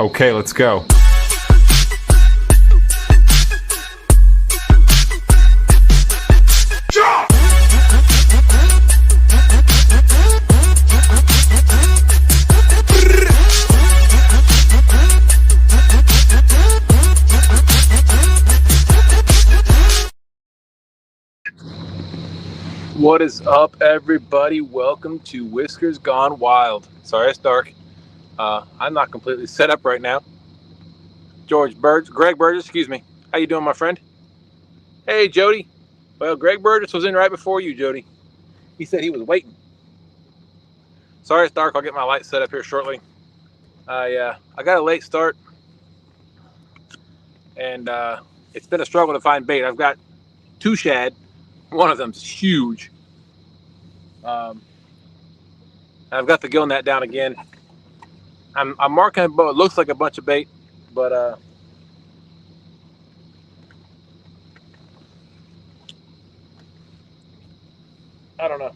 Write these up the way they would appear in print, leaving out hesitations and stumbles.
Okay, let's go. What is up, everybody? Welcome to Whiskers Gone Wild. Sorry, it's dark. I'm not completely set up right now. Greg Burgess, excuse me. How you doing, my friend? Hey, Jody. Well, Greg Burgess was in right before you, Jody. He said he was waiting. Sorry, it's dark. I'll get my light set up here shortly. I got a late start, and it's been a struggle to find bait. I've got 2 shad. One of them's huge. I've got the gill net down again. I'm marking it, it looks like a bunch of bait, but I don't know.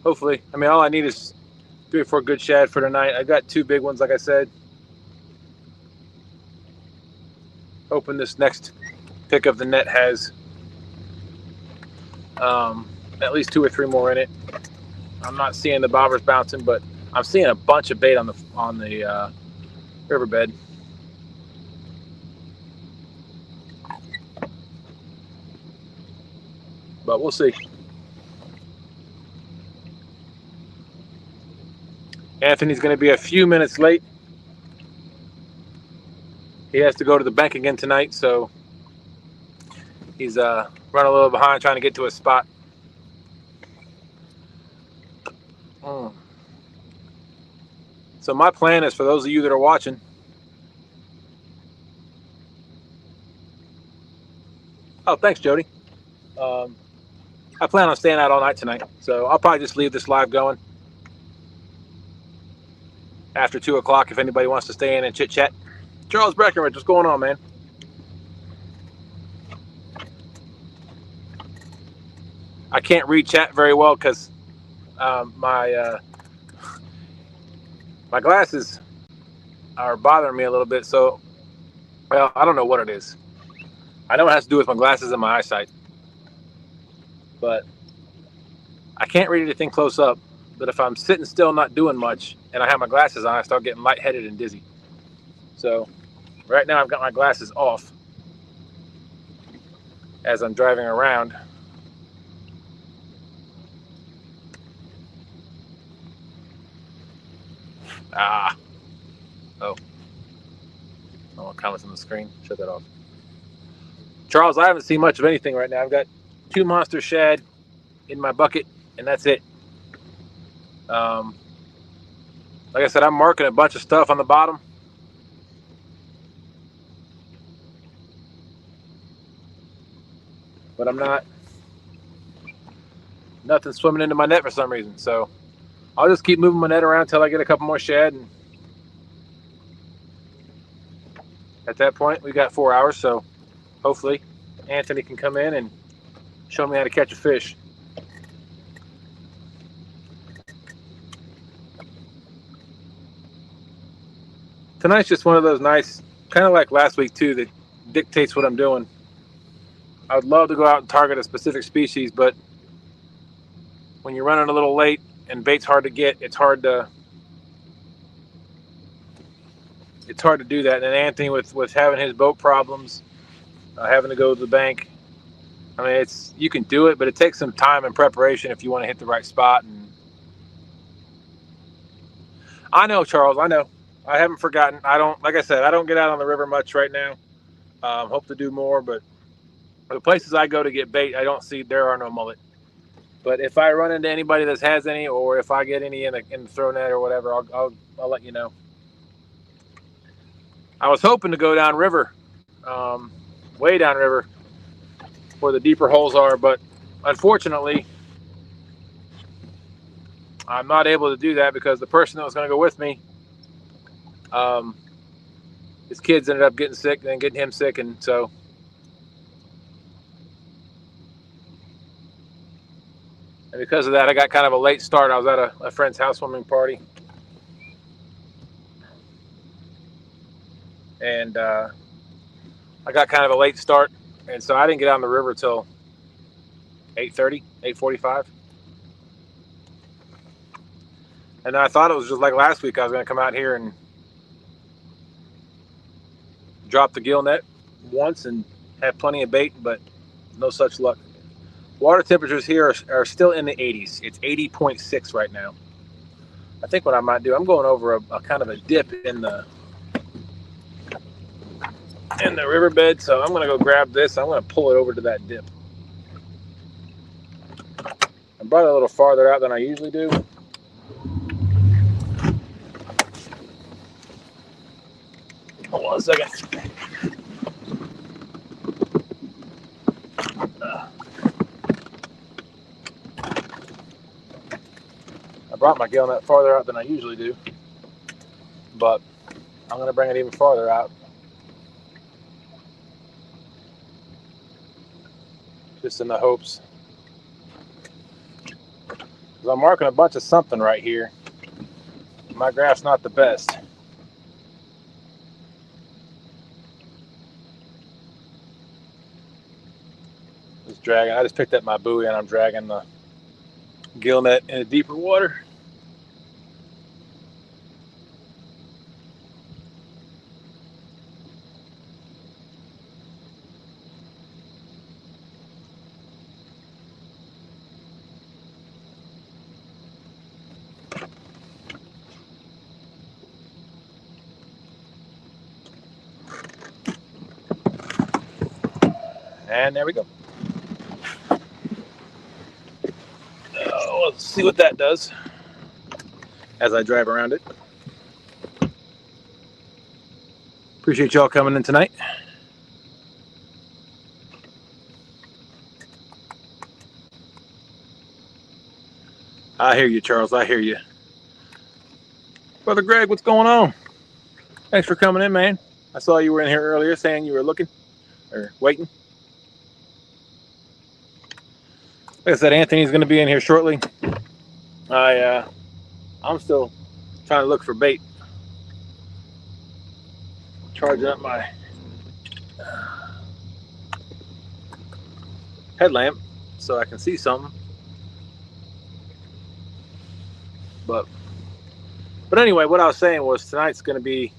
Hopefully, I mean, all I need is 3 or 4 good shad for tonight. I got 2 big ones, like I said. Hoping this next pick of the net has at least 2 or 3 more in it. I'm not seeing the bobbers bouncing, but I'm seeing a bunch of bait on the riverbed. But we'll see. Anthony's going to be a few minutes late. He has to go to the bank again tonight, so he's running a little behind trying to get to his spot. So my plan is, for those of you that are watching, oh, thanks, Jody. I plan on staying out all night tonight, so I'll probably just leave this live going after 2 o'clock if anybody wants to stay in and chit chat. Charles Breckenridge, what's going on, man? I can't read chat very well because my glasses are bothering me a little bit. So, well, I don't know what it is. I know it has to do with my glasses and my eyesight, but I can't read anything close up. But if I'm sitting still, not doing much, and I have my glasses on, I start getting lightheaded and dizzy. So right now I've got my glasses off as I'm driving around. Oh, comments on the screen. Shut that off. Charles, I haven't seen much of anything right now. I've got 2 monster shad in my bucket, and that's it. Like I said, I'm marking a bunch of stuff on the bottom. But I'm nothing swimming into my net for some reason. So I'll just keep moving my net around until I get a couple more shad. And at that point, we got 4 hours. So hopefully Anthony can come in and show me how to catch a fish. Tonight's just one of those nights, kind of like last week too, that dictates what I'm doing. I would love to go out and target a specific species, but when you're running a little late and bait's hard to get, it's hard to do that. And Anthony, with having his boat problems, having to go to the bank, I mean, you can do it, but it takes some time and preparation if you want to hit the right spot. And I know, Charles, I know. I haven't forgotten. Like I said, I don't get out on the river much right now. Hope to do more, but the places I go to get bait, there are no mullet. But if I run into anybody that has any, or if I get any in the throw net or whatever, I'll let you know. I was hoping to go down river, way down river, where the deeper holes are, but unfortunately, I'm not able to do that because the person that was going to go with me, his kids ended up getting sick and then getting him sick, and so And because of that, I got kind of a late start. I was at a friend's housewarming party. and I got kind of a late start, and so I didn't get on the river till 8:30, 8:45. And then I thought it was just like last week. I was going to come out here and drop the gill net once and have plenty of bait, but no such luck. Water temperatures here are still in the 80s. It's 80.6 right now. I think what I might do, I'm going over a kind of a dip in the riverbed, so I'm going to go grab this. I'm going to pull it over to that dip. I brought it a little farther out than I usually do. Hold on a second. I brought my gill net farther out than I usually do, but I'm going to bring it even farther out, just in the hopes. Because I'm marking a bunch of something right here. My graph's not the best. Just dragging. I just picked up my buoy and I'm dragging the gill net in a deeper water. And there we go. Let's see what that does as I drive around it. Appreciate y'all coming in tonight. I hear you, Charles. I hear you. Brother Greg, what's going on? Thanks for coming in, man. I saw you were in here earlier saying you were looking or waiting. Like I said, Anthony's going to be in here shortly. I'm still trying to look for bait. Charging up my headlamp so I can see something. But anyway, what I was saying was tonight's going to be,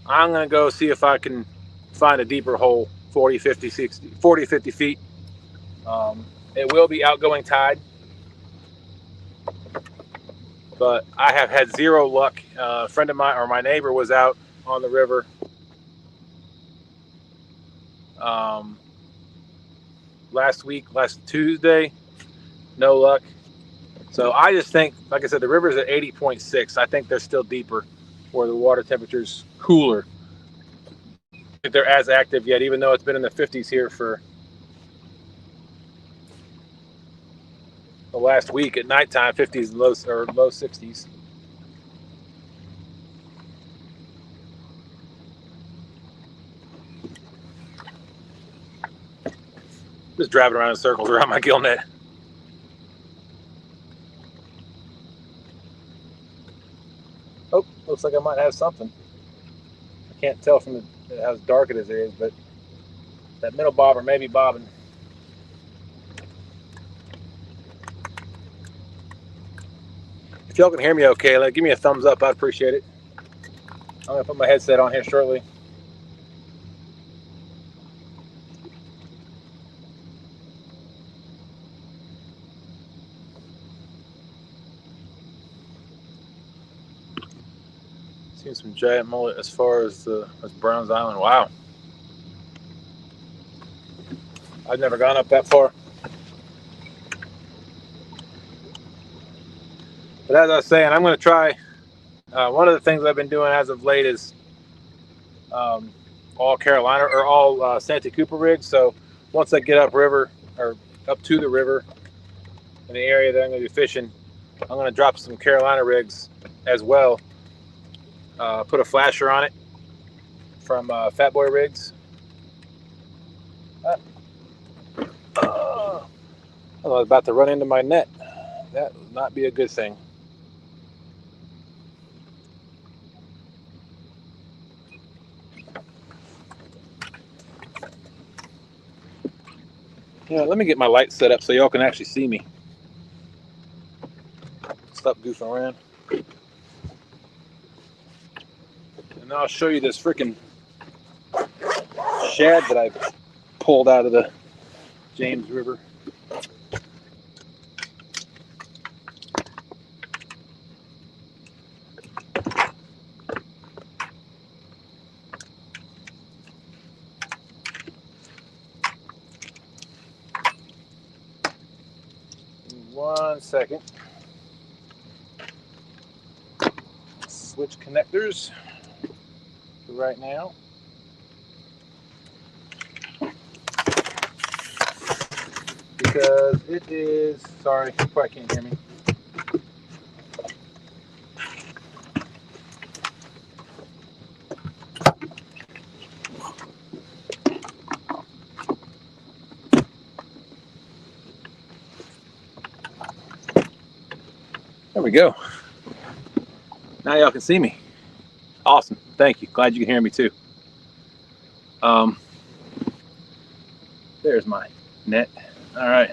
I'm going to go see if I can find a deeper hole, 40, 50, 60, 40, 50 feet. It will be outgoing tide, but I have had zero luck. A friend of mine, or my neighbor, was out on the river last Tuesday. No luck. So I just think, like I said, the river's at 80.6. I think they're still deeper where the water temperature's cooler. I don't think they're as active yet, even though it's been in the 50s here for the last week at nighttime, 50s and low 60s. Just driving around in circles around my gill net. Oh, looks like I might have something. I can't tell from how dark it is, but that middle bobber may be bobbing. If y'all can hear me okay, give me a thumbs up. I'd appreciate it. I'm going to put my headset on here shortly. Seen some giant mullet as far as Browns Island. Wow. I've never gone up that far. But as I was saying, I'm going to try. One of the things I've been doing as of late is all Carolina or all Santa Cooper rigs. So once I get upriver or up to the river in the area that I'm going to be fishing, I'm going to drop some Carolina rigs as well. Put a flasher on it from Fat Boy Rigs. I was about to run into my net. That would not be a good thing. Yeah, let me get my light set up so y'all can actually see me. Stop goofing around. And I'll show you this freaking shad that I pulled out of the James River. One second. Switch connectors for right now. Because it is, sorry, you probably can't hear me. There we go. Now y'all can see me. Awesome. Thank you. Glad you can hear me too. There's my net. All right.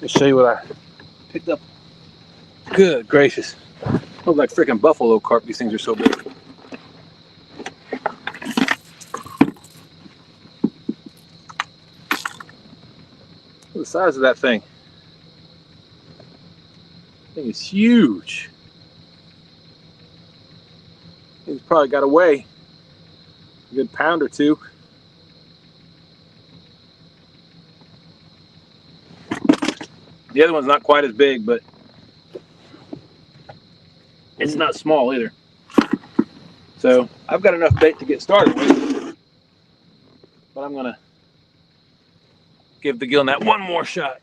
Let's show you what I picked up. Good gracious. Look like freaking buffalo carp. These things are so big. Look at the size of that thing. That thing is huge. He's probably got away a good pound or two. The other one's not quite as big, but it's not small either. So I've got enough bait to get started with, but I'm gonna give the gill net one more shot.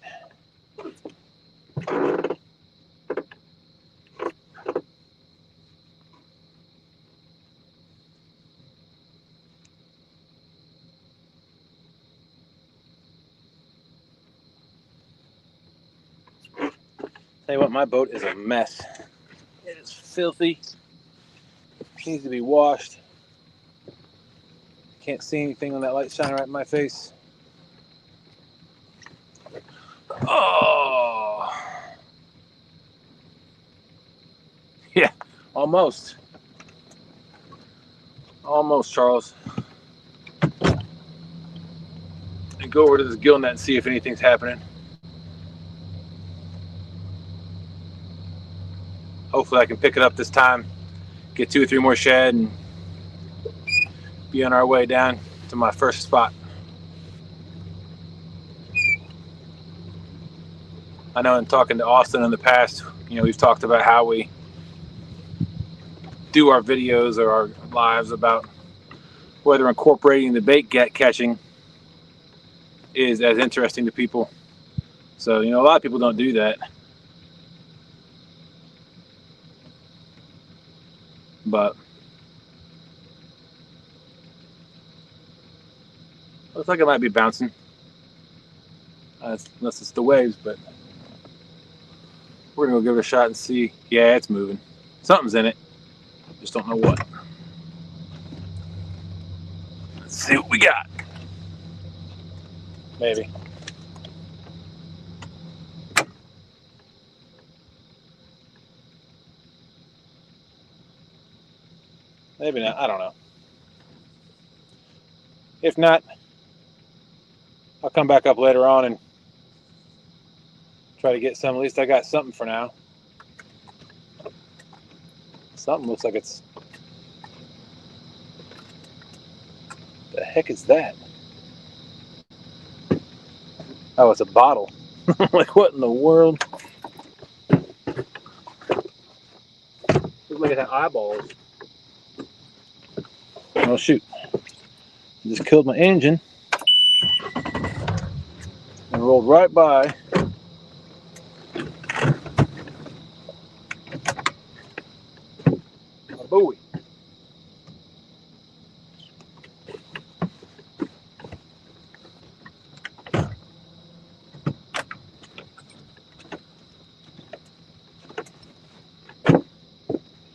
Tell you what, my boat is a mess. It is filthy. Needs to be washed. Can't see anything on that light shining right in my face. Oh, yeah, almost. Almost, Charles. And go over to this gill net and see if anything's happening. Hopefully I can pick it up this time, get 2 or 3 more shad, and be on our way down to my first spot. I know in talking to Austin in the past, you know, we've talked about how we do our videos or our lives about whether incorporating the bait catching is as interesting to people. So, you know, a lot of people don't do that. But looks like it might be bouncing. Unless it's the waves, but we're gonna go give it a shot and see. Yeah, it's moving. Something's in it. Just don't know what. Let's see what we got. Maybe. Maybe not. I don't know. If not, I'll come back up later on and try to get some. At least I got something for now. Something looks like it's... The heck is that? Oh, it's a bottle. Like, what in the world? Looks like it had eyeballs. Oh, shoot. I just killed my engine and rolled right by a buoy.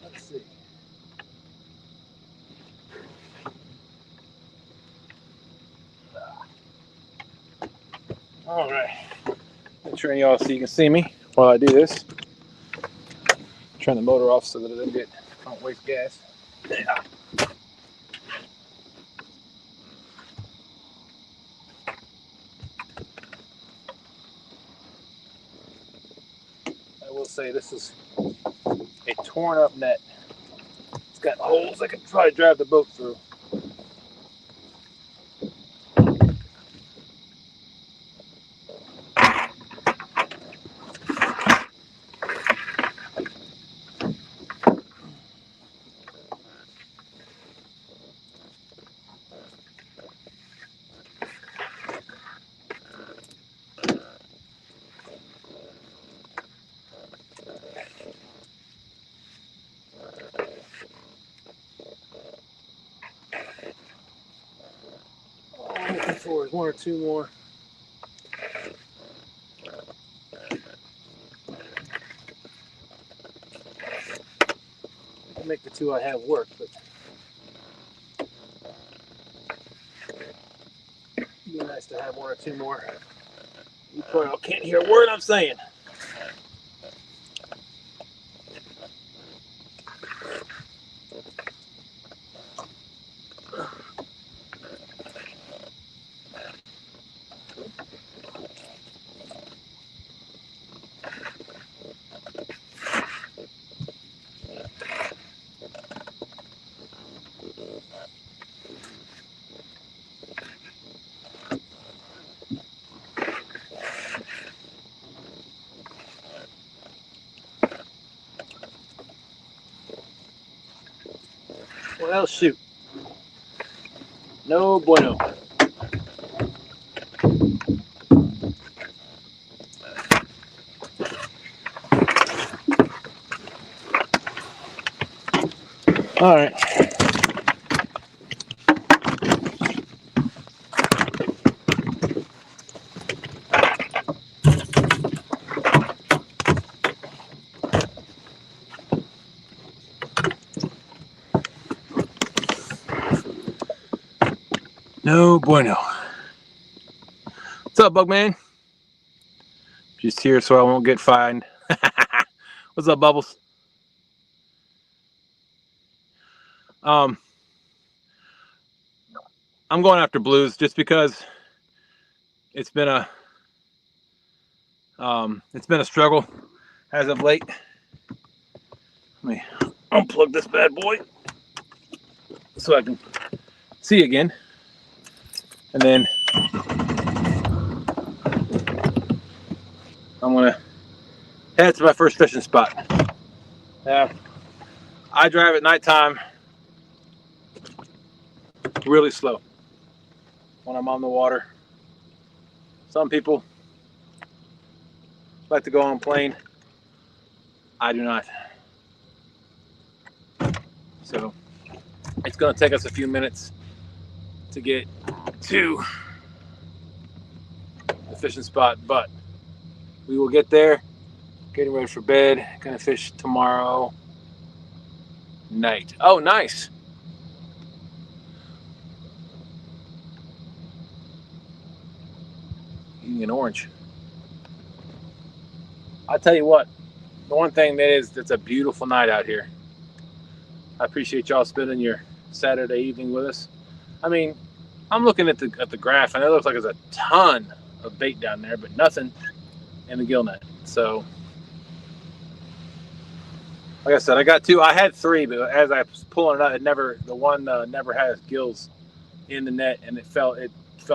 Let's see. All right. Make sure y'all so you can see me while I do this. Turn the motor off so that it don't waste gas. Yeah. I will say this is a torn up net. It's got holes I can probably drive the boat through. Looking for one or two more. I can make the two I have work, but it'd be nice to have one or two more. You probably can't hear a word I'm saying. Well, shoot. No bueno. All right. No bueno. What's up, Bugman? Just here so I won't get fined. What's up, Bubbles? I'm going after blues just because it's been a struggle as of late. Let me unplug this bad boy so I can see again, and then I'm gonna head to my first fishing spot. Now, I drive at nighttime really slow when I'm on the water. Some people like to go on plane. I do not. So it's going to take us a few minutes to get to the fishing spot, but we will get there. Getting ready for bed. Gonna fish tomorrow night. Oh, nice. Eating an orange. I'll tell you what, the one thing that's a beautiful night out here. I appreciate y'all spending your Saturday evening with us. I mean, I'm looking at the graph, and it looks like there's a ton of bait down there, but nothing in the gill net. So, like I said, I got two. I had three, but as I was pulling it out, the one never has gills in the net, and it fell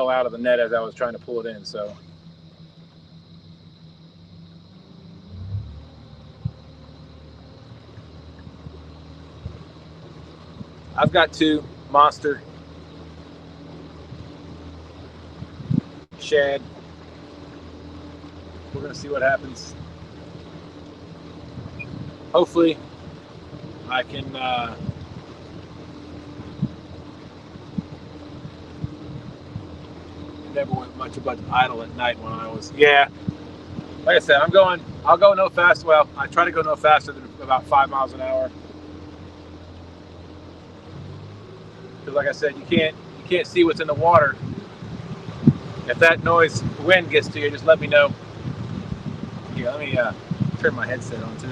out of the net as I was trying to pull it in. So. I've got two monster shad. We're gonna see what happens. Hopefully I can never went much about idle at night when I was, yeah, like I said, I'll go no faster. Well, I try to go no faster than about 5 miles an hour. Because like I said, you can't see what's in the water If that noise, wind gets to you, just let me know. Here, let me turn my headset on too.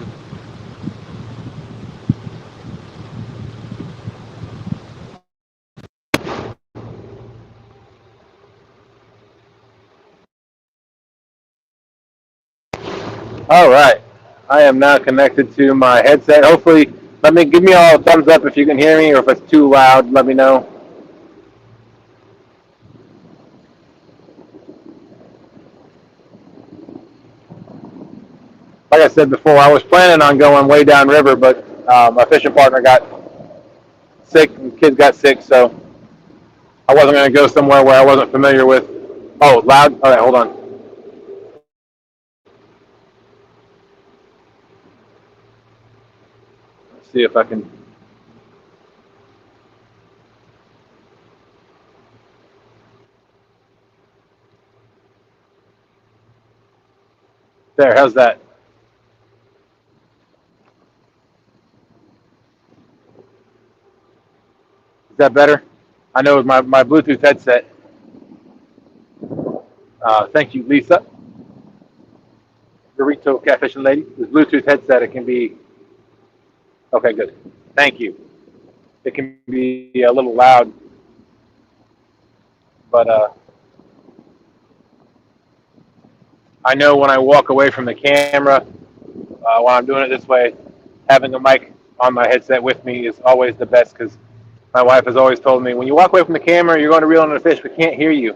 All right, I am now connected to my headset. Hopefully, give me all a thumbs up if you can hear me, or if it's too loud, let me know. Like I said before, I was planning on going way downriver, but my fishing partner got sick, and kids got sick, so I wasn't going to go somewhere where I wasn't familiar with. Oh, loud? All right, hold on. Let's see if I can. There, how's that? Is that better? I know my Bluetooth headset. Thank you, Lisa. Dorito Catfishing Lady. This Bluetooth headset, it can be. Okay, good. Thank you. It can be a little loud, but I know when I walk away from the camera, while I'm doing it this way, having a mic on my headset with me is always the best, because my wife has always told me, when you walk away from the camera, you're going to reel in a fish, we can't hear you.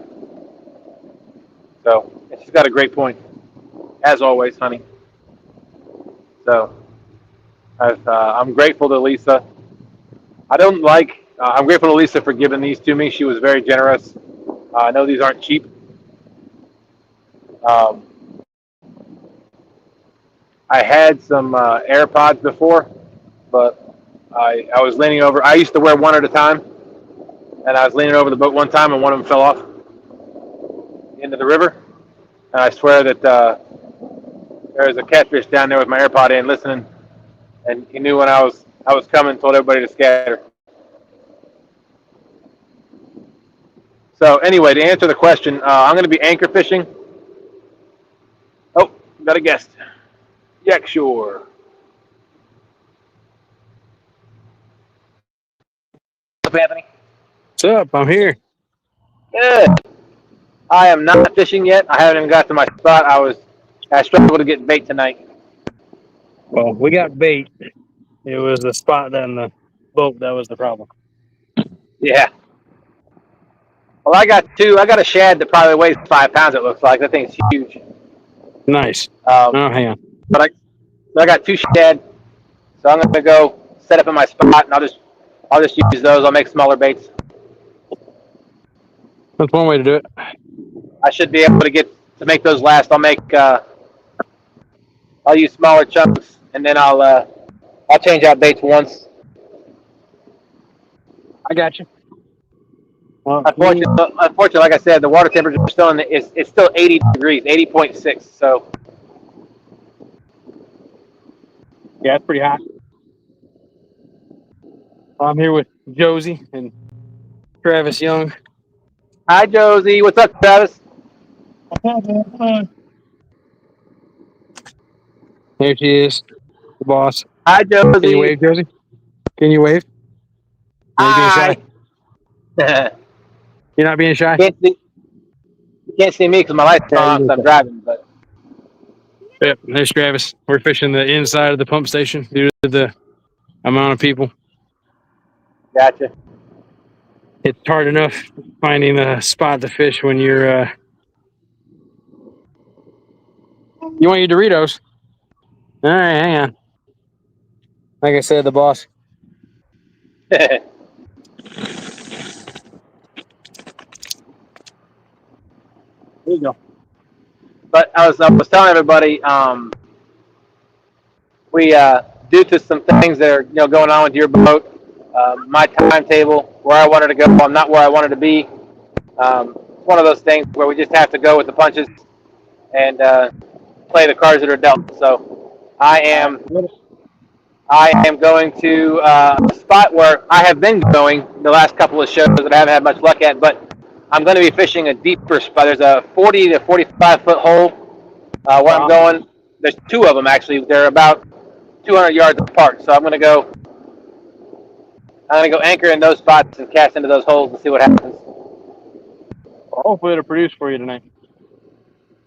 So she's got a great point, as always, honey. So I'm grateful to Lisa. I'm grateful to Lisa for giving these to me. She was very generous. I know these aren't cheap. I had some AirPods before, but I was leaning over. I used to wear one at a time, and I was leaning over the boat one time, and one of them fell off into the river. And I swear that there was a catfish down there with my AirPod in, listening, and he knew when I was coming, told everybody to scatter. So anyway, to answer the question, I'm going to be anchor fishing. Oh, got a guest. Yak Shore. What's up, Anthony? What's up? I'm here. Good. I am not fishing yet. I haven't even got to my spot. I struggled to get bait tonight. Well, we got bait. It was the spot and the boat that was the problem. Yeah. Well, I got a shad that probably weighs 5 pounds, it looks like. That thing's huge. Nice. Oh, hang on. But I got 2 shad, so I'm gonna go set up in my spot, and I'll just use those. I'll make smaller baits. That's one way to do it. I should be able to make those last. I'll use smaller chunks, and then I'll change out baits once. I got you. Well, unfortunately, like I said, the water temperature is still it's still 80 degrees, 80.6. So yeah, it's pretty hot. I'm here with Josie and Travis Young. Hi, Josie. What's up, Travis? There she is, the boss. Hi, Josie. Can you wave, Josie? Can you wave? Are you being shy? You're not being shy? You can't see me because my light's on because I'm driving. But yep, there's Travis. We're fishing the inside of the pump station due to the amount of people. Gotcha. It's hard enough finding a spot to fish when you're. You want your Doritos? All right, hang on. Like I said, the boss. There you go. But I was telling everybody, we due to some things that are going on with your boat, my timetable, where I wanted to go, I'm not where I wanted to be. One of those things where we just have to go with the punches and play the cards that are dealt. So I am going to a spot where I have been going the last couple of shows that I haven't had much luck at, but I'm going to be fishing a deeper spot. There's a 40 to 45 foot hole where I'm going. There's two of them actually. They're about 200 yards apart. So I'm going to go anchor in those spots and cast into those holes and see what happens. Well, hopefully it'll produce for you tonight.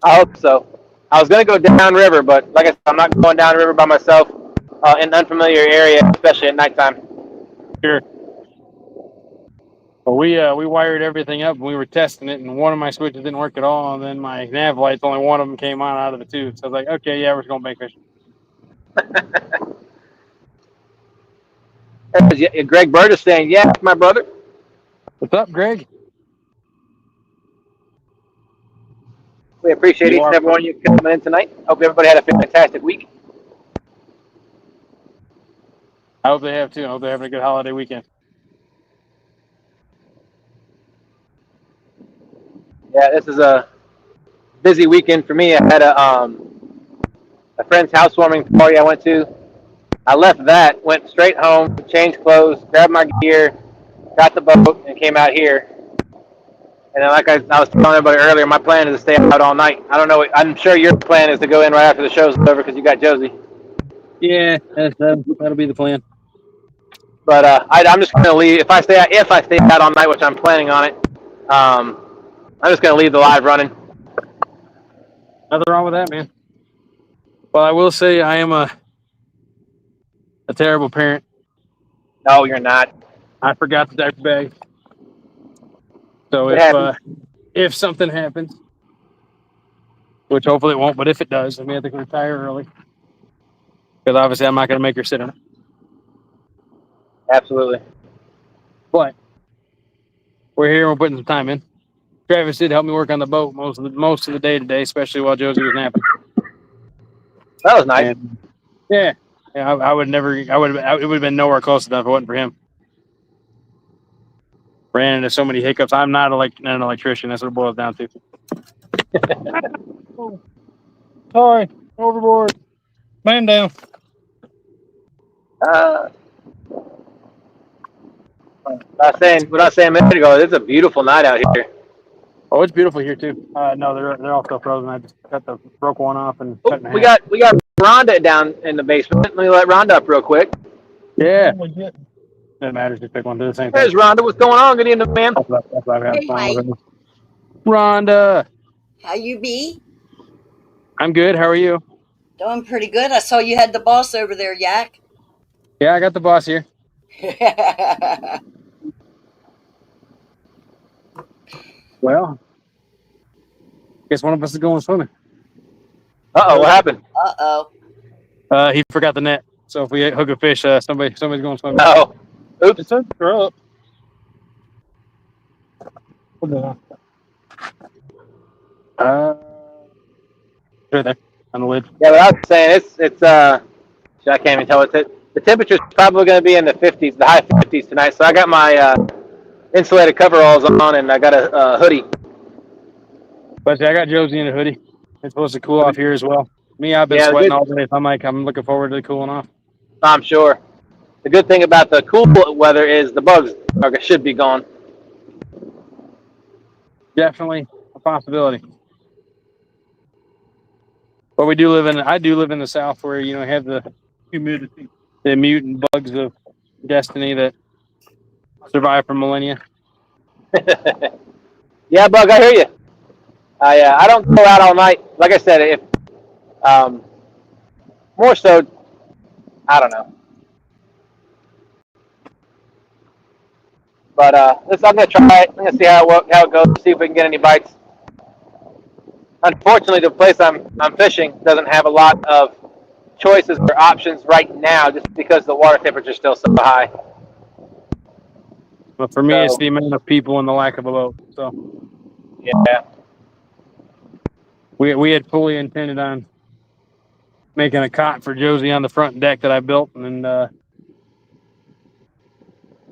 I hope so. I was going to go downriver, but like I said, I'm not going downriver by myself in an unfamiliar area, especially at nighttime. Sure. Well, we wired everything up and we were testing it, and one of my switches didn't work at all, and then my nav lights, only one of them came on out of the two. So I was like, okay, yeah, we're just going bank fishing. Greg Bird is saying, yeah, my brother. What's up, Greg? We appreciate each and every one of you coming in tonight. Hope everybody had a fantastic week. I hope they have too. I hope they're having a good holiday weekend. Yeah, this is a busy weekend for me. I had a friend's housewarming party I went to. I left that, went straight home, changed clothes, grabbed my gear, got the boat, and came out here. And then, like I was telling everybody earlier, my plan is to stay out all night. I don't know. I'm sure your plan is to go in right after the show's over because you got Josie. Yeah, that'll be the plan. But I'm just going to leave. If I stay out all night, which I'm planning on it, I'm just going to leave the live running. Nothing wrong with that, man. Well, I will say I am a terrible parent. No, you're not. I forgot the diaper bag. So if something happens, which hopefully it won't, but if it does, I may have to retire early. Because obviously I'm not going to make her sit in it. Absolutely. But we're here and we're putting some time in. Travis did help me work on the boat most of the day today, especially while Josie was napping. That was nice. And, yeah, I would never. It would have been nowhere close enough if it wasn't for him. Ran into so many hiccups. I'm not an electrician. That's what it boils down to. Sorry, overboard. Man down. What I was saying a minute ago, it's a beautiful night out here. Oh, it's beautiful here too. No, they're all still frozen. I just broke one off and cut in half. We got Rhonda down in the basement. Let me let Rhonda up real quick. Yeah. Doesn't matter. Just pick one. Do the same thing. There's Rhonda. What's going on? Good evening, ma'am. Hi. Rhonda. How you be? I'm good. How are you? Doing pretty good. I saw you had the boss over there, Yak. Yeah, I got the boss here. Well, guess one of us is going swimming. Uh-oh, what happened? Uh-oh. He forgot the net. So if we hook a fish, somebody's going swimming. No. Oops. It's a throw up. Right there on the lid. Yeah, but I was saying it's I can't even tell what the temperature's probably going to be in the 50s, the high 50s tonight. So I got my insulated coveralls on and I got a hoodie. But I got Josie in a hoodie. It's supposed to cool off here as well. Me, I've been sweating all day. I'm looking forward to the cooling off. I'm sure. The good thing about the cool weather is the bugs should be gone. Definitely a possibility. But I do live in the South where, have the humidity, the mutant bugs of destiny that survive for millennia. Yeah, Bug, I hear you. I don't go out all night. Like I said, if more so, I don't know. But I'm gonna try it. I'm gonna see how it goes. See if we can get any bites. Unfortunately, the place I'm fishing doesn't have a lot of choices or options right now, just because the water temperature is still so high. But for me, it's the amount of people and the lack of a boat. So yeah, we had fully intended on making a cot for Josie on the front deck that I built and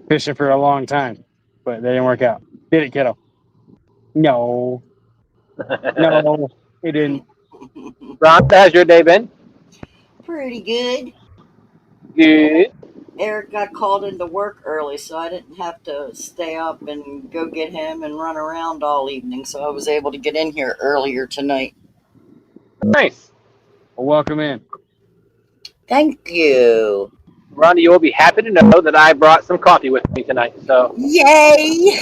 fishing for a long time, but they didn't work out. Did it, kiddo? No. No, it didn't. Ron, how's your day been? Pretty good. Good. Eric got called into work early, so I didn't have to stay up and go get him and run around all evening. So I was able to get in here earlier tonight. Nice. Well, welcome in. Thank you. Rhonda, you will be happy to know that I brought some coffee with me tonight. So. Yay!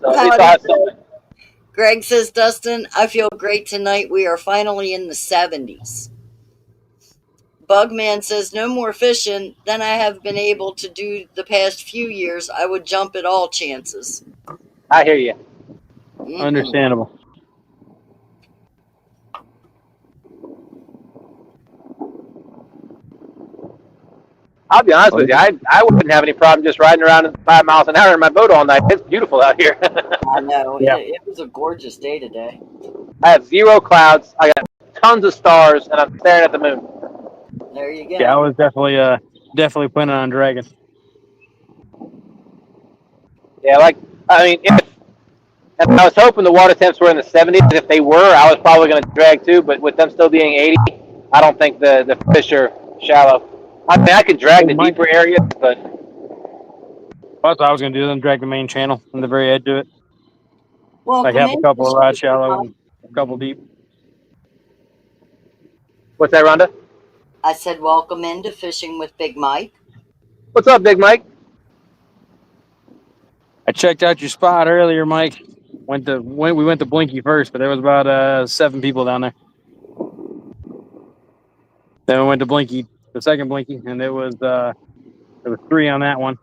So at least I'll have something. Greg says, Dustin, I feel great tonight. We are finally in the 70s. Bugman says, no more fishing than I have been able to do the past few years. I would jump at all chances. I hear you. Understandable. I'll be honest with you. I wouldn't have any problem just riding around at 5 miles an hour in my boat all night. It's beautiful out here. I know. Yeah. It was a gorgeous day today. I have 0 clouds. I got tons of stars, and I'm staring at the moon. There you go. Yeah, I was definitely planning on dragging. Yeah, if I was hoping the water temps were in the 70s. If they were, I was probably going to drag too. But with them still being 80, I don't think the fish are shallow. I mean, I could drag the deeper areas, but That's what I was going to do. Then drag the main channel on the very edge of it. Well, Like have a couple of rods shallow and a couple deep. What's that, Rhonda? I said, welcome into Fishing with Big Mike. What's up, Big Mike? I checked out your spot earlier, Mike. We went to Blinky first, but there was about 7 people down there. Then we went to Blinky, the second Blinky, and there was 3 on that one.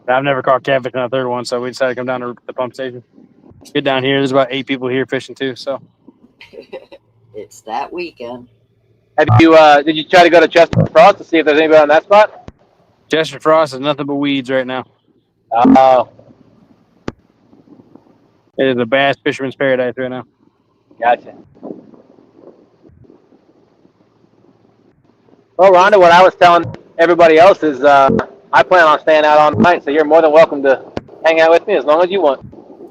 I've never caught catfish on a third one, so we decided to come down to the pump station. Get down here. There's about 8 people here fishing too. So It's that weekend. Have you did you try to go to Chester Frost to see if there's anybody on that spot? Chester Frost is nothing but weeds right now. Oh, It is a bass fisherman's paradise right now. gotcha. Well, Rhonda, what I was telling everybody else is I plan on staying out all night, so you're more than welcome to hang out with me as long as you want.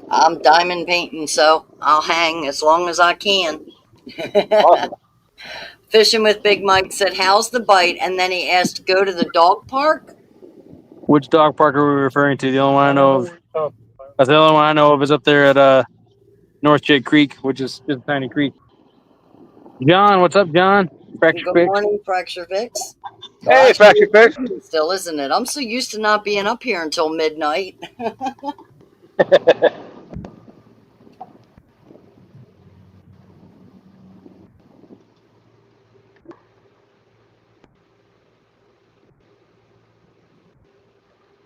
I'm diamond painting, so I'll hang as long as I can. Awesome. Fishing with Big Mike said, how's the bite? And then he asked to go to the dog park. Which dog park are we referring to? The only one I know of. That's the only one I know of is up there at North Jake Creek, which is just a tiny creek. John, what's up, John? Fracture Good Fix. morning, Fracture Fix. Hey, Fracture Fix. Still, isn't it? I'm so used to not being up here until midnight.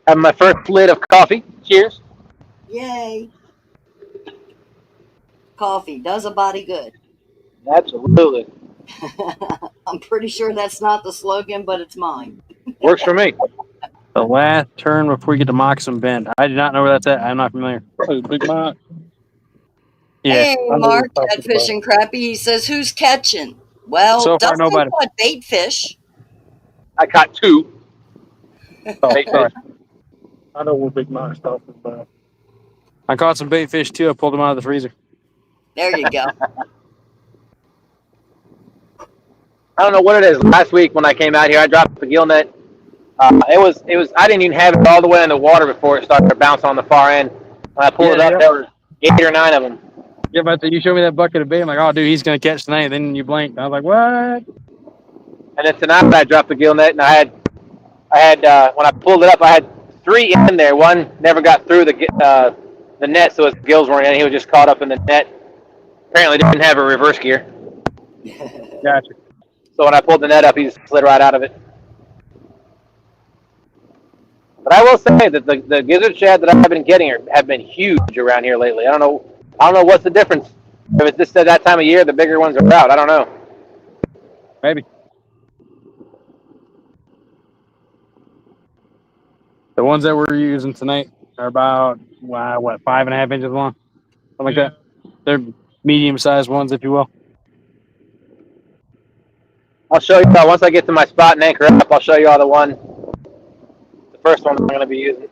Having my first lid of coffee. Cheers. Yay. Coffee does a body good. Absolutely. I'm pretty sure that's not the slogan, but it's mine. Works for me. The last turn before you get to Moxon Bend. I do not know where that's at. I'm not familiar. Big Mike. Yeah. Hey, Mark, Catfishing Crappy. He says, who's catching? Well, So far, Dustin nobody. caught bait fish. I caught 2. Oh, Bait sorry. fish. I know what Big Mike's talking about. I caught some bait fish too. I pulled them out of the freezer. There you go. I don't know what it is. Last week when I came out here, I dropped the gill net. It was. I didn't even have it all the way in the water before it started to bounce on the far end. When I pulled it up, Yeah. there were 8 or 9 of them. Yeah, but you showed me that bucket of bait. I'm like, oh, dude, he's gonna catch tonight. Then you blinked. I was like, what? And then tonight I dropped the gill net, and I had when I pulled it up, I had 3 in there. One never got through the net, so his gills weren't in. He was just caught up in the net. Apparently didn't have a reverse gear. Gotcha. So when I pulled the net up, he just slid right out of it. But I will say that the gizzard shad that I've been getting have been huge around here lately. I don't know what's the difference. If it's just at that time of year, the bigger ones are out. I don't know. Maybe. The ones that we're using tonight are about, 5.5 inches long? Something like that. They're medium-sized ones, if you will. I'll show you once I get to my spot and anchor up. I'll show you all the first one I'm going to be using.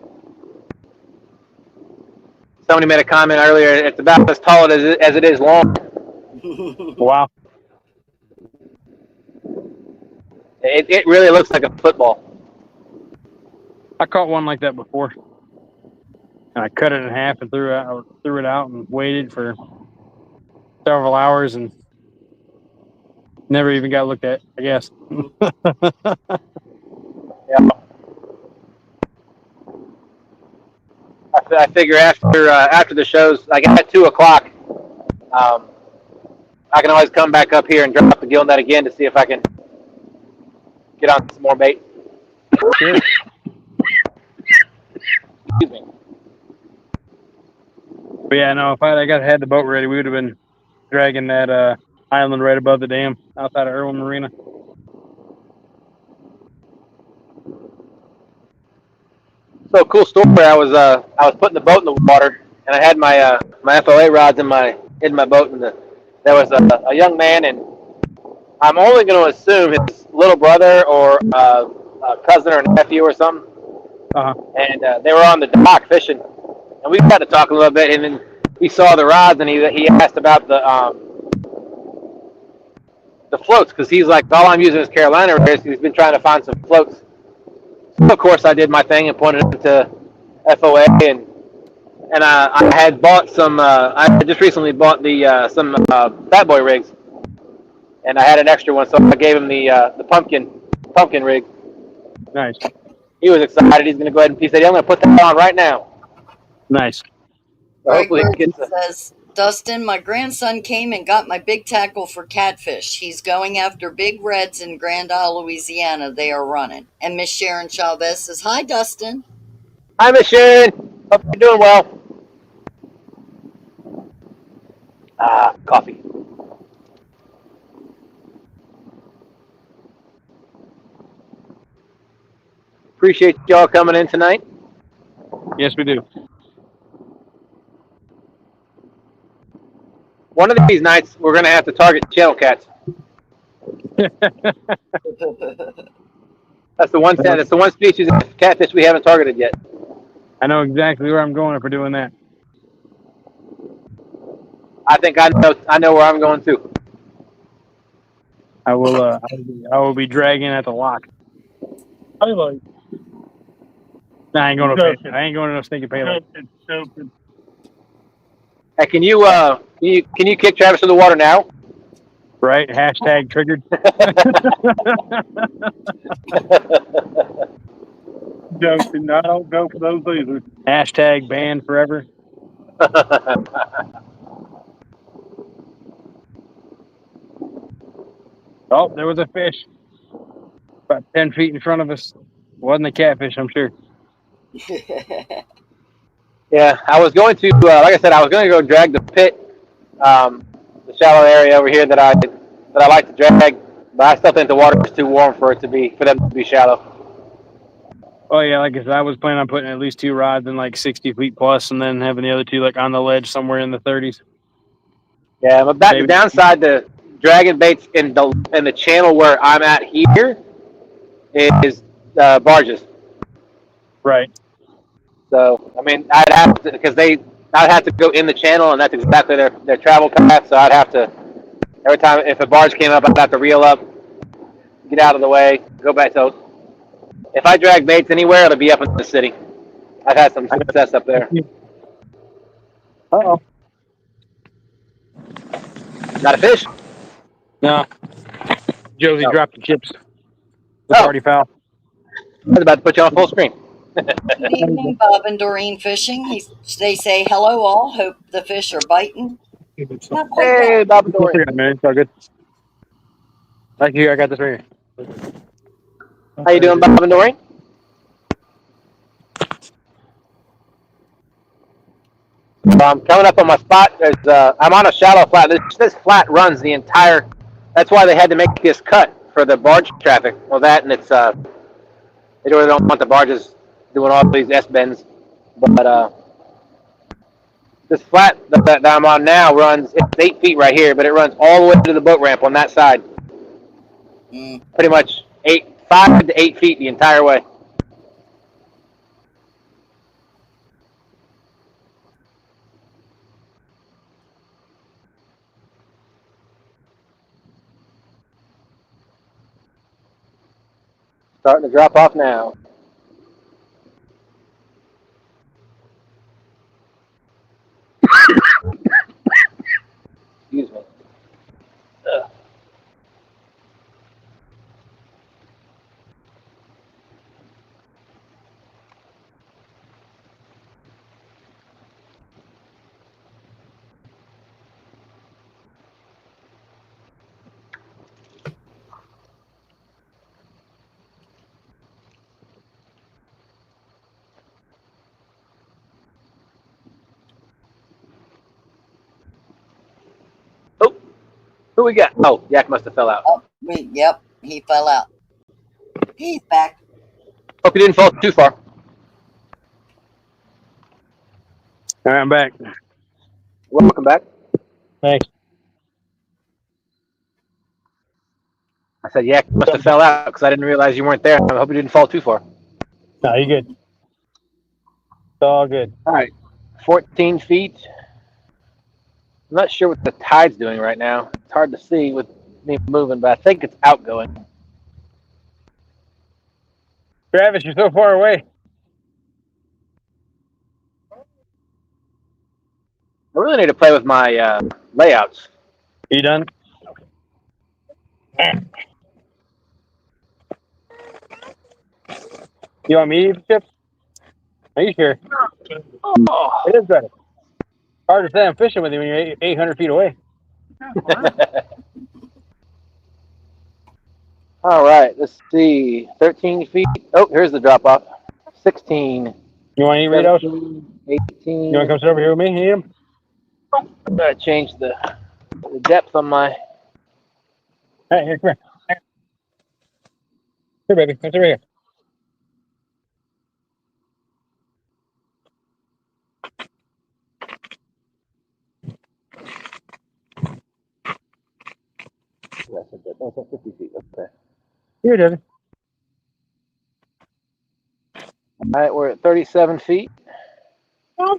Somebody made a comment earlier. It's about as tall as it is long. Wow. It really looks like a football. I caught one like that before. And I cut it in half and threw it out and waited for several hours and never even got looked at, I guess. Yeah. I figure after the shows, like at 2:00, I can always come back up here and drop the gill net again to see if I can get on some more bait. Sure. Excuse me. But yeah, no, if I had the boat ready, we would have been dragging that island right above the dam outside of Irwin Marina. So cool story. I was putting the boat in the water, and I had my my FOA rods in my boat, and there was a young man, and I'm only going to assume his little brother or a cousin or nephew or something. Uh-huh. And they were on the dock fishing, and we got to talk a little bit, and then he saw the rods, and he asked about the floats, because he's like, all I'm using is Carolina rigs. He's been trying to find some floats. So of course I did my thing and pointed him to FOA, and I had bought some. I just recently bought some Fat Boy rigs, and I had an extra one, so I gave him the pumpkin rig. Nice. He was excited. He's going to go ahead and he said, I'm going to put that on right now. Nice. So hopefully he gets says, Dustin, my grandson came and got my big tackle for catfish. He's going after big reds in Grand Isle, Louisiana. They are running. And Miss Sharon Chavez says, hi, Dustin. Hi, Miss Sharon. Hope you're doing well. Coffee. Appreciate y'all coming in tonight. Yes, we do. One of these nights, we're going to have to target channel cats. That's the one species of catfish we haven't targeted yet. I know exactly where I'm going if we're doing that. I think I know where I'm going too. I will be dragging at the lock. I like I ain't going Joking. to I ain't going to no stinking payload. joking. Hey, can you kick Travis to the water now? Right? Hashtag triggered. Joking. I don't go for those either. Hashtag banned forever. Oh, there was a fish about 10 feet in front of us. Wasn't a catfish, I'm sure. Yeah, I was going to, like I said, I was going to go drag the pit, the shallow area over here that I like to drag, but I still think the water is too warm for them to be shallow. Oh yeah, like I said, I was planning on putting at least 2 rods in like 60 feet plus, and then having the other 2 like on the ledge somewhere in the 30s. Yeah, but the downside to dragging baits in the channel where I'm at here is barges. Right. So I mean, I'd have to go in the channel, and that's exactly their travel path. So I'd have to every time if a barge came up, I'd have to reel up, get out of the way, go back. So if I drag baits anywhere, it'll be up in the city. I've had some success up there. Uh-oh. Not a fish? No. Josie No. dropped the chips. The party foul. I was about to put you on full screen. Good evening, Bob and Doreen Fishing. They say, hello all. Hope the fish are biting. Not quite yet. Hey, Bob and Dory. Man, it's all good. Like here, I got this right here. How you doing, Bob and Dory? Coming up on my spot, I'm on a shallow flat. This flat runs the entire. That's why they had to make this cut for the barge traffic. Well, that and it's they really don't want the barges doing all these S-bends. But this flat that I'm on now runs. It's 8 feet right here, but it runs all the way to the boat ramp on that side. Pretty much 5 to 8 feet the entire way. Starting to drop off now. Excuse me. Ugh. Oh, who we got? Oh, Yak must have fell out. Oh, yep, he fell out. He's back. Hope you didn't fall too far. All right, I'm back. Welcome back. Thanks. I said Yak must have fell out because I didn't realize you weren't there. I hope you didn't fall too far. No, you good. It's all good. All right, 14 feet. I'm not sure what the tide's doing right now. It's hard to see with me moving, but I think it's outgoing. Travis, you're so far away. I really need to play with my layouts. You done? You want me to eat the chips? Are you sure? Oh. It is better. Hard to say I'm fishing with you when you're 800 feet away. All right, let's see. 13 feet. Oh, here's the drop off. 16. You want to eat Ritos? 17, 18. You want to come sit over here with me and eat them? I'm going to change the depth on my... Hey, here, come here. Here, baby. Come sit right here. That's 50 feet. Okay. Here, Devin. All right, we're at 37 feet.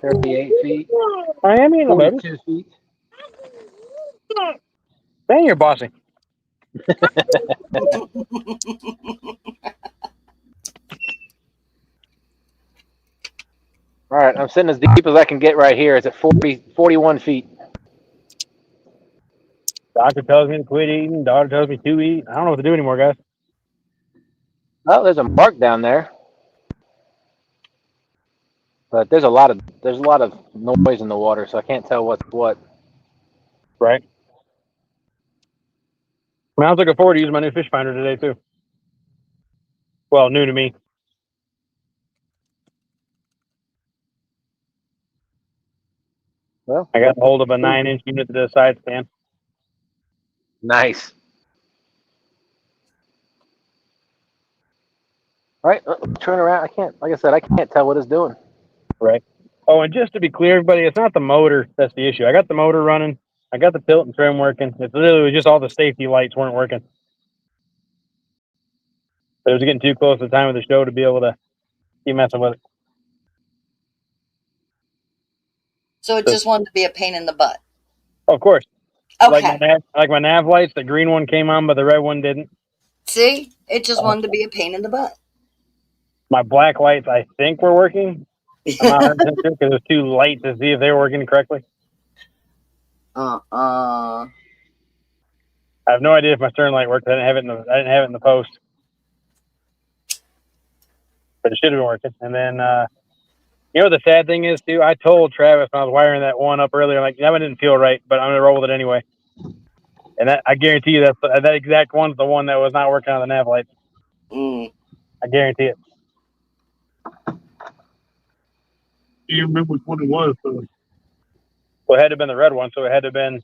38 feet. I am eating them, baby. 42 feet. Man, you're bossy. All right, I'm sitting as deep as I can get right here. It's at 41 feet. Doctor tells me to quit eating. Daughter tells me to eat. I don't know what to do anymore, guys. Oh, there's a mark down there. But there's a lot of noise in the water, so I can't tell what's what. Right. I mean, I was looking forward to using my new fish finder today, too. Well, new to me. Well, I got hold of a 9-inch unit to the side stand. nice. All right, turn around. I can't. Like I said, I can't tell what it's doing. Right. Oh, and just to be clear, everybody, it's not the motor that's the issue. I got the motor running. I got the tilt and trim working. It's literally just all the safety lights weren't working. But it was getting too close to the time of the show to be able to keep messing with it. So it just wanted to be a pain in the butt. Oh, of course. Okay. Like my nav lights, the green one came on, but the red one didn't. See? It just wanted to be a pain in the butt. My black lights, I think, were working. I'm not 100% sure because it was too light to see if they were working correctly. I have no idea if my stern light worked. I didn't have it in the post, but it should have been working. And then, you know what the sad thing is too? I told Travis when I was wiring that one up earlier, like that one didn't feel right, but I'm gonna roll with it anyway. And that I guarantee you that exact one's the one that was not working on the nav lights. I guarantee it. You remember which one it was? So. Well, it had to have been the red one, so it had to have been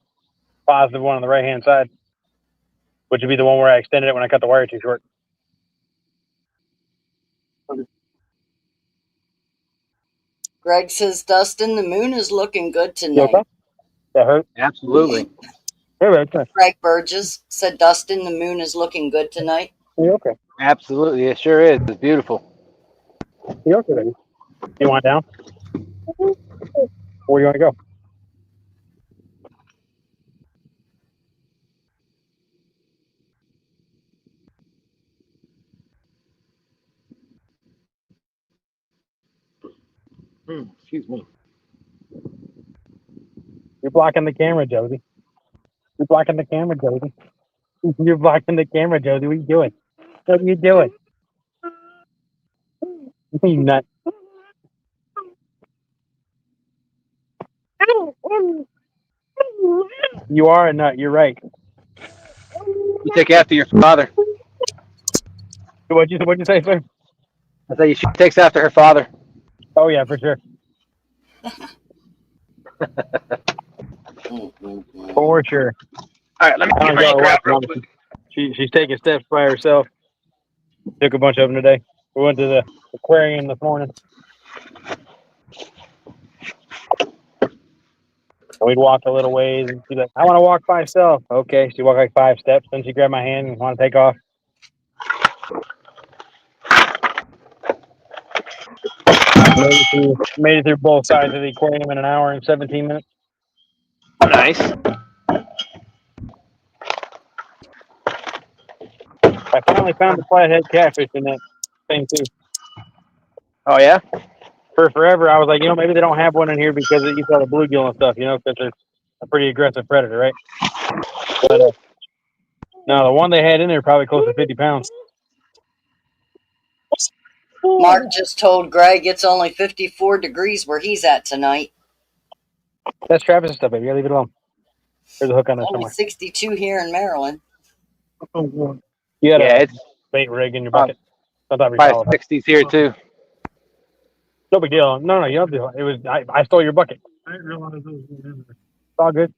positive one on the right hand side, which would be the one where I extended it when I cut the wire too short. Greg says, Dustin, the moon is looking good You tonight. okay? That hurt? Absolutely. Hey, man, Greg Burgess said, Dustin, the moon is looking good tonight. you okay? Absolutely. It sure is. It's beautiful. You okay, baby? You want down? Where do you want to go? Excuse me. You're blocking the camera, Josie. You're blocking the camera, Josie. You're blocking the camera, Josie. What are you doing? What are you doing? You nut. You are a nut. You're right. You take after your father. What'd you say, sir? I say she takes after her father. Oh yeah, for sure. For sure. All right, let me get my crap real quick. She's taking steps by herself. Took a bunch of them today. We went to the aquarium this morning. We'd walk a little ways, and she's like, "I want to walk by myself." Okay, she walked like 5 steps. Then she grabbed my hand and wanted to take off. Made it through both sides of the aquarium in an hour and 17 minutes. Nice. I finally found the flathead catfish in that thing too. Oh yeah. For forever, I was like, maybe they don't have one in here because it eats all the bluegill and stuff, because it's a pretty aggressive predator, right? But no, the one they had in there probably close to 50 pounds. Mark just told Greg it's only 54 degrees where he's at tonight. That's Travis' stuff, baby. You gotta leave it alone. There's a hook on there Only somewhere. 62 here in Maryland. You had a bait rig in your bucket. Probably 60s here too. No big deal. No, you don't do it. It was I stole your bucket. I didn't realize it was in there. It's all good.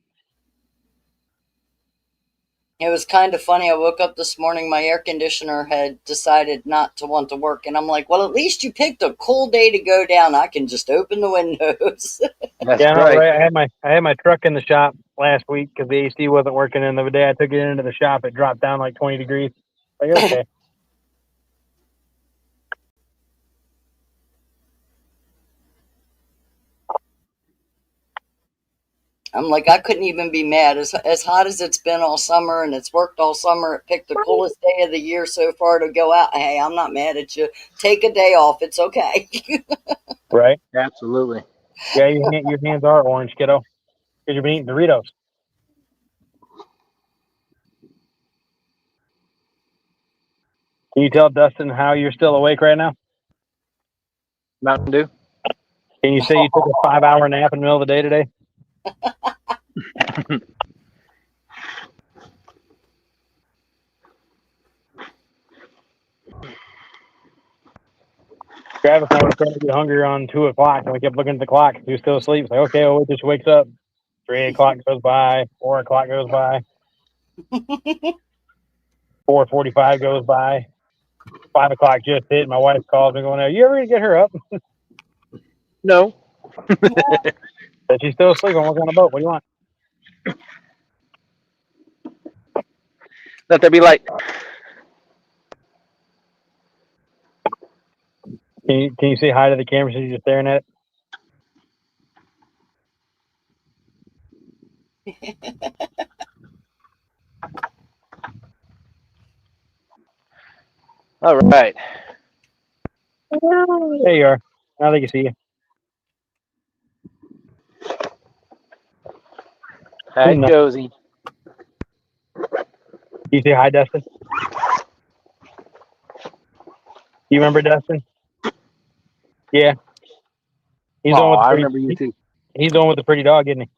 It was kind of funny. I woke up this morning, my air conditioner had decided not to want to work. And I'm like, well, at least you picked a cool day to go down. I can just open the windows. That's right. I had my truck in the shop last week because the AC wasn't working. And the day I took it into the shop, it dropped down like 20 degrees. Like, okay. I'm like, I couldn't even be mad. As hot as it's been all summer and it's worked all summer, it picked the coolest day of the year so far to go out. Hey, I'm not mad at you. Take a day off. It's okay. Right? Absolutely. Yeah, your hands are orange, kiddo. Because you've been eating Doritos. Can you tell Dustin how you're still awake right now? Mountain Dew. Can you say you took a 5-hour nap in the middle of the day today? Travis and I were starting to get hungry around 2 o'clock, and we kept looking at the clock. He was still asleep. It's like, okay, I'll wait till she wakes up. 3 o'clock goes by. 4 o'clock goes by. 4:45 goes by. 5 o'clock just hit. My wife calls me going, "Are you ever going to get her up?" No. But she's still asleep. I'm working on a boat. What do you want? Let there be light. Can you say hi to the camera since you're just staring at it? All right. There you are. Now they can see you. Hi, Josie. You say hi, Dustin? You remember Dustin? Yeah. He's the one with the I pretty, remember you too. He's the one with the pretty dog, isn't he?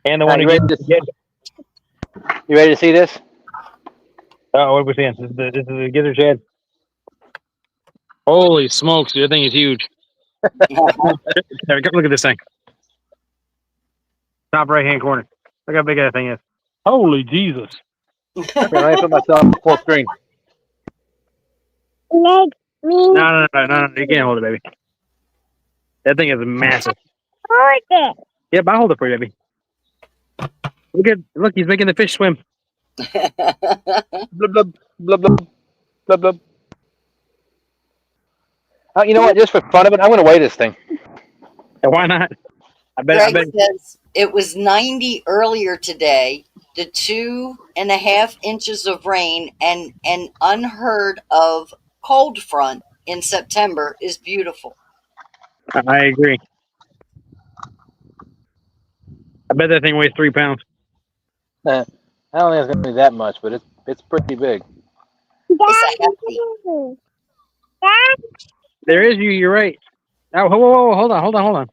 And the one who You ready to see this? Oh, what are we seeing? This is the gizzard head. Holy smokes, dude, that thing is huge. Look at this thing. Top right-hand corner. Look how big that thing is. Holy Jesus. Let me put myself on full screen. No. You can't hold it, baby. That thing is massive. Hold it. Yep, I'll hold it for you, baby. Look, he's making the fish swim. Blub, blub, blub, blub, blub, blub. Oh, you know what? Just for fun of it, I'm going to weigh this thing. Why not? I bet. Says it was 90 earlier today. The 2.5 inches of rain and an unheard of cold front in September is beautiful. I agree. I bet that thing weighs 3 pounds. I don't think it's gonna be that much, but it's pretty big. It's a hefty. There is you. You're right. Oh, whoa, hold on.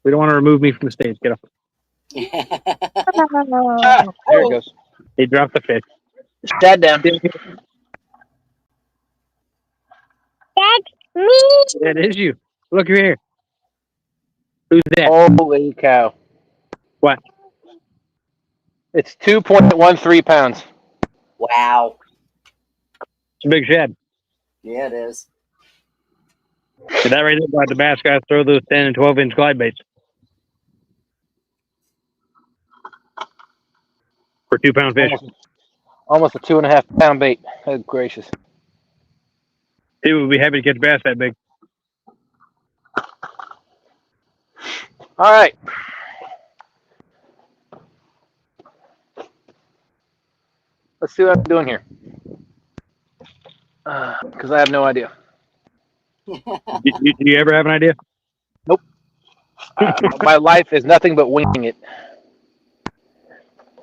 We don't want to remove me from the stage. Get up. Ah, there it goes. He dropped the fish. Shad down. That's me. That is you. Look here. Who's that? Holy cow! What? It's 2.13 pounds. Wow. It's a big shed. Yeah, it is. And that right there by the bass guys throw those 10 and 12-inch glide baits for 2-pound fish. Almost a 2.5 pound bait. Good gracious. People would be happy to catch bass that big. All right. Let's see what I'm doing here. Because I have no idea. Do you ever have an idea? Nope. My life is nothing but winging it.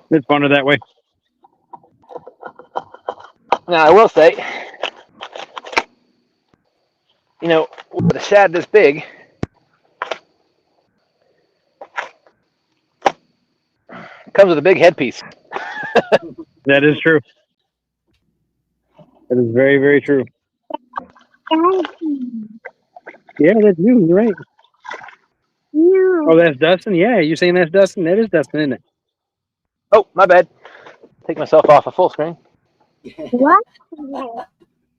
It's funner that way. Now, I will say, you know, with a shad this big, it comes with a big headpiece. That is true. That is very, very true. Yeah, that's you. You're right. Oh, that's Dustin? Yeah, you saying that's Dustin? That is Dustin, isn't it? Oh, my bad. Take myself off of full screen. What?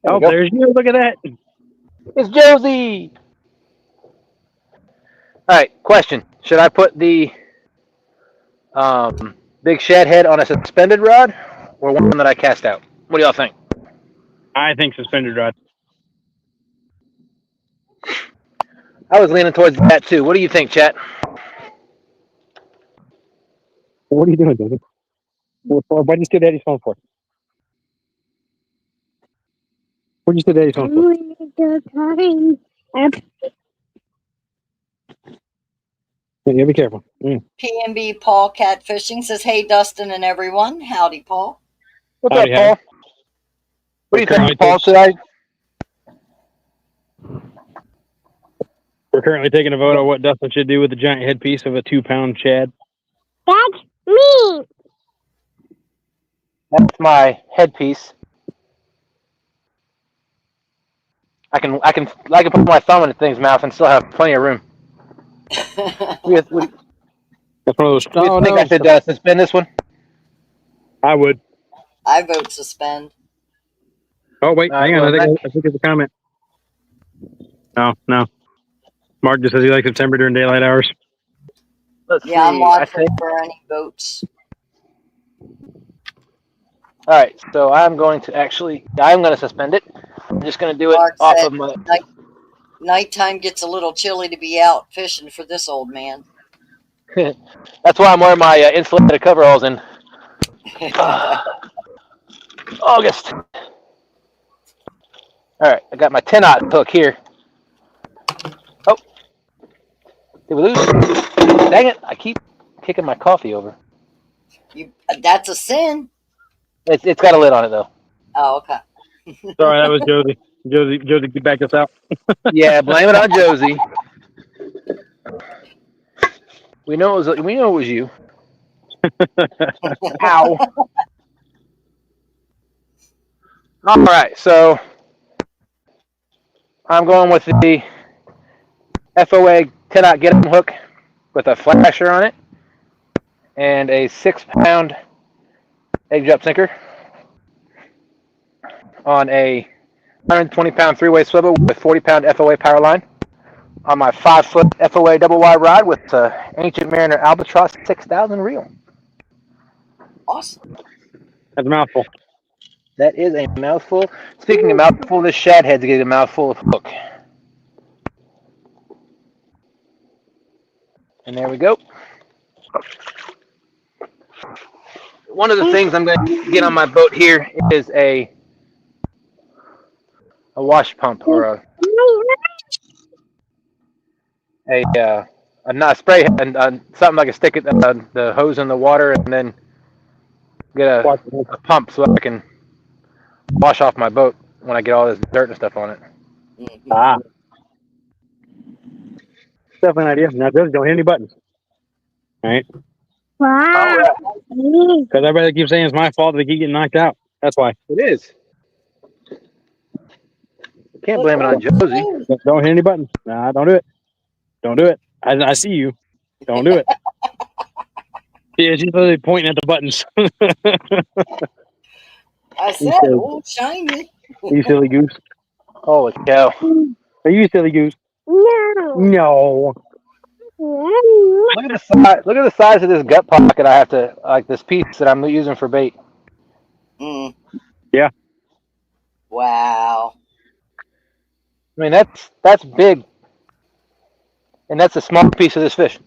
Oh, there's you. Look at that. It's Josie. All right, question. Should I put the big shad head on a suspended rod or one that I cast out? What do y'all think? I think suspended rod. I was leaning towards that too. What do you think, chat? What are you doing, David? What'd you steal Daddy's phone for? What'd you steal Daddy's phone for? Yeah, be careful. PNB Paul Catfishing says, "Hey, Dustin and everyone. Howdy, Paul." What's Howdy, up, Paul? What do you think, Paul? Should I? We're currently taking a vote on what Dustin should do with the giant headpiece of a 2-pound shad. That's me. That's my headpiece. I can put my thumb in the thing's mouth and still have plenty of room. What do you That's one of those. think I should suspend this one? I would. I vote suspend. Oh, wait. Hang on. well, I think it's a comment. No. Mark just says he likes September during daylight hours. Let's Yeah, I'm see. watching for any votes. All right, so I'm going to suspend it. I'm just going to do it Mark off said of my. Nighttime gets a little chilly to be out fishing for this old man. That's why I'm wearing my insulated coveralls in August. All right, I got my 10-aught hook here. Oh, did we lose? Dang it! I keep kicking my coffee over. That's a sin. It's got a lid on it though. Oh, okay. Sorry, that was Josie. Josie, back us out. Yeah, blame it on Josie. We know it was you. Ow. All right, so I'm going with the FOA 10-aught get 'em hook with a flasher on it and a 6-pound egg drop sinker on a 120-pound 3-way swivel with 40-pound FOA power line on my 5-foot FOA double wide rod with Ancient Mariner Albatross 6000 reel. Awesome. That's a mouthful. That is a mouthful. Speaking of mouthful, this shad head's getting a mouthful of hook. And there we go. One of the things I'm going to get on my boat here is a wash pump or not spray and something like a stick it the hose in the water and then get a pump so I can wash off my boat when I get all this dirt and stuff on it. Mhm. Ah. Definitely an idea. Now, just don't hit any buttons. All right? Wow. Because everybody keeps saying it's my fault that they keep getting knocked out. That's why. It is. Can't blame it on Josie. Don't hit any buttons. Nah, don't do it. Don't do it. I see you. Don't do it. Yeah, she's literally pointing at the buttons. I said, oh, shiny. You silly goose. Holy cow! Are you a silly goose? No. No. Look at the size. Look at the size of this gut pocket. I have to this piece that I'm using for bait. Mm. Yeah. Wow. I mean that's big, and that's a small piece of this fish.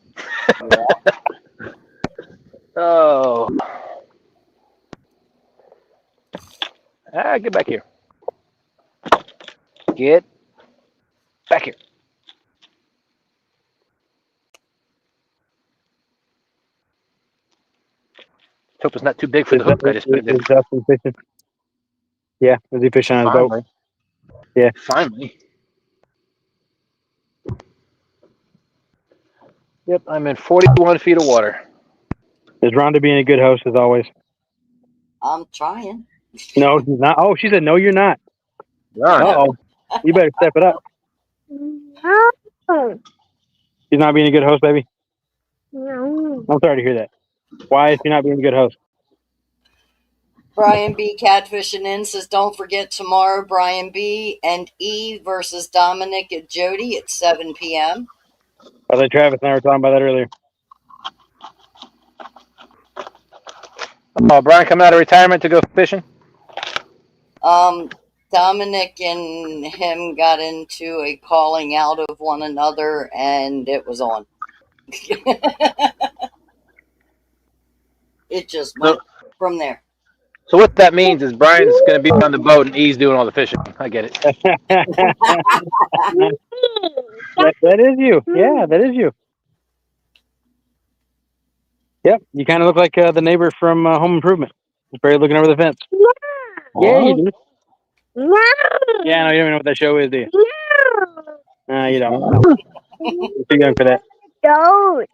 Oh. Get back here. Get back here. Hope it's not too big for the hook. I just put it Is there. Justin fishing? Yeah, is he fishing on his boat? Finally. Yeah. Finally. Yep, I'm in 41 feet of water. Is Rhonda being a good host as always? I'm trying. No, she's not. Oh, she said, no, you're not. Rhonda. Uh-oh. You better step it up. No. She's not being a good host, baby? No. I'm sorry to hear that. Why is she not being a good host? Brian B. Catfishing in says, don't forget tomorrow, Brian B. and E versus Dominic at Jody at 7 p.m. I think Travis and I were talking about that earlier. Oh, Brian coming out of retirement to go fishing? Dominic and him got into a calling out of one another, and it was on. It just went from there. So what that means is Brian's going to be on the boat and he's doing all the fishing. I get it. that is you. Yeah, that is you. Yep, you kind of look like the neighbor from Home Improvement. He's probably looking over the fence. Yeah, you do. No. Yeah, no, you don't even know what that show is, do you? No. You don't. You're too young for that. Don't.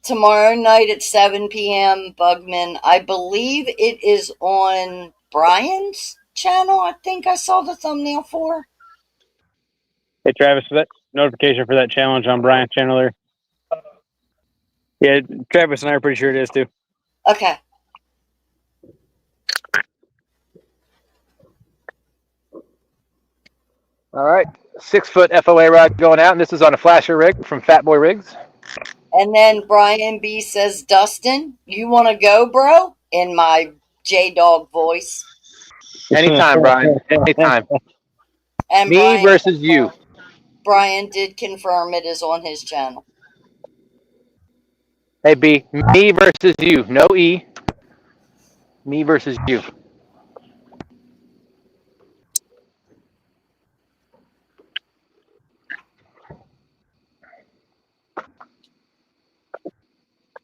Tomorrow night at 7 p.m., Bugman. I believe it is on Brian's channel. I think I saw the thumbnail for. Hey, Travis, is that notification for that challenge on Brian's channel there? Yeah, Travis and I are pretty sure it is, too. Okay. All right. 6-foot FOA rod going out, and this is on a flasher rig from Fat Boy Rigs. And then Brian B says, Dustin, you want to go, bro? In my jaydog voice. Anytime, Brian. Anytime. And Me Brian, versus you. Brian did confirm it is on his channel. Hey, B. Me versus you. No E. Me versus you.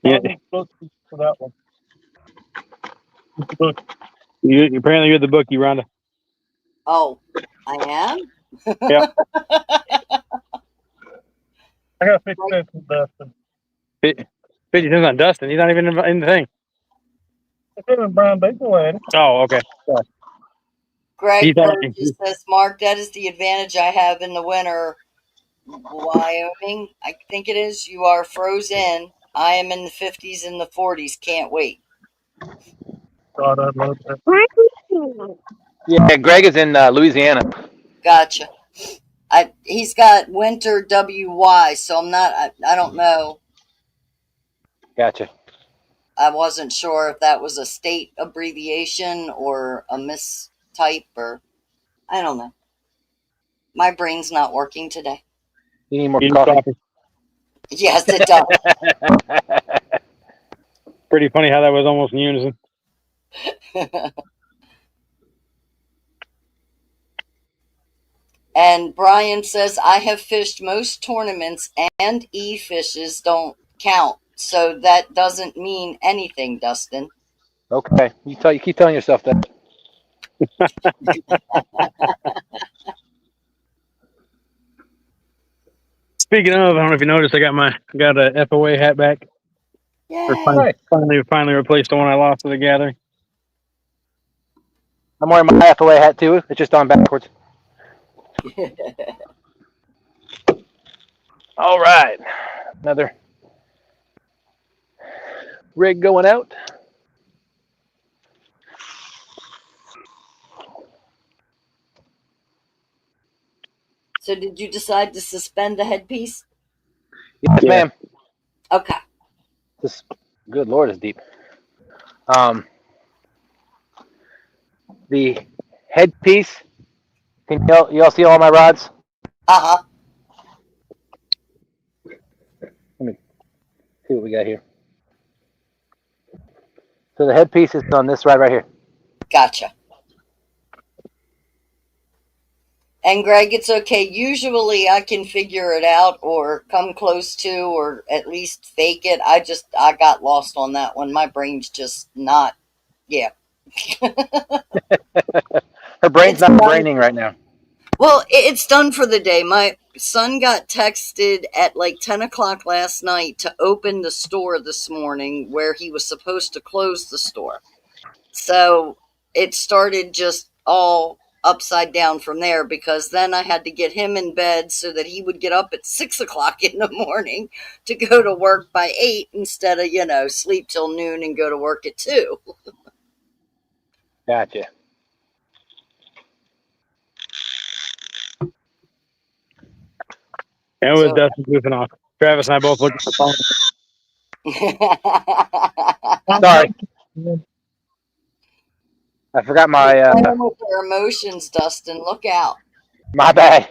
Yeah. For that one. Look, Apparently you're the bookie, Rhonda. Oh, I am? Yeah. I got 50 cents with Dustin. 50 cents on Dustin. He's not even in the thing. It's in Brian Bakelad. Oh, okay. Greg He's Burgess says, Mark, that is the advantage I have in the winter. Wyoming, I think it is. You are frozen. I am in the 50s and the 40s. Can't wait. God, I love that. Yeah, Greg is in Louisiana. Gotcha. He's got winter WY, so I'm not, I don't know. Gotcha. I wasn't sure if that was a state abbreviation or a mistype or I don't know. My brain's not working today. You need more You need coffee. coffee. Yes, it does. Pretty funny how that was almost in unison. And Brian says, I have fished most tournaments and e-fishes don't count. So that doesn't mean anything, Dustin. Okay, you keep telling yourself that. Speaking of, I don't know if you noticed, I got a FOA hat back. Or Yay. finally replaced the one I lost at the gathering. I'm wearing my FOA hat too. It's just on backwards. All right, another rig going out. So did you decide to suspend the headpiece? Yes, Yeah. ma'am. Okay. This, good Lord, is deep. The headpiece. Can y'all see all my rods? Uh-huh. Let me see what we got here. So the headpiece is on this rod right here. Gotcha. And Greg, it's okay. Usually I can figure it out or come close to or at least fake it. I got lost on that one. My brain's just not, yeah. Her brain's It's not done. braining right now. Well, it's done for the day. My son got texted at like 10 o'clock last night to open the store this morning where he was supposed to close the store. So it started just all upside down from there because then I had to get him in bed so that he would get up at 6 o'clock in the morning to go to work by 8 instead of, sleep till noon and go to work at 2. Gotcha. And it was So Dustin goofing off. Travis and I both looked at the phone. Sorry, I forgot my with their emotions, Dustin. Look out. my bad.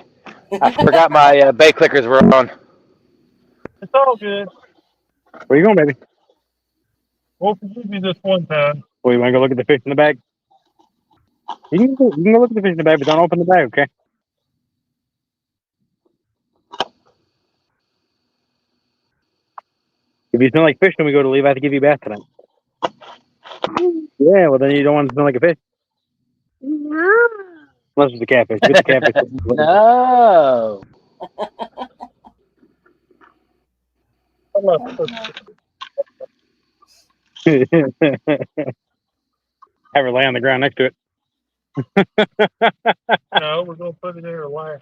I forgot my bay clickers were on. It's all good. Where you going, baby? We'll forgive you this one time. Well, you want to go look at the fish in the bag? You can go look at the fish in the bag, but don't open the bag, okay? If you smell like fish when we go to leave, I have to give you a bath tonight. Yeah, well, then you don't want to smell like a fish. No. Unless it's a catfish. If it's a catfish. No. I'm not Have her lay on the ground next to it. No, we're gonna put it in her lap.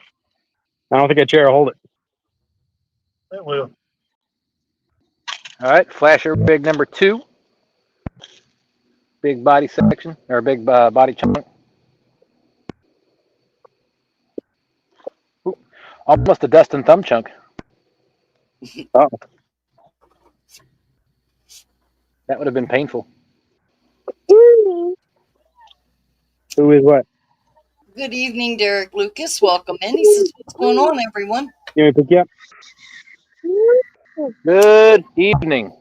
I don't think a chair will hold it. It will. All right, flasher rig number 2. Big body section or big body chunk. Ooh, almost a Dustin thumb chunk. Oh. That would have been painful. Who is what? Good evening, Derek Lucas. Welcome in. He says, what's going on, everyone? You want me to pick you up? Good evening.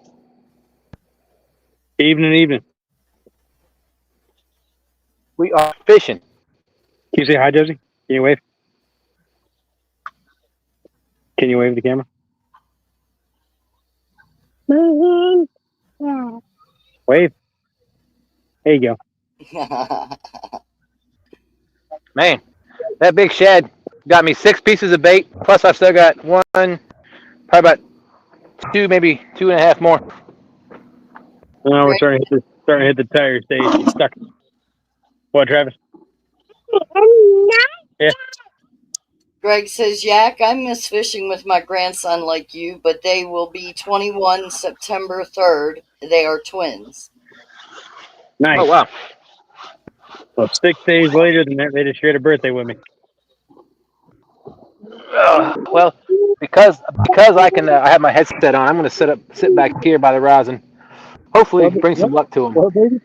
Evening. We are fishing. Can you say hi, Josie? Can you wave? Can you wave the camera? Yeah. Wave. There you go. Man, that big shad got me 6 pieces of bait. Plus, I've still got one, probably about 2, maybe 2.5 more. Now we're Greg, starting to hit the tire stage. He's stuck. What, Travis? Yeah. Greg says, Yak, I miss fishing with my grandson like you, but they will be 21 September 3rd. They are twins. Nice. Oh, wow. Well, 6 days later than that, they just shared a birthday with me. Well, because I can, I have my headset on. I'm going to sit back here by the rosin. Hopefully, bring some luck to them. Well, baby.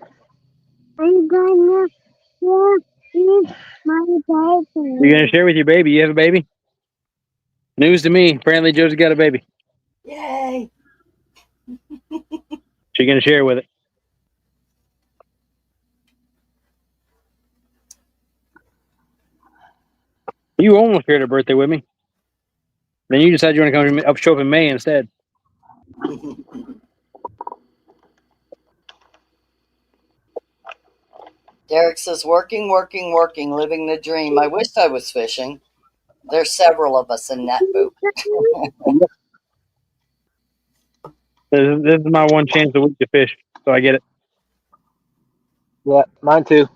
I'm gonna walk with my baby. You gonna share with your baby? You have a baby? News to me. Apparently, Josie got a baby. Yay. She gonna share with it. You almost shared a birthday with me. Then you decided you want to come up show up in May instead. Derek says, working, living the dream. I wish I was fishing. There's several of us in that boat. This is my one chance a week to fish, so I get it. Yeah, mine too.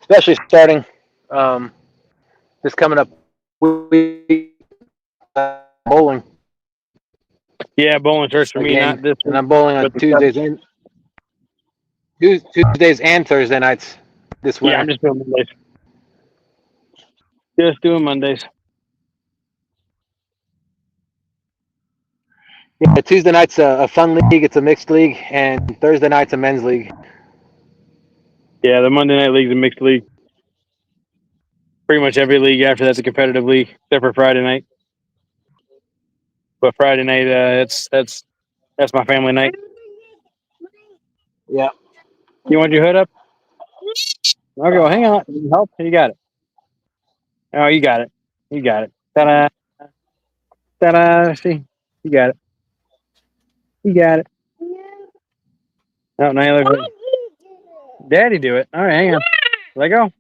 Especially starting this coming up week bowling. Yeah, bowling starts for me, Again, not this and week. I'm bowling on but the Tuesdays and Thursday nights this winter. Yeah, I'm just doing Mondays. Just doing Mondays. Yeah, Tuesday night's a fun league. It's a mixed league, and Thursday night's a men's league. Yeah, the Monday night league's a mixed league. Pretty much every league after that's a competitive league, except for Friday night. But Friday night, that's my family night. Yeah. You want your hood up? Okay, well, hang on. Help? You got it. Oh, you got it. You got it. Ta-da. Ta-da. See? You got it. You got it. Oh, now you look like Daddy do it. All right, hang on. Let go.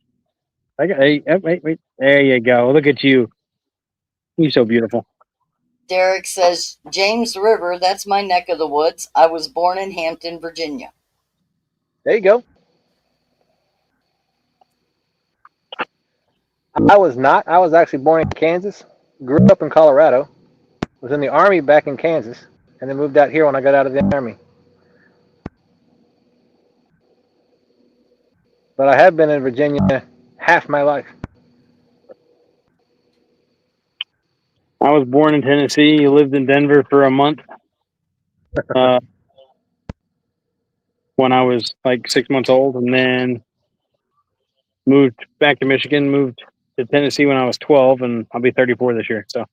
Hey, wait. There you go. Look at you. You're so beautiful. Derek says, James River, that's my neck of the woods. I was born in Hampton, Virginia. There you go. I was not. I was actually born in Kansas. Grew up in Colorado. Was in the Army back in Kansas, and then moved out here when I got out of the Army. But I have been in Virginia half my life. I was born in Tennessee. Lived in Denver for a month. When I was like 6 months old, and then moved back to Michigan, moved to Tennessee when I was 12, and I'll be 34 this year. So,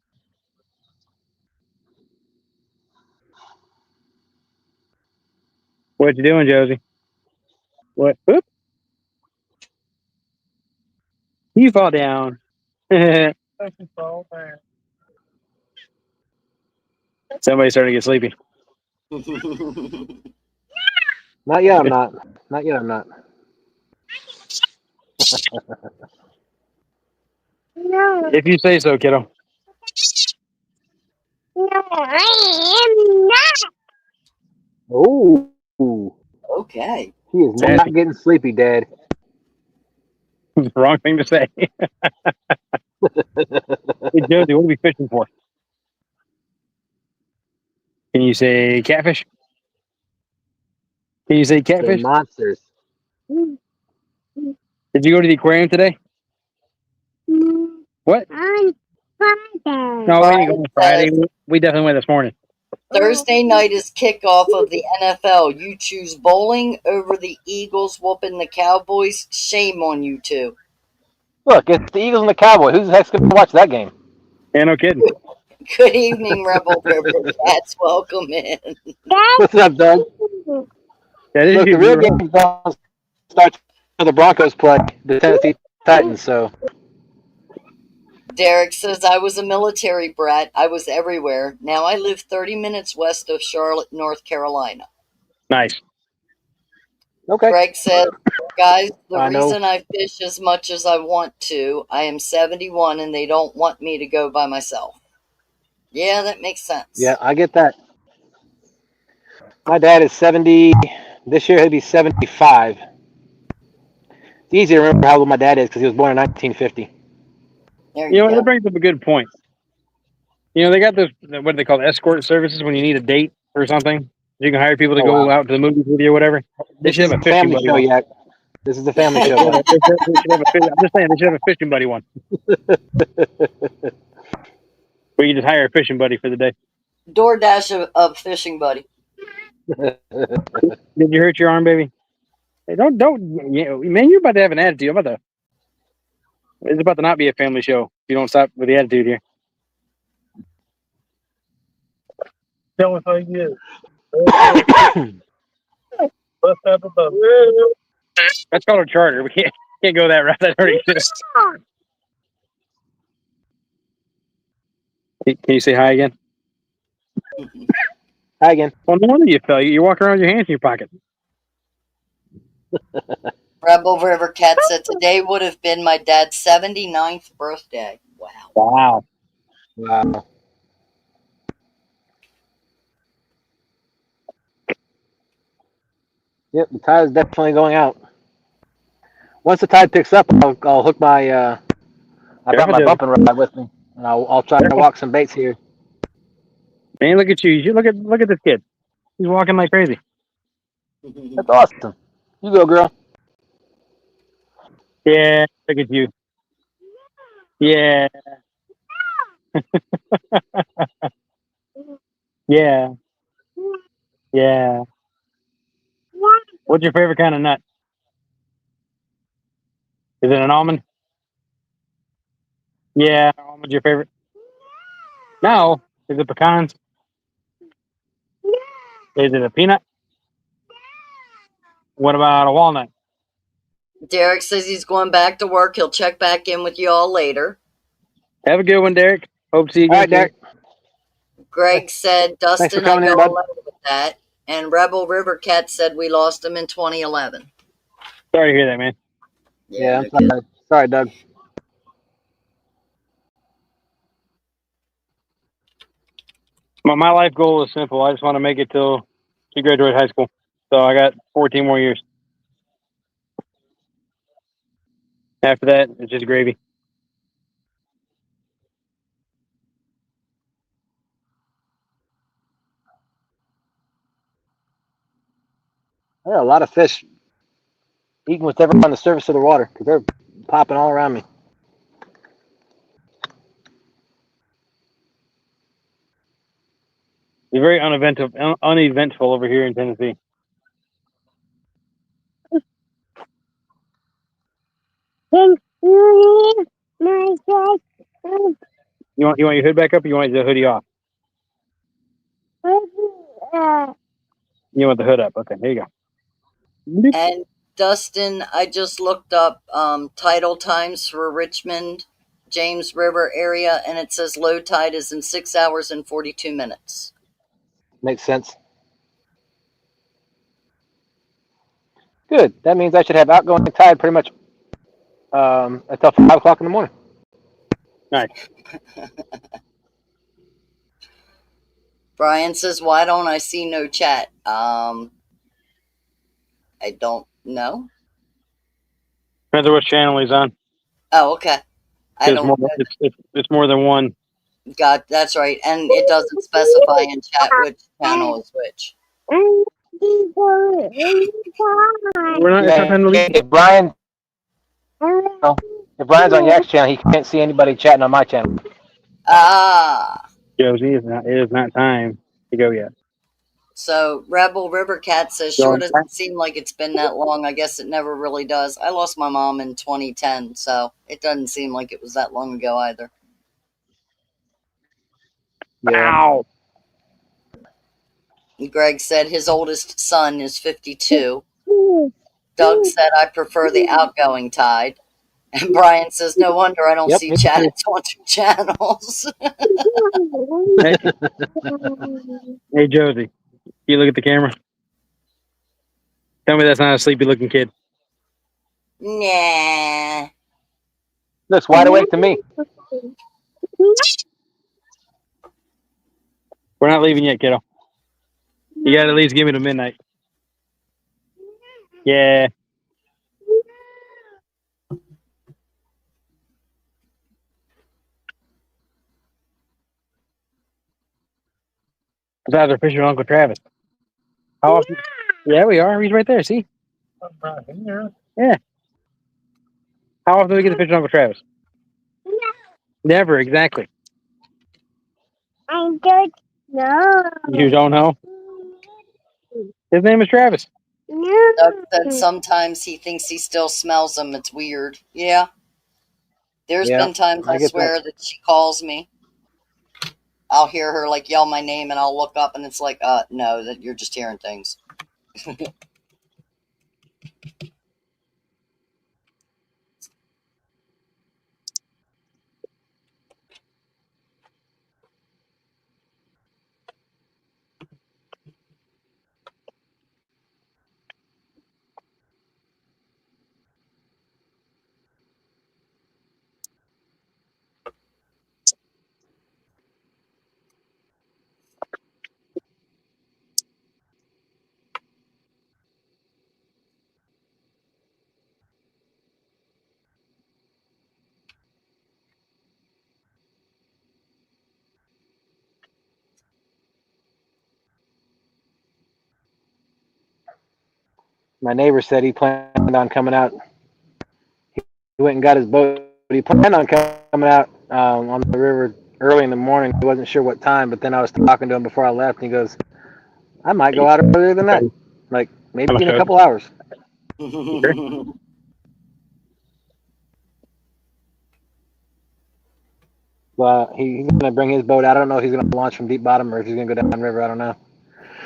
what you doing, Josie? What? Oop. You fall down. Somebody's starting to get sleepy. Not yet. I'm not. Not yet. I'm not. No, If you say so, kiddo. no, I am not. Oh, Okay. he is not getting sleepy, Dad. Wrong thing to say. Hey, Josie, what are we fishing for? Can you say catfish? Can you say They're catfish? monsters. Did you go to the aquarium today? What? On Friday. No, we didn't go on Friday. We definitely went this morning. Thursday night is kickoff of the NFL. You choose bowling over the Eagles whooping the Cowboys. Shame on you two. Look, it's the Eagles and the Cowboys. Who's the heck's going to watch that game? Yeah, no kidding. Good evening, Rebel River Cats. Welcome in. What's up, Doug? That is Look, the real game don't start till the Broncos play the Tennessee Titans. So Derek says, I was a military brat. I was everywhere. Now I live 30 minutes west of Charlotte, North Carolina. Nice. okay. Greg says, guys, the I know. reason I fish as much as I want to, I am 71 and they don't want me to go by myself. Yeah, that makes sense. Yeah, I get that. My dad is 70. This year he'll be 75. It's easy to remember how old my dad is because he was born in 1950. There You you know, go. that brings up a good point. You know, they got those, what do they call it, escort services when you need a date or something. You can hire people to go out to the movies with you or whatever. They should have a fishing family buddy show, one. Yak. This is the family show. I'm just saying, they should have a fishing buddy one. Where you just hire a fishing buddy for the day. DoorDash of fishing buddy. Did you hurt your arm, baby? Hey, don't, man, you're about to have an attitude. It's about to not be a family show if you don't stop with the attitude here. Tell us how you is. Let's have a boat. That's called a charter. We can't go that route. That already exists. Can you say hi again? Hi again. Well, no wonder you fell. You walk around with your hands in your pocket. Rebel River Cat said today would have been my dad's 79th birthday. Wow. Wow. Wow. Yep, the tide is definitely going out. Once the tide picks up, I'll hook my. I brought Careful, my Joey. bumping rod with me, and I'll try to walk some baits here. Man, look at you. Look at this kid. He's walking like crazy. That's awesome. You go, girl. Yeah, look at you. Yeah. Yeah. Yeah. What's your favorite kind of nut? Is it an almond? Yeah, almond's your favorite. No. Is it pecans? Is it a peanut? What about a walnut? Derek says he's going back to work. He'll check back in with you all later. Have a good one, Derek. Hope to see you All again. right, Derek. Greg said, Thanks for Dustin, I coming go in, bud. along with that. And Rebel River Cat said we lost him in 2011. Sorry to hear that, man. Yeah, no I'm sorry. Sorry, Doug. My life goal is simple. I just want to make it till she graduates high school. So I got 14 more years. After that, it's just gravy. There are a lot of fish eating whatever on the surface of the water because they're popping all around me. It's very uneventful over here in Tennessee. You want your hood back up, or you want the hoodie off? You want the hood up. Okay, there you go. And Dustin, I just looked up tidal times for Richmond, James River area, and it says low tide is in 6 hours and 42 minutes. Makes sense. Good. That means I should have outgoing tide pretty much until 5 o'clock in the morning. Nice. Brian says, why don't I see no chat? I don't know. Depends on which channel he's on. Oh, okay. I don't know. It's more than one. God, that's right. And it doesn't specify in chat which channel is which. We're not. It's not time to leave. If Brian's on Yak's channel, he can't see anybody chatting on my channel. Ah. Josie, it is not time to go yet. So Rebel River Cat says, sure doesn't seem like it's been that long. I guess it never really does. I lost my mom in 2010, so it doesn't seem like it was that long ago either. Yeah. Ow. Greg said his oldest son is 52. Doug said, I prefer the outgoing tide. And Brian says, no wonder I don't see me chat too. on two channels. Hey, Josie, you look at the camera. Tell me that's not a sleepy looking kid. Nah. Looks wide awake to me. We're not leaving yet, kiddo. You got to at least give me to midnight. Yeah. Besides, we're fishing with Uncle Travis. How often? Yeah, we are. He's right there. See? I'm right here. Yeah. How often do we get to fish with Uncle Travis? Never, exactly. I don't know. You don't know? His name is Travis. No. Doug said sometimes he thinks he still smells them. It's weird. Yeah. There's Yeah, been times I I get swear that she calls me. I'll hear her like yell my name and I'll look up and it's like, no, that you're just hearing things. My neighbor said he planned on coming out. He went and got his boat. He planned on coming out on the river early in the morning. He wasn't sure what time, but then I was talking to him before I left, and he goes, I might go out earlier than that. Like, maybe in a couple hours. He's going to bring his boat out. I don't know if he's going to launch from deep bottom or if he's going to go down river. I don't know.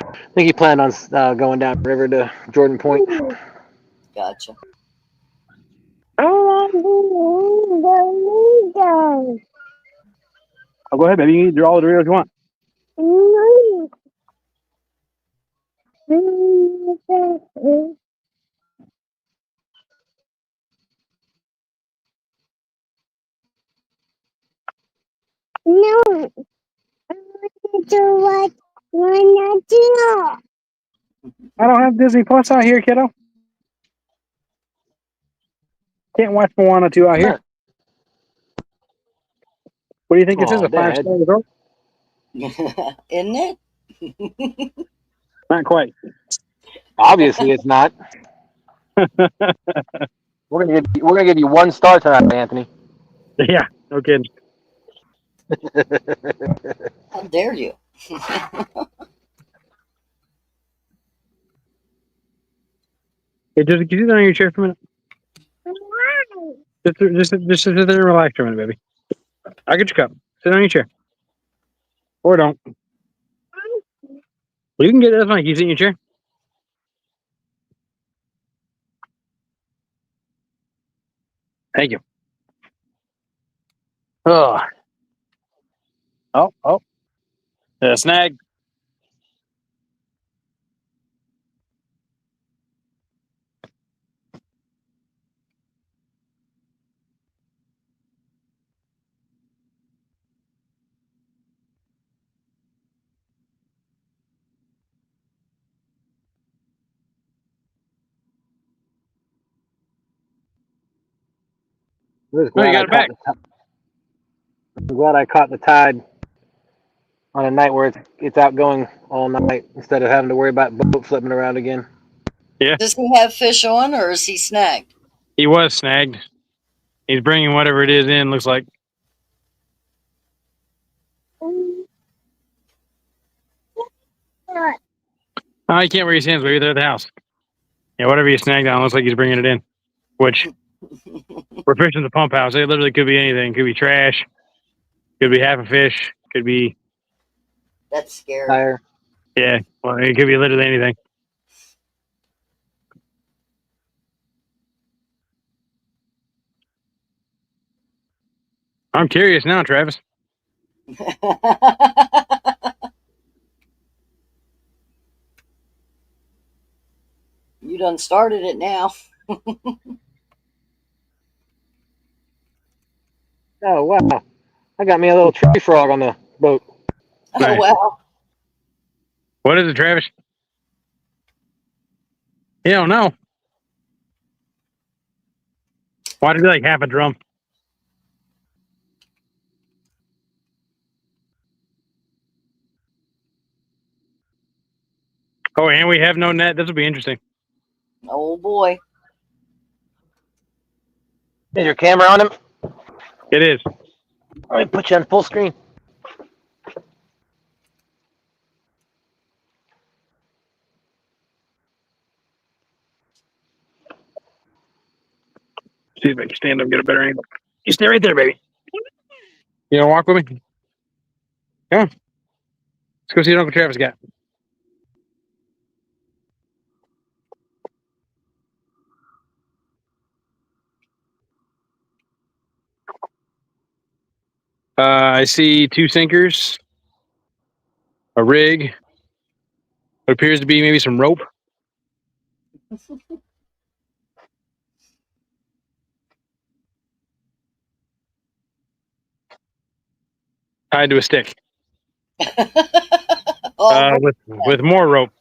I think he planned on going down river to Jordan Point. Gotcha. I want the Oh, go ahead, baby. You can do all the Doritos you want. Needles. No, I want to do what I want to do. I don't have Disney Plus out here, kiddo. Can't watch Moana 2 out here. What do you think this is, a Dad. 5-star resort? Isn't it? Not quite. Obviously, it's not. We're gonna give you 1 star tonight, Anthony. Yeah, no kidding. How dare you? Hey, just sit down on your chair for a minute. Why? Just sit there and relax for a minute, baby. I'll get your cup. Sit on your chair. Or don't. Well, you can get it. That's fine. You sit in your chair. Thank you. Oh. Oh. Snag. I'm No, you got it back. glad I caught the tide on a night where it's outgoing all night instead of having to worry about boat flipping around again. Yeah. Does he have fish on, or is he snagged? He was snagged. He's bringing whatever it is in, looks like. Oh, you can't wear your hands, baby. They're at the house. Yeah, whatever you snagged on, looks like he's bringing it in. Which, we're fishing the pump house. It literally could be anything. Could be trash. Could be half a fish. Could be... That's scary. Tire. Yeah, well, it could be literally anything. I'm curious now, Travis. You done started it now. Oh, wow. I got me a little tree frog on the boat. Nice. Oh, wow. What is it, Travis? You don't know. Why'd it be like half a drum? Oh, and we have no net. This will be interesting. Oh, boy. Is your camera on him? It is. Let me put you on full screen. See if I can stand up and get a better angle. You stay right there, baby. You want to walk with me? Come on. Let's go see what Uncle Travis got. I see 2 sinkers, a rig, what appears to be maybe some rope. Tied to a stick. Oh, With more rope.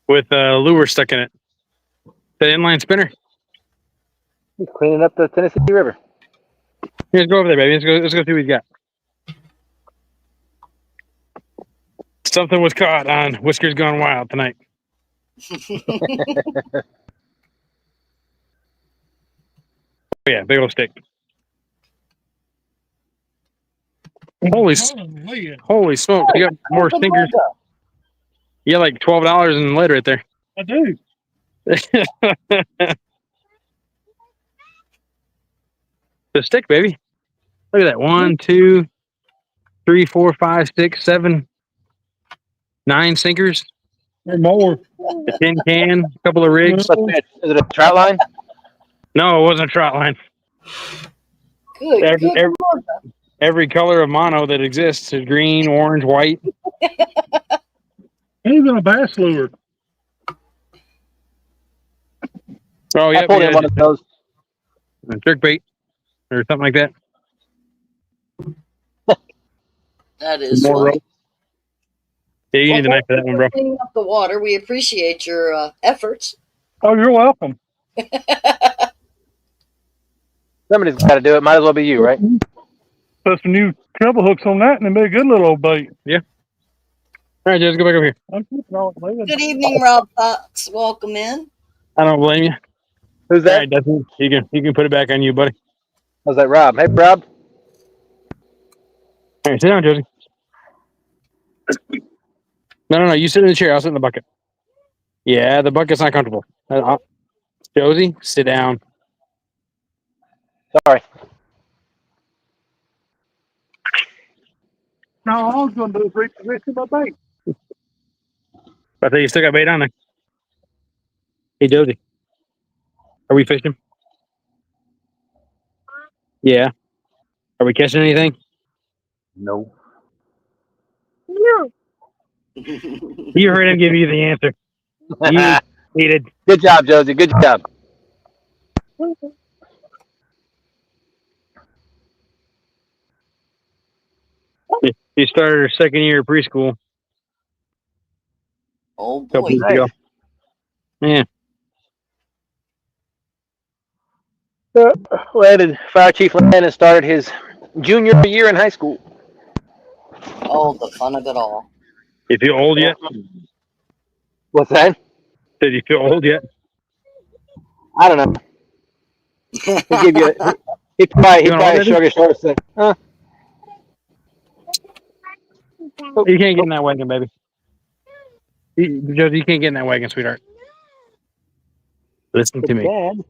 With a lure stuck in it. That inline spinner. He's cleaning up the Tennessee River. Let's go over there, baby. Let's go see what he's got. Something was caught on Whiskers Gone Wild tonight. Yeah, big old stick. Holy smoke! You got more Open stinkers. leg up. You got like $12 in lead right there. I do. The stick, baby. Look at that. 1, 2, 3, 4, 5, 6, 7, 9 sinkers. Or more. A tin can. A couple of rigs. Is it a trout line? No, it wasn't a trot line. Good. Every, Good. every, every color of mono that exists is green, orange, white. Even a bass lure. Oh, yeah. I pulled in one of those. Jerk bait or something like that. That is More funny. rope. Yeah, you need a knife for that one, bro. Cleaning up the water. We appreciate your efforts. Oh, you're welcome. Somebody's got to do it. Might as well be you, right? Put some new treble hooks on that, and it'll be a good little old bait. All right, just go back over here. I'm keeping all it laying. Good evening, Rob Fox. Welcome in. I don't blame you. Who's All that? right, Dustin, you can put it back on you, buddy. How's that, Rob? Hey, Rob. All right, sit down, Josie. No. You sit in the chair. I'll sit in the bucket. Yeah, the bucket's not comfortable. Josie, sit down. Sorry. No, all I was going to do is reposition my bait. I think you still got bait on there. Hey, Josie. Are we fishing? Yeah. Are we catching anything? No. You heard him give you the answer. You needed. Good job, Josie. Good job. She started her second year of preschool Oh a couple boy. weeks ago. Yeah. Landon, Fire Chief Landon started his junior year in high school. Oh, the fun of it all. You feel old yet? What's that? Did you feel old yet? I don't know. He'd give you. He'd probably shrug his shoulders and say, "Huh." You can't get in that wagon, baby. Josie, you can't get in that wagon, sweetheart. Listen to me. Dad.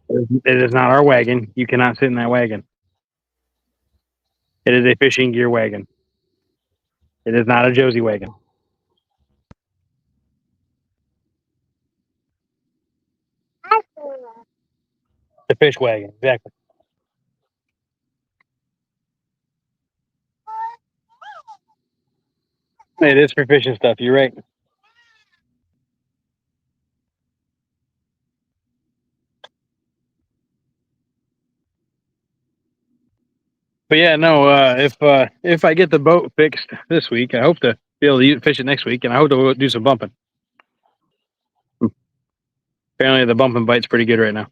It is not our wagon. You cannot sit in that wagon. It is a fishing gear wagon. It is not a Josie wagon. The fish wagon, exactly. It is for fishing stuff. You're right. But yeah, no. If I get the boat fixed this week, I hope to be able to fish it next week, and I hope to do some bumping. Apparently, the bumping bite's pretty good right now.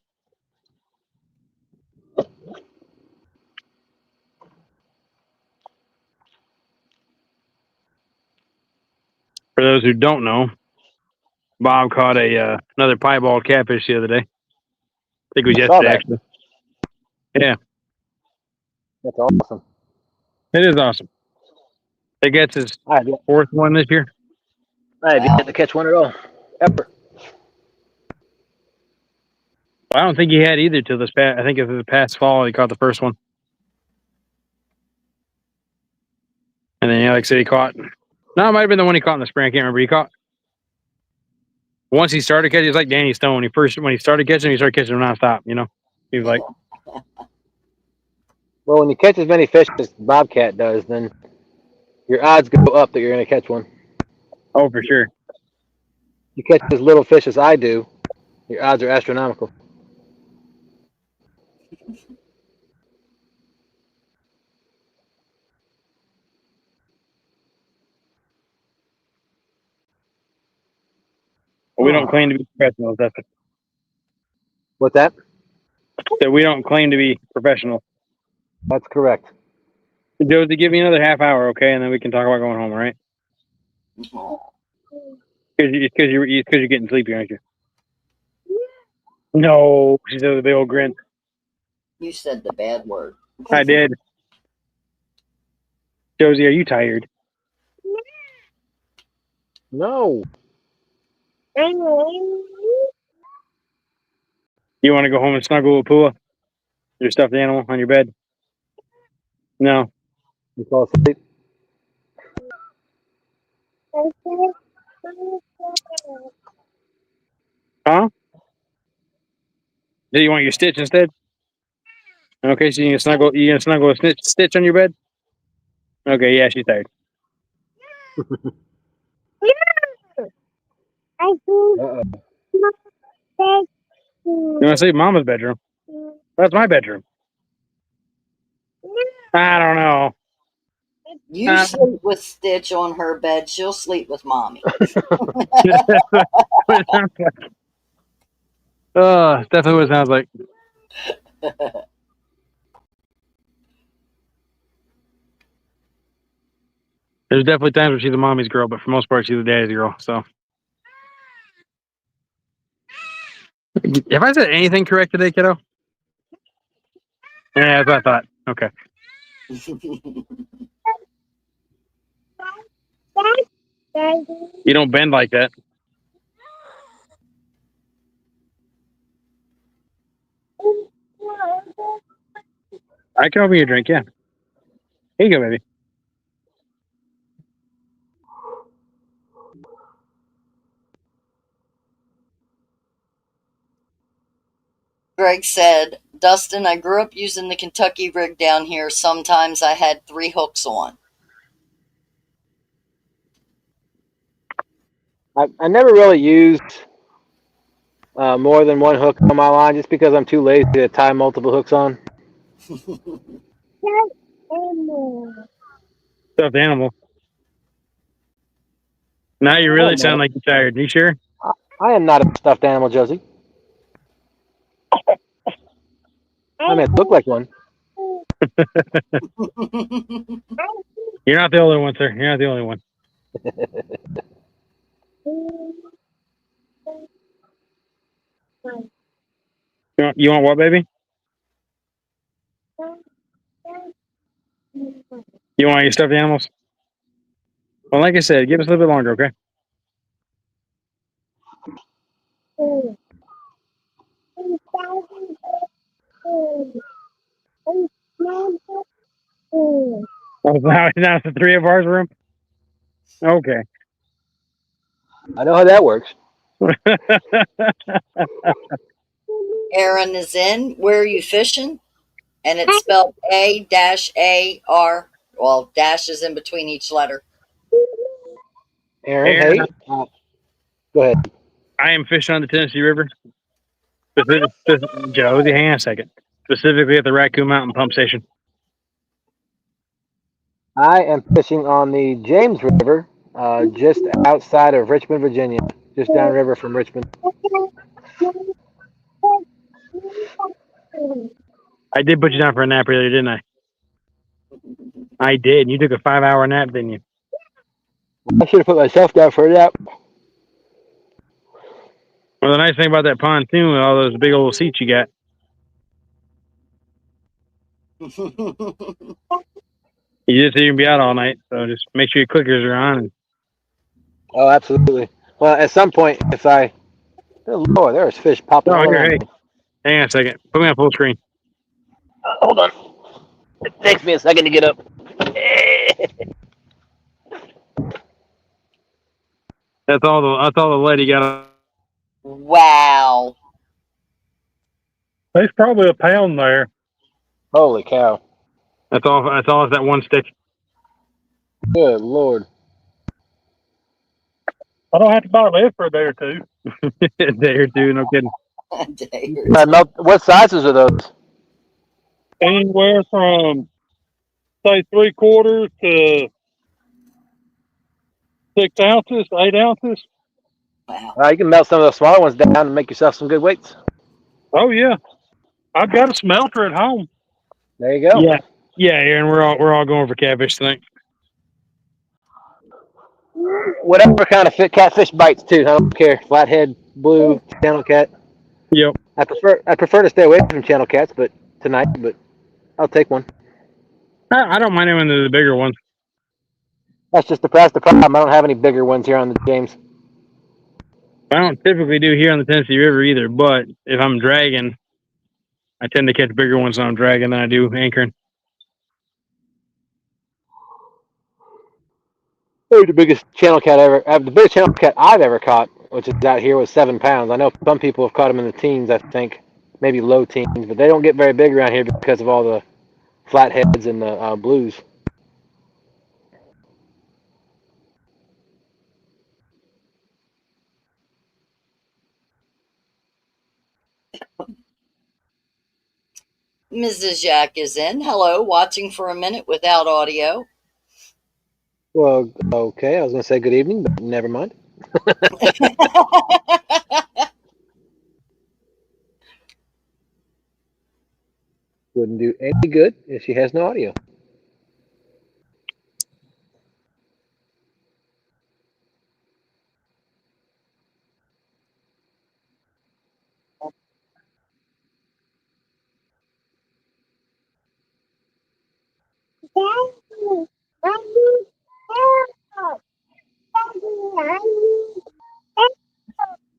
For those who don't know, Bob caught another piebald catfish the other day. I think it was I saw yesterday, that. actually. Yeah, That's awesome. it is awesome. It gets his I have yet, fourth one this year. I have yet to catch one at all. Ever. I don't think he had either till this past. I think it was the past fall he caught the first one, and then like I said, he caught. No, it might have been the one he caught in the spring. I can't remember. He caught once he started catching. He was like Danny Stone. When he started catching them nonstop. You know, he was like, Well, when you catch as many fish as Bobcat does, then your odds go up that you're going to catch one. oh, for sure. You catch as little fish as I do, your odds are astronomical. We don't claim to be professionals. That's it. What's that? So we don't claim to be professional. That's correct. Josie, give me another half hour, okay, and then we can talk about going home. All right? Because you're getting sleepy, aren't you? No, she said the big old grin. You said the bad word. I did. Josie, are you tired? No. You want to go home and snuggle with Pua? Your stuffed animal on your bed? No. You fall asleep. Huh? Do you want your Stitch instead? Okay, so you can snuggle. You gonna snuggle with Stitch on your bed? Okay, yeah, she's tired. Uh-oh. You want to sleep in Mama's bedroom? That's my bedroom. I don't know. You sleep with Stitch on her bed, she'll sleep with Mommy. Definitely what it sounds like. There's definitely times where she's a mommy's girl, but for the most part, she's a daddy's girl. So, have I said anything correct today, kiddo? Yeah, that's what I thought. Okay. You don't bend like that. I can open your drink, yeah. Here you go, baby. Greg said, Dustin, I grew up using the Kentucky rig down here. Sometimes I had 3 hooks on. I never really used more than one hook on my line just because I'm too lazy to tie multiple hooks on. Stuffed animal. Now you really sound like you're tired. You sure? I am not a stuffed animal, Josie. I mean, it looked like one. You're not the only one, sir. You're not the only one. You want what, baby? You want your stuffed animals? Well, like I said, give us a little bit longer, okay? Oh, now it's the 3 of ours room? Okay. I know how that works. Aaron is in. Where are you fishing? And it's spelled A-A-R. Well, dash is in between each letter. Aaron, hey. Go ahead. I am fishing on the Tennessee River. Josie, hang on a second. Specifically at the Raccoon Mountain Pump Station. I am fishing on the James River, just outside of Richmond, Virginia, just downriver from Richmond. I did put you down for a nap earlier, didn't I? I did. You took a 5-hour nap, didn't you? I should have put myself down for a nap. Well, the nice thing about that pontoon with all those big old seats you got. You just so you can be out all night, so just make sure your clickers are on. Oh, absolutely. Well, at some point, if I... Oh, Lord, there's fish popping all around me. Hang on a second. Put me on full screen. Hold on. It takes me a second to get up. That's all the lady got. Wow. There's probably a pound there. Holy cow. That's all is that one stick. Good Lord. I don't have to buy this for a day or two. A day or two, no kidding. What sizes are those? Anywhere from, say, 3/4 to 6 ounces, 8 ounces. Wow. You can melt some of those smaller ones down and make yourself some good weights. Oh, yeah. I've got a smelter at home. There you go. Yeah, Aaron, we're all going for catfish tonight. Whatever kind of catfish bites too. I don't care. Flathead, blue, channel cat. Yep. I prefer to stay away from channel cats, but tonight, but I'll take one. I don't mind it when they're the bigger ones. That's the problem. I don't have any bigger ones here on the James. I don't typically do here on the Tennessee River either, but if I'm dragging, I tend to catch bigger ones when I'm dragging than I do anchoring. The biggest channel cat the biggest channel cat I've ever caught, which is out here, was 7 pounds. I know some people have caught them in the teens, I think, maybe low teens, but they don't get very big around here because of all the flatheads and the blues. Mrs. Jack is in. Hello, watching for a minute without audio. Well, okay, I was going to say good evening, but never mind. Wouldn't do any good if she has no audio.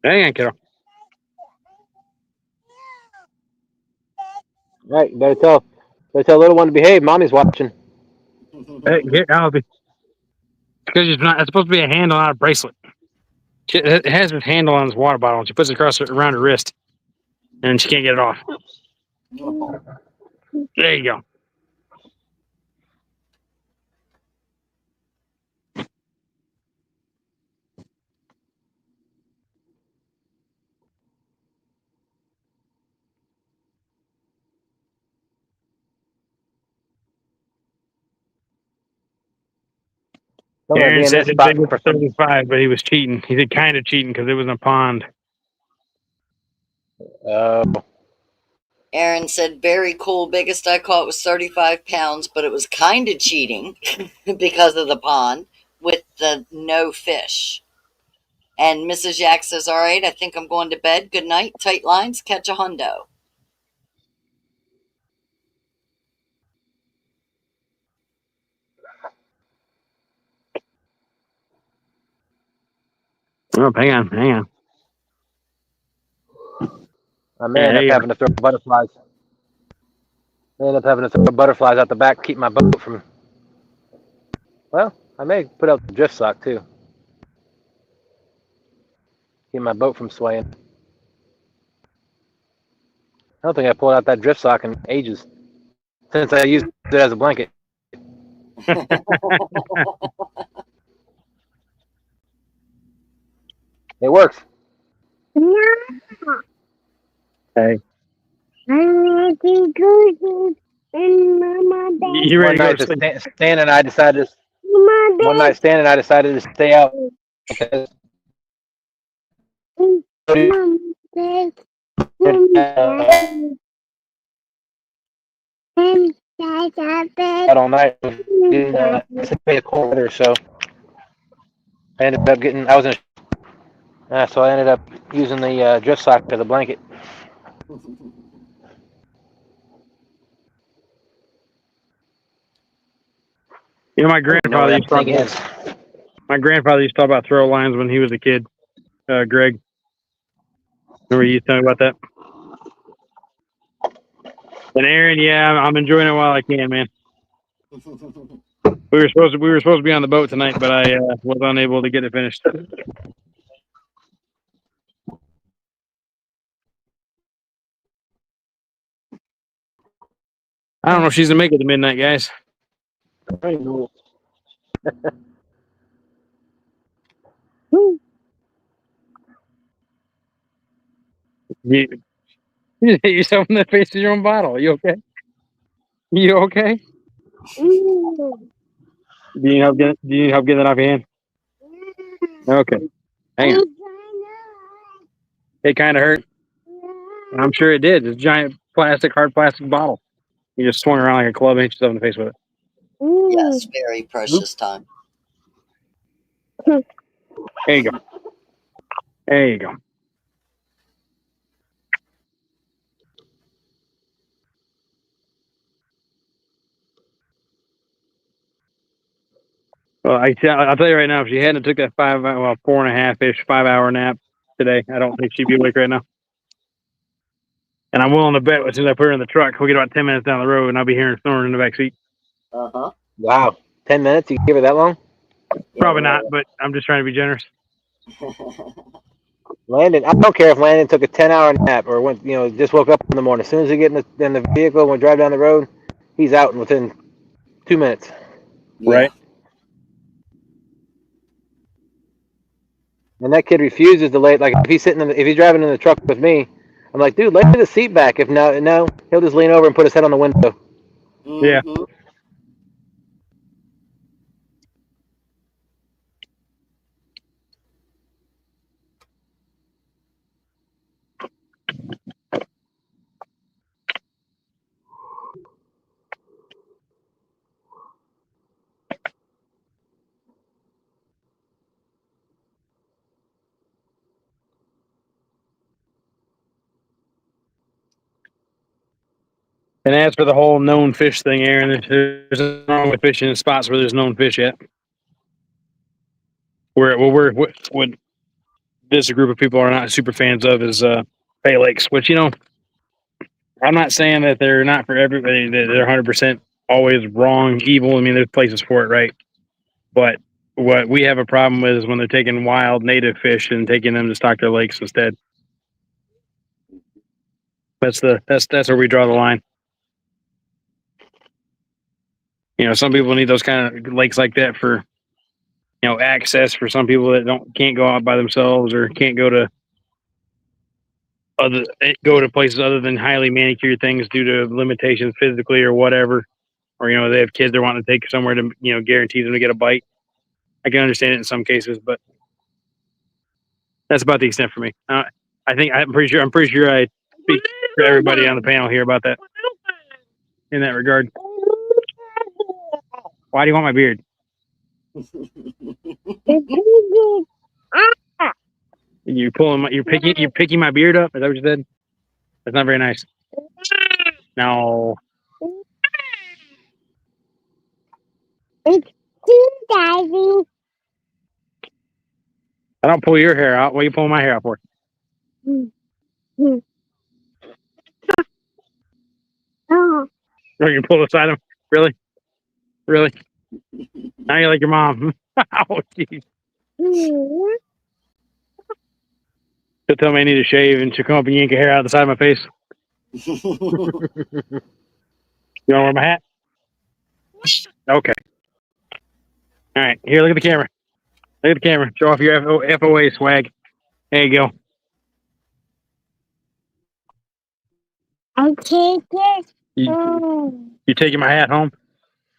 Hang on, kiddo. Right, better tell little one to behave. Mommy's watching. Hey, get out of it. Because it's supposed to be a handle, not a bracelet. It has this handle on this water bottle, and she puts it around her wrist, and she can't get it off. There you go. Aaron said his big was 35, but he was cheating. He said kind of cheating because it was in a pond. Aaron said, very cool. Biggest I caught was 35 pounds, but it was kind of cheating because of the pond with the no fish. And Mrs. Jack says, all right, I think I'm going to bed. Good night. Tight lines. Catch a hundo. Oh, hang on. I may end up having to throw butterflies. Out the back, keep my boat from. Well, I may put out the drift sock too. Keep my boat from swaying. I don't think I pulled out that drift sock in ages since I used it as a blanket. It works. Hey. I'm ready to go in Mama bed. You ready One to night, go to Stan and I decided to. Mama bed. One night, Stan and I decided to stay out because. Mama bed. Out all night. Didn't anticipate the cold weather, so I ended up getting. So I ended up using the drift sock as a blanket. You know, my grandfather used to talk about throw lines when he was a kid. Greg, remember you telling me about that? And Aaron, yeah, I'm enjoying it while I can, man. We were supposed to be on the boat tonight, but I was unable to get it finished. I don't know if she's gonna make it to midnight, guys. You hit yourself in the face with your own bottle. You okay? You okay? Do you need help getting it off your hand? Okay. Hang on. It kind of hurt. I'm sure it did. It's a giant hard plastic bottle. You just swung around like a club and hit yourself in the face with it. Yes, very precious time. There you go. There you go. Well, I'll tell you right now, if she hadn't took that 4.5-ish, 5-hour nap today, I don't think she'd be awake right now. And I'm willing to bet as soon as I put her in the truck, we'll get about 10 minutes down the road, and I'll be hearing snoring in the back seat. Uh-huh. Wow, 10 minutes? You give her that long? Probably not, but I'm just trying to be generous. Landon, I don't care if Landon took a 10-hour nap or went, just woke up in the morning. As soon as he get in the vehicle and we drive down the road, he's out within 2 minutes. Yeah. Right. And that kid refuses to lay. Like if he's driving in the truck with me, I'm like, dude, lay the seat back. If no, he'll just lean over and put his head on the window. Yeah. Mhm. And as for the whole known fish thing, Aaron, there's nothing wrong with fishing in spots where there's known fish yet. What this group of people are not super fans of is Bay Lakes, which I'm not saying that they're not for everybody. That they're 100% always wrong, evil. I mean, there's places for it, right? But what we have a problem with is when they're taking wild native fish and taking them to stock their lakes instead. That's where we draw the line. Some people need those kind of lakes like that for access. For some people that can't go out by themselves or can't go to places other than highly manicured things due to limitations physically or whatever, or they have kids they're wanting to take somewhere to guarantee them to get a bite. I can understand it in some cases, but that's about the extent for me. I'm pretty sure I speak for everybody on the panel here about that in that regard. Why do you want my beard? You're picking my beard up? Is that what you said? That's not very nice. No. It's too, Daddy. I don't pull your hair out. What are you pulling my hair out for? Oh. Or you pull the side of him? Really? Really? Now you're like your mom. Oh, jeez. She'll tell me I need to shave, and she'll come up and yank a hair out of the side of my face. You want to wear my hat? Okay. All right. Here, look at the camera. Look at the camera. Show off your FOA swag. There you go. I take it. You taking my hat home?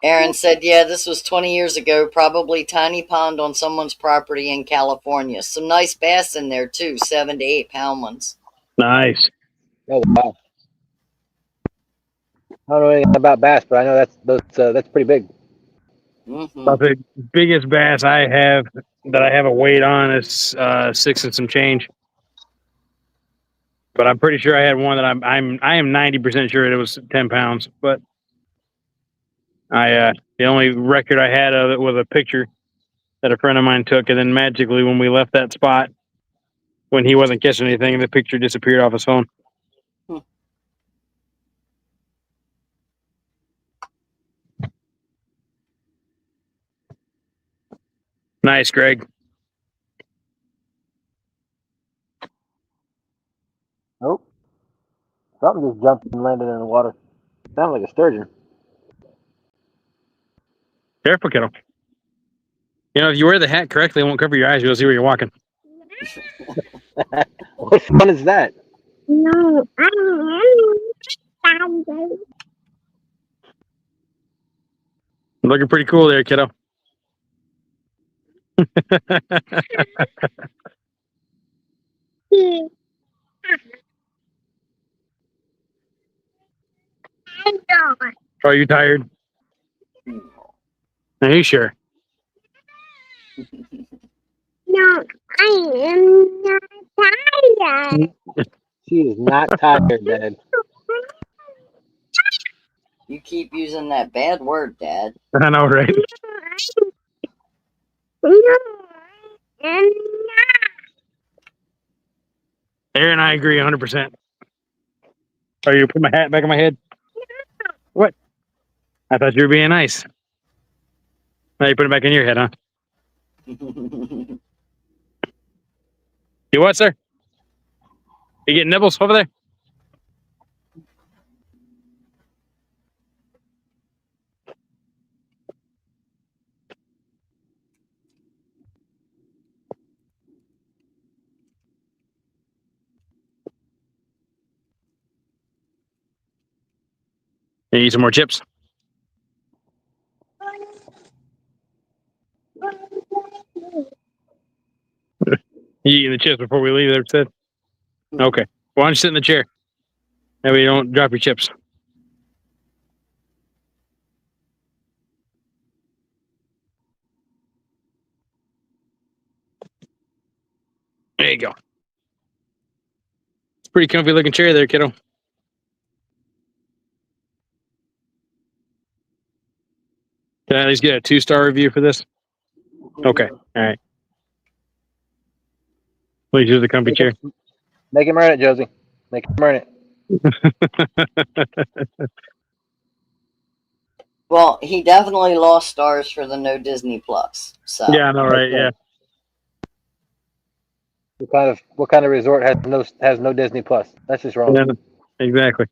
Aaron said, yeah, this was 20 years ago, probably tiny pond on someone's property in California. Some nice bass in there, too, 7 to 8 pound ones. Nice. Oh wow! I don't know anything about bass, but I know that's pretty big. Mm-hmm. About the biggest bass I have that I have a weight on is 6 and some change. But I'm pretty sure I had one that I am 90% sure it was 10 pounds. But the only record I had of it was a picture that a friend of mine took, and then magically when we left that spot, when he wasn't catching anything, the picture disappeared off his phone. Nice, Greg. Oh, something just jumped and landed in the water. Sounds like a sturgeon. Careful, kiddo. If you wear the hat correctly, it won't cover your eyes. You'll see where you're walking. What fun is that? No, Looking pretty cool there, kiddo. Are you tired? Are you sure? No, I am not tired. She is not tired, Dad. You keep using that bad word, Dad. I know, right? No. And Aaron, I agree 100%. Are you put my hat back on my head? What? I thought you were being nice. Now you put it back in your head, huh? You what, sir? You getting nibbles over there? You eat some more chips? You eating the chips before we leave there, said? Okay. Why don't you sit in the chair? That way you don't drop your chips. There you go. It's a pretty comfy looking chair there, kiddo. Can I at least get a 2-star review for this? Okay. All right. Please use the comfy chair. Make him earn it, Josie. Make him earn it. Well, he definitely lost stars for the no Disney Plus. So Yeah, I know, right? Yeah. What kind of resort has no Disney Plus? That's just wrong. Yeah, exactly.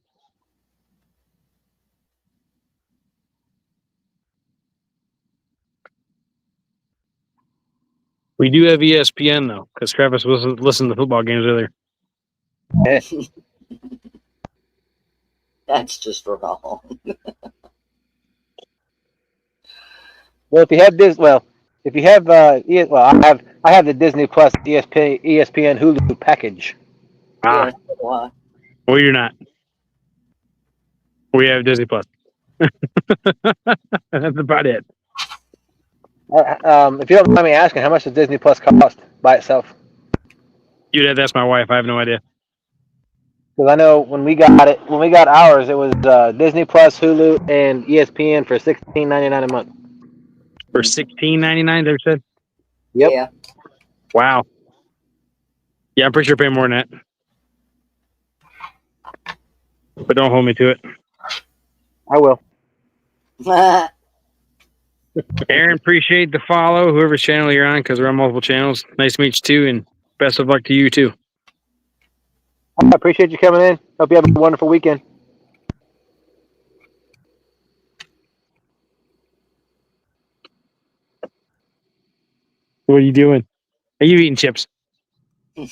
We do have ESPN though, because Travis was listening to football games earlier. that's just wrong. Well, if you have I have the Disney Plus ESPN Hulu package. Ah, Why? well, you're not. We have Disney Plus. That's about it. If you don't mind me asking, how much does Disney Plus cost by itself? You'd have to ask my wife. I have no idea. Because I know when we got ours, it was Disney Plus, Hulu, and ESPN for $16.99 a month. For $16.99, they said. Yep. Yeah. Wow. Yeah, I'm pretty sure paying more than that. But don't hold me to it. I will. Aaron, appreciate the follow, whoever's channel you're on, because we're on multiple channels. Nice to meet you too, and best of luck to you too. I appreciate you coming in. Hope you have a wonderful weekend. What are you doing? Are you eating chips? Are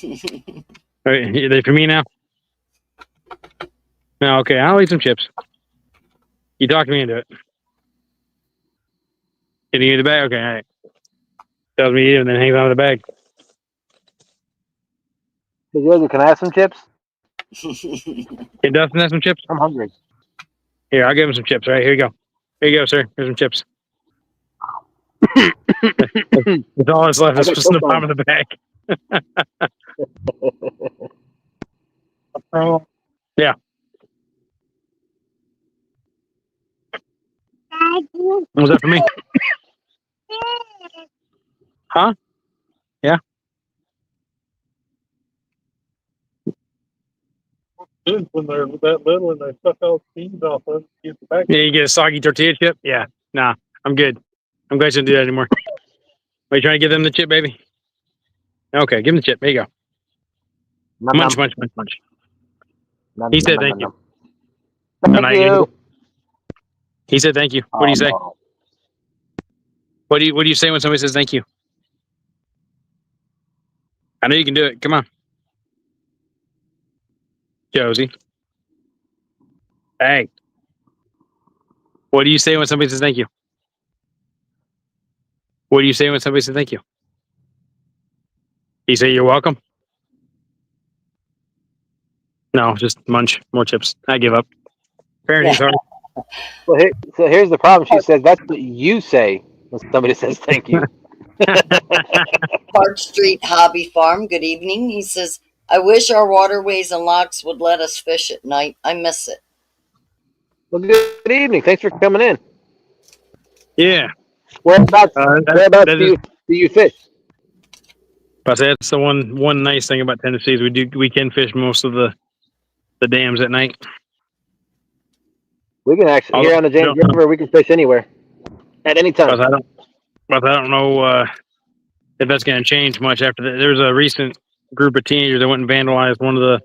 they for me now? No, okay. I'll eat some chips. You talked me into it. Can you eat the bag? Okay, all right. Tells me you and then hangs on to the bag. Hey, Josie, can I have some chips? Can Dustin have some chips? I'm hungry. Here, I'll give him some chips. All right, here you go. Here you go, sir. Here's some chips. That's all that's left is just in the bottom of the bag. Yeah. What was that for me? Huh? Yeah. When they're that little and they suck all the seeds off of it, get the back. Yeah, you get a soggy tortilla chip? Yeah. Nah, I'm good. I'm glad you don't do that anymore. Are you trying to give them the chip, baby? Okay, give them the chip. There you go. Munch, munch, munch, munch. He said thank you. Thank you. He said thank you. What do you say? What do you say when somebody says thank you? I know you can do it. Come on. Josie. Hey. What do you say when somebody says thank you? What do you say when somebody says thank you? You say you're welcome? No, just munch. More chips. I give up. Parenting's hard. Well, so here's the problem. She says that's what you say when somebody says thank you. Park Street Hobby Farm, good evening. He says, I wish our waterways and locks would let us fish at night. I miss it. Well, good evening. Thanks for coming in. Yeah. Whereabouts that do you? Do you fish? But that's the one nice thing about Tennessee is we can fish most of the dams at night. We can actually Although, here on the James no, River. We can fish anywhere at any time. But I don't know if that's going to change much after that. There was a recent group of teenagers that went and vandalized one of the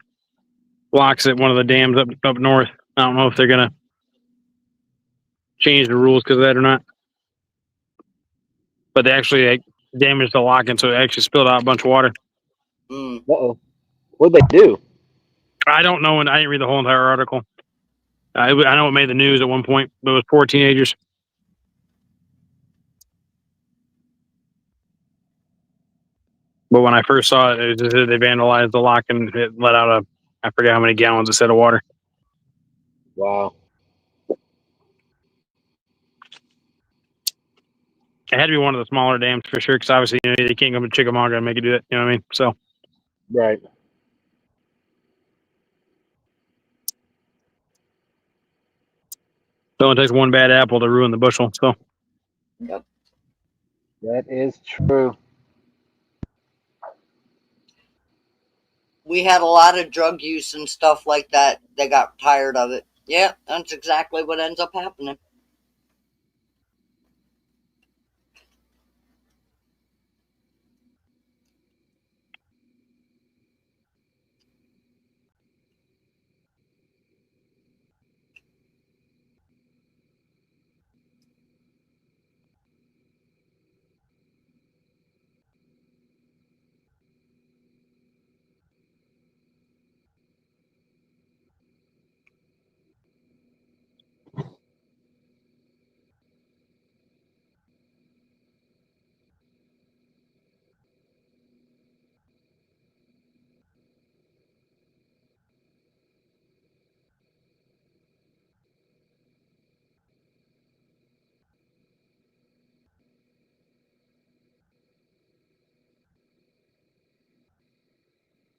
locks at one of the dams up north. I don't know if they're going to change the rules because of that or not. But they actually damaged the lock, and so it actually spilled out a bunch of water. Uh-oh. What'd they do? I don't know, and I didn't read the whole entire article. I know it made the news at one point, but it was 4 teenagers. But when I first saw it, they vandalized the lock and it let out I forget how many gallons it said of water. Wow. It had to be one of the smaller dams for sure, because obviously they can't come to Chickamauga and make it do that. You know what I mean? So Right. it only takes one bad apple to ruin the bushel. So Yep. That is true. We had a lot of drug use and stuff like that. They got tired of it. Yeah, that's exactly what ends up happening.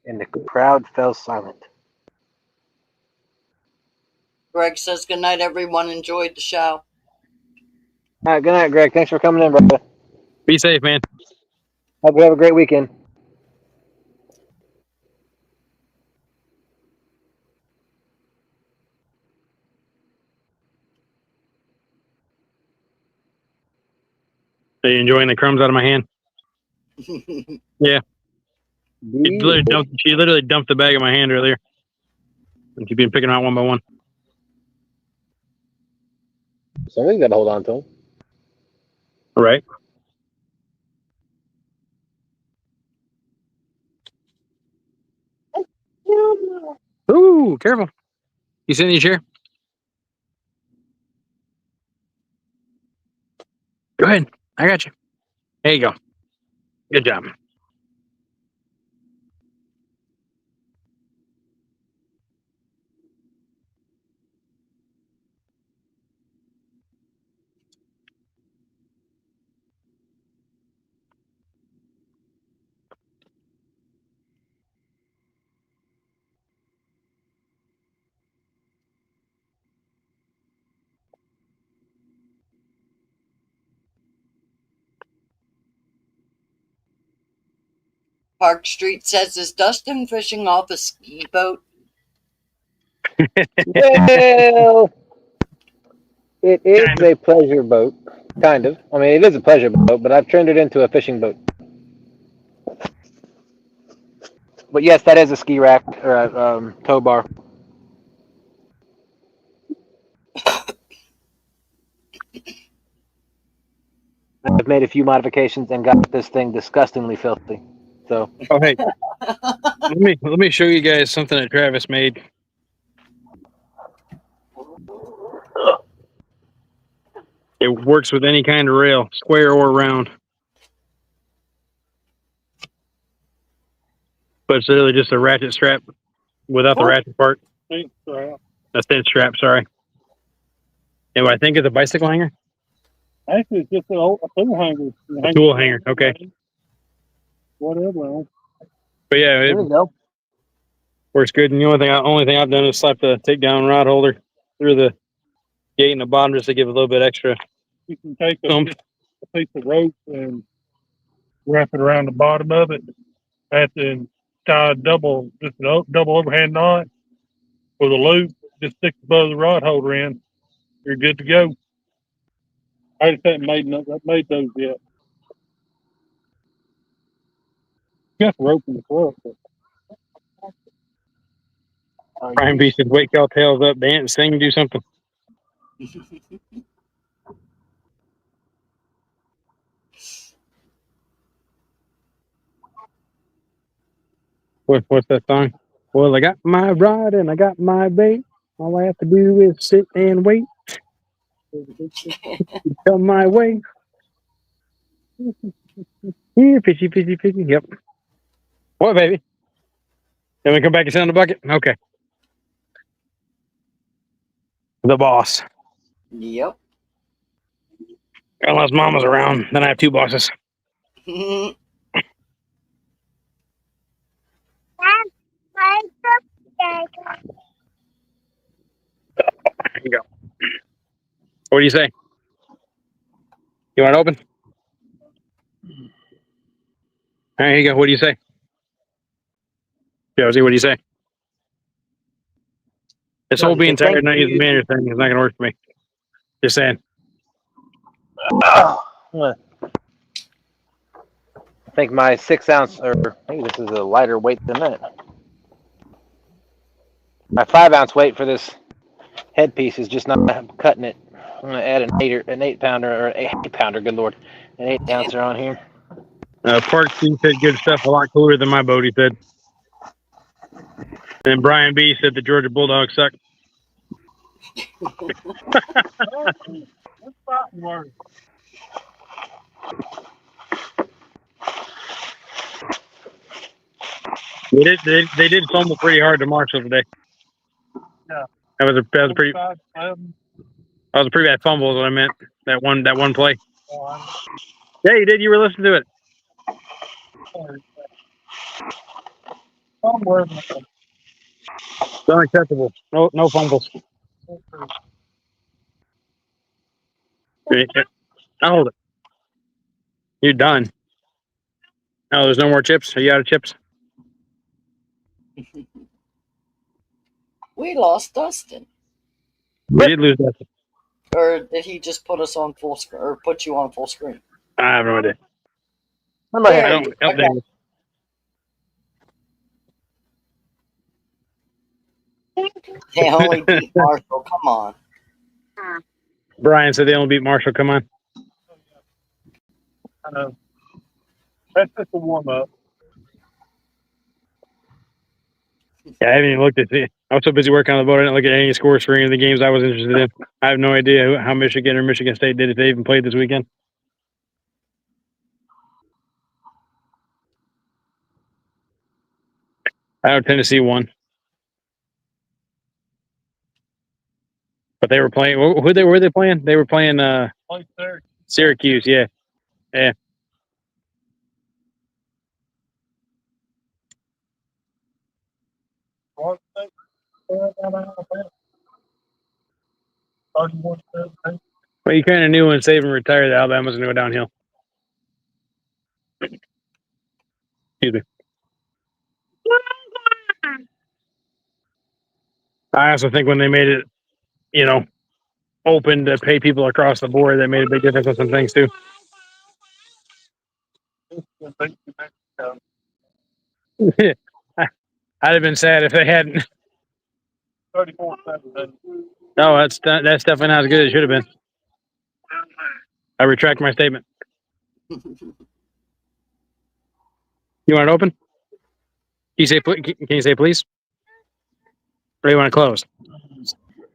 And the crowd fell silent. Greg says, good night, everyone. Enjoyed the show. All right, good night, Greg. Thanks for coming in, brother. be safe, man. Hope you have a great weekend. Are you enjoying the crumbs out of my hand? Yeah. She literally dumped the bag in my hand earlier. And she's been picking them out one by one. Somebody's got to hold on to them. All right. Ooh, careful. You sit in your chair? Go ahead. I got you. There you go. Good job. Park Street says, is Dustin fishing off a ski boat? Well, it is a pleasure boat, kind of. I mean, it is a pleasure boat, but I've turned it into a fishing boat. But yes, that is a ski rack or a tow bar. I've made a few modifications and got this thing disgustingly filthy. So, Oh, hey. let me show you guys something that Travis made. It works with any kind of rail, square or round. But it's literally just a ratchet strap without the ratchet part. A thin strap, sorry. And what I think is a bicycle hanger? Actually, it's just a tool hanger. A tool hanger, okay. Whatever. But yeah, there it we go. works good. And the only thing I've done is slap the takedown rod holder through the gate in the bottom just to give a little bit extra. You can take Thump. a piece of rope and wrap it around the bottom of it, and then tie a double overhand knot with a loop. Just stick the bow of the rod holder in. You're good to go. I just haven't made those yet. You got the rope in the front. Brian B said, "Wake y'all tails up, dance, sing, do something." What's that song? Well, I got my rod and I got my bait. All I have to do is sit and wait. Come my way. Here, fishy, fishy, fishy. Yep. What, baby? Then we come back and sit on the bucket? Okay. The boss. Yep. Unless Mama's around, then I have two bosses. That's There you go. What do you say? You want it open? There you go. What do you say? Josie, what do you say? This whole being tired not using manager thing is not going to work for me. Just saying. I think my 6 ounce, or maybe this is a lighter weight than that. My 5 ounce weight for this headpiece is just not cutting it. I'm gonna add an 8 pounder, or 8 pounder. Good lord, an 8 ouncer on here. Park C said good stuff, a lot cooler than my boat, he said. And Brian B said the Georgia Bulldogs suck. They did fumble pretty hard to Marshall today. Yeah. That was a pretty bad fumble is what I meant. That one play. Yeah, you did. You were listening to it. It's unacceptable. No fumbles. I'll hold it. You're done. Oh, there's no more chips? Are you out of chips? We lost Dustin. We did lose that. Or did he just put us on full screen, or put you on full screen? I have no idea. I'm right There here. you Don't update me. They only beat Marshall. Come on. Brian said they only beat Marshall. Come on. I know. That's just a warm up. Yeah, I haven't even looked at it. I was so busy working on the boat, I didn't look at any scores for any of the games I was interested in. I have no idea how Michigan or Michigan State did if they even played this weekend. I know Tennessee won. But they were playing. Who were they playing? They were playing Syracuse. Yeah. Well, you kind of knew when Saban retired that Alabama's going to go downhill. Excuse me. I also think when they made it, open to pay people across the board, that made a big difference on some things too. I'd have been sad if they hadn't. 34-17. No, that's definitely not as good as it should have been. I retract my statement. You want it open? Can you say please? Or do you want it closed?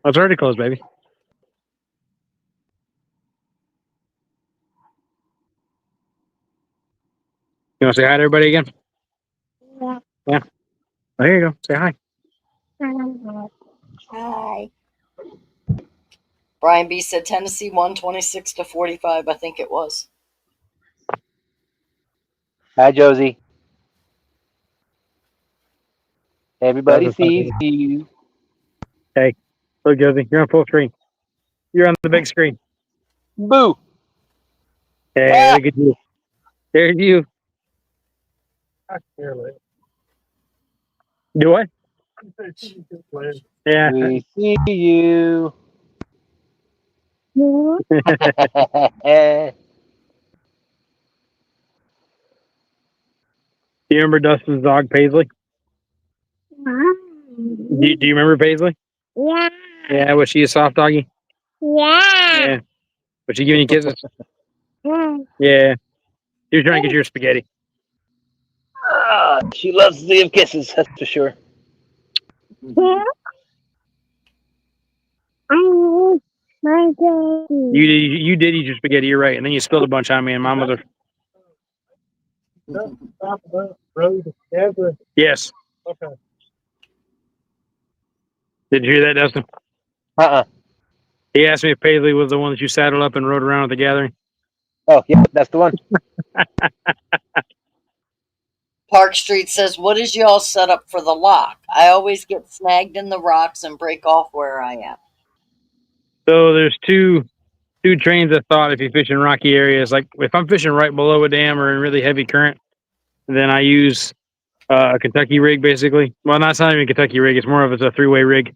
Oh, it's already closed, baby. You want to say hi to everybody again? Yeah. Oh, here you go. Say hi. Hi. Brian B said Tennessee won 26-45. I think it was. Hi, Josie. Everybody sees you. Hey, look, Josie, you're on full screen. You're on the big screen. Boo. Hey, look at you. There's you. I care less. Do I? Yeah. We see you. You Do you remember Dustin's dog, Paisley? Do you remember Paisley? Yeah. Yeah, was she a soft doggy? Yeah. Yeah. Was she giving you kisses? Yeah. Yeah. She was trying to get your spaghetti. She loves to give kisses, that's for sure. I need my baby. You did eat your spaghetti, you're right. And then you spilled a bunch on me and Mom was Stop the road together. Yes. Okay. Did you hear that, Dustin? Uh-uh. He asked me if Paisley was the one that you saddled up and rode around at the gathering. Oh, yeah, that's the one. Park Street says, what is y'all set up for the lock? I always get snagged in the rocks and break off where I am. So there's two trains of thought if you fish in rocky areas. Like if I'm fishing right below a dam or in really heavy current, then I use a Kentucky rig basically. Well, it's not even a Kentucky rig. It's more of a three-way rig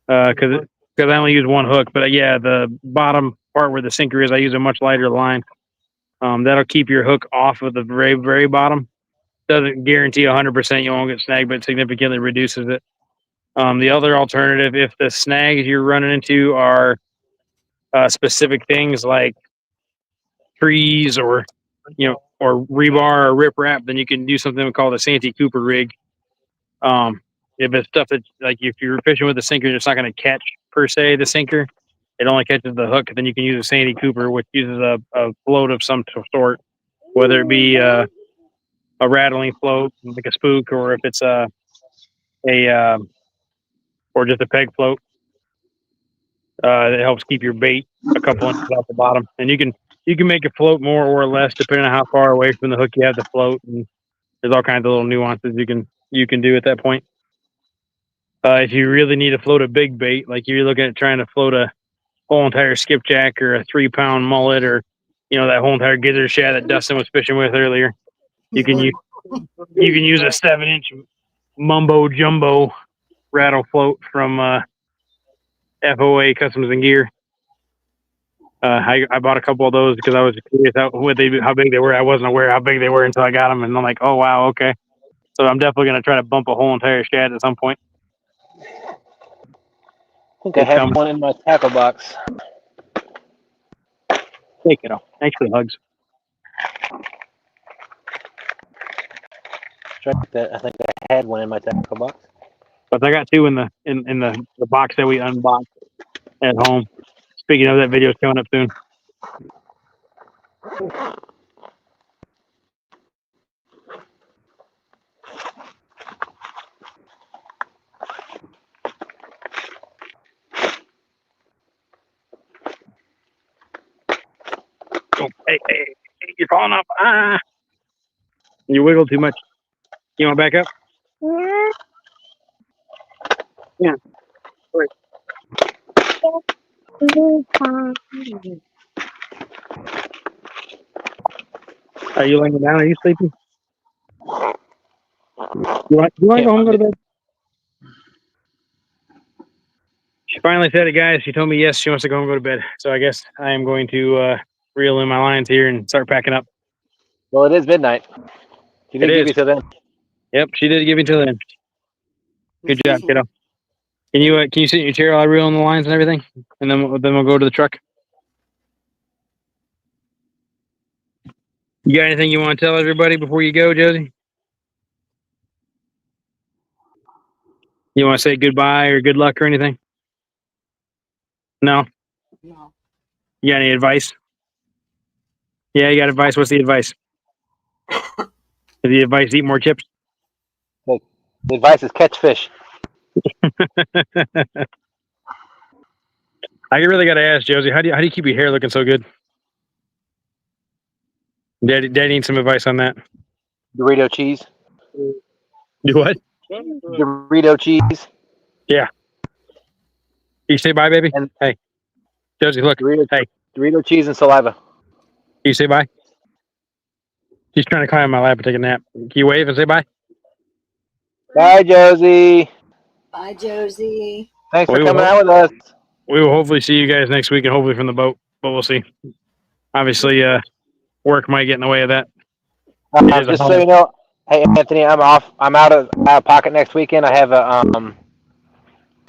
because I only use one hook. But yeah, the bottom part where the sinker is, I use a much lighter line. That'll keep your hook off of the very, very bottom. Doesn't guarantee 100% you won't get snagged, but significantly reduces it. The other alternative, if the snags you're running into are specific things like trees or or rebar or riprap, then you can do something called a Santee Cooper rig. If it's stuff that like if you're fishing with a sinker, it's not going to catch per se the sinker. It only catches the hook. Then you can use a Santee Cooper, which uses a float of some sort, whether it be a rattling float like a spook, or if it's a or just a peg float. It helps keep your bait a couple inches off the bottom, and you can make it float more or less depending on how far away from the hook you have to float. And there's all kinds of little nuances you can do at that point. If you really need to float a big bait, like you're looking at trying to float a whole entire skipjack or a 3-pound mullet or that whole entire gizzard shad that Dustin was fishing with earlier, you can use a 7-inch mumbo jumbo rattle float from FOA Customs and Gear. I bought a couple of those because I was curious how big they were. I wasn't aware how big they were until I got them, and I'm like, oh wow, okay. So I'm definitely going to try to bump a whole entire shad at some point. I think I have one in my tackle box. Hey, kiddo. Thanks for the hugs. I think I had one in my tackle box. But I got two in the box that we unboxed at home. Speaking of, that video is coming up soon. Oh, hey, you're falling off. Ah! You wiggle too much. You want to back up? Yeah. Yeah. Wait. Are you laying down? Are you sleepy? You want to go home and go to bed? She finally said it, guys. She told me yes, she wants to go home and go to bed. So I guess I am going to reel in my lines here and start packing up. Well, it is midnight. She did give you till then. Yep, she did give me till then. Good job, kiddo. Can you sit in your chair while I reel in the lines and everything, and then we'll go to the truck. You got anything you want to tell everybody before you go, Josie? You want to say goodbye or good luck or anything? No? No. You got any advice? Yeah, you got advice. What's the advice? Is the advice eat more chips? The advice is catch fish. I really got to ask, Josie, how do you keep your hair looking so good? Daddy needs some advice on that. Dorito cheese. Do what? Dorito cheese. Yeah. You say bye, baby? And hey. Josie, look. Dorito, hey. Dorito cheese and saliva. You say bye? She's trying to climb my lap and take a nap. Can you wave and say bye? Bye, Josie. Bye, Josie. Thanks for We will coming out with us. We will hopefully see you guys next week and hopefully from the boat, but we'll see. Obviously, work might get in the way of that. Just so you know, hey Anthony, I'm off. I'm out of pocket next weekend. I have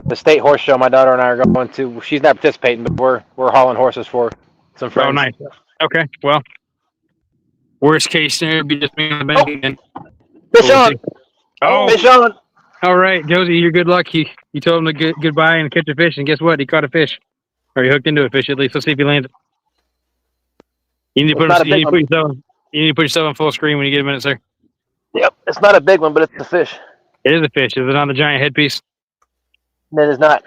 the state horse show. My daughter and I are going to. She's not participating, but we're hauling horses for some friends. Oh, nice. Okay, well, worst case scenario would be just me in the bank again. Fish on. Oh, Fish on. all right, Josie, you're good luck. You told him to goodbye and catch a fish, and guess what? He caught a fish, or he hooked into a fish at least. Let's see if he lands it. You need to put yourself on full screen when you get a minute, sir. Yep, it's not a big one, but it's a fish. It is a fish. Is it on the giant headpiece? It is not.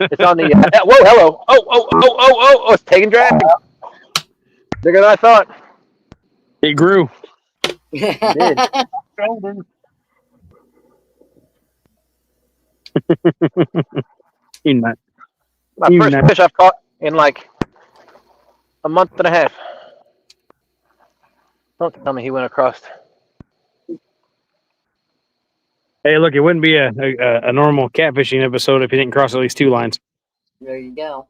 It's on the. Whoa, hello. Oh! It's taking drag. Bigger than I thought. It grew. It did. You nut. My first fish I've caught in like a month and a half. Don't tell me he went across. Hey, look, it wouldn't be a normal catfishing episode if you didn't cross at least 2 lines. There you go.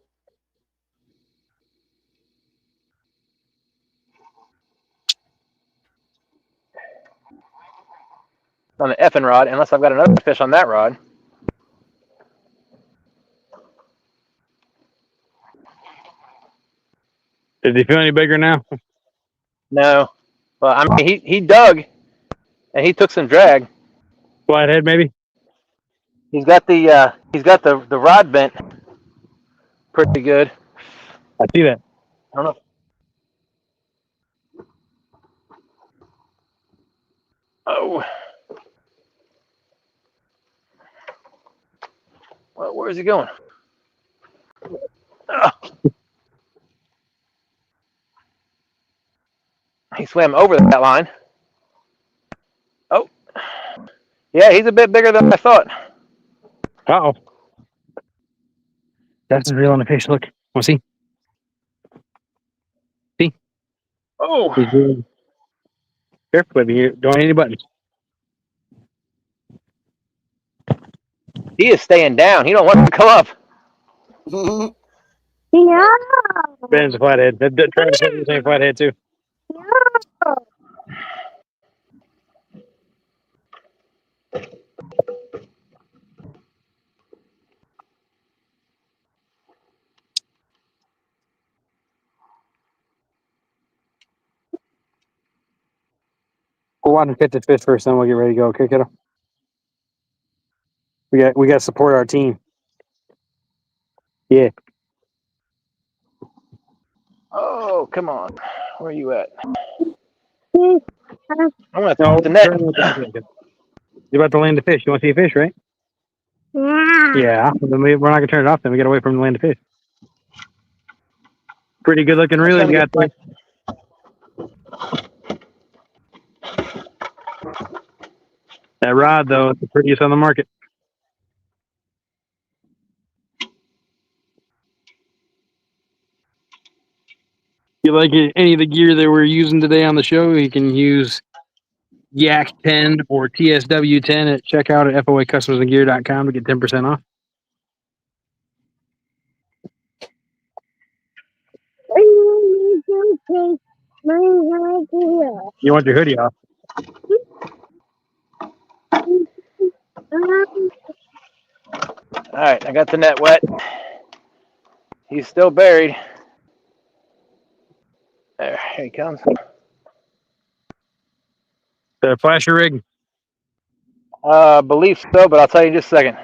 On the effing rod, unless I've got another fish on that rod. Does he feel any bigger now? No. Well, I mean, he dug, and he took some drag. Flathead, maybe? He's got the rod bent pretty good. I see that. I don't know. Oh. Well, where is he going? Oh. He swam over that line. Oh. Yeah, he's a bit bigger than I thought. Uh-oh. That's real on the fish. Look. Want to see? See? Oh. He's doing... Careful, baby. You don't hit any buttons. He is staying down. He don't want to come up. No. Ben's a flathead. Travis has the same flathead, too. No. We'll watch him catch the fish first, then we'll get ready to go. Okay, kiddo? We got to support our team. Yeah. Oh, come on. Where are you at? No. I'm going to throw the net. You're about to land the fish. You want to see a fish, right? Yeah. Well, then we're not going to turn it off then. We got to wait for him to land the fish. Pretty good looking reel you got there. That rod, though, is the prettiest on the market. If you like any of the gear that we're using today on the show, you can use Yak 10 or TSW 10 at checkout at FOAcustomersandgear.com to get 10% off. You want your hoodie off? All right, I got the net wet. He's still buried. There, here he comes. Flash your rig. Believe so, but I'll tell you in just a second.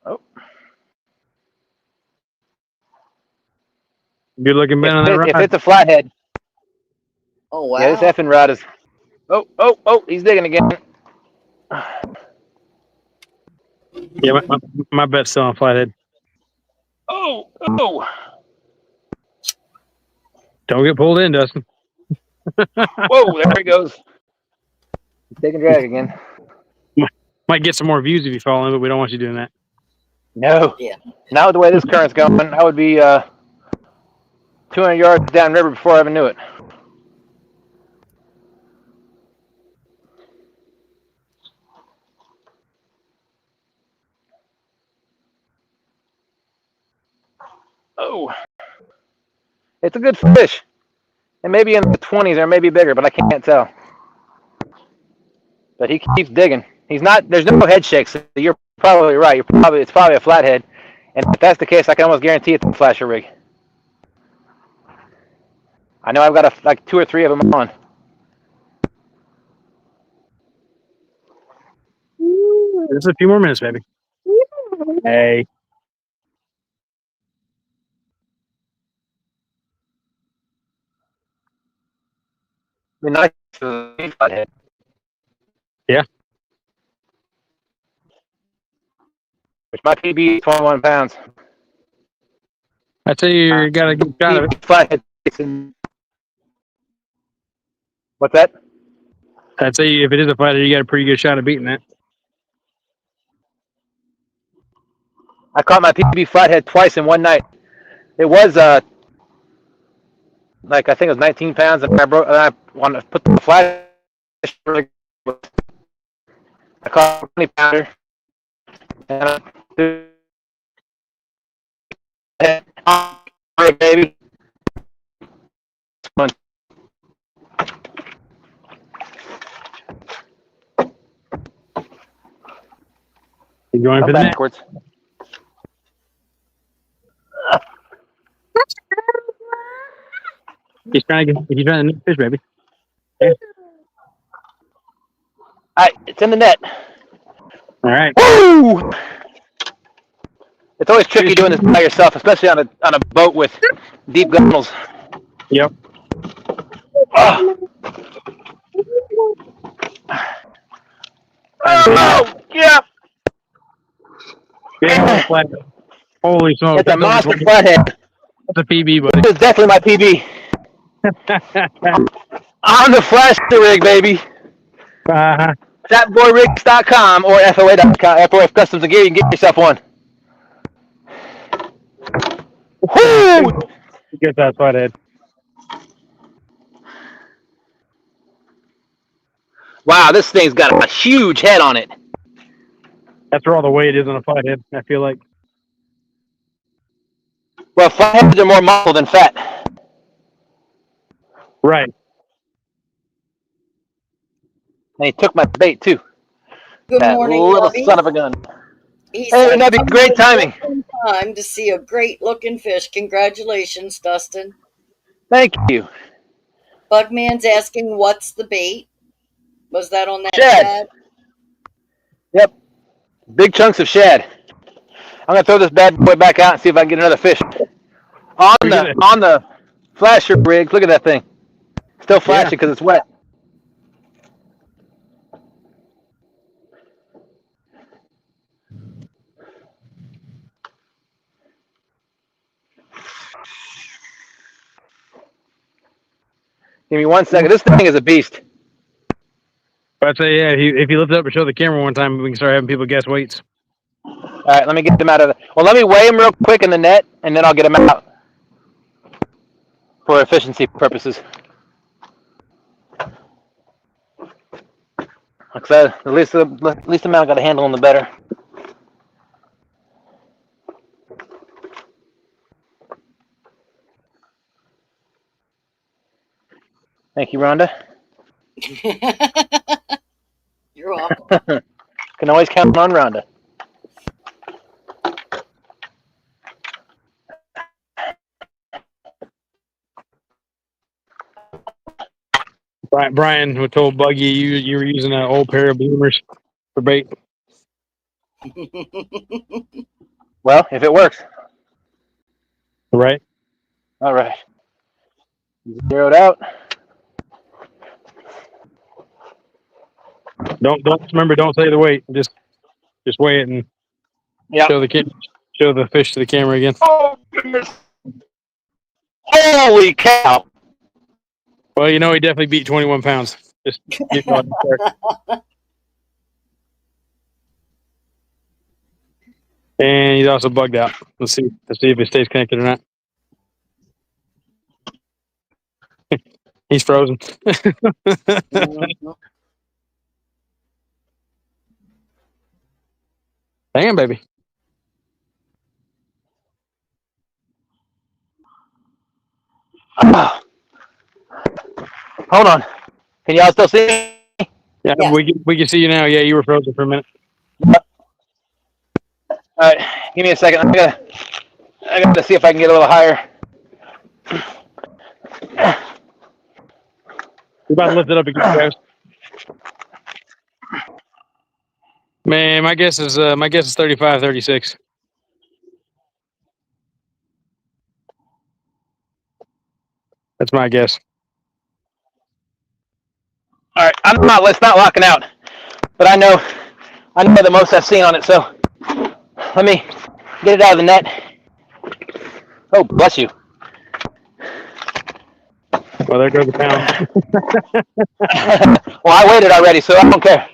Oh. Good looking Ben on that rod. If it's a flathead. Oh, wow. Yeah, this effing rod is. Oh, he's digging again. Yeah, my bet's still on flathead. Oh. Don't get pulled in, Dustin. Whoa, there he goes. He's taking drag again. Might get some more views if you fall in, but we don't want you doing that. No. Yeah. Now the way this current's going, I would be 200 yards downriver before I even knew it. Oh, it's a good fish. It may be in the 20s or maybe bigger, but I can't tell. But he keeps digging. He's not. There's no head shake, so you're probably right. It's probably a flathead, and if that's the case, I can almost guarantee it's a flasher rig. I know I've got like 2 or 3 of them on. Just a few more minutes, baby. Hey. I mean, nice flathead. Yeah. Which my PB is 21 pounds. I tell you got a good shot of it. Flathead. What's that? I'd say if it is a flathead, you got a pretty good shot of beating that. I caught my PB flathead twice in one night. It was like I think it was 19 pounds, and I wanted to put the flathead. I caught a 20 pounder, and baby. Fun. You going for the net? Backwards. He's trying to net fish, baby. It's in the net. All right. Woo! It's always tricky doing this by yourself, especially on a boat with deep gunnels. Yep. Oh, yeah. Big old flathead. Holy smokes. It's a monster flathead. That's a PB, buddy. This is definitely my PB. On the flasher rig, baby. Tapboyrigs.com or FOA.com. FOA Customs and Gear. You can get yourself one. Woo! Get that flathead. Wow, this thing's got a huge head on it. That's where all the weight is on a flathead, I feel like. Well, flatheads are more muscle than fat. Right. And he took my bait, too. Good That morning, little Bobby. son of a gun. He Hey, said, that'd be great timing. Time to see a great looking fish. Congratulations, Dustin. Thank you. Bugman's asking, what's the bait? Was that on that Shad. shad? Yep. Big chunks of shad. I'm gonna throw this bad boy back out and see if I can get another fish. On the flasher rig, look at that thing. Still flashing because it's wet. Give me 1 second. This thing is a beast. I'd say, yeah, if you lift it up and show the camera one time, we can start having people guess weights. All right, let me get them out of the... Well, let me weigh them real quick in the net, and then I'll get them out for efficiency purposes. Like I said, the least amount I got to handle them, the better. Thank you, Rhonda. You're welcome. Can always count on Rhonda. Brian told Buggy you were using an old pair of bloomers for bait. Well, if it works. Right. All right. Zeroed out. Don't say the weight. Just weigh it and show the fish to the camera again. Oh goodness! Holy cow! Well, he definitely beat 21 pounds. Just get on the start. And he's also bugged out. Let's see if it stays connected or not. He's frozen. Mhm. Damn, baby. Oh. Hold on. Can y'all still see me? Yeah, Yes. we can see you now. Yeah, you were frozen for a minute. All right, give me a second. I gotta see if I can get a little higher. We're about to lift it up again, guys. Man, my guess is 35, 36. That's my guess. All right, it's not locking out, but I know the most I've seen on it. So let me get it out of the net. Oh, bless you. Well, there goes the pound. Well, I waited already, so I don't care.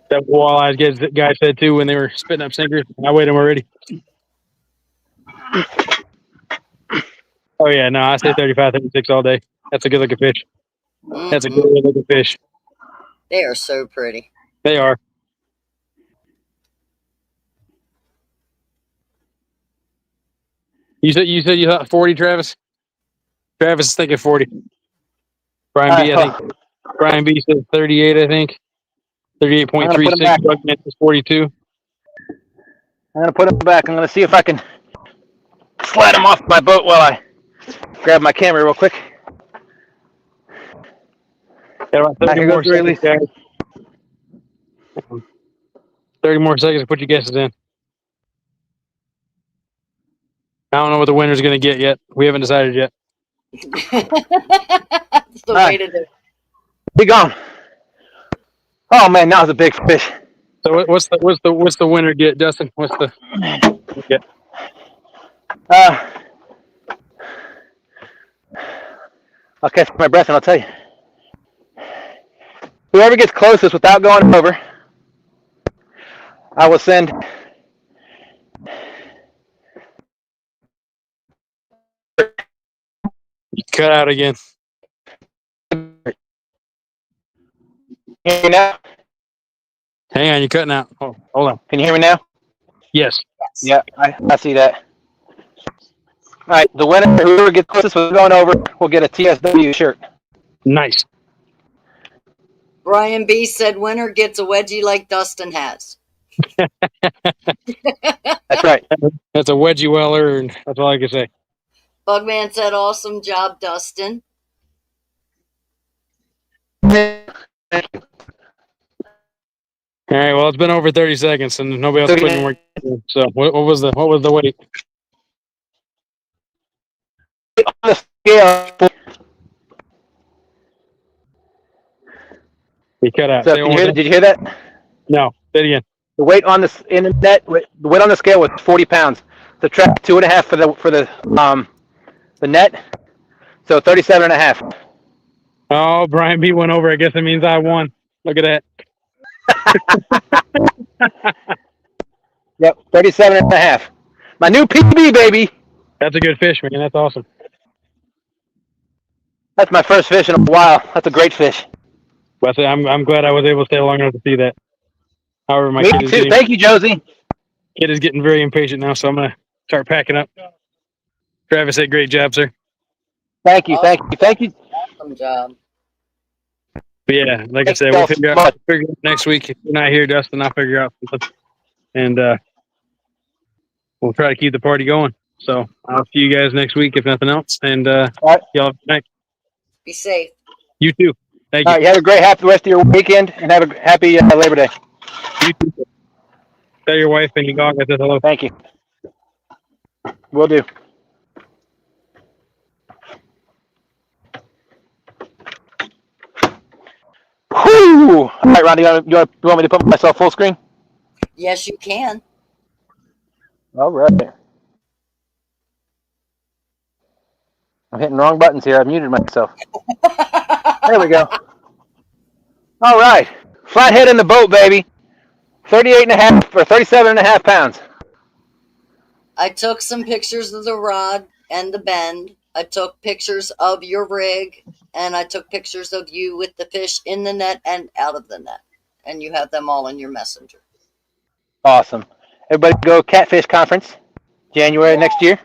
That walleye guy said too when they were spitting up sinkers. I weighed them already. Oh yeah, no, I say 35, 36 all day. That's a good looking fish. That's a good looking fish. They are so pretty. They are. You said you thought 40, Travis? Travis is thinking 40. Brian B, I think. Brian B said 38, I think. 38.36. Bugman is 42. I'm gonna put them back. I'm gonna see if I can slide them off my boat while I grab my camera real quick. Got about 30 more seconds, guys. 30 more seconds to put your guesses in. I don't know what the winner's going to get yet. We haven't decided yet. That's the way to do it. Be gone. Oh man, that was a big fish. So what's the winner get, Dustin? What's the get? I'll catch my breath and I'll tell you. Whoever gets closest without going over, I will send. Cut out again. Hear me now? Hang on, you're cutting out. Oh, hold on. Can you hear me now? Yes. Yeah, I see that. All right, the winner, whoever gets closest with going over, will get a TSW shirt. Nice. Brian B said winner gets a wedgie like Dustin has. That's right. That's a wedgie well earned. That's all I can say. Bugman said awesome job, Dustin. All right. Well, it's been over 30 seconds, and nobody else put any more. So, what was the weight? On the scale. He cut out. So did you hear that? No. Say it again. The weight on the weight on the scale was 40 pounds. Subtract 2.5 for the net, so 37.5. Oh, Brian B went over. I guess it means I won. Look at that. Yep, 37.5. My new PB, baby. That's a good fish, man. That's awesome. That's my first fish in a while. That's a great fish. But I'm glad I was able to stay long enough to see that. However, my Me kid is too. Thank you, Josie. Kid is getting very impatient now, so I'm gonna start packing up. Travis said, "Great job, sir." Thank you. Awesome job. But yeah, like I said, we'll figure out next week. If you're not here, Dustin, I'll figure out something, and we'll try to keep the party going. So I'll see you guys next week, if nothing else. And All right. y'all have a good night. Be safe. You too. Thank you. All right, you have a great, happy rest of your weekend, and have a happy Labor Day. You too. Tell your wife and your dog I said hello. Thank you. Will do. Whew! All right, Ronnie, you want me to put myself full screen? Yes, you can. All right. I'm hitting wrong buttons here. I muted myself. There we go. All right. Flathead in the boat, baby. 38.5 or 37.5 pounds. I took some pictures of the rod and the bend. I took pictures of your rig, and I took pictures of you with the fish in the net and out of the net. And you have them all in your messenger. Awesome. Everybody go Catfish Conference, January next year.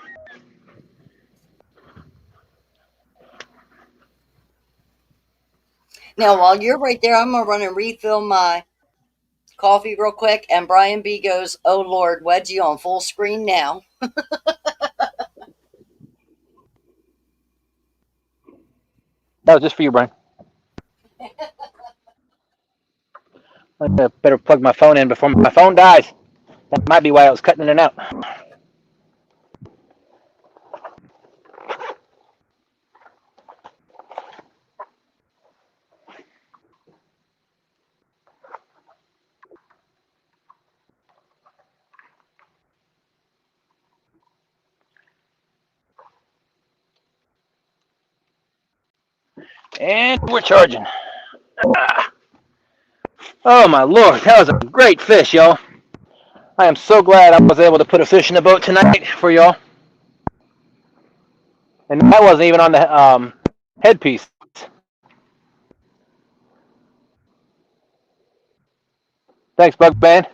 Now, while you're right there, I'm going to run and refill my coffee real quick. And Brian B goes, "Oh, Lord, Wedgie on full screen now." That was just for you, Brian. I better plug my phone in before my phone dies. That might be why I was cutting in and out. And we're charging. Oh my Lord, that was a great fish, y'all. I am so glad I was able to put a fish in the boat tonight for y'all. And that wasn't even on the headpiece. Thanks, Bug Man.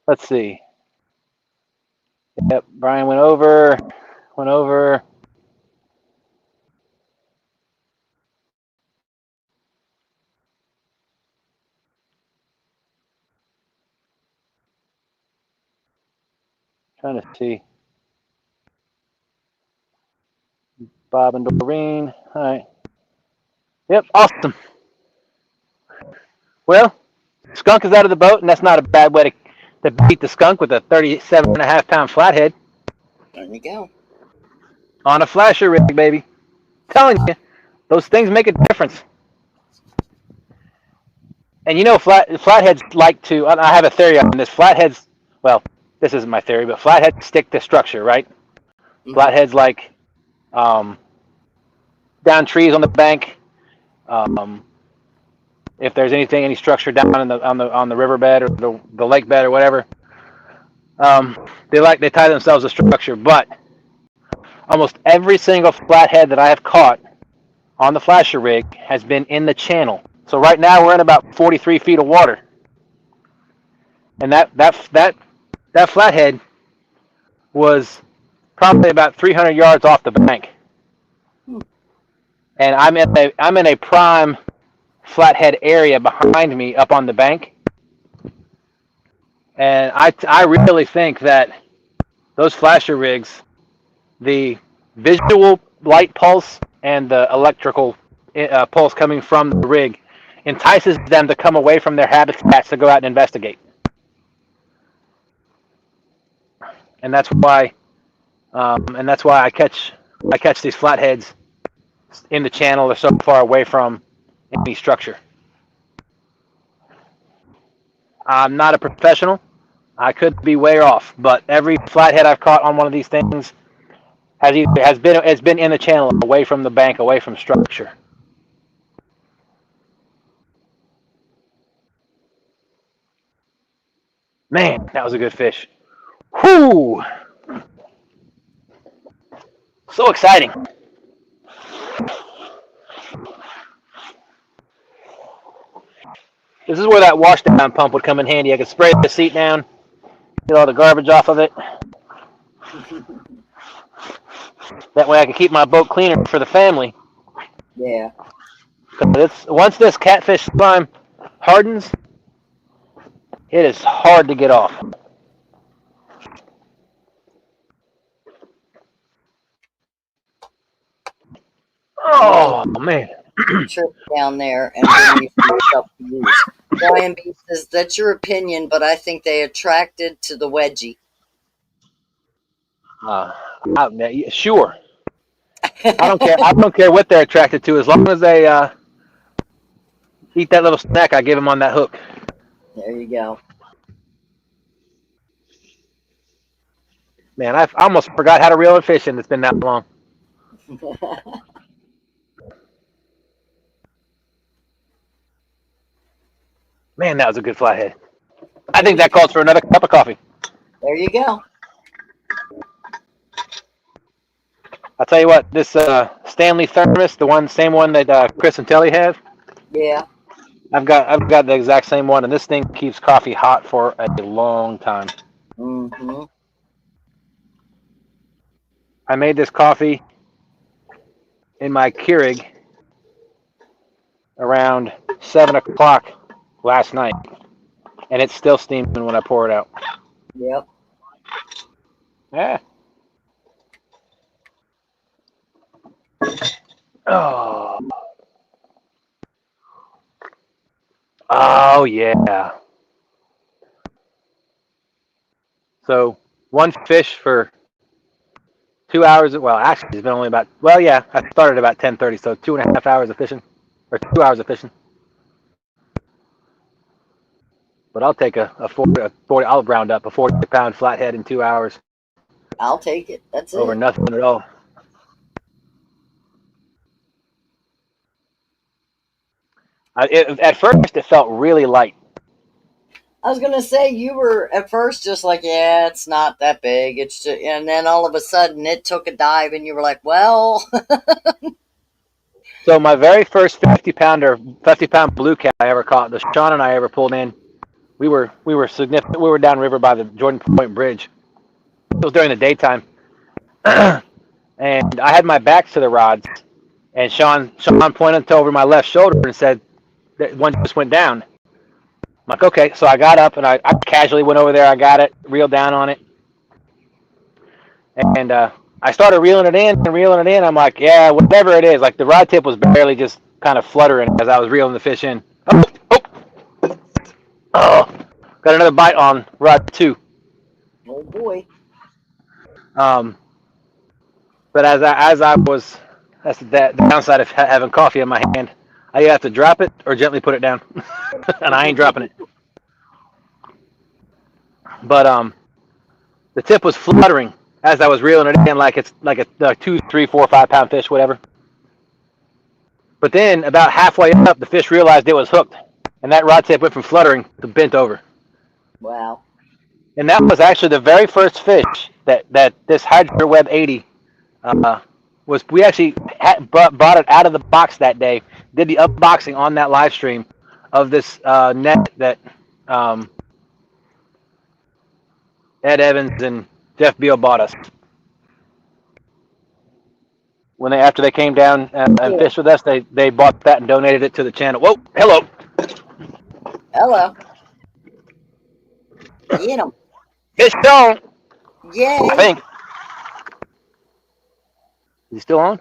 Let's see. Yep, Brian went over. Trying to see. Bob and Doreen. All right. Yep, awesome. Well, skunk is out of the boat, and that's not a bad way to beat the skunk with a 37.5-pound flathead. There you go. On a flasher rig, baby. Telling you, those things make a difference. And you know, flatheads like to. I have a theory on this. Flatheads. Well, this isn't my theory, but flatheads stick to structure, right? Mm-hmm. Flatheads like down trees on the bank. If there's any structure down on the riverbed or the lake bed or whatever, they tie themselves to structure. But almost every single flathead that I have caught on the flasher rig has been in the channel. So right now we're in about 43 feet of water, and that flathead was probably about 300 yards off the bank. And I'm in a prime flathead area behind me up on the bank, and I really think that those flasher rigs, the visual light pulse and the electrical pulse coming from the rig, entices them to come away from their habitats to go out and investigate. And that's why I catch these flatheads in the channel or so far away from any structure. I'm not a professional. I could be way off, but every flathead I've caught on one of these things has been in the channel, away from the bank, away from structure. Man, that was a good fish. Whoo! So exciting. This is where that wash down pump would come in handy. I could spray the seat down, get all the garbage off of it. That way I could keep my boat cleaner for the family. Yeah. Once this catfish slime hardens, it is hard to get off. Oh, man. Trip down there and bring you some stuff to use. Brian B says, "That's your opinion, but I think they attracted to the wedgie." Sure. I don't care. I don't care what they're attracted to, as long as they eat that little snack I gave them on that hook. There you go. Man, I almost forgot how to reel a fish in. It's been that long. Man, that was a good flathead. I think that calls for another cup of coffee. There you go. I'll tell you what, this Stanley thermos, the same one that Chris and Telly have, Yeah. I've got the exact same one, and this thing keeps coffee hot for a long time. Mm-hmm. I made this coffee in my Keurig around 7 o'clock last night, and it's still steaming when I pour it out. Yep. Yeah. Oh. Oh yeah. So one fish for 2 hours. Well, actually, it's been only about. Well, yeah, I started about 10:30, so 2.5 hours of fishing, or 2 hours of fishing. But I'll take a 40. I'll round up a 40-pound flathead in 2 hours I'll take it. That's over it. nothing at all. At first, it felt really light. I was gonna say you were at first just like, yeah, it's not that big. It's just, and then all of a sudden it took a dive, and you were like, well, So my very first 50-pound blue cat I ever caught, the Sean and I ever pulled in, we were significant. We were downriver by the Jordan Point Bridge. It was during the daytime, and I had my back to the rods, and Sean pointed over my left shoulder and said that one just went down. I'm like, okay, so I got up and I casually went over there. I got it, reeled down on it, and I started reeling it in and reeling it in. I'm like, yeah, whatever it is. Like the rod tip was barely just kind of fluttering as I was reeling the fish in. Oh, got another bite on rod 2. oh boy. But as I was, that's the downside of having coffee in my hand. I either have to drop it or gently put it down, and I ain't dropping it. But the tip was fluttering as I was reeling it in, like it's like a 2, 3, 4, 5-pound fish, whatever. But then about halfway up, the fish realized it was hooked, and that rod tip went from fluttering to bent over. Wow. And that was actually the very first fish that this Hydra Web 80 was. We actually brought it out of the box that day. Did the unboxing on that live stream of this net that Ed Evans and Jeff Beal bought us. After they came down and fished with us, they bought that and donated it to the channel. Whoa, hello. Hello. Get him. Fish on. Yay. I think. Is he still on?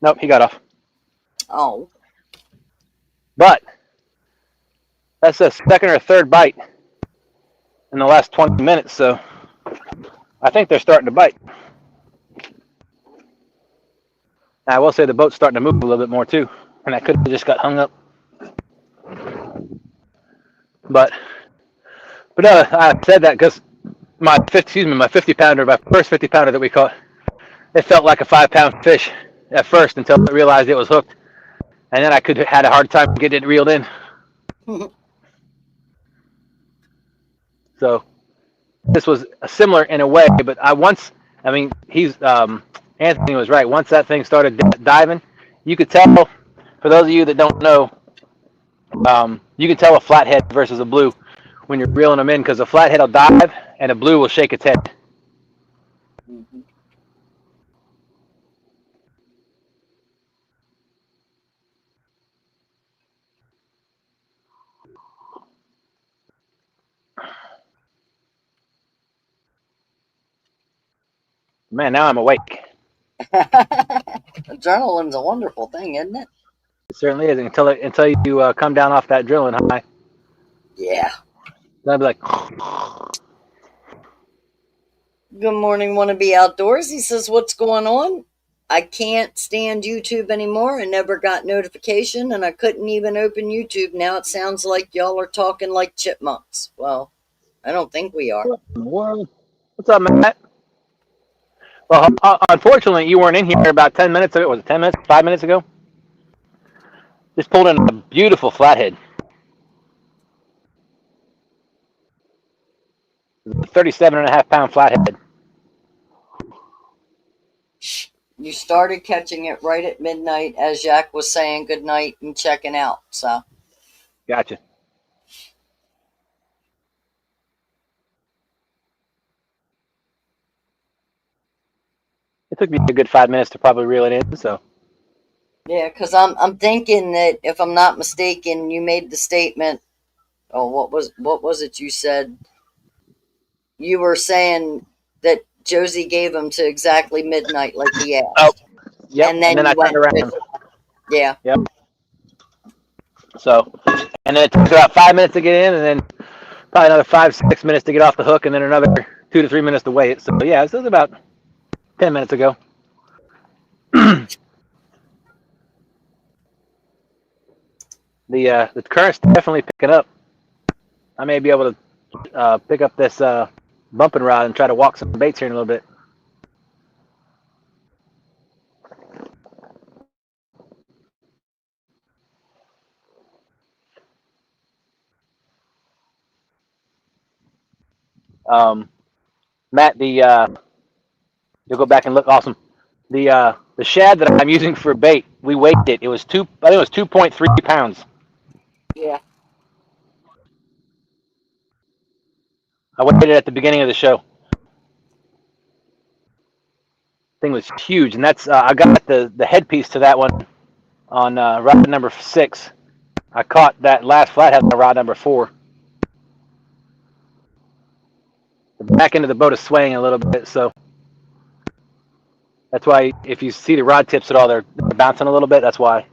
Nope, he got off. Oh. But that's the second or third bite in the last 20 minutes, so I think they're starting to bite. I will say the boat's starting to move a little bit more too, and I could have just got hung up. But I said that because my 50-pounder, my first 50-pounder that we caught, it felt like a 5-pound fish at first until I realized it was hooked, and then I had a hard time getting it reeled in. So this was similar in a way, but Anthony was right. Once that thing started diving, you could tell. For those of you that don't know, you can tell a flathead versus a blue when you're reeling them in, because a flathead will dive and a blue will shake its head. Mm-hmm. Man, now I'm awake. Adrenaline's a wonderful thing, isn't it? It certainly is until you come down off that drilling high. Yeah. Then I'll be like, Good morning, Wannabe Outdoors. He says, what's going on? I can't stand YouTube anymore. I never got notification, and I couldn't even open YouTube. Now it sounds like y'all are talking like chipmunks. Well, I don't think we are. what in the world? What's up, Matt? Well, unfortunately, you weren't in here about 10 minutes ago. Was it 10 minutes? 5 minutes ago? Just pulled in a beautiful flathead. 37.5 pound flathead. You started catching it right at midnight as Jack was saying good night and checking out. So Gotcha. It took me a good 5 minutes to probably reel it in. So yeah, because I'm thinking that if I'm not mistaken, you made the statement. Oh, what was it you said? You were saying that Josie gave him to exactly midnight, like he asked. oh, yep. And then I you turned went around. yeah. Yep. So, and then it took about 5 minutes to get in, and then probably another 5-6 minutes to get off the hook, and then another 2 to 3 minutes to weigh it. So yeah, this was about 10 minutes ago. The current's definitely picking up. I may be able to pick up this bumping rod and try to walk some baits here in a little bit. Matt, you'll go back and look. Awesome. The shad that I'm using for bait, we weighed it. It was I think it was 2.3 pounds. Yeah. I weighed it at the beginning of the show. Thing was huge, and that's I got the headpiece to that one on rod number 6. I caught that last flathead on rod number 4. The back end of the boat is swaying a little bit, so that's why if you see the rod tips at all, they're bouncing a little bit. That's why.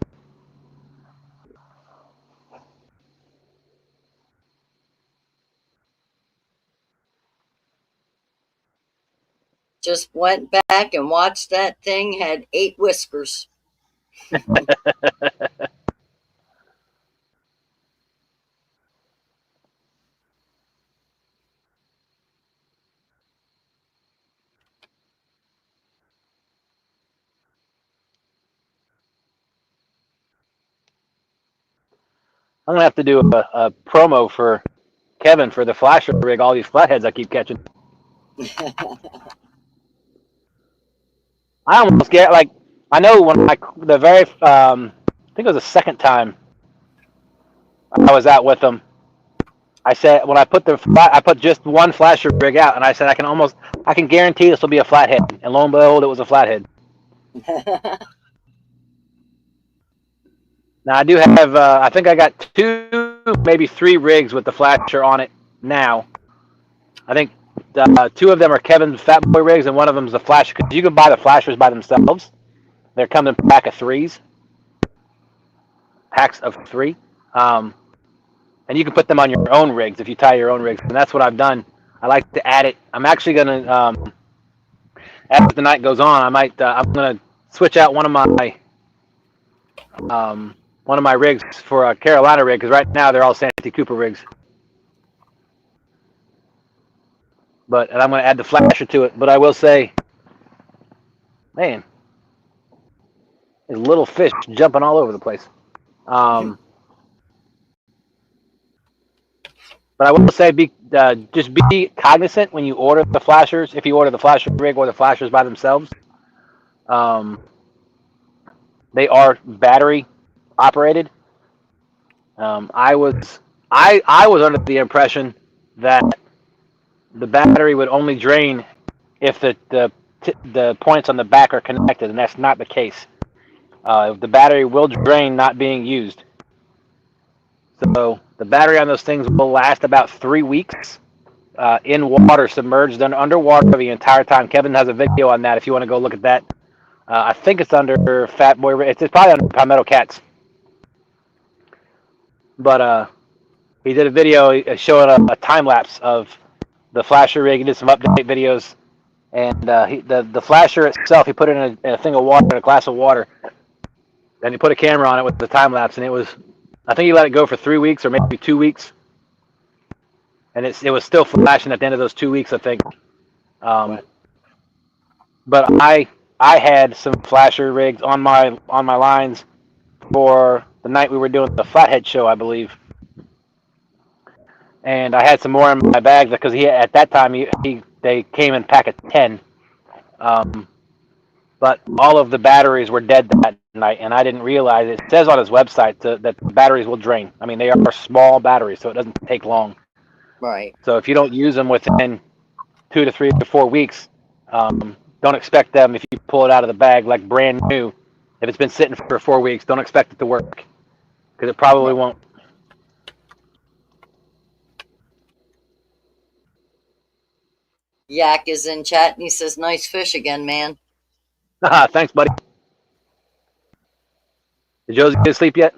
Just went back and watched that thing, had 8 whiskers. I'm gonna have to do a promo for Kevin for the flasher rig. All these flatheads I keep catching. I almost get like I know when the very I think it was the second time I was out with them. I said when I put just one flasher rig out, and I said I can guarantee this will be a flathead, and lo and behold, it was a flathead. Now I do have I think I got 2, maybe 3 rigs with the flasher on it now. I think 2 of them are Kevin's Fat Boy rigs, and one of them is the flasher. Because you can buy the flashers by themselves. They're coming in packs of 3. And you can put them on your own rigs if you tie your own rigs. And that's what I've done. I like to add it. I'm actually gonna as the night goes on, I'm gonna switch out one of my rigs for a Carolina rig because right now they're all Santee Cooper rigs. And I'm going to add the flasher to it. But I will say, man, there's little fish jumping all over the place. But I will say, just be cognizant when you order the flashers. If you order the flasher rig or the flashers by themselves, they are battery operated. I was under the impression that the battery would only drain if the points on the back are connected, and that's not the case. The battery will drain not being used. So the battery on those things will last about 3 weeks in water, submerged underwater the entire time. Kevin has a video on that if you want to go look at that. I think it's under Fat Boy. It's probably under Palmetto Cats. But he did a video showing a time lapse of the flasher rig. He did some update videos, and the flasher itself, he put it in a thing of water, in a glass of water, and he put a camera on it with the time lapse, and I think he let it go for 3 weeks or maybe 2 weeks, and it was still flashing at the end of those 2 weeks, I think. But I had some flasher rigs on my lines for the night we were doing the flathead show, I believe. And I had some more in my bag because at that time they came in pack of 10. But all of the batteries were dead that night, and I didn't realize it says on his website that the batteries will drain. I mean, they are small batteries, so it doesn't take long. Right. So if you don't use them within 2 to 3 to 4 weeks, don't expect them if you pull it out of the bag like brand new. If it's been sitting for 4 weeks, don't expect it to work because it probably won't. Yak is in chat and he says, "Nice fish again, man." Thanks, buddy. Did Josie get to sleep yet?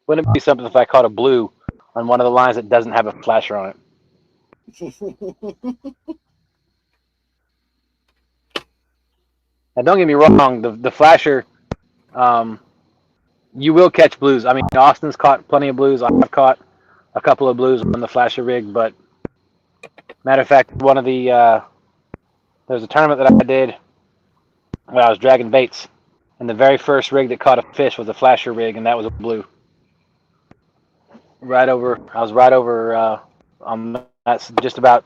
Wouldn't it be something if I caught a blue on one of the lines that doesn't have a flasher on it? Now, don't get me wrong, the flasher, you will catch blues. I mean, Austin's caught plenty of blues. I've caught a couple of blues on the flasher rig, but matter of fact, one of the there was a tournament that I did when I was dragging baits, and the very first rig that caught a fish was a flasher rig, and that was a blue. I was right over that's just about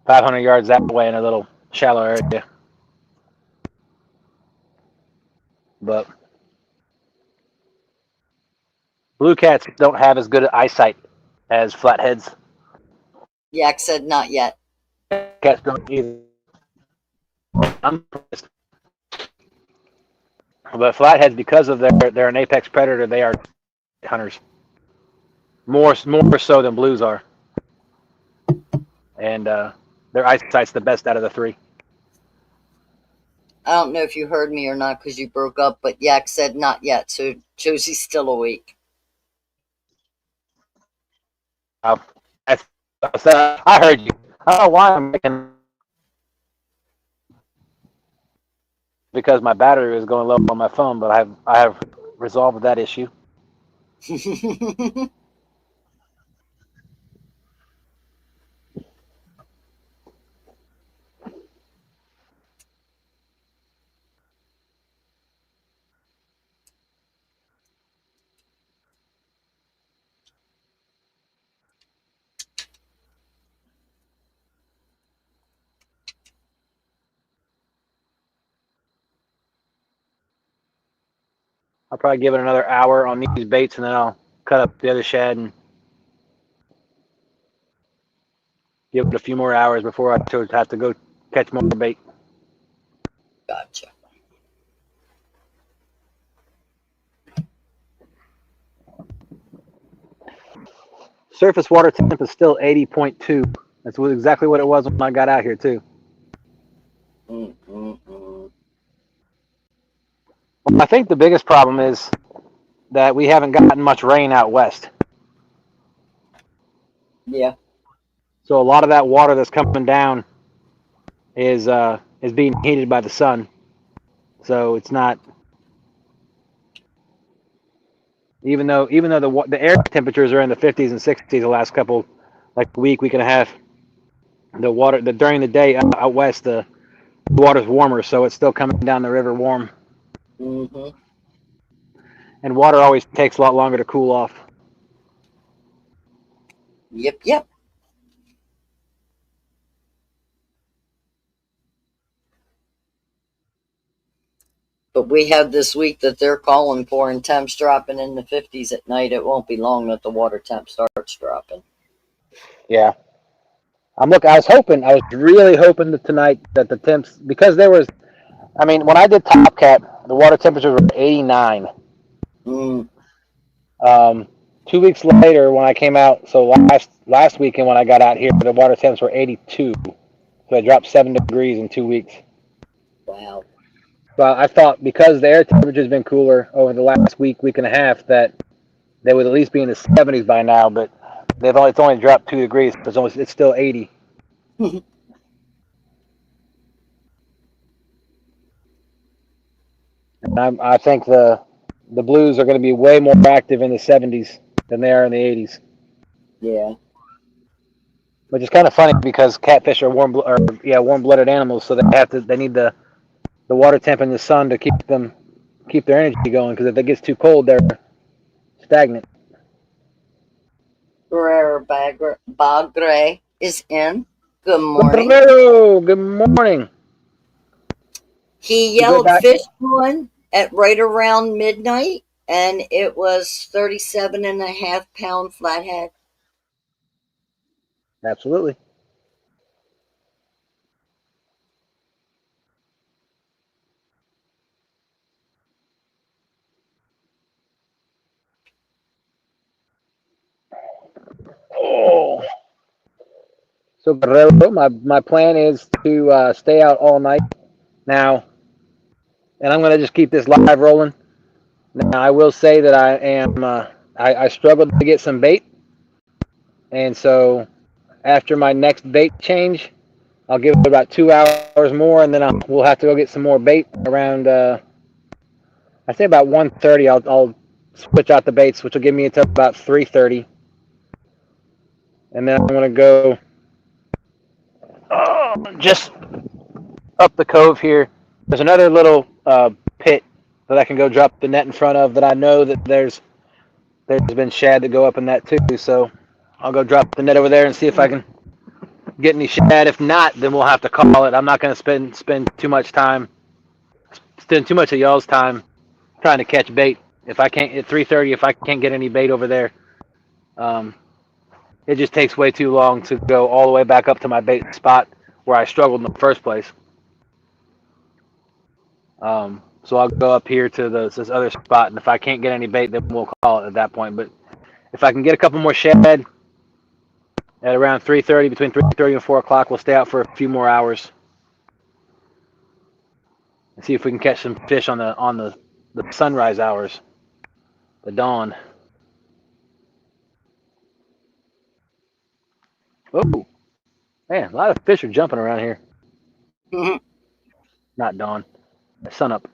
500 yards that way in a little shallow area. But blue cats don't have as good eyesight as flatheads. Yak said, "Not yet." Cats don't either. I'm impressed. But flatheads, because of they're an apex predator, they are hunters. More so than blues are. And their eyesight's the best out of the three. I don't know if you heard me or not because you broke up, but Yak said, "Not yet." So Josie's still awake. I heard you. I don't know why I'm making, because my battery was going low on my phone, but I have resolved that issue. I'll probably give it another hour on these baits, and then I'll cut up the other shed and give it a few more hours before I have to go catch more bait. Gotcha. Surface water temp is still 80.2. That's exactly what it was when I got out here too. Well, I think the biggest problem is that we haven't gotten much rain out west. Yeah. So a lot of that water that's coming down is being heated by the sun. So it's not, even though the air temperatures are in the 50s and 60s the last couple, like week and a half, during the day out west the water's warmer, so it's still coming down the river warm. Mm-hmm. And water always takes a lot longer to cool off. Yep. But we have this week that they're calling for, and temps dropping in the 50s at night. It won't be long that the water temp starts dropping. Yeah. I was really hoping that tonight that the temps, because when I did Top Cat, the water temperatures were 89. Mm. 2 weeks later, when I came out, so last weekend when I got out here, the water temps were 82. So I dropped 7 degrees in 2 weeks. Wow. But I thought because the air temperature's been cooler over the last week, week and a half, that they would at least be in the 70s by now. But it's only dropped 2 degrees. It's still 80. And I think the blues are going to be way more active in the 70s than they are in the 80s. Yeah. Which is kind of funny because catfish are warm-blooded animals, so they need the water temp and the sun to keep their energy going. Because if it gets too cold, they're stagnant. Bagre is in. Good morning. Hello, good morning. He You go yelled back. fish on at right around midnight, and it was 37.5 pound flathead. Absolutely. Oh. So Guerrero, my plan is to stay out all night now, and I'm gonna just keep this live rolling. Now I will say that I struggled to get some bait, and so after my next bait change, I'll give it about 2 hours more, and then we'll have to go get some more bait around. I say about 1:30. I'll switch out the baits, which will give me until about 3:30, and then I'm gonna go just up the cove here. There's another little pit that I can go drop the net in front of that I know that there's been shad that go up in that too. So I'll go drop the net over there and see if I can get any shad. If not, then we'll have to call it. I'm not going to spend too much time, spend too much of y'all's time trying to catch bait. If I can't at 3:30, if I can't get any bait over there, um, it just takes way too long to go all the way back up to my bait spot where I struggled in the first place. So I'll go up here to this other spot, and if I can't get any bait, then we'll call it at that point. But if I can get a couple more shad at around 3:30, between 3:30 and 4 o'clock, we'll stay out for a few more hours and see if we can catch some fish on the sunrise hours, the dawn. Oh, man, a lot of fish are jumping around here. Not dawn, sun up.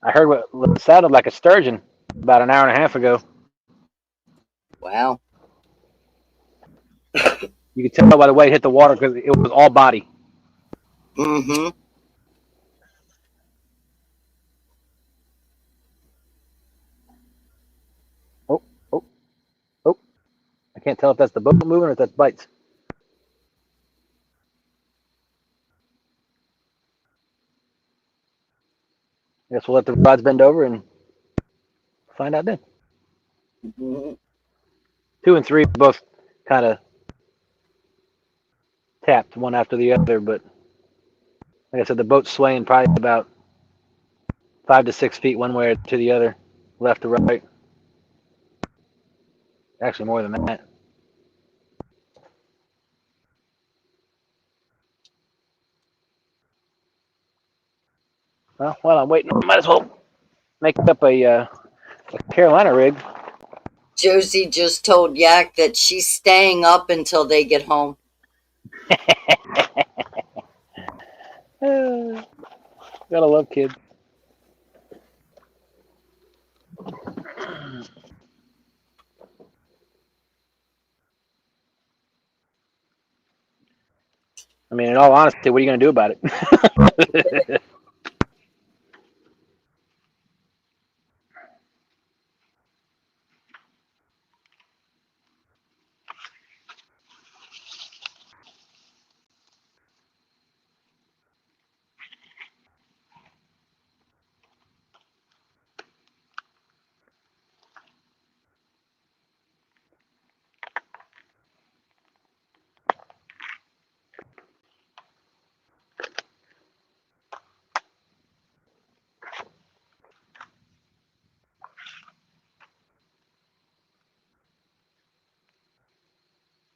I heard what sounded like a sturgeon about an hour and a half ago. Wow. You could tell by the way it hit the water because it was all body. Mm-hmm. Oh, oh, oh. I can't tell if that's the boat moving or if that's bites. I guess we'll let the rods bend over and find out then. Mm-hmm. 2 and 3 both kind of tapped one after the other, but like I said, the boat's swaying probably about 5 to 6 feet one way or to the other, left to right. Actually, more than that. Well, while I'm waiting, I might as well make up a Carolina rig. Josie just told Yak that she's staying up until they get home. Gotta love kids. I mean, in all honesty, what are you gonna do about it?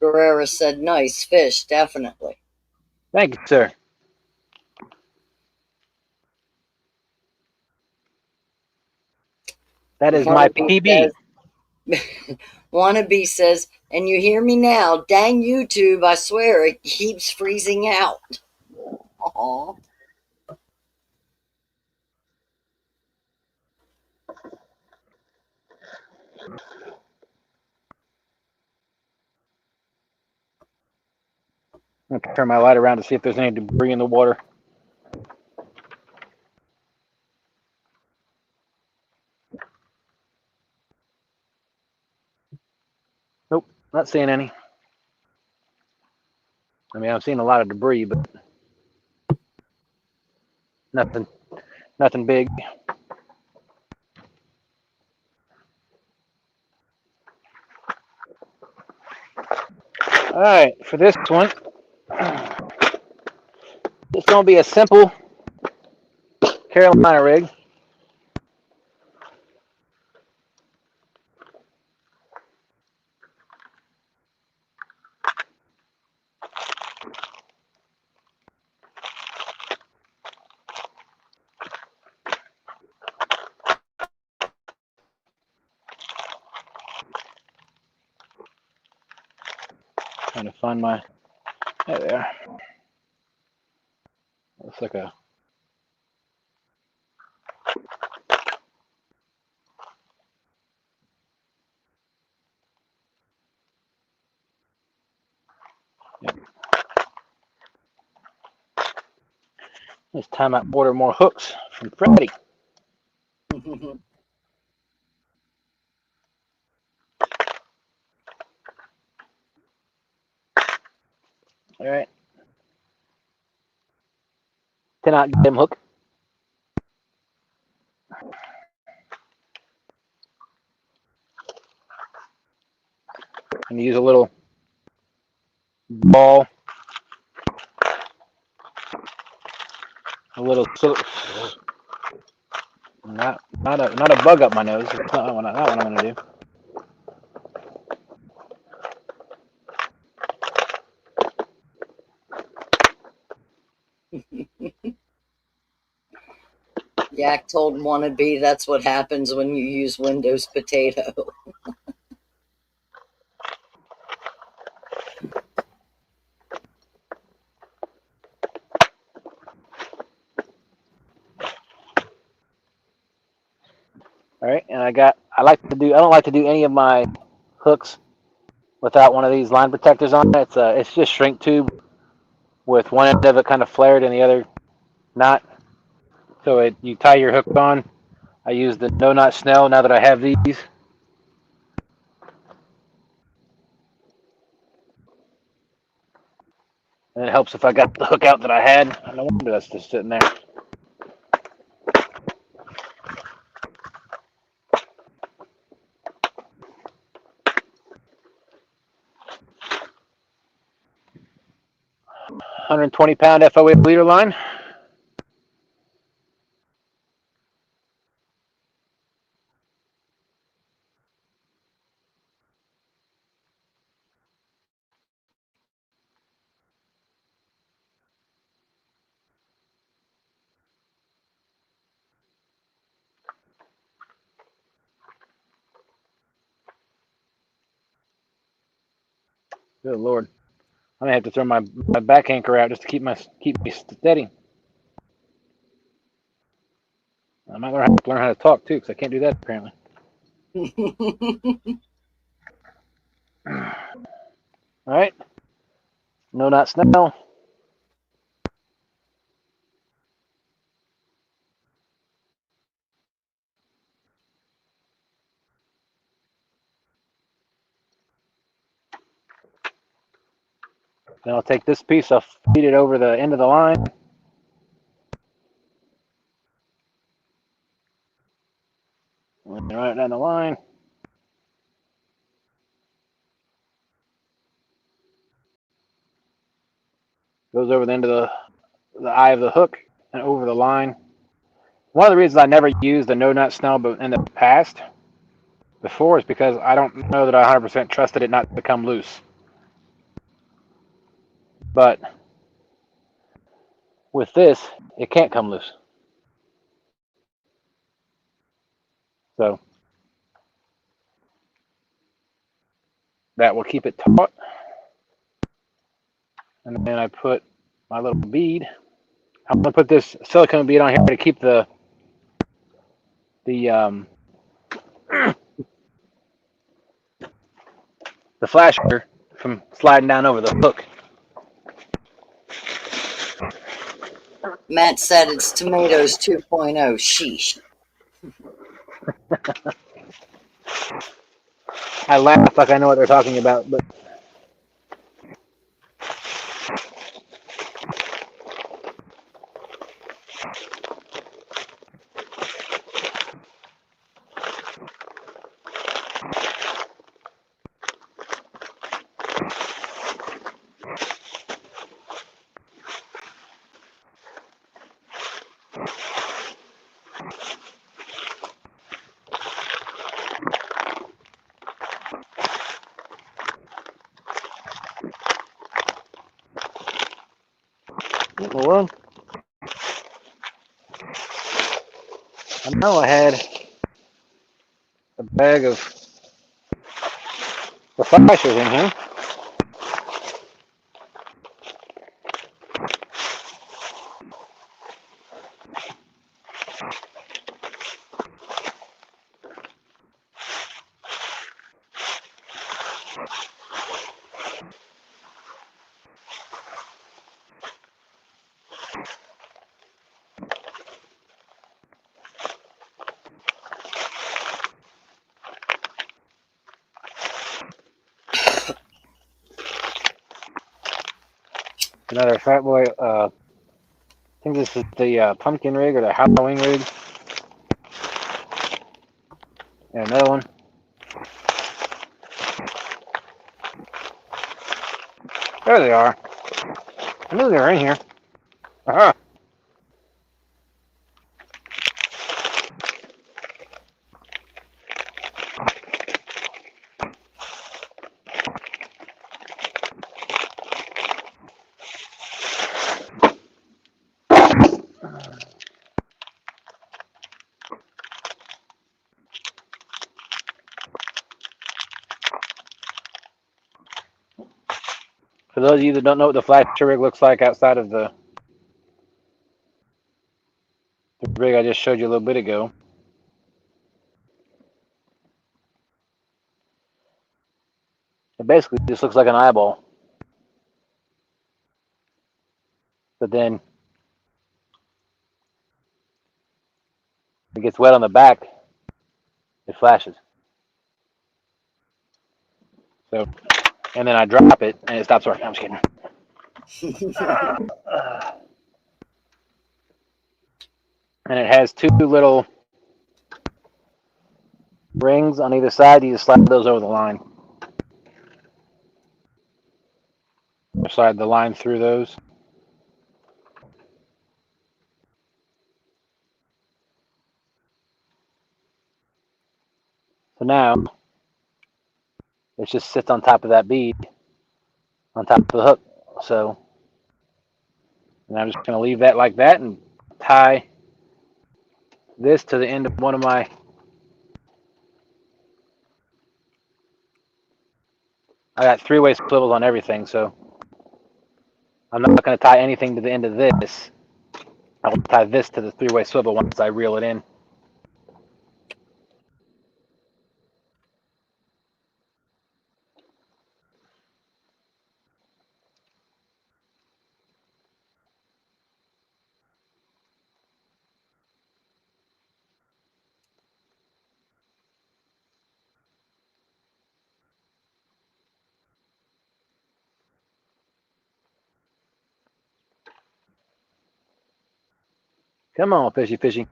Guerrera said, nice fish, definitely. Thank you, sir. That is my PB. Wannabe says, and you hear me now, dang YouTube, I swear it keeps freezing out. Aww. I'm gonna turn my light around to see if there's any debris in the water. Nope, not seeing any. I mean, I'm seeing a lot of debris, but nothing big. All right, for this one, it's gonna be a simple Carolina rig. Trying to find my, there they are. Looks like a, yep. This time I order more hooks from Freddie. All right. Cannot get him hook. And use a little ball, a little not a bug up my nose. That's not what I'm gonna do. Yak told Wannabe that's what happens when you use Windows Potato. All right, and I don't like to do any of my hooks without one of these line protectors on it. It's just shrink tube with one end of it kind of flared and the other not. So you tie your hook on. I use the No Knot Snell now that I have these. And it helps if I got the hook out that I had. No wonder that's just sitting there. £120 FOA leader line. Good Lord. I'm gonna have to throw my back anchor out just to keep me steady. I might have to learn how to talk too, because I can't do that apparently. All right. No Knot Snell. Then I'll take this piece, I'll feed it over the end of the line. Right down the line. Goes over the end of the eye of the hook and over the line. One of the reasons I never used the No Knot Snell in the past before is because I don't know that I 100% trusted it not to come loose. But with this, it can't come loose. So that will keep it taut. And then I put my little bead. I'm gonna put this silicone bead on here to keep the flasher from sliding down over the hook. Matt said it's tomatoes 2.0. Sheesh. I laugh like I know what they're talking about, but well, I know I had a bag of the flashers in here. Another Fat Boy, I think this is the pumpkin rig or the Halloween rig. And another one. There they are. I knew they were in here. Aha. For those of you that don't know what the flasher rig looks like outside of the rig I just showed you a little bit ago, it basically just looks like an eyeball. But then it gets wet on the back, it flashes. So, and then I drop it and it stops working. I'm just kidding. And it has two little rings on either side. You just slide those over the line. Or slide the line through those. So now it just sits on top of that bead, on top of the hook. So, and I'm just going to leave that like that and tie this to the end of one of my I got three-way swivels on everything, so I'm not going to tie anything to the end of this. I will tie this to the three-way swivel once I reel it in. Come on, fishy, fishy.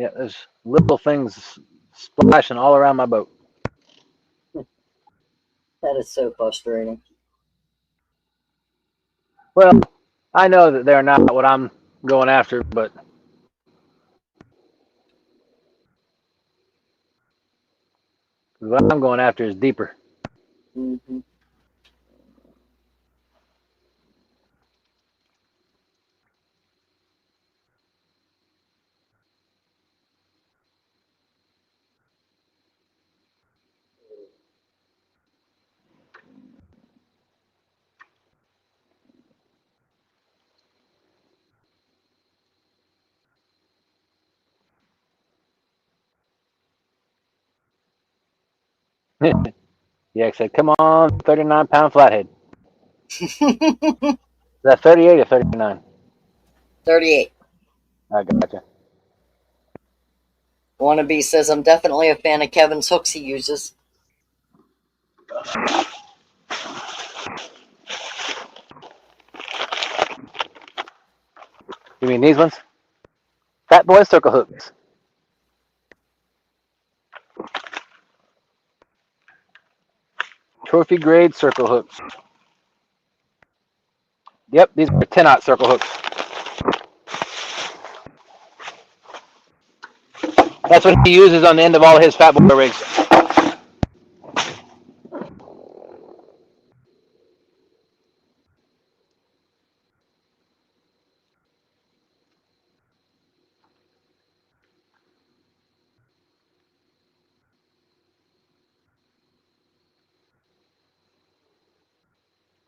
Yeah, there's little things splashing all around my boat. That is so frustrating. Well, I know that they're not what I'm going after, but what I'm going after is deeper. Mm-hmm. Yeah, I said, come on, 39-pound flathead. Is that 38 or 39? 38. I gotcha. Wannabe says, I'm definitely a fan of Kevin's hooks he uses. You mean these ones? Fat Boy circle hooks. Trophy grade circle hooks. Yep, these are 10-aught circle hooks. That's what he uses on the end of all his Fat Boy rigs.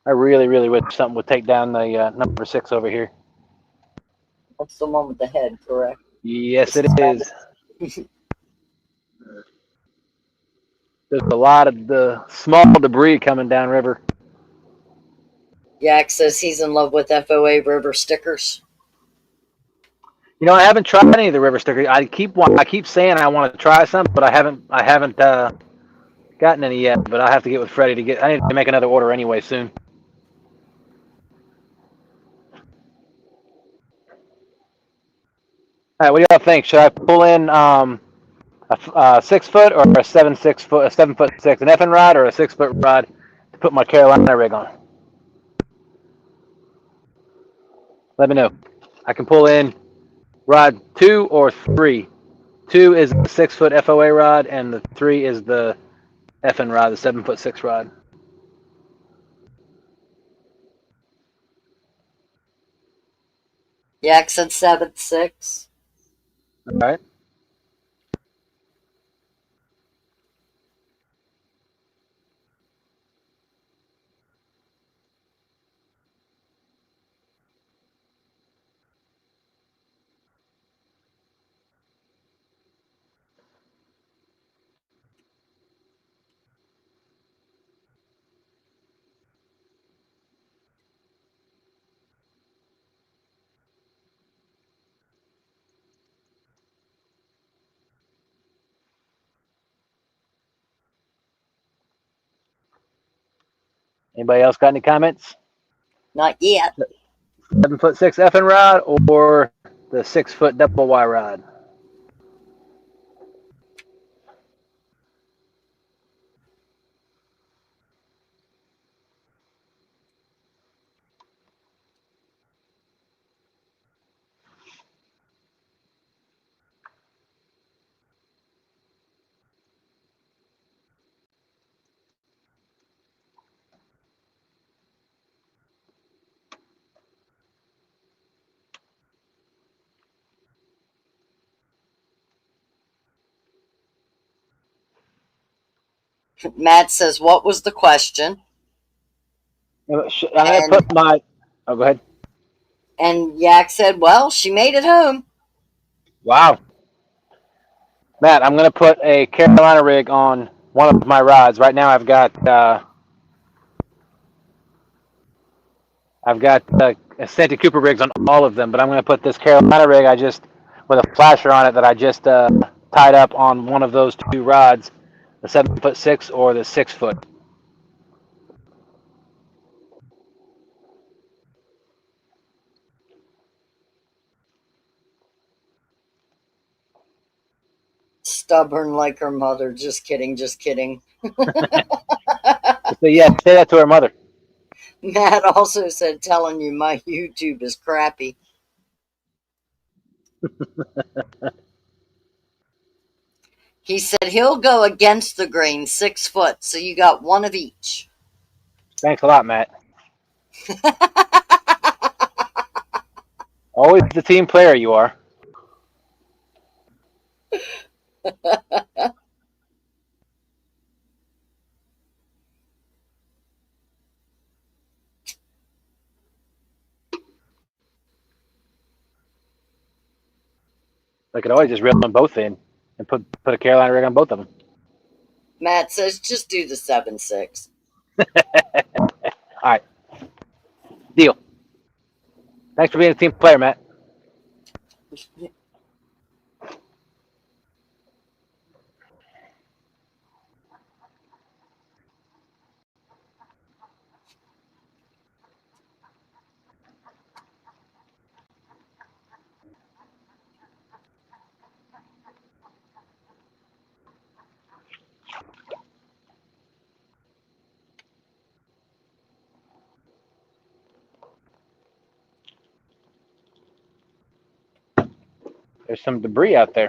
I really, really wish something would take down the number 6 over here. That's the one with the head, correct? Yes, it is. There's a lot of the small debris coming downriver. Yak says he's in love with FOA river stickers. You know, I haven't tried any of the river stickers. I keep saying I want to try some, but I haven't gotten any yet. But I have to get with Freddie to get. I need to make another order anyway soon. All right, what do y'all think? Should I pull in a 6 foot or a 7'6", an effing rod, or a 6 foot rod to put my Carolina rig on? Let me know. I can pull in rod 2 or 3. 2 is the 6 foot FOA rod, and the 3 is the effing rod, the 7'6" rod. Yak said 7'6". All right. Anybody else got any comments? Not yet. 7'6" effing rod or the 6 foot double Y rod? Matt says, what was the question? I'm going to put my. Oh, go ahead. And Yak said, well, she made it home. Wow. Matt, I'm going to put a Carolina rig on one of my rods. Right now I've got Santa Cooper rigs on all of them, but I'm going to put this Carolina rig with a flasher on it that I just tied up on one of those 2 rods, the 7'6" or the 6 foot. stubborn like her mother. Just kidding, just kidding. So yeah, say that to her mother. Matt also said, telling you my YouTube is crappy. He said he'll go against the grain 6 foot, so you got one of each. Thanks a lot, Matt. Always the team player you are. I could always just reel them both in and put a Carolina rig on both of them. Matt says just do the 7/6. All right. Deal. Thanks for being a team player, Matt. There's some debris out there.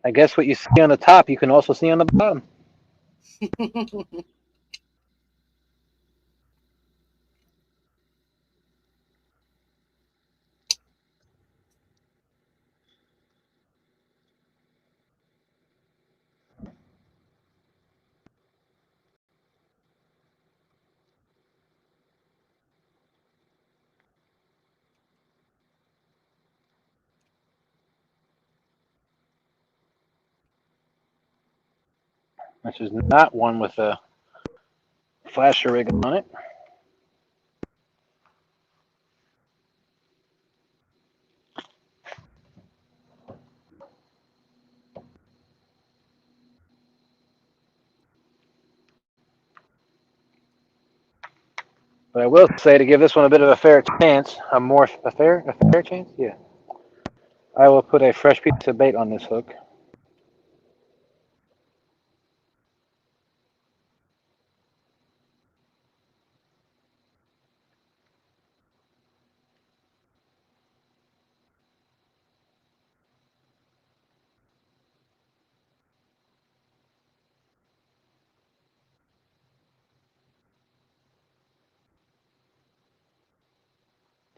I guess what you see on the top, you can also see on the bottom. This is not one with a flasher rig on it. But I will say, to give this one a bit of a fair chance, a fair chance? Yeah. I will put a fresh piece of bait on this hook.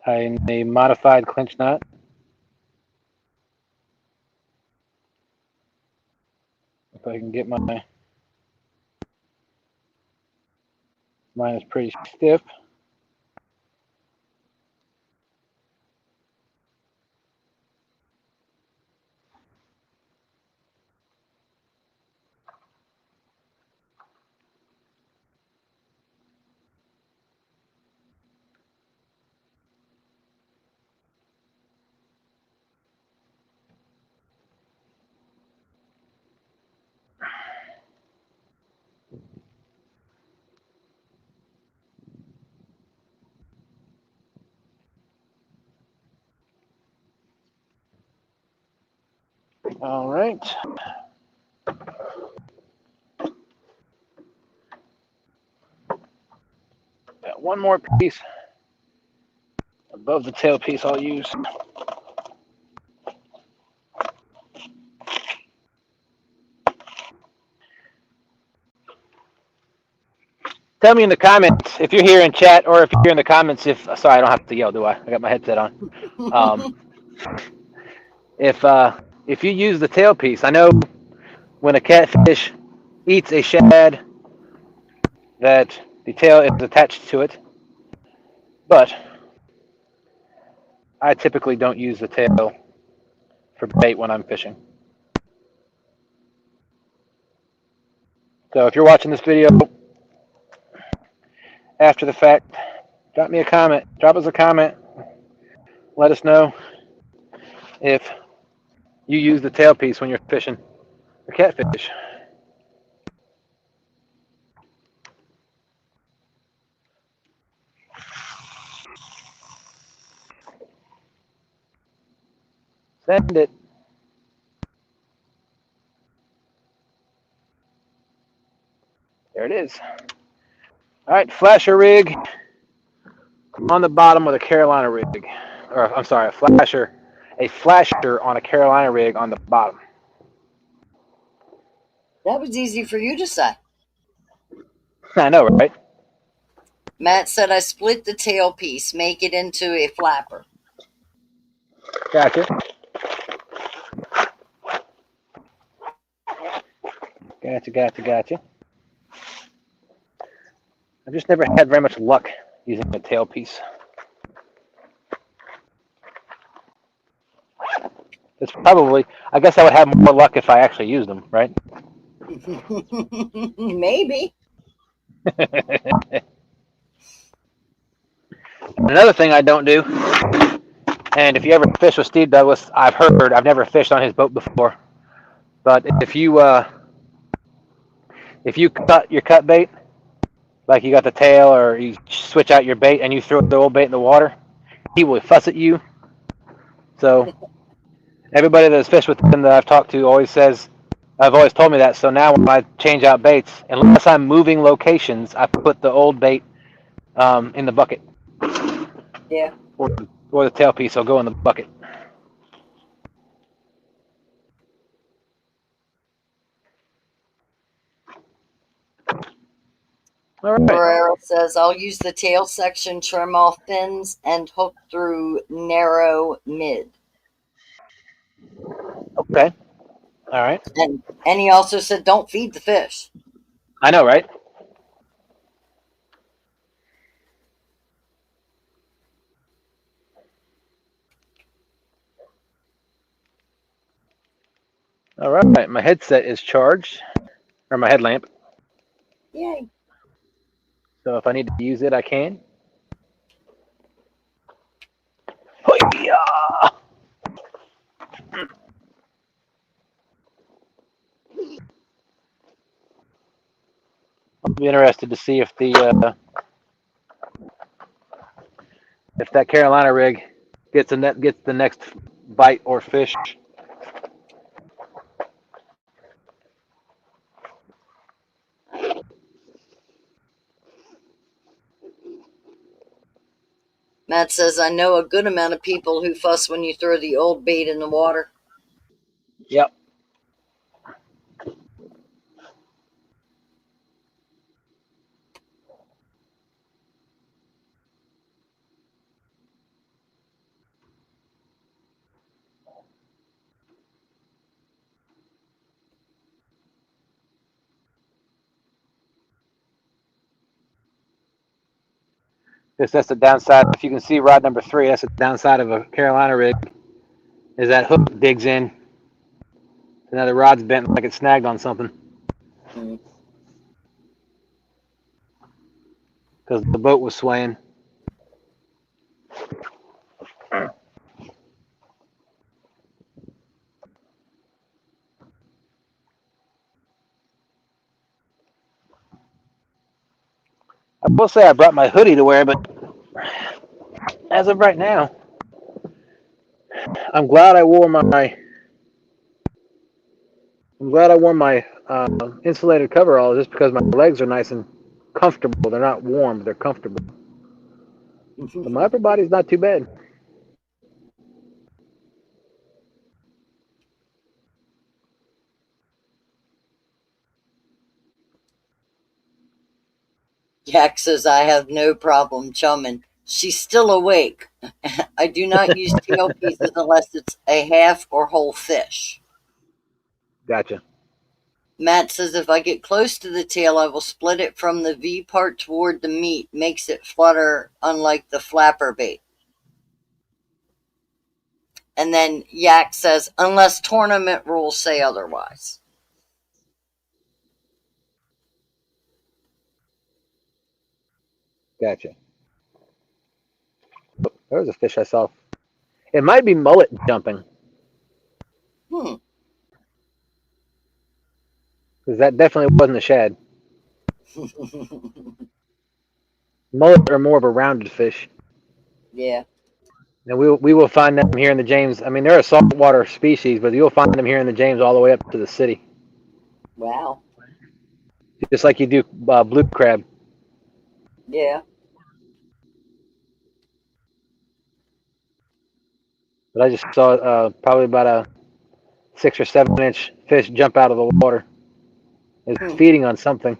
Tie in a modified clinch knot. If I can get mine is pretty stiff. All right. Got one more piece above the tail piece I'll use. Tell me in the comments if you're here in chat, or if you're in the comments. Sorry, I don't have to yell, do I? I got my headset on. If you use the tail piece, I know when a catfish eats a shad that the tail is attached to it, but I typically don't use the tail for bait when I'm fishing. So if you're watching this video after the fact, drop me a comment. Drop us a comment. Let us know if you use the tail piece when you're fishing for catfish. Send it. There it is. All right, flasher rig on the bottom with a Carolina rig. Or, I'm sorry, a flasher on a Carolina rig on the bottom. That was easy for you to say. I know, right? Matt said I split the tail piece, make it into a flapper. Gotcha. Gotcha. I've just never had very much luck using a tail piece. It's probably, I guess I would have more luck if I actually used them, right? Maybe. Another thing I don't do, and if you ever fish with Steve Douglas, I've never fished on his boat before, but if you cut your cut bait, like you got the tail, or you switch out your bait and you throw the old bait in the water, he will fuss at you. So everybody that's fished with him that I've talked to always says, I've always told me that. So now when I change out baits, unless I'm moving locations, I put the old bait in the bucket. Yeah. Or the tail piece will go in the bucket. All right. Barrera says I'll use the tail section, trim off fins, and hook through narrow mid. Okay. All right. And he also said don't feed the fish. I know, right? All right. My headset is charged, or my headlamp. Yay. So if I need to use it, I can. Hoi-ya! I'll be interested to see if that Carolina rig gets the next bite or fish. Matt says I know a good amount of people who fuss when you throw the old bait in the water. Yep. That's the downside. If you can see rod number 3, that's the downside of a Carolina rig, is that hook digs in. So now the rod's bent like it's snagged on something. Because the boat was swaying. I will say I brought my hoodie to wear, but as of right now, I'm glad I wore my insulated coveralls just because my legs are nice and comfortable. They're not warm, but they're comfortable. But my upper body's not too bad. Jack says I have no problem chumming. She's still awake. I do not use tail pieces unless it's a half or whole fish. Gotcha. Matt says if I get close to the tail, I will split it from the V part toward the meat. Makes it flutter, unlike the flapper bait. And then Yak says, unless tournament rules say otherwise. Gotcha. Oh, there was a fish I saw. It might be mullet jumping. Because that definitely wasn't a shad. Mullet are more of a rounded fish. Yeah. And we will find them here in the James. I mean, they're a saltwater species, but you'll find them here in the James all the way up to the city, Wow. just like you do blue crab. Yeah. But I just saw probably about a 6 or 7 inch fish jump out of the water. It was Hmm. feeding on something,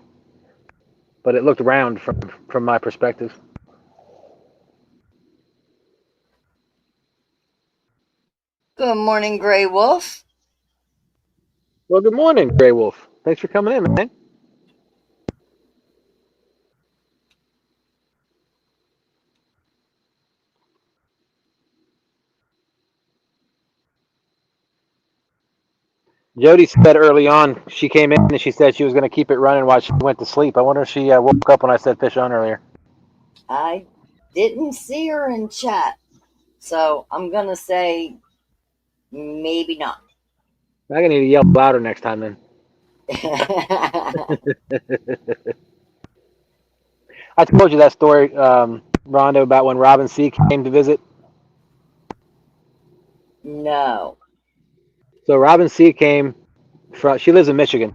but it looked round from my perspective. Good morning, Gray Wolf. Well, good morning, Gray Wolf. Thanks for coming in, man. Jody said early on she came in and she said she was going to keep it running while she went to sleep. I wonder if she woke up when I said fish on earlier. I didn't see her in chat, so I'm gonna say maybe not. I'm going to need to yell louder next time then. I told you that story, Rondo, about when Robin C. came to visit. No. So Robin C. came from. She lives in Michigan,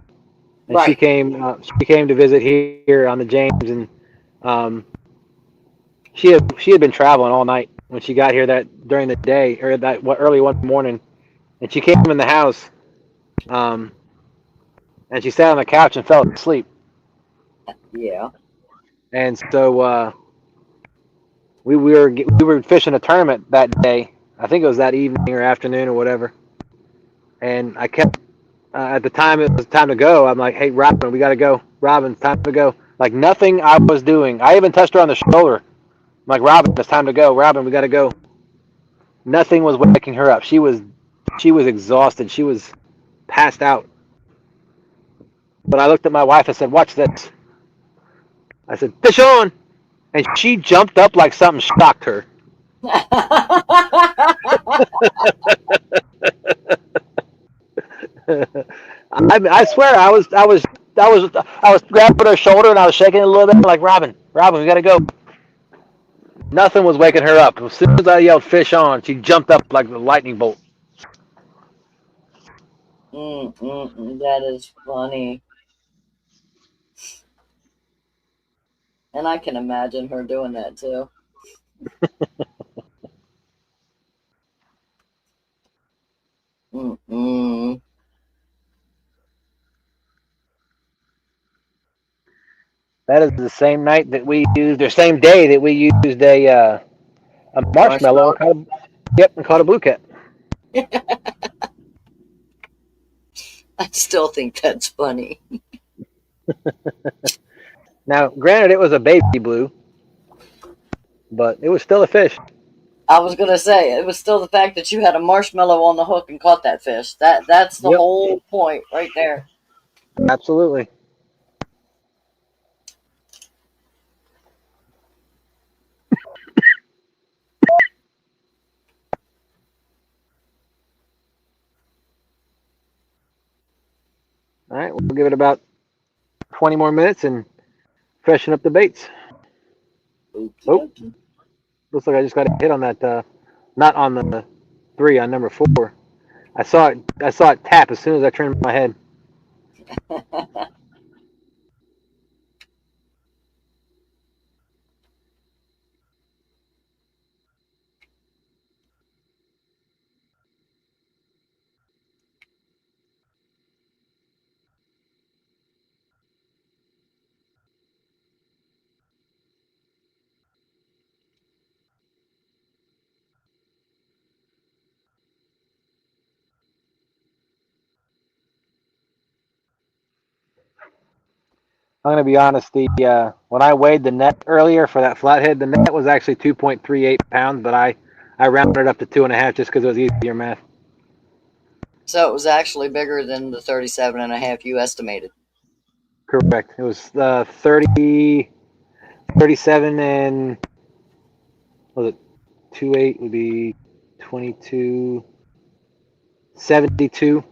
and she Right. came. She came to visit here on the James, and um, she had been traveling all night when she got here that during the day or that early one morning, and she came in the house, um, and she sat on the couch and fell asleep. Yeah. And so we were fishing a tournament that day. I think it was that evening or afternoon or whatever. And I kept at the time it was time to go. I'm like, hey, Robin, we got to go. Robin, it's time to go. Like nothing I was doing. I even touched her on the shoulder. I'm like, Robin, it's time to go. Robin, we got to go. Nothing was waking her up. She was exhausted. She was passed out. But I looked at my wife. I said, watch this. I said, fish on. And she jumped up like something shocked her. I swear I was grabbing her shoulder and I was shaking it a little bit like Robin, we gotta go. Nothing was waking her up. As soon as I yelled fish on, she jumped up like a lightning bolt. That is funny. And I can imagine her doing that too. Mm-mm. That is the same night that we used, or same day that we used a marshmallow and caught and caught a blue cat. I still think that's funny. Now, granted, it was a baby blue, but it was still a fish. I was gonna say it was still the fact that you had a marshmallow on the hook and caught that fish. That's the Yep, whole point right there. absolutely. All right, we'll give it about 20 more minutes and freshen up the baits. Oh, looks like I just got a hit on that. Not on the 3, on number 4. I saw it tap as soon as I turned my head. I'm gonna be honest. The when I weighed the net earlier for that flathead, the net was actually 2.38 pounds, but I rounded it up to 2.5 just because it was easier math. So it was actually bigger than the 37.5 you estimated. Correct. It was 30, 37, and was it 2.8 would be 22, 72,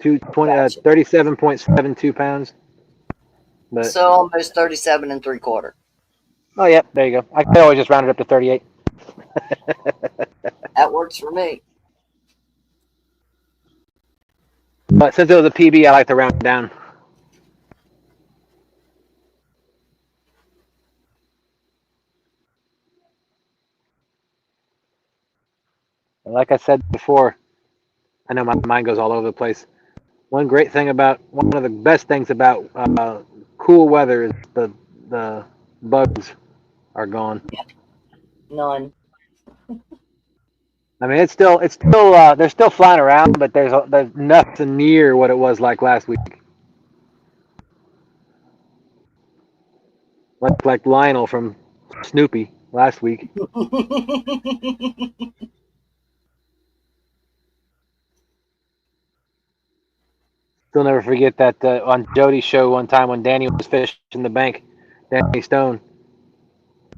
37.72 pounds. But So almost 37 3/4. oh yeah, there you go. I could always just round it up to 38. That works for me. But since it was a PB, I like to round down. Like I said before, I know my mind goes all over the place. One of the best things about cool weather is the bugs are gone. None. I mean, they're still flying around, but there's nothing near what it was like last week. Like Lionel from Snoopy last week. Still never forget that on Jody's show one time when Danny was fishing the bank, Danny Stone,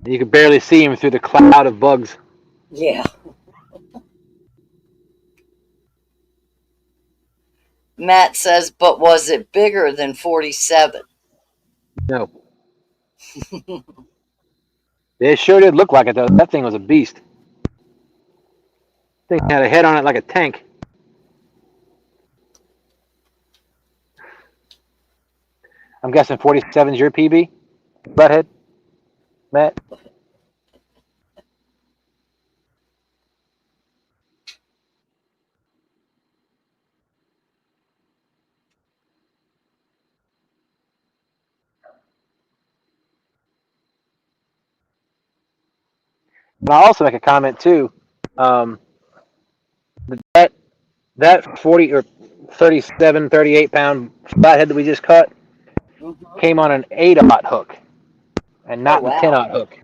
and you could barely see him through the cloud of bugs. Yeah. Matt says, but was it bigger than 47? No, it sure did look like it though. That thing was a beast. Thing had a head on it like a tank. I'm guessing 47 is your PB, butthead, Matt. But I'll also make a comment too. Um, that that 40 or 37, 38 pound flathead that we just caught Mm-hmm. came on an 8-aught hook and Oh, not the wow. 10-aught hook.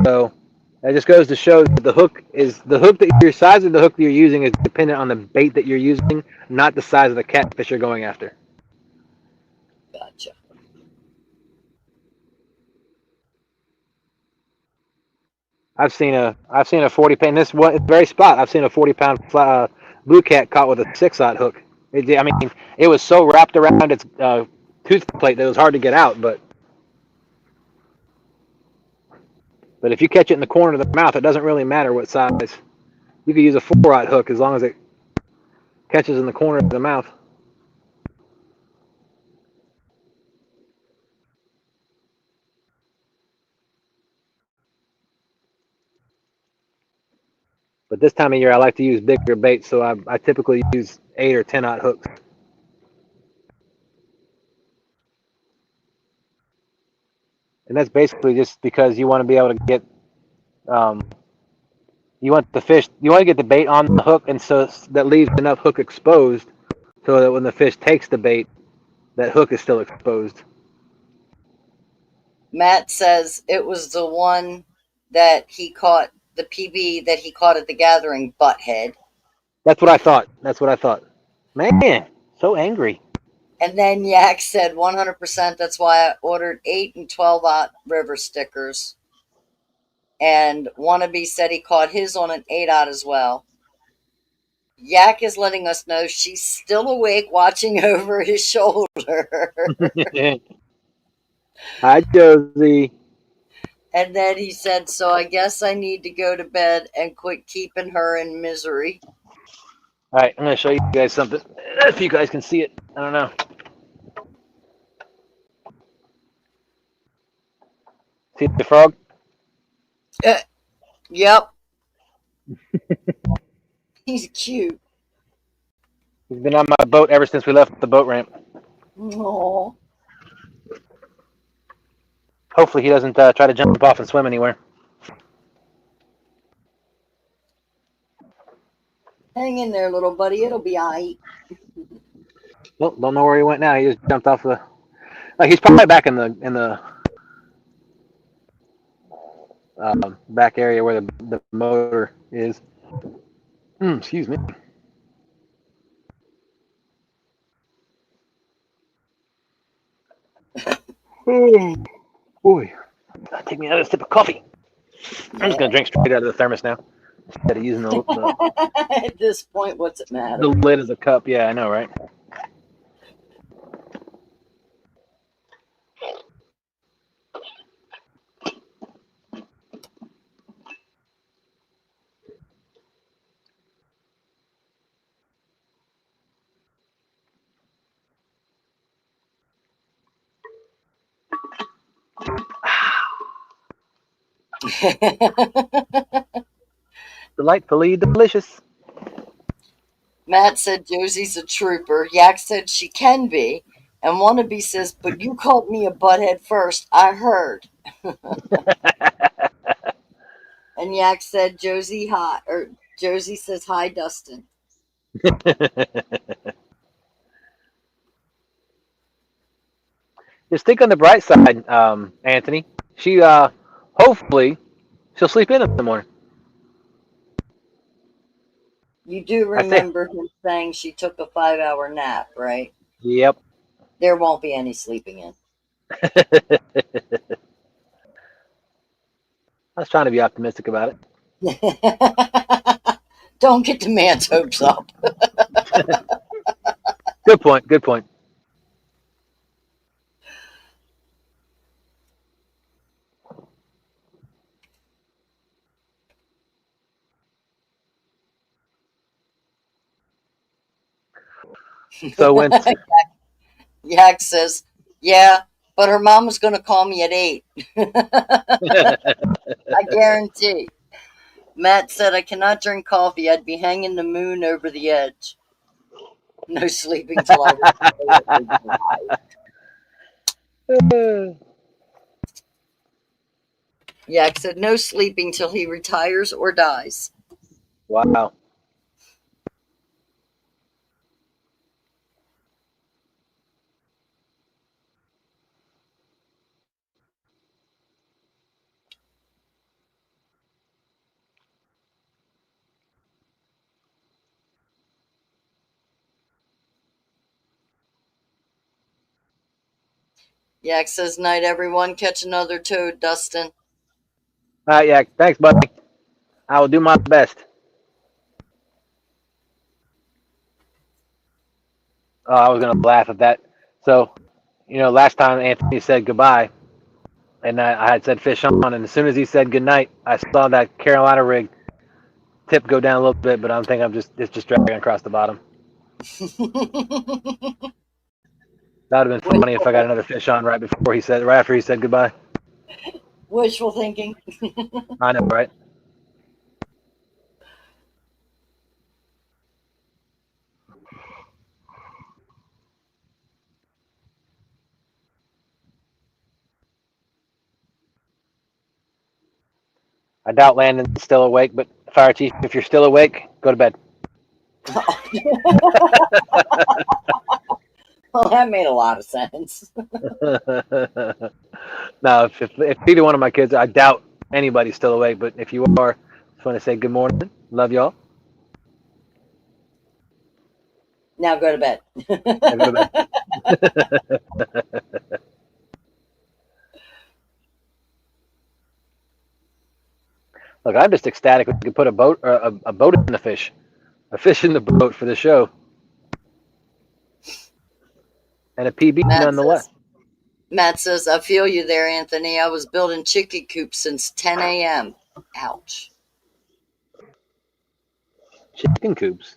So that just goes to show that the size of the hook that you're using is dependent on the bait that you're using, not the size of the catfish you're going after. Gotcha. I've seen a 40 pound. This one, it's very spot. I've seen a 40 pound blue cat caught with a 6-aught hook. I mean, it was so wrapped around its tooth plate that it was hard to get out. But if you catch it in the corner of the mouth, it doesn't really matter what size. You could use a 4-aught hook as long as it catches in the corner of the mouth. But this time of year, I like to use bigger baits, so I typically use 8 or 10-aught hooks. And that's basically just because you want to be able to get, you want to get the bait on the hook, and so that leaves enough hook exposed, so that when the fish takes the bait, that hook is still exposed. Matt says it was the one that he caught, the PB that he caught at the gathering, butthead. That's what I thought. Man, so angry. And then Yak said 100%. That's why I ordered 8 and 12-aught river stickers. And Wannabe said he caught his on an 8-aught as well. Yak is letting us know she's still awake, watching over his shoulder. Hi, Josie. And then he said, so I guess I need to go to bed and quit keeping her in misery. All right, I'm going to show you guys something. If you guys can see it, I don't know. See the frog? Yep. He's cute. He's been on my boat ever since we left the boat ramp. Aww. Hopefully he doesn't try to jump off and swim anywhere. Hang in there, little buddy. It'll be all right. Well, don't know where he went now. He just jumped off the. Like he's probably back in the back area where the motor is. Excuse me. Oh boy, take me another sip of coffee. I'm just gonna drink straight out of the thermos now instead of using the At this point, what's it matter? the lid as a cup. Yeah, I know, right? Delightfully delicious. Matt said Josie's a trooper. Yak said she can be. And Wannabe says, but you called me a butthead first. I heard. And Yak said Josie hi, or Josie says hi, Dustin. Just think on the bright side, Anthony. She hopefully she'll sleep in the morning. You do I say, remember him saying she took a 5-hour nap, right? yep. There won't be any sleeping in. I was trying to be optimistic about it. Don't get the man's hopes up. Good point. Good point. So when Yak says, yeah, but her mom was going to call me at 8. I guarantee. Matt said, I cannot drink coffee. I'd be hanging the moon over the edge. No sleeping till I retire. Yak said, no sleeping till he retires or dies. Wow. Yak says, night, everyone. Catch another toad, Dustin. All right, yeah. Thanks, buddy. I will do my best. Oh, I was gonna laugh at that. So, last time Anthony said goodbye, and I had said fish on, and as soon as he said goodnight, I saw that Carolina rig tip go down a little bit, but I'm thinking it's just dragging across the bottom. That would have been funny if I got another fish on right after he said goodbye. Wishful thinking. I know, right? I doubt Landon's still awake, but Fire Chief, if you're still awake, go to bed. Well, that made a lot of sense. No, if either one of my kids, I doubt anybody's still awake, but if you are, just want to say good morning. Love y'all. Now go to bed. Now go to bed. Look, I'm just ecstatic we could put a boat in the fish, a fish in the boat for the show, and a PB nonetheless. Matt says, I feel you there, Anthony. I was building chicken coops since 10 a.m. Ouch. Chicken coops.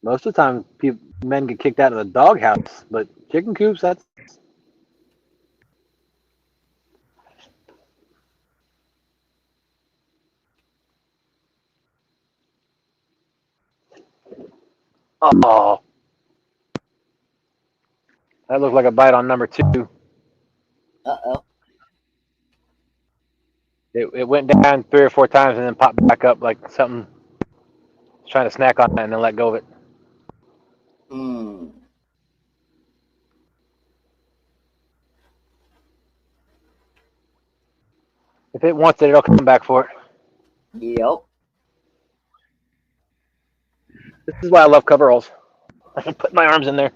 Most of the time, men get kicked out of the doghouse, but chicken coops, that's... Oh. That looked like a bite on number 2. Uh-oh. It went down 3 or 4 times and then popped back up like something was trying to snack on it and then let go of it. Hmm. If it wants it, it'll come back for it. Yep. This is why I love coveralls. I can put my arms in there.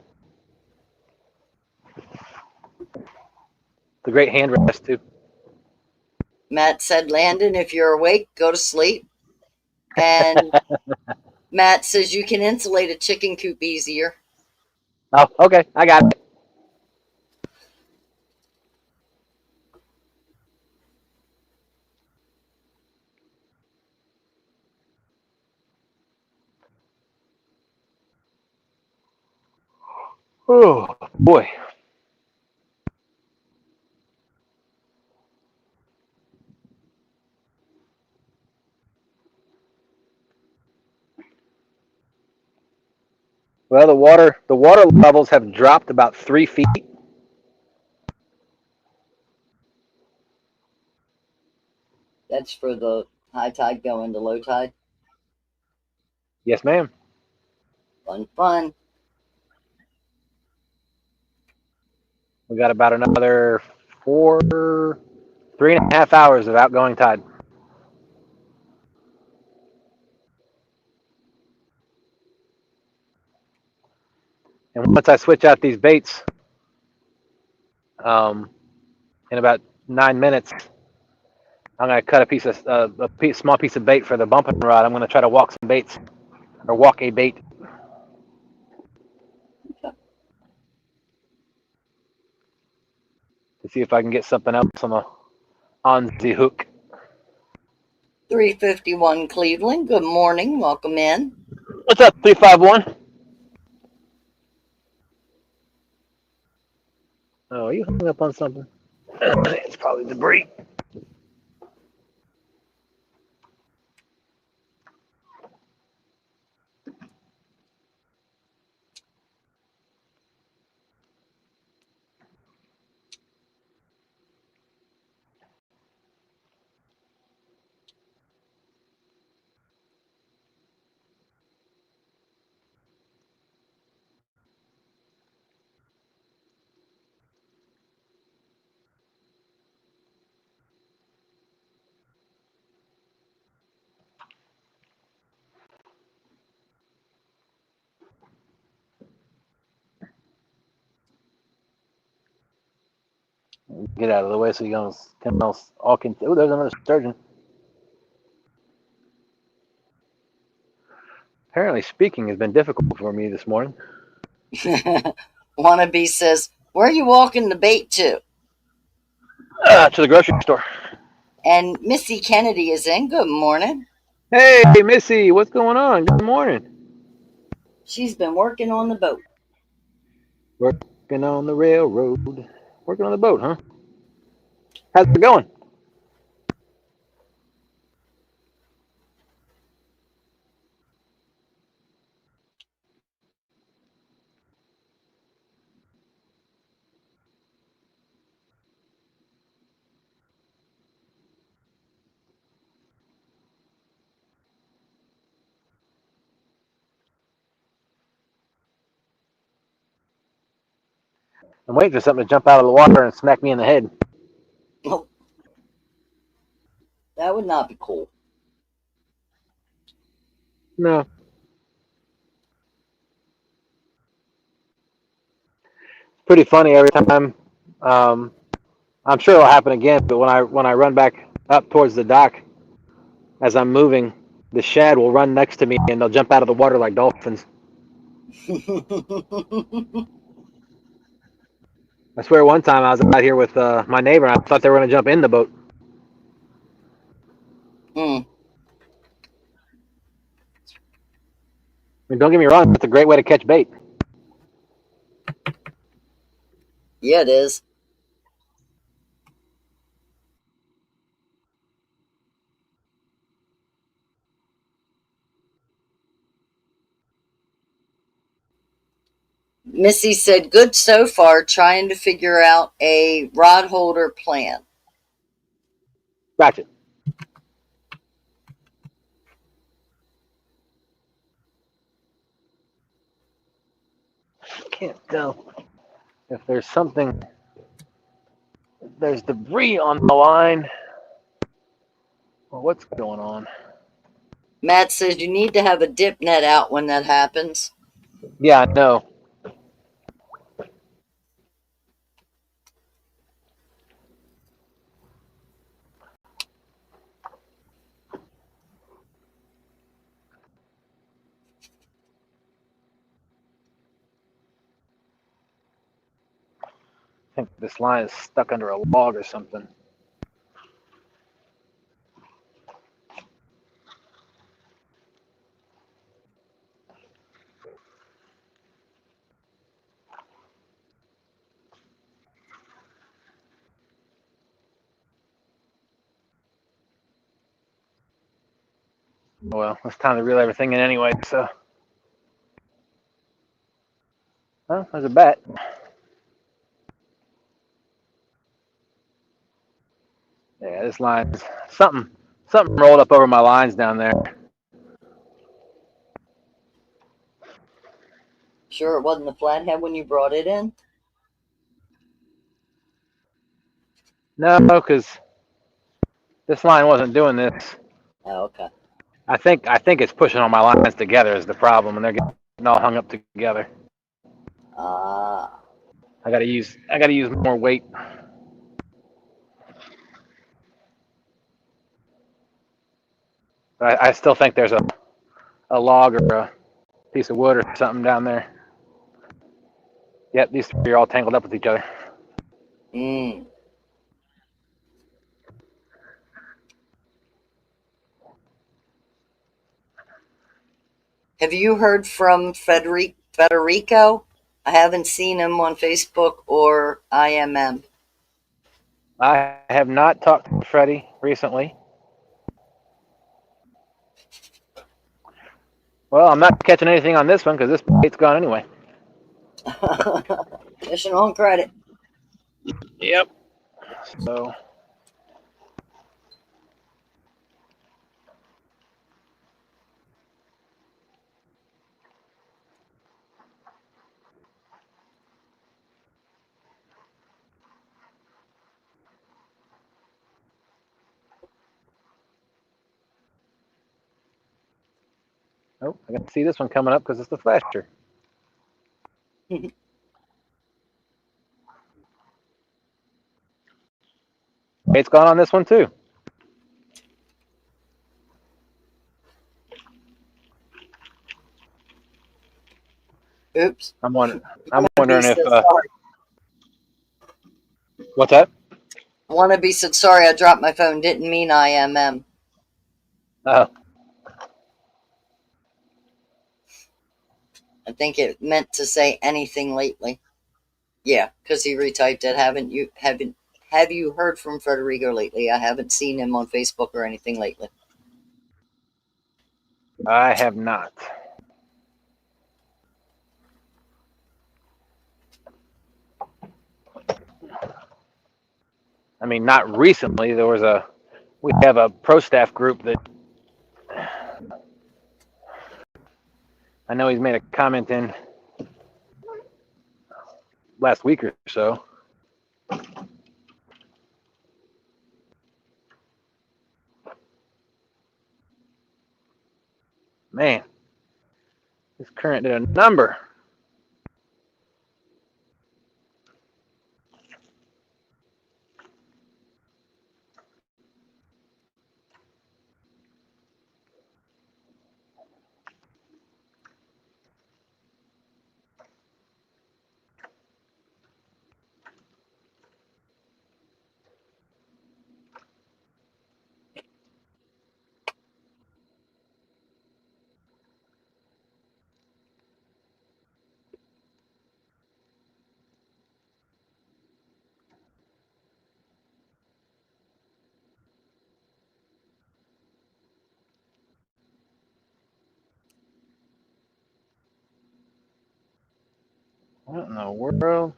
It's a great hand rest, too. Matt said, Landon, if you're awake, go to sleep. And Matt says you can insulate a chicken coop easier. Oh, okay. I got it. Oh. Boy. Well, the water levels have dropped about 3 feet. That's for the high tide going to low tide. Yes, ma'am. Fun. We got about another 3.5 hours of outgoing tide. And once I switch out these baits, in about 9 minutes, I'm gonna cut a small piece of bait for the bumping rod. I'm gonna try to walk some baits, or walk a bait. To see if I can get something else on the hook. 351 Cleveland. Good morning. Welcome in. What's up, 351? Oh, are you hung up on something? It's probably debris. Get out of the way so you can all can. Oh, there's another sturgeon. Apparently, speaking has been difficult for me this morning. Wannabe says, where are you walking the bait to? To the grocery store. And Missy Kennedy is in. Good morning. Hey, Missy, what's going on? Good morning. She's been working on the boat. Working on the railroad. Working on the boat, huh? How's it going? I'm waiting for something to jump out of the water and smack me in the head. Oh, that would not be cool. No. Pretty funny every time. I'm sure it'll happen again, but when I run back up towards the dock, as I'm moving, the shad will run next to me and they'll jump out of the water like dolphins. I swear one time I was out here with my neighbor and I thought they were going to jump in the boat. Mm. I mean, don't get me wrong, it's a great way to catch bait. Yeah, it is. Missy said, good so far, trying to figure out a rod holder plan. Gotcha. Can't tell if there's something. There's debris on the line. Well, what's going on? Matt says you need to have a dip net out when that happens. Yeah, I know. I think this line is stuck under a log or something. Well, it's time to reel everything in anyway, so. Well, there's a bat. Yeah, this line's something rolled up over my lines down there. Sure, it wasn't the flathead when you brought it in? No, because this line wasn't doing this. Oh, okay. I think it's pushing all my lines together is the problem, and they're getting all hung up together. Ah. I gotta use more weight. But I still think there's a log or a piece of wood or something down there. Yep, these three are all tangled up with each other. Mm. Have you heard from Federico? I haven't seen him on Facebook or IMM. I have not talked to Freddie recently. Well, I'm not catching anything on this one because this bait's gone anyway. Fishing on credit. Yep. So. Oh, I can see this one coming up because it's the flasher. Bait's gone on this one too. Oops. I'm wondering Wannabe if said sorry. what's that? Wannabe said sorry, I dropped my phone. Didn't mean IMM. Oh, I think it meant to say anything lately. Yeah, because he retyped it. Have you heard from Federico lately? I haven't seen him on Facebook or anything lately. I have not. I mean, not recently. We have a pro staff group that I know he's made a comment in last week or so. Man, this current did a number. What in the world?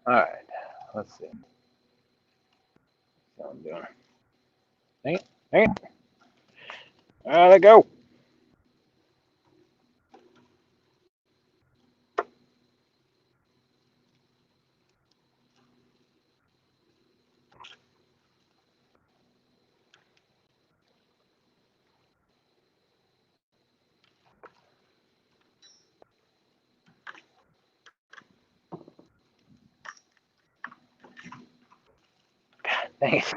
All right, let's see. What I'm doing. Dang it, dang it. There go. Dang it.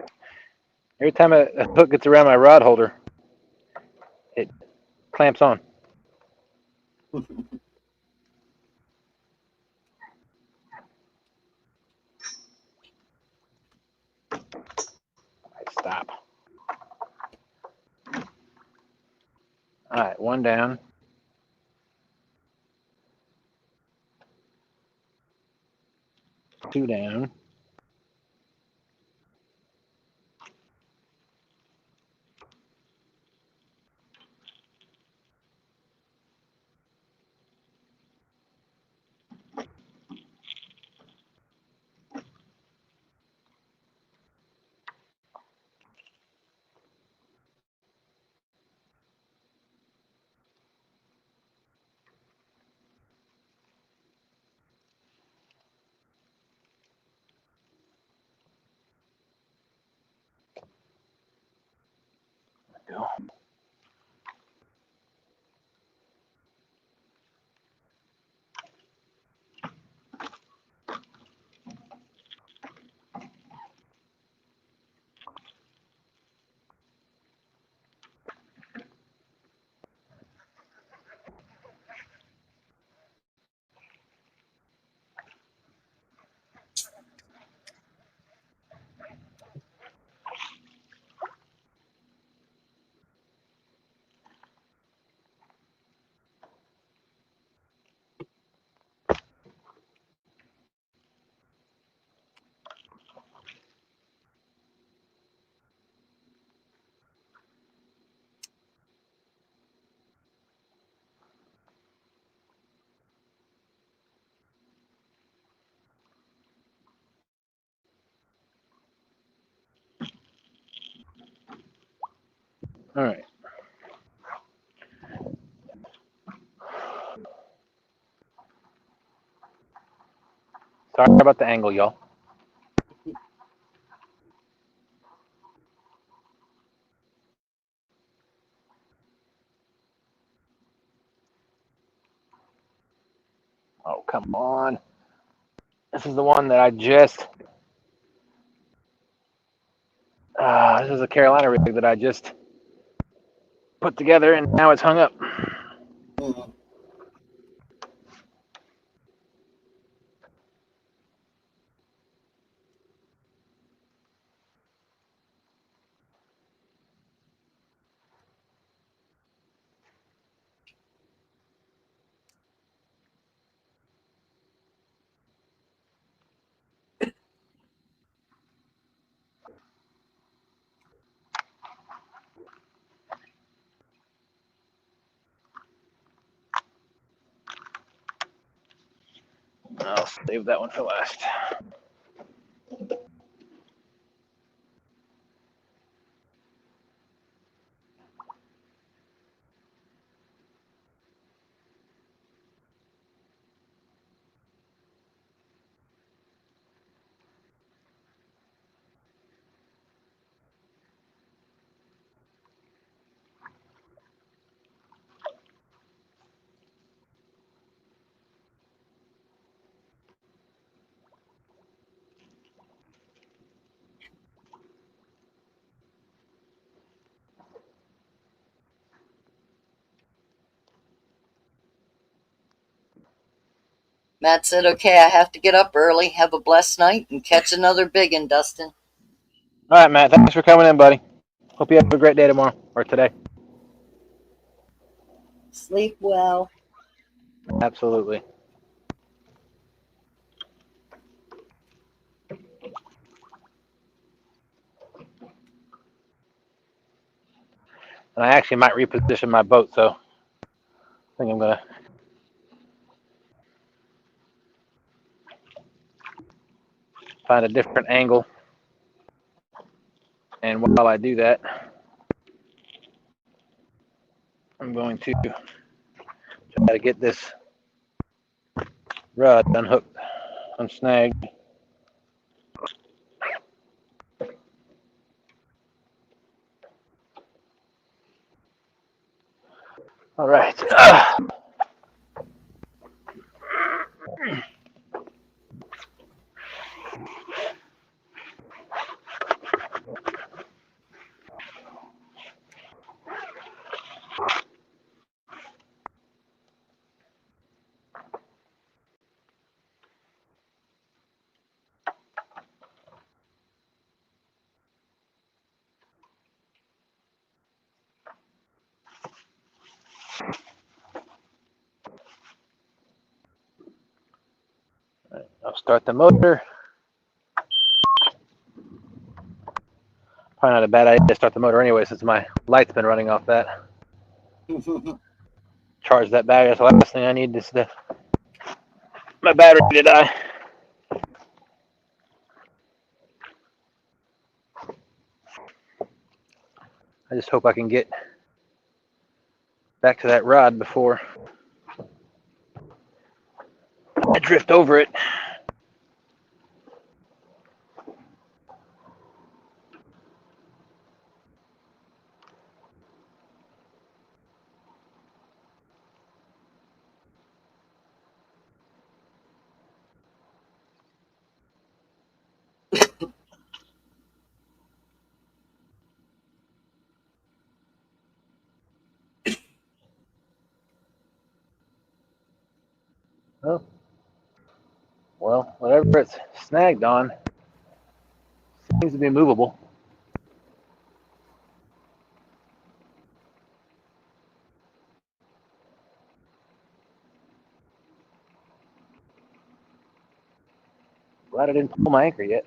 Every time a hook gets around my rod holder, it clamps on. Stop. All right, one down. Two down. Go. All right. Sorry about the angle, y'all. Oh, come on. This is the one that I just, this is a Carolina rig that I just put together, and now it's hung up. Mm. I'll save that one for last. Matt said, okay, I have to get up early. Have a blessed night and catch another big one, Dustin. All right, Matt. Thanks for coming in, buddy. Hope you have a great day tomorrow or today. Sleep well. Absolutely. And I actually might reposition my boat, so I think I'm going to find a different angle. And while I do that, I'm going to try to get this rod unhooked, unsnagged. All right. I'll start the motor. Probably not a bad idea to start the motor anyway, since my light's been running off that. Charge that battery. That's the last thing I need is my battery to die. I just hope I can get back to that rod before I drift over it. Oh, well, whatever it's snagged on seems to be movable. Glad I didn't pull my anchor yet.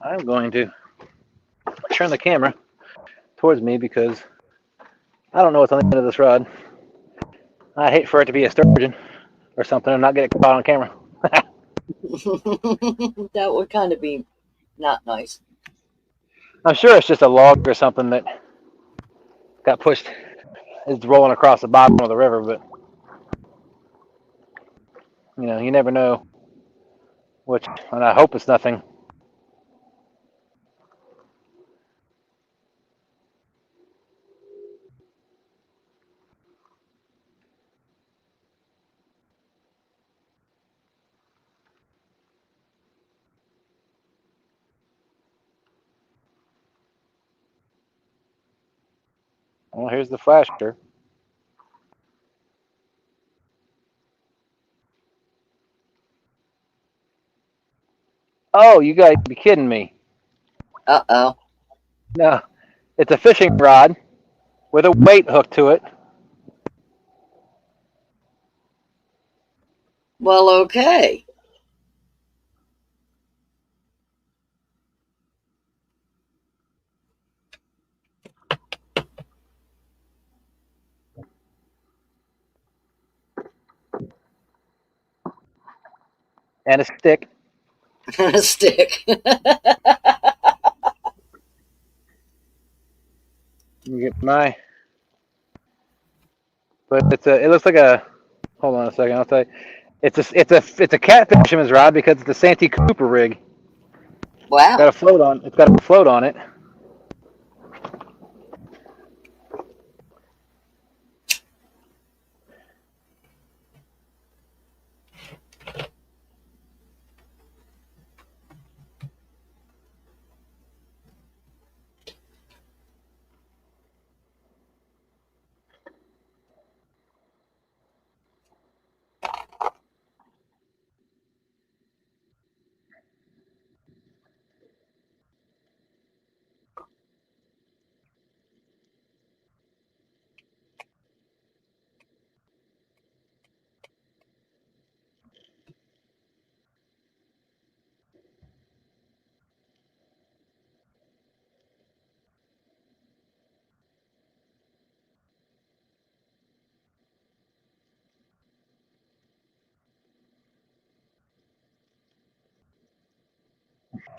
I'm going to turn the camera towards me because I don't know what's on the end of this rod. I'd hate for it to be a sturgeon or something and not get it caught on camera. That would kind of be not nice. I'm sure it's just a log or something that got pushed. It's rolling across the bottom of the river, but you know, you never know. And I hope it's nothing. Well, here's the flasher. Oh, you gotta be kidding me. Uh-oh. No, it's a fishing rod with a weight hook to it. Well, okay. And a stick. A stick. You get my. But it looks like a. Hold on a second. I'll tell you. It's a catfisherman's rod because it's a Santee Cooper rig. Wow. Got a float on. It's got a float on it.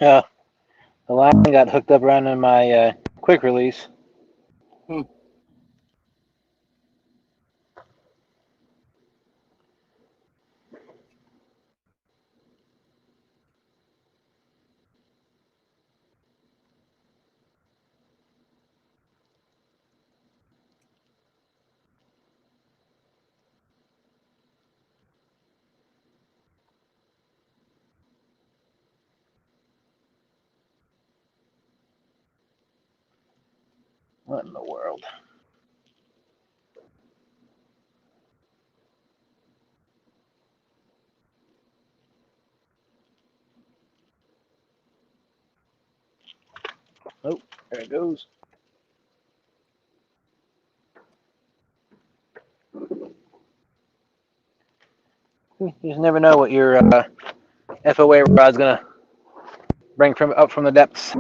The line got hooked up around in my quick release. What in the world? Oh, there it goes. You just never know what your FOA rod's gonna bring from up from the depths.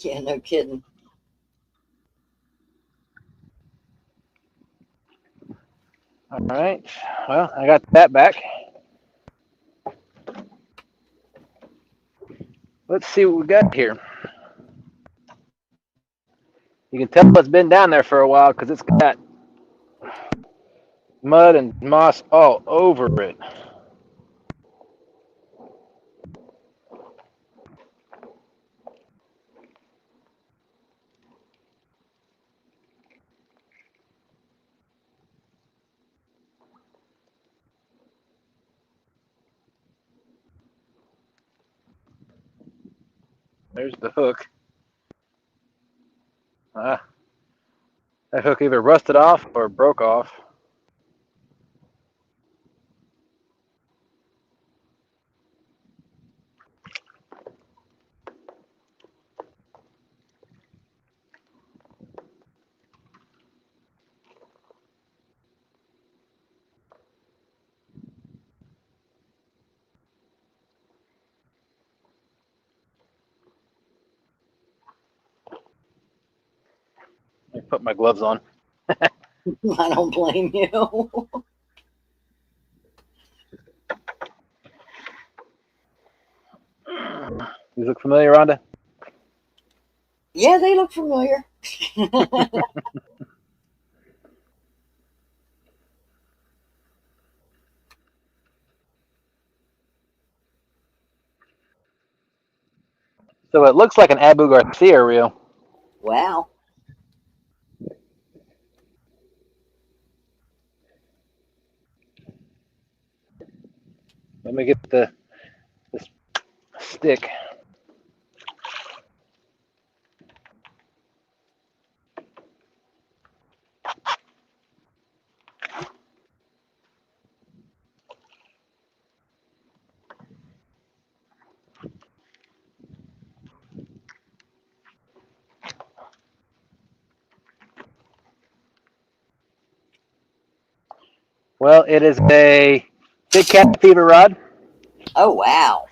Yeah, no kidding. All right. Well, I got that back. Let's see what we got here. You can tell it's been down there for a while because it's got mud and moss all over it. There's the hook. That hook either rusted off or broke off. Let me put my gloves on. I don't blame you. These look familiar, Rhonda? Yeah, they look familiar. So it looks like an Abu Garcia reel. Wow. Let me get this stick. Well, it is a big cat feeder rod. Oh, wow.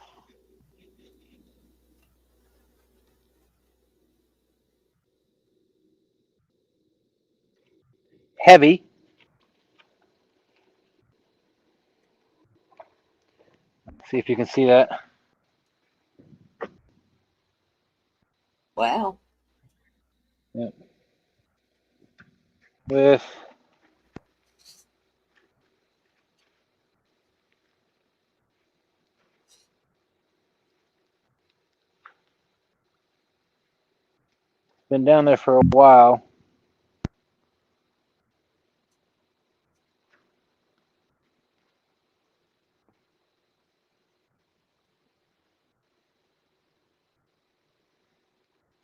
Heavy. See if you can see that. Wow. Yep. With been down there for a while.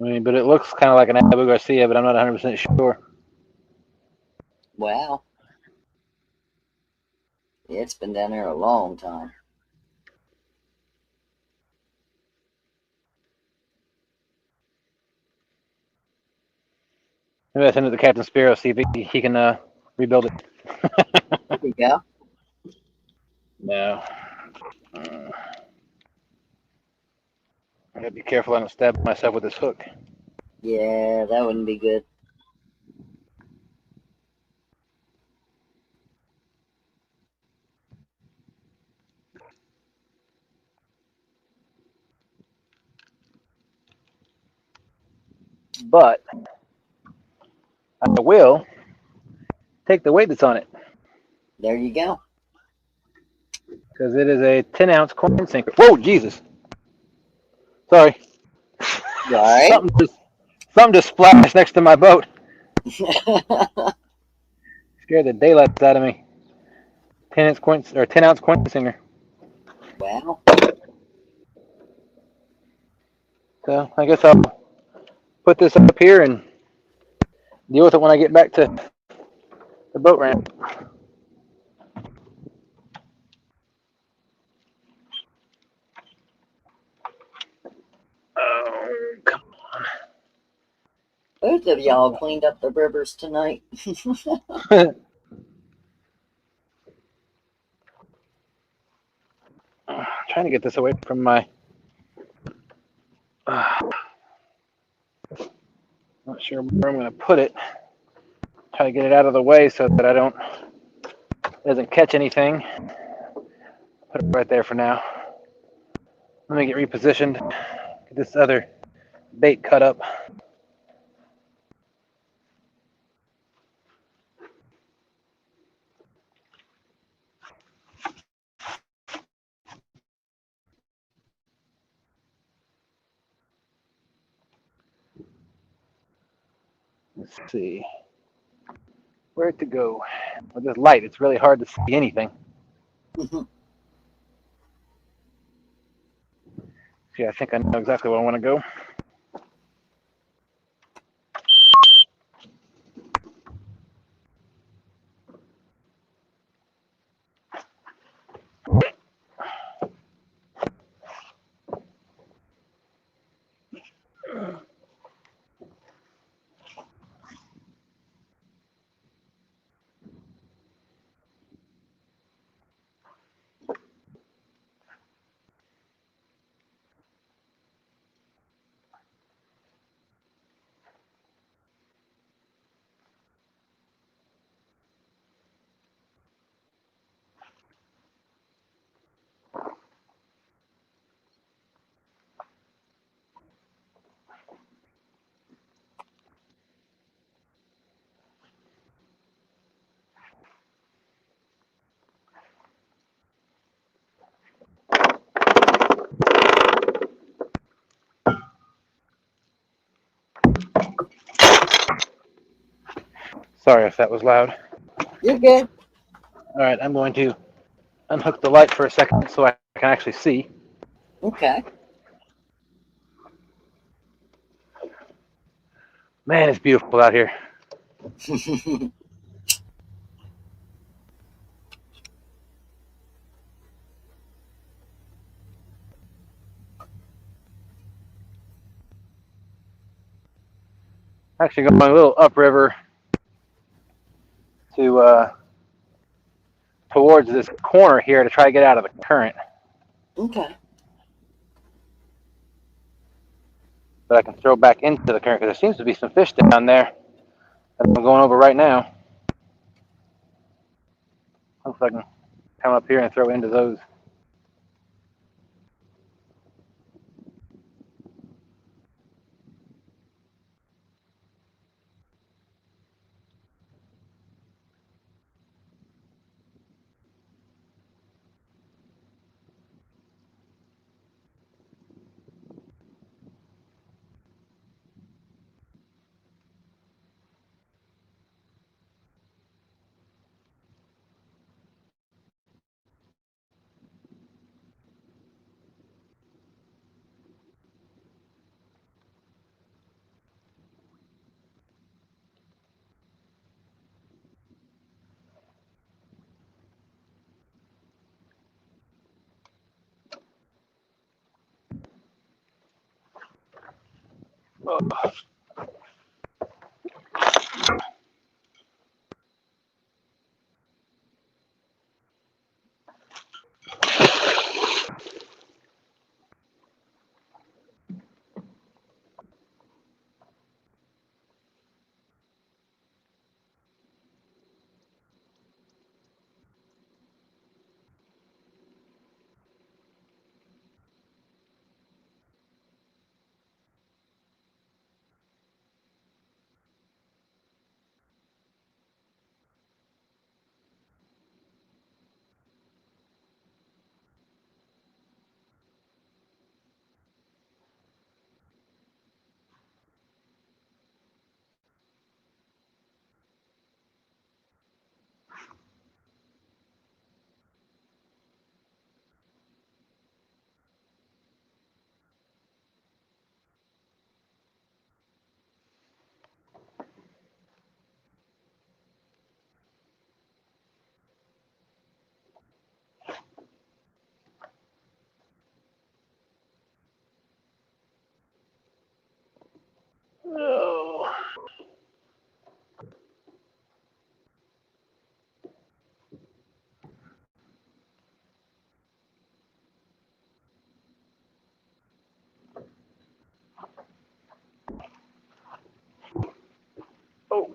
I mean, but it looks kind of like an Abu Garcia, but I'm not 100% sure. Wow. Yeah, it's been down there a long time. Maybe I send it to Captain Spiro, see if he can rebuild it. There you go. No. I gotta be careful I don't stab myself with this hook. Yeah, that wouldn't be good. but I will take the weight that's on it There you go. because it is a 10-ounce coin sinker. Whoa, Jesus! Sorry, You all right? something just splashed next to my boat. Scared the daylights out of me. 10-ounce coin singer. Wow. So I guess I'll put this up here and deal with it when I get back to the boat ramp. Oh, come Both of y'all cleaned up the rivers tonight. on. Trying to get this away from my. Not sure where I'm going to put it. Try to get it out of the way so that it doesn't catch anything. Put it right there for now. Let me get repositioned. Get this other bait cut up. Let's see. Where to go? With this light, it's really hard to see anything. See, I think I know exactly where I want to go. Sorry if that was loud. You're good. All right, I'm going to unhook the light for a second so I can actually see. Okay. Man, it's beautiful out here. Actually going a little upriver to towards this corner here to try to get out of the current. Okay. But I can throw back into the current because there seems to be some fish down there that I'm going over right now. Hopefully I can come up here and throw into those. Oh.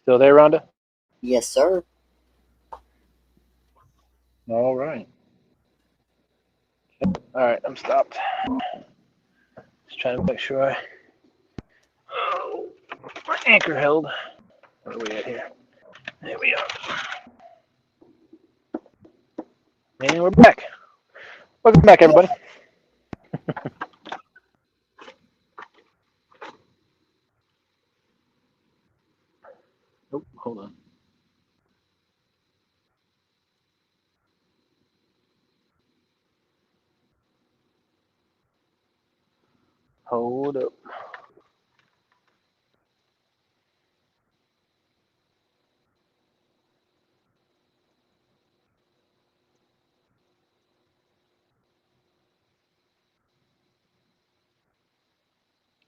Still there, Rhonda? Yes, sir. All right. All right, I'm stopped. Just trying to make sure my anchor held. Where are we at here? There we are. And we're back. Welcome back, everybody. Oh, hold on. Hold up.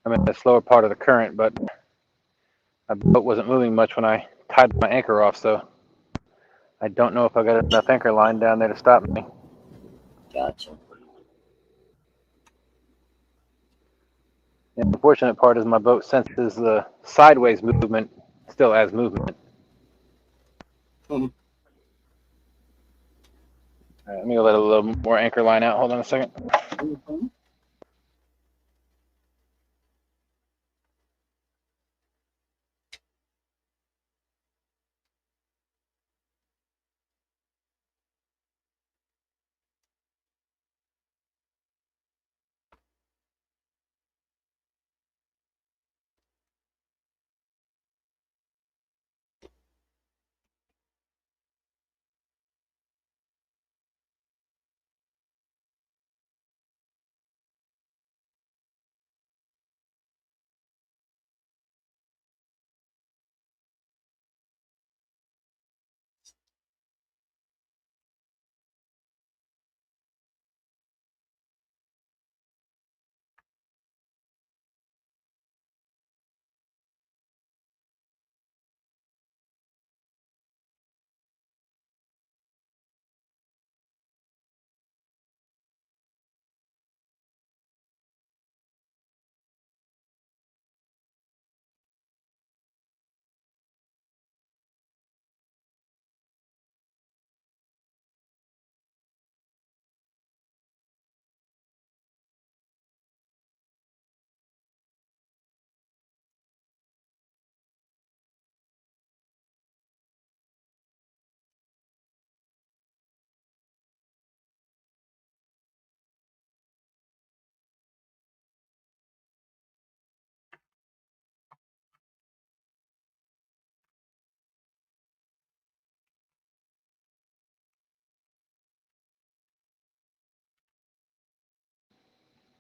I'm at the slower part of the current, but my boat wasn't moving much when I tied my anchor off, so I don't know if I got enough anchor line down there to stop me. Gotcha. The unfortunate part is my boat senses the sideways movement still as movement. Hmm. All right, let me let a little more anchor line out. Hold on a second. Mm-hmm.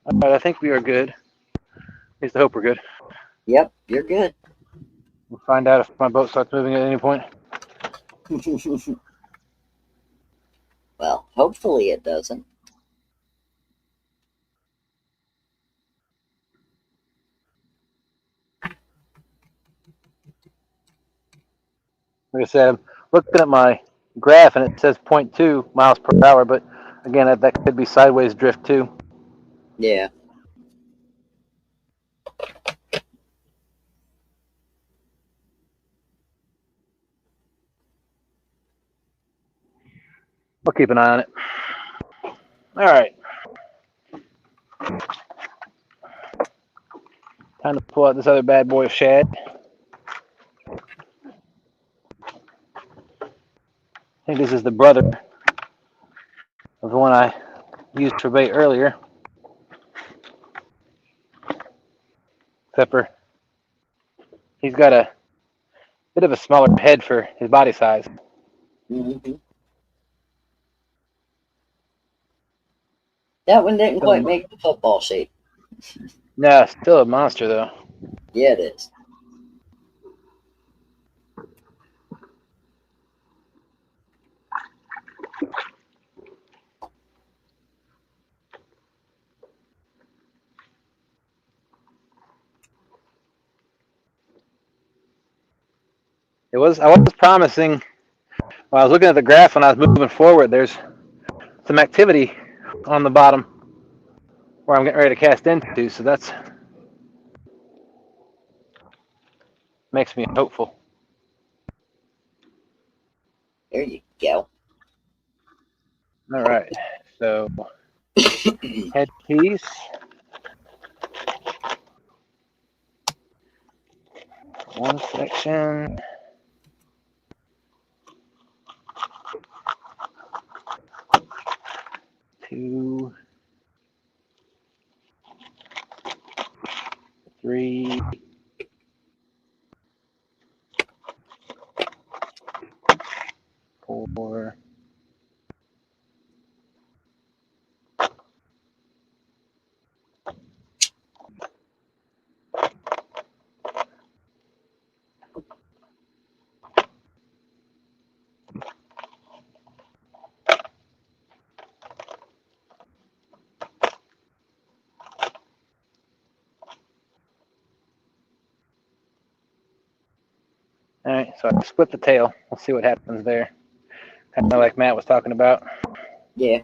All right, I think we are good. At least I hope we're good. Yep, you're good. We'll find out if my boat starts moving at any point. Well, hopefully it doesn't. Like I said, I'm looking at my graph and it says 0.2 miles per hour, but again, that could be sideways drift too. Yeah. We'll keep an eye on it. All right. Time to pull out this other bad boy of shad. I think this is the brother of the one I used for bait earlier. Except for he's got a bit of a smaller head for his body size. Mm-hmm. That one didn't quite make the football shape. No, still a monster though. Yeah, it is. I was promising. When I was looking at the graph when I was moving forward, there's some activity on the bottom where I'm getting ready to cast into. So that's makes me hopeful. There you go. All right. So headpiece. One section. Two. Three. Four. All right, so I split the tail. We'll see what happens there. Kind of like Matt was talking about. Yeah.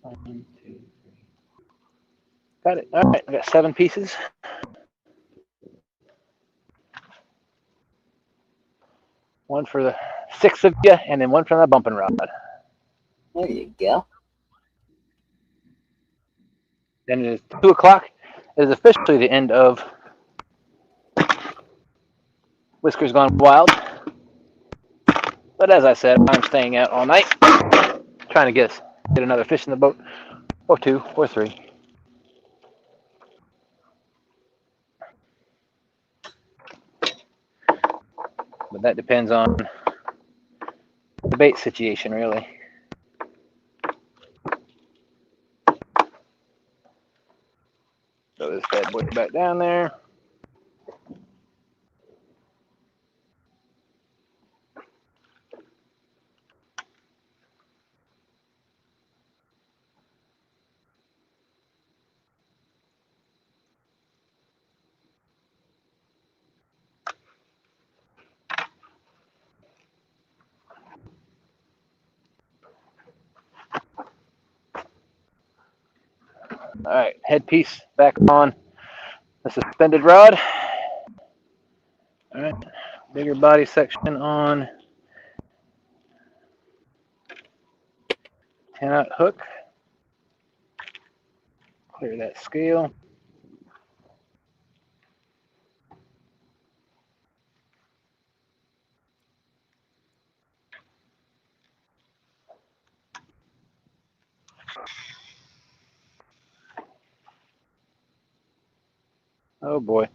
One, two, three. Got it. All right, I got 7 pieces. One for the 6 of you, and then one for the bumping rod. There you go. Then it is 2 o'clock. It is officially the end of Whiskers Gone Wild. But as I said, I'm staying out all night, trying to get another fish in the boat, or 2, or 3. But that depends on the bait situation, really. Throw this bad boy back down there. All right, headpiece back on the suspended rod. All right, bigger body section on 10-aught hook. Clear that scale. Oh boy.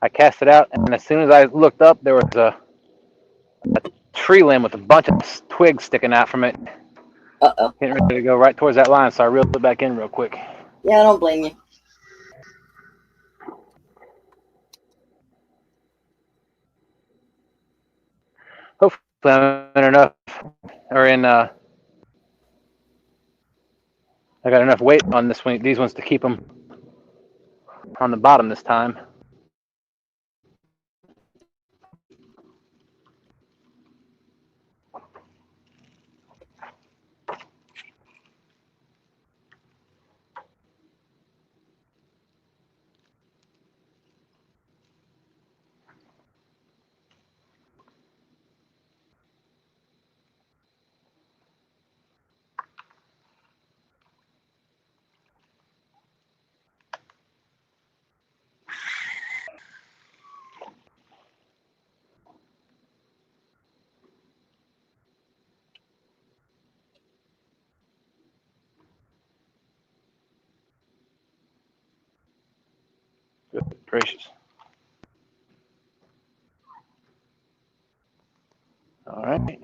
I cast it out, and as soon as I looked up, there was a tree limb with a bunch of twigs sticking out from it. Uh-oh. Getting ready to go right towards that line, so I reeled it back in real quick. Yeah, I don't blame you. Hopefully I'm in enough, or in, I got enough weight on this one, these ones to keep them on the bottom this time. gracious. All right.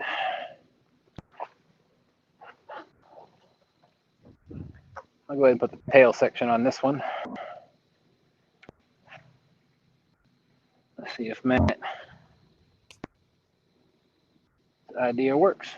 I'll go ahead and put the tail section on this one. Let's see if Matt's idea works.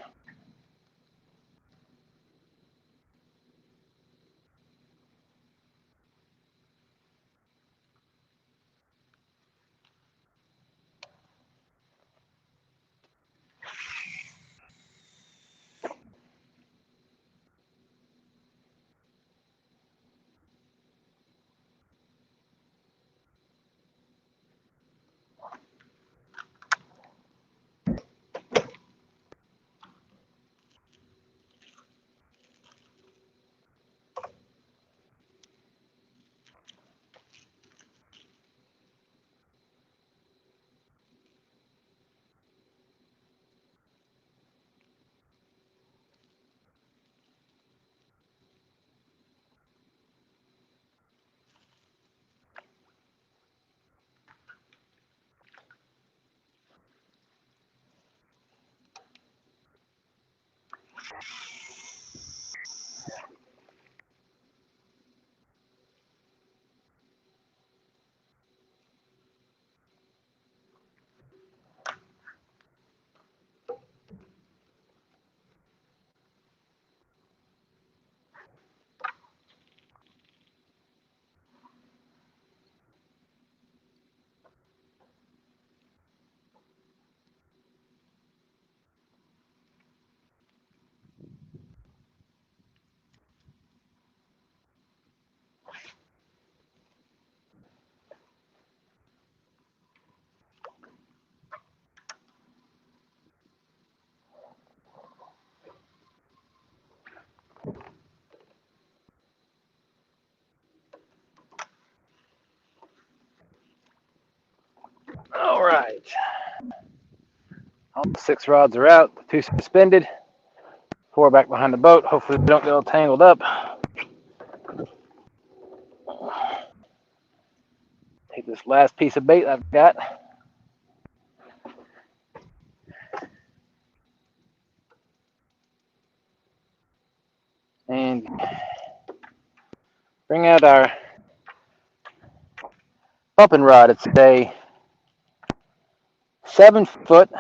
All right. All 6 rods are out, 2 suspended, 4 back behind the boat. Hopefully they don't get all tangled up. Take this last piece of bait I've got. And bring out our pumping rod. It's a 7-foot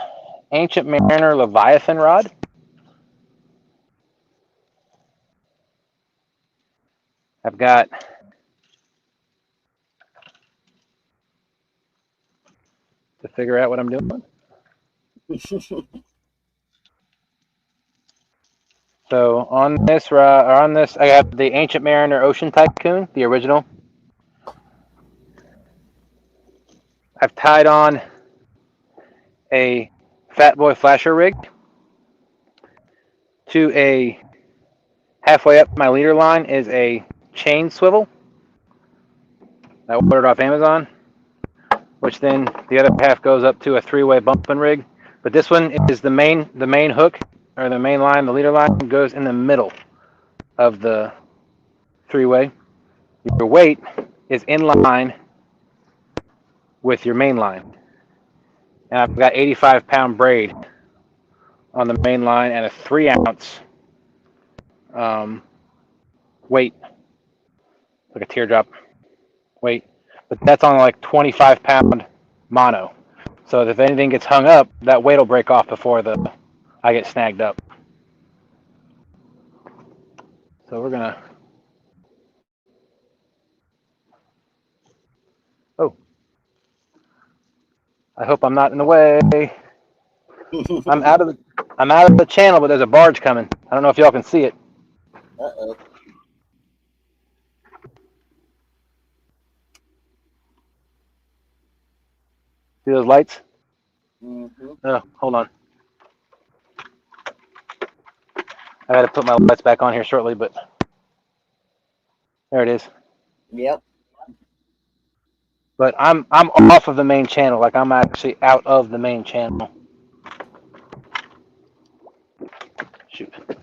Ancient Mariner Leviathan rod. I've got to figure out what I'm doing. So on this rod, or on this, I have the Ancient Mariner Ocean Tycoon, the original. I've tied on a Fat Boy Flasher rig to a halfway up my leader line is a chain swivel I ordered off Amazon, which then the other half goes up to a 3-way bumping rig. But this one is the main hook, or the main line, the leader line goes in the middle of the 3-way. Your weight is in line with your main line. And I've got 85-pound braid on the main line and a 3-ounce weight, like a teardrop weight. But that's on like 25-pound mono. So if anything gets hung up, that weight will break off before I get snagged up. So we're gonna. Oh, I hope I'm not in the way. I'm out of the channel, but there's a barge coming. I don't know if y'all can see it. Uh-oh. See those lights? Mm-hmm. Oh, hold on. I got to put my lights back on here shortly, but there it is. Yep. But I'm off of the main channel. Like I'm actually out of the main channel. Shoot. Let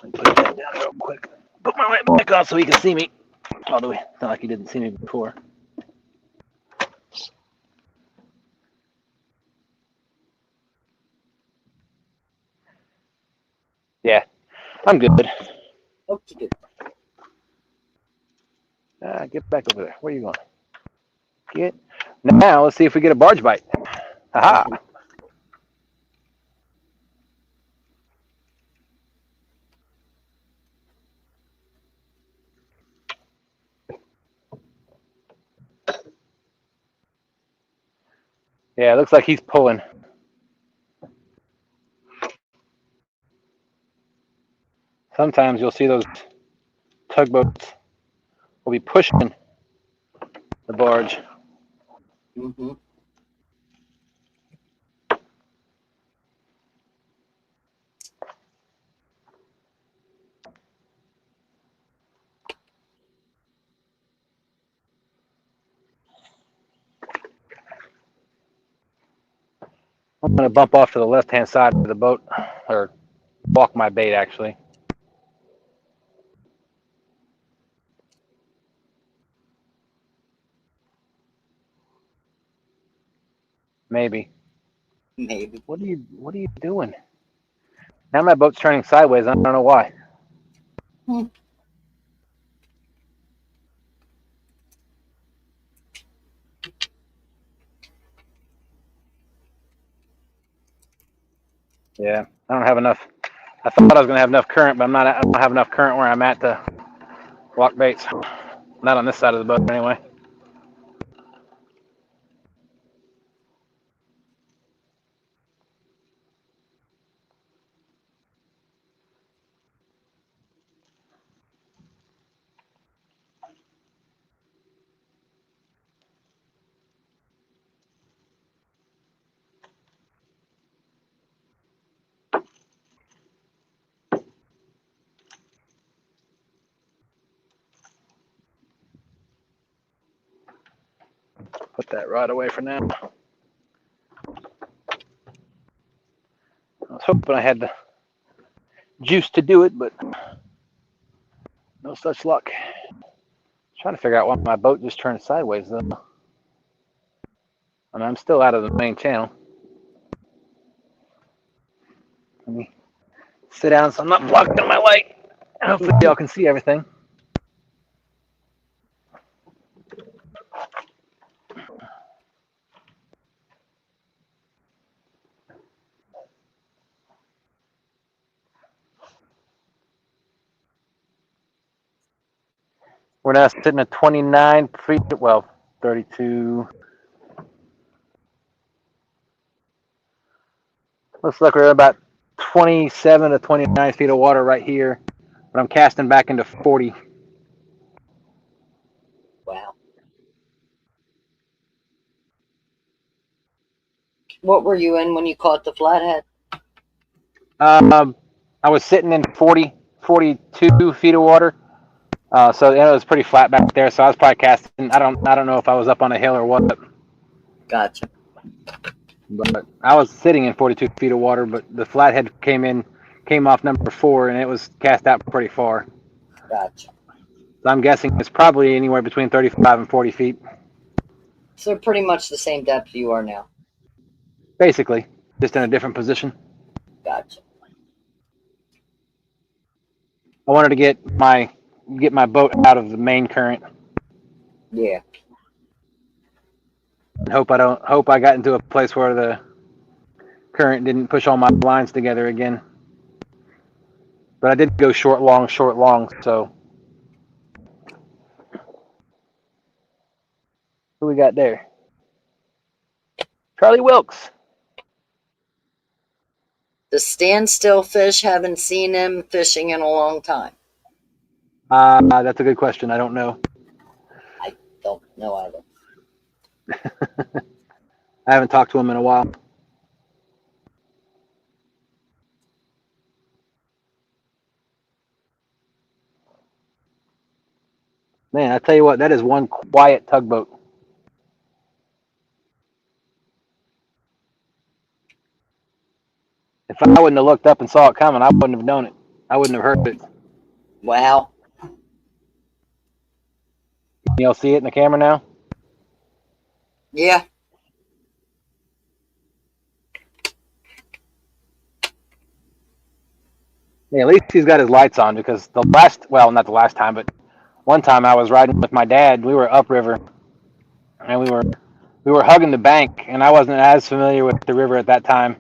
me put that down real quick. Put my light back on so he can see me. Although it's not like he didn't see me before. I'm good. Okay. Get back over there. Where are you going? Get. Now let's see if we get a barge bite. Haha. Yeah, it looks like he's pulling. Sometimes you'll see those tugboats will be pushing the barge. Mm-hmm. I'm going to bump off to the left-hand side of the boat, or walk my bait, actually. Maybe. Maybe. What are you doing? Now my boat's turning sideways. I don't know why. Hmm. Yeah, I don't have enough. I thought I was going to have enough current, but I don't have enough current where I'm at to walk baits. Not on this side of the boat, anyway. Put that rod away for now. I was hoping I had the juice to do it, but no such luck. Trying to figure out why my boat just turned sideways, though. I mean, I'm still out of the main channel. Let me sit down so I'm not blocking my light. Hopefully y'all can see everything. We're now sitting at 29 feet, well, 32. Looks like we're at about 27 to 29 feet of water right here, but I'm casting back into 40. Wow. What were you in when you caught the flathead? I was sitting in 40, 42 feet of water. So it was pretty flat back there. So I was probably casting. I don't know if I was up on a hill or what. Gotcha. But I was sitting in 42 feet of water. But the flathead came off number 4, and it was cast out pretty far. Gotcha. So I'm guessing it's probably anywhere between 35 and 40 feet. So pretty much the same depth you are now. Basically, just in a different position. Gotcha. I wanted to get my boat out of the main current. Yeah. And hope I got into a place where the current didn't push all my lines together again. But I did go short, long, so. Who we got there? Charlie Wilkes. The standstill fish, haven't seen him fishing in a long time. That's a good question. I don't know. I don't know either. I haven't talked to him in a while. Man, I tell you what, that is one quiet tugboat. If I wouldn't have looked up and saw it coming, I wouldn't have known it. I wouldn't have heard it. Wow. Y'all see it in the camera now? Yeah. Yeah, at least he's got his lights on because not the last time, but one time I was riding with my dad. We were upriver, and we were hugging the bank, and I wasn't as familiar with the river at that time,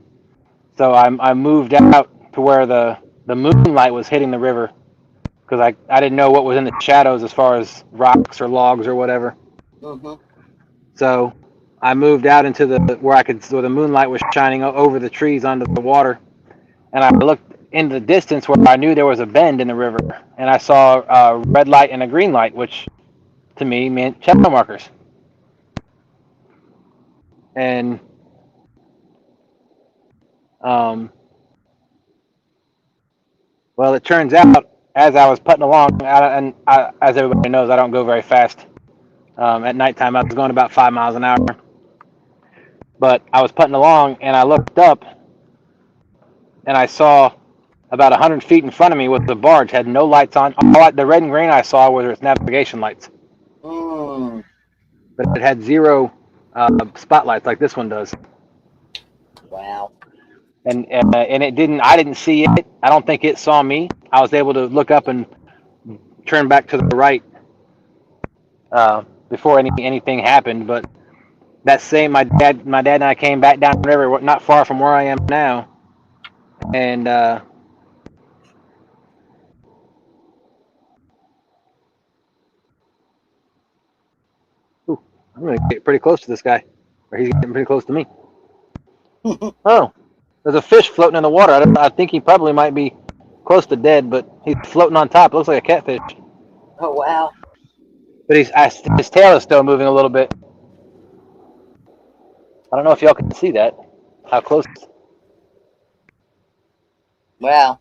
so I moved out to where the moonlight was hitting the river because I didn't know what was in the shadows as far as rocks or logs or whatever. Mm-hmm. So I moved out into where the moonlight was shining over the trees onto the water, and I looked in the distance where I knew there was a bend in the river, and I saw a red light and a green light, which to me meant shadow markers. And well, it turns out as I was putting along, as everybody knows, I don't go very fast. At nighttime, I was going about 5 miles an hour. But I was putting along, and I looked up, and I saw about 100 feet in front of me was the barge, had no lights on. The red and green I saw were its navigation lights. Mm. But it had zero spotlights like this one does. Wow. And it didn't. I didn't see it. I don't think it saw me. I was able to look up and turn back to the right before anything happened. But that same my dad and I came back down the river, not far from where I am now, and I'm gonna get pretty close to this guy, or he's getting pretty close to me. Oh, there's a fish floating in the water. I think he probably might be close to dead, but he's floating on top. It looks like a catfish. Oh, wow. But his tail is still moving a little bit. I don't know if y'all can see that. How close? Wow.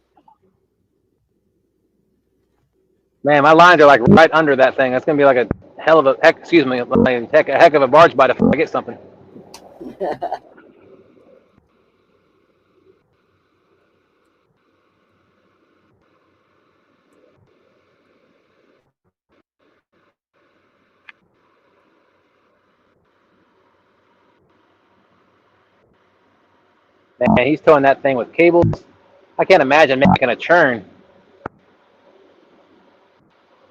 Man, my lines are like right under that thing. That's gonna be like a heck of a barge bite if I get something. Man, he's towing that thing with cables. I can't imagine making a churn.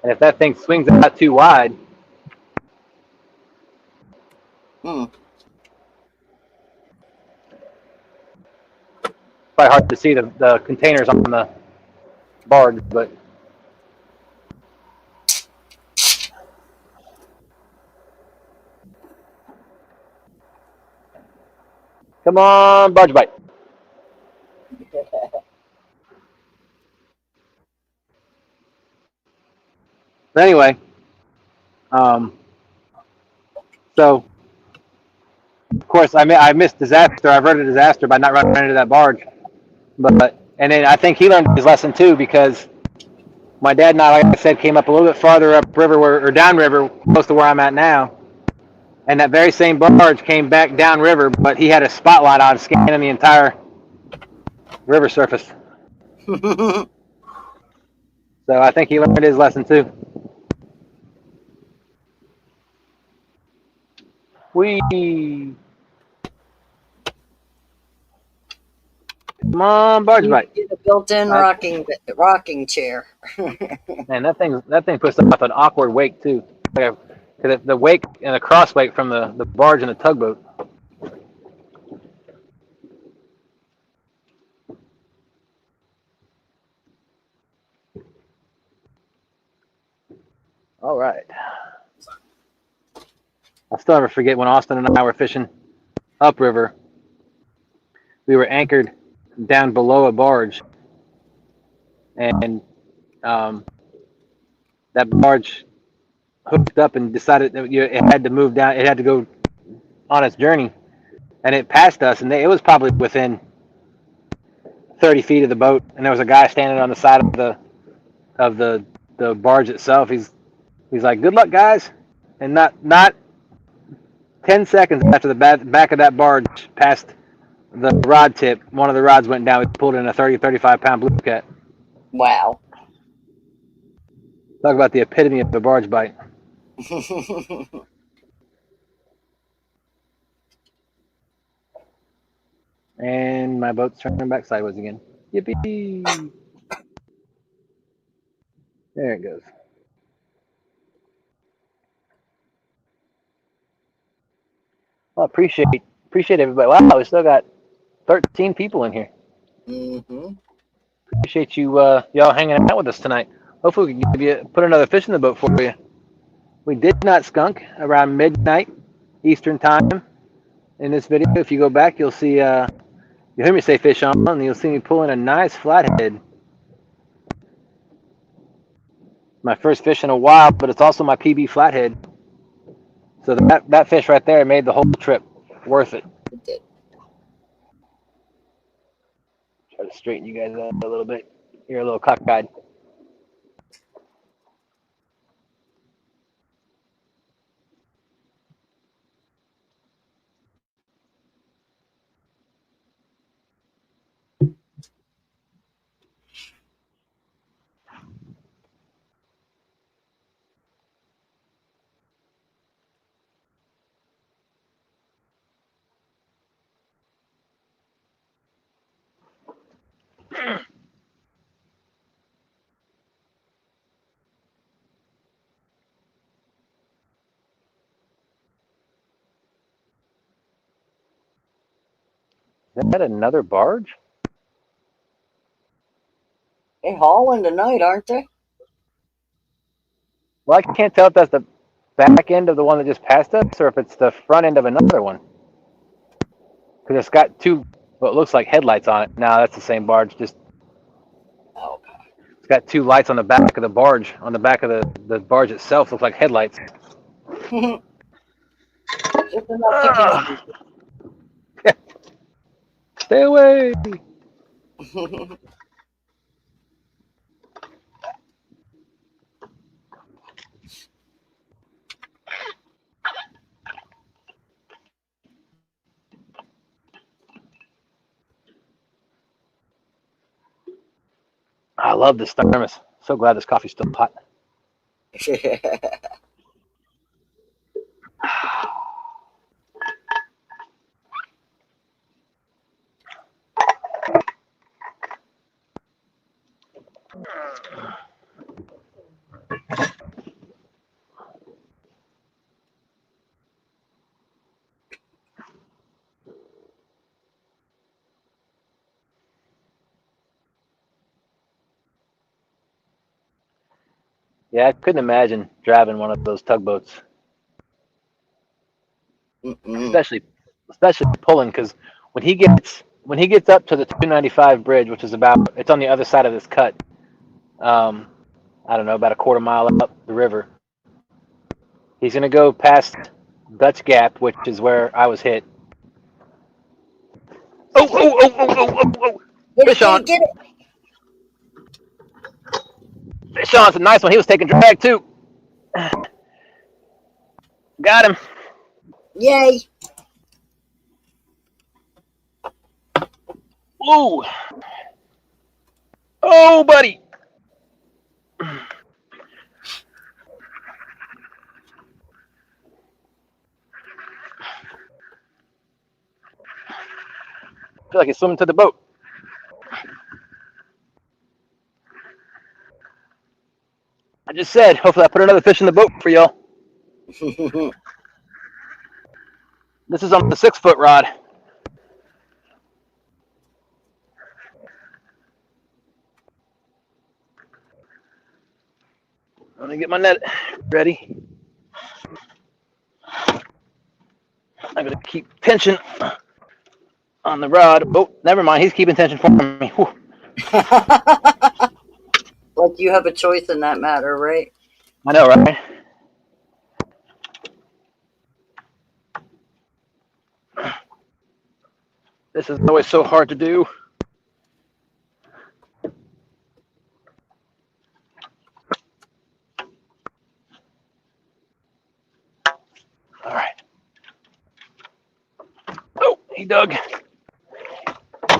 And if that thing swings out too wide, Hmm. it's probably hard to see the containers on the barge, but come on, barge bite. But anyway, so of course I missed disaster. I averted disaster by not running into that barge. And then I think he learned his lesson too because my dad and I, like I said, came up a little bit farther up river or downriver, close to where I'm at now. And that very same barge came back downriver, but he had a spotlight on scanning the entire river surface. So I think he learned his lesson too. Whee! Come on, barge You bite. get a built-in rocking chair. Man, that thing puts up an awkward wake too. Like the wake and the cross wake from the barge and the tugboat. All right. I'll still never forget when Austin and I were fishing upriver. We were anchored down below a barge, and that barge hooked up and decided that it had to move down. It had to go on its journey, and it passed us, and it was probably within 30 feet of the boat. And there was a guy standing on the side of the barge itself. He's like, "Good luck, guys," and not 10 seconds after the back of that barge passed the rod tip, one of the rods went down. We pulled in a 35 pound blue cat. Wow. Talk about the epitome of the barge bite. And my boat's turning back sideways again. Yippee! There it goes. Well, appreciate everybody. Wow, we still got 13 people in here. Mm-hmm. Appreciate you y'all hanging out with us tonight. Hopefully we can put another fish in the boat for you. We did not skunk around midnight Eastern time in this video. If you go back, you'll see you'll hear me say fish on, and you'll see me pulling a nice flathead. My first fish in a while, but it's also my PB flathead. So that fish right there made the whole trip worth it. It did. Try to straighten you guys up a little bit. You're a little cockeyed. Is that another barge? They're hauling tonight, aren't they? Well, I can't tell if that's the back end of the one that just passed us or if it's the front end of another one. Because it's got two, what looks like headlights on it. No, that's the same barge. Just Okay. it's got two lights on the back of the barge. On the back of the barge itself looks like headlights. Just enough to Stay away! confuse. I love this thermos. So glad this coffee's still hot. Yeah, I couldn't imagine driving one of those tugboats, especially pulling, because when he gets up to the 295 bridge, which is it's on the other side of this cut. I don't know, about a quarter mile up the river. He's gonna go past Dutch Gap, which is where I was hit. Oh! Fish on! Get it. Fish on! It's a nice one. He was taking drag too. Got him. Yay. Ooh. Oh, buddy. I feel like he's swimming to the boat. I just said, hopefully I put another fish in the boat for y'all. This is on the 6-foot rod. I'm gonna get my net ready. I'm gonna keep tension on the rod. Oh, never mind. He's keeping tension for me. Like you have a choice in that matter, right? I know, right? This is always so hard to do. All right. Oh, he dug. All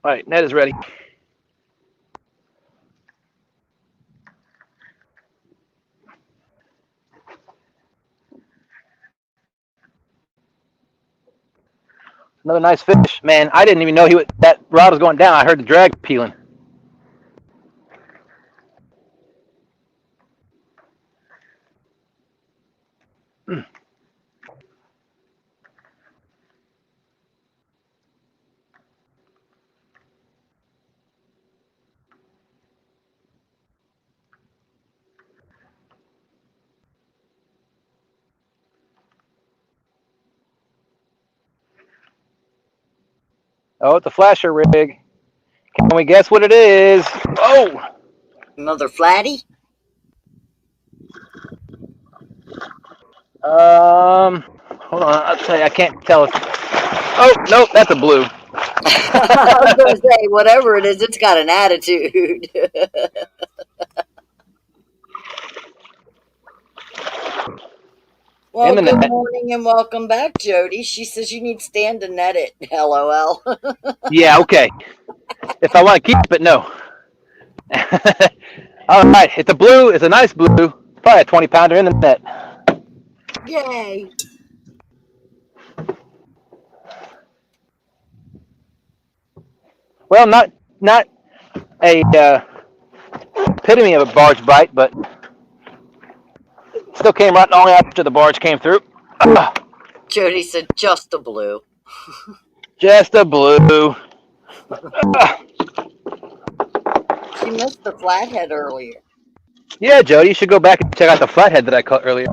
right, net is ready. Another nice fish. Man, I didn't even know that rod was going down. I heard the drag peeling. Oh, it's a flasher rig. Can we guess what it is? Oh! Another flatty? Hold on. I'll tell you. I can't tell. Oh, nope, that's a blue. I was going to say, whatever it is, it's got an attitude. Well, In the good net. morning and welcome back, Jody. She says you need Stan to net it. LOL. Yeah, okay. If I want to keep it, no. All right, it's a blue. It's a nice blue. Probably a 20-pounder in the net. Yay. Well, not a epitome of a barge bite, but still came right long after the barge came through. Jody said just a blue. Just a blue. She missed the flathead earlier. Yeah, Jody, you should go back and check out the flathead that I caught earlier.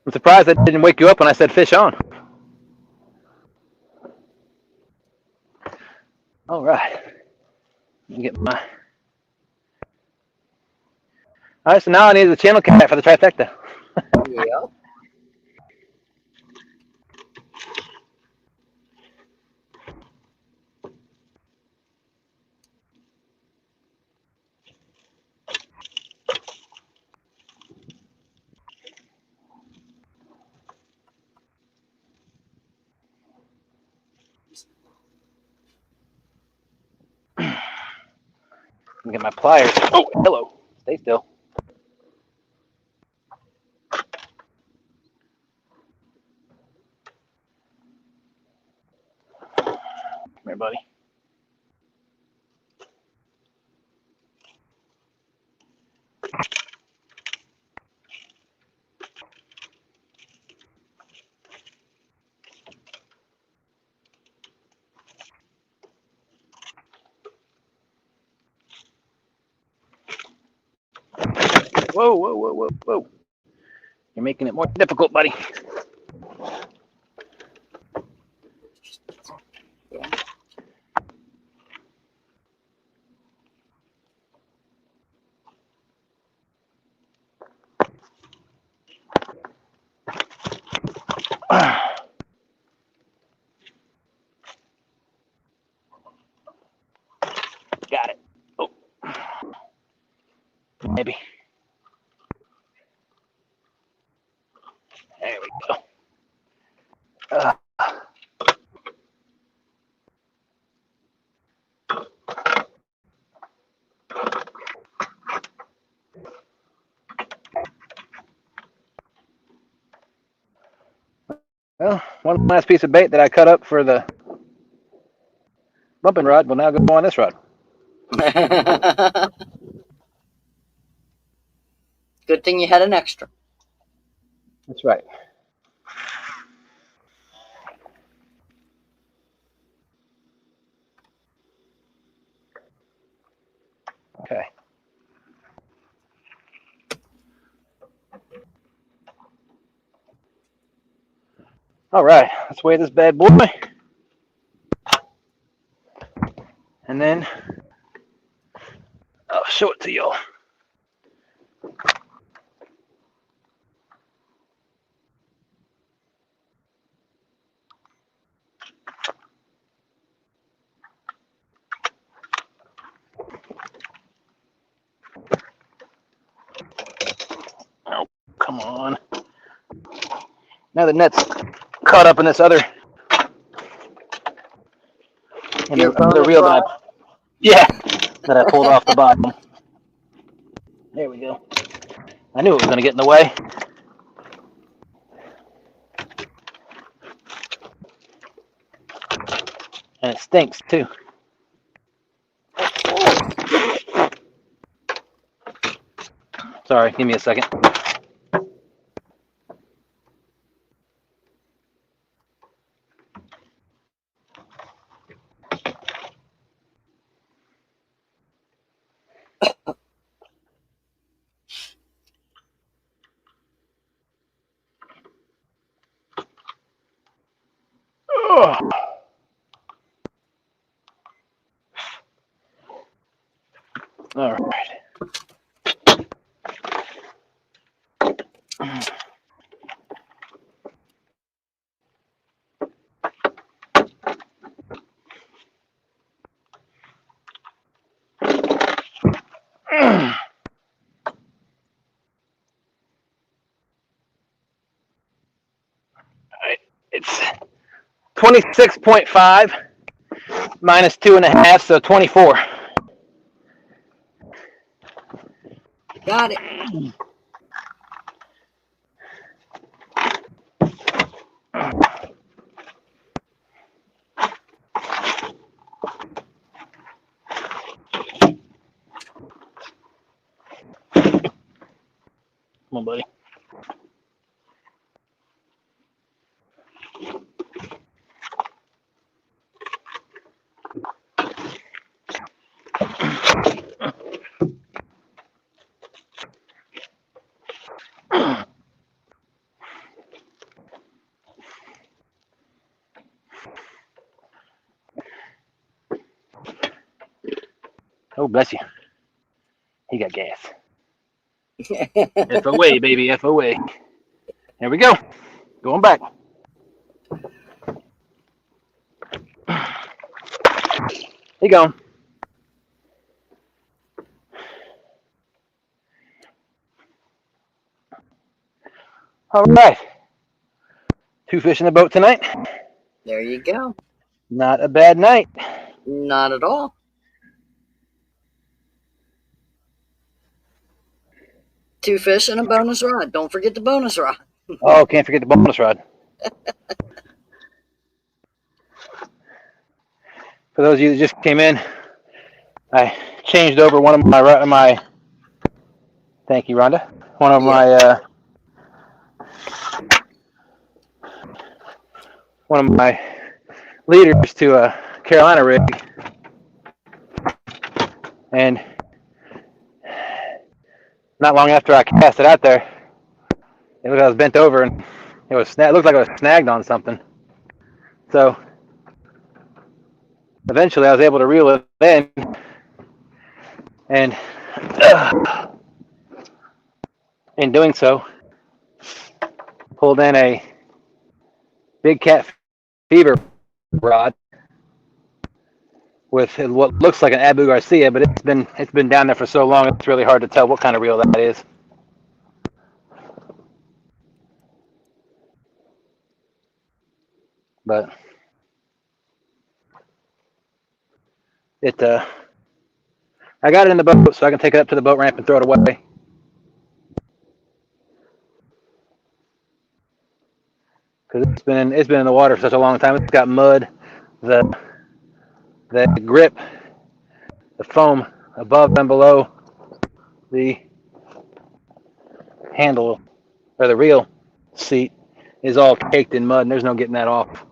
I'm surprised I didn't wake you up when I said fish on. All right. Let me get my... All right, so now I need the channel cat for the trifecta. Yep. Let me get my pliers. Oh, hello. Stay still. Come here, buddy. Whoa, whoa, whoa, whoa, whoa. You're making it more difficult, buddy. Got it. Oh. Maybe. There we go. Well, one last piece of bait that I cut up for the bumping rod will now go on this rod. Good thing you had an extra. That's right. Okay. All right, let's weigh this bad boy. And then I'll show it to y'all. Oh, come on. Now the net's caught up in this other, Your other bonus reel rod? that I pulled off the bottom. There we go. I knew it was going to get in the way. And it stinks too. Sorry, give me a second. Oh. All right. It's 26.5 minus 2.5, so 24. Got it. Come on, buddy. Oh, bless you. He got gas. FOA, baby, FOA. There we go. Going back. He going. All right. 2 fish in the boat tonight. There you go. Not a bad night. Not at all. Two fish and a bonus rod. Don't forget the bonus rod. Oh, can't forget the bonus rod. For those of you that just came in, I changed over one of my thank you, Rhonda. One of my leaders to a Carolina rig, and not long after I cast it out there, it looked like I was bent over and it looked like I was snagged on something. So eventually I was able to reel it in, and in doing so, pulled in a big cat fever rod with what looks like an Abu Garcia, but it's been down there for so long it's really hard to tell what kind of reel that is. But I got it in the boat so I can take it up to the boat ramp and throw it away. Because it's been in the water for such a long time. It's got mud, the grip, the foam above and below the handle or the reel seat is all caked in mud, and there's no getting that off.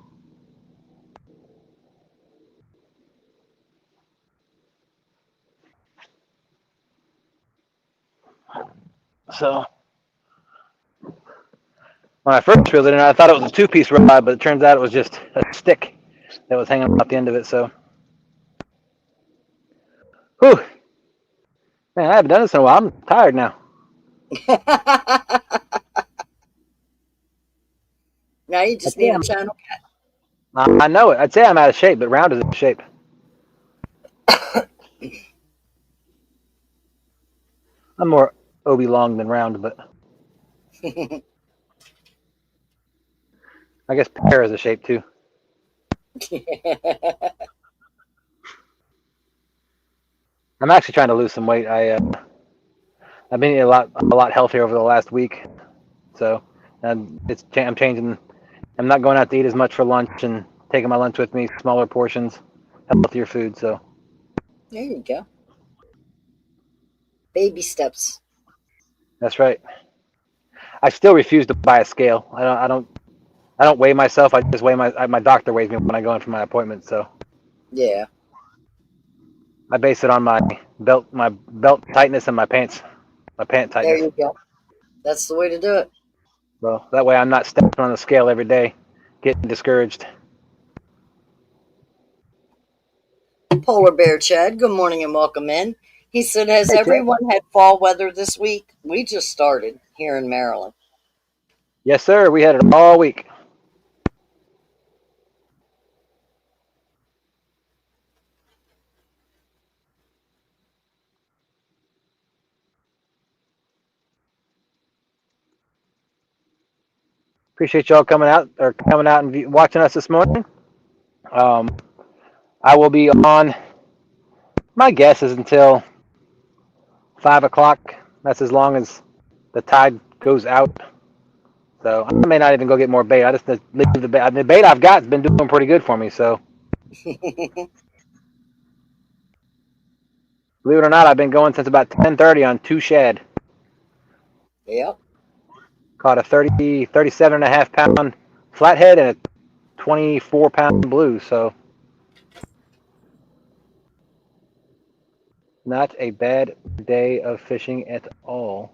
So when I first reeled it in, I thought it was a 2-piece rod, but it turns out it was just a stick that was hanging off the end of it. So, whew, man, I haven't done this in a while. I'm tired now. Now you just need a channel cat. I know it. I'd say I'm out of shape, but round is in shape. I'm more Obi long than round, but I guess pear is a shape too. I'm actually trying to lose some weight. I've been eating a lot healthier over the last week, so I'm changing. I'm not going out to eat as much for lunch and taking my lunch with me, smaller portions, healthier food. So There you go. Baby steps. that's right. I still refuse to buy a scale. I don't weigh myself. I just weigh my doctor weighs me when I go in for my appointment. So Yeah. I base it on my belt tightness and my pant There tightness. you go. That's the way to do it. So that way I'm not stepping on the scale every day, getting discouraged. Polar Bear Chad, good morning and welcome in. He said, has Hey, Chad. everyone had fall weather this week? We just started here in Maryland. Yes, sir. We had it all week. Appreciate y'all coming out and watching us this morning. I will be on. My guess is until 5 o'clock. That's as long as the tide goes out. So I may not even go get more bait. I just leave the bait. The bait I've got has been doing pretty good for me. So believe it or not, I've been going since about 10:30 on 2 shad. Yep. Caught a 37.5 pound flathead and a 24-pound blue. So not a bad day of fishing at all.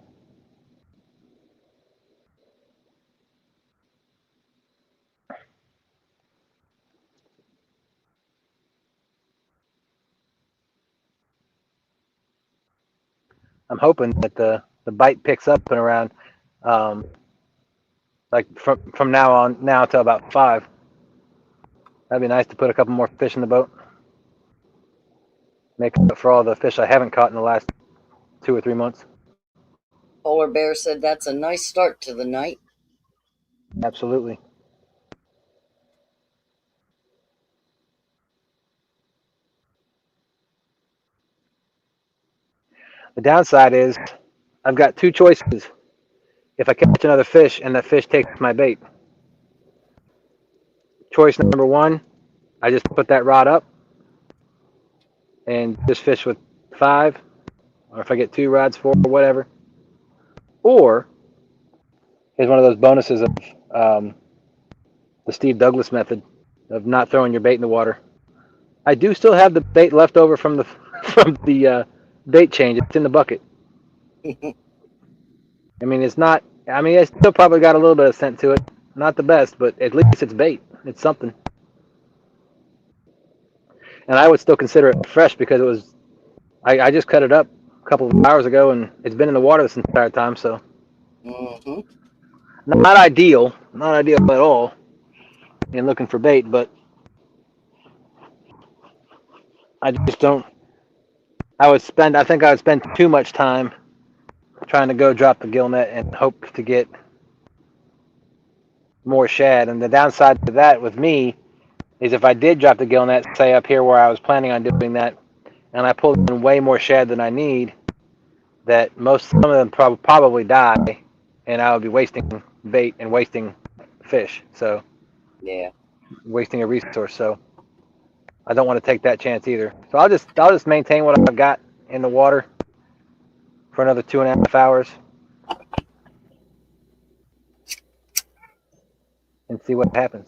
I'm hoping that the bite picks up and around like from now till about 5. That'd be nice to put a couple more fish in the boat. Make up for all the fish I haven't caught in the last 2 or 3 months. Polar Bear said that's a nice start to the night. Absolutely. The downside is I've got 2 choices. If I catch another fish and that fish takes my bait. Choice number 1, I just put that rod up and just fish with 5, or if I get 2 rods, 4, or whatever. Or here's one of those bonuses of the Steve Douglas method of not throwing your bait in the water. I do still have the bait left over from the bait change. It's in the bucket. I mean, it's not. I mean, it's still probably got a little bit of scent to it. Not the best, but at least it's bait. It's something. And I would still consider it fresh because it was. I just cut it up a couple of hours ago, and it's been in the water this entire time. So not ideal. Not ideal at all. In looking for bait, but I just don't. I think I would spend too much time trying to go drop the gill net and hope to get more shad. And the downside to that with me is if I did drop the gill net, say up here where I was planning on doing that, and I pulled in way more shad than I need, that some of them probably die, and I would be wasting bait and wasting fish. So Yeah. wasting a resource. So I don't want to take that chance either. So I'll just maintain what I've got in the water for another 2.5 hours and see what happens.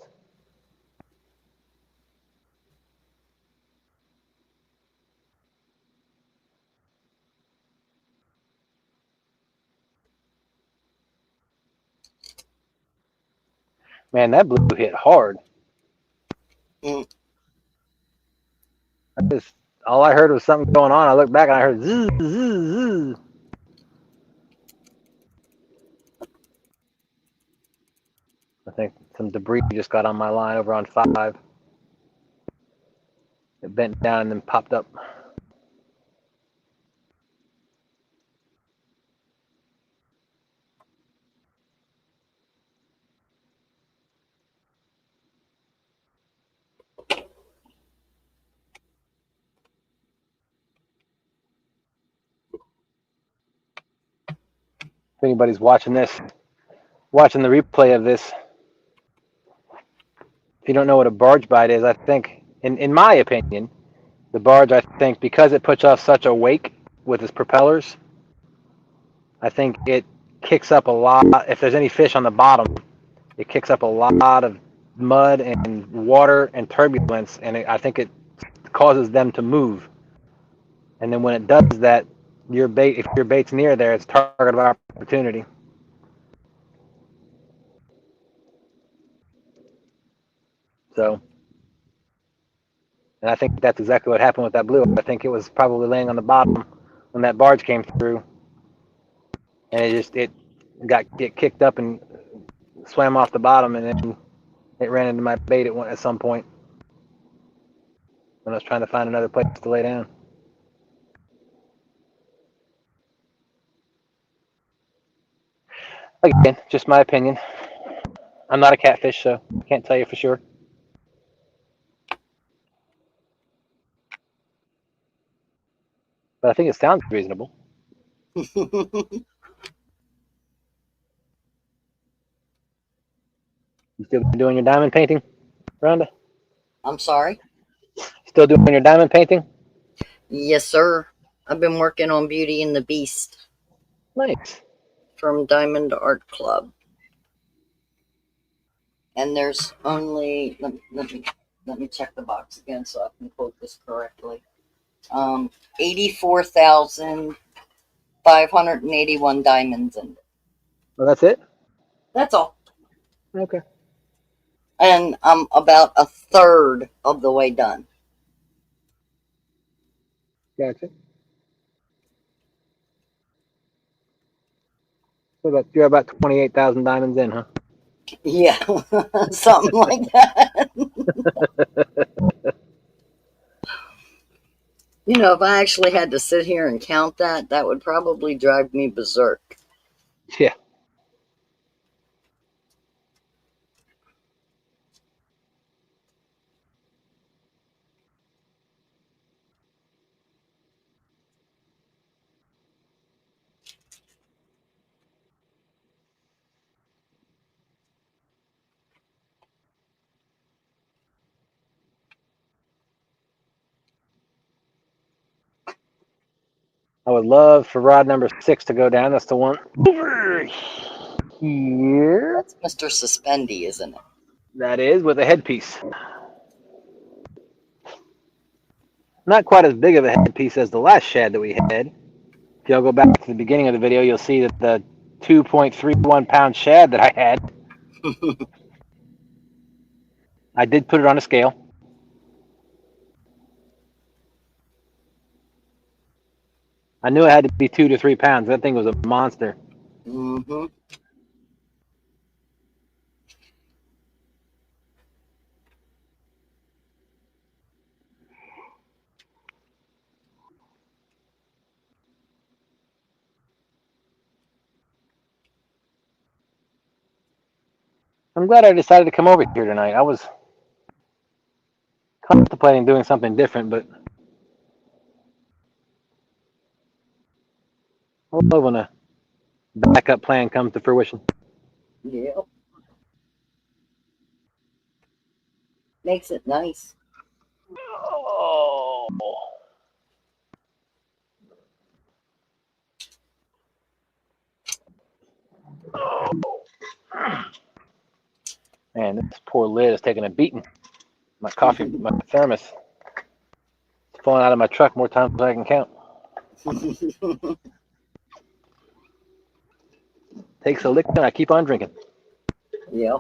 Man, that blue hit hard. All I heard was something going on. I looked back and I heard zzz, zzz, zzz. I think some debris just got on my line over on 5. It bent down and then popped up. If anybody's watching the replay of this, if you don't know what a barge bite is, I think, in my opinion, the barge, I think, because it puts off such a wake with its propellers, I think it kicks up a lot. If there's any fish on the bottom, it kicks up a lot of mud and water and turbulence, and I think it causes them to move. And then when it does that, if your bait's near there, it's target of opportunity. So And I think that's exactly what happened with that blue. I think it was probably laying on the bottom when that barge came through, and it get kicked up and swam off the bottom, and then it ran into my bait at some point when I was trying to find another place to lay down. Again, just my opinion. I'm not a catfish, so I can't tell you for sure. But I think it sounds reasonable. You still doing your diamond painting, Rhonda? I'm sorry. Still doing your diamond painting? Yes, sir. I've been working on Beauty and the Beast Nice. from Diamond Art Club. And there's only let me check the box again so I can quote this correctly. 84,581 diamonds in it. Well, that's it? That's all. Okay. And I'm about a third of the way done. Gotcha. So you're about 28,000 diamonds in, huh? Yeah, something like that. You know, if I actually had to sit here and count that, that would probably drive me berserk. Yeah. I would love for rod number 6 to go down. That's the one over here. That's Mr. Suspendy, isn't it? That is, with a headpiece. Not quite as big of a headpiece as the last shad that we had. If y'all go back to the beginning of the video, you'll see that the 2.31 pound shad that I had, I did put it on a scale. I knew it had to be 2 to 3 pounds. That thing was a monster. Mm-hmm. I'm glad I decided to come over here tonight. I was contemplating doing something different, but I love when a backup plan comes to fruition. Yep. Makes it nice. Oh. Man, this poor lid is taking a beating. My coffee, my thermos, it's falling out of my truck more times than I can count. Takes a lick and I keep on drinking. Yep.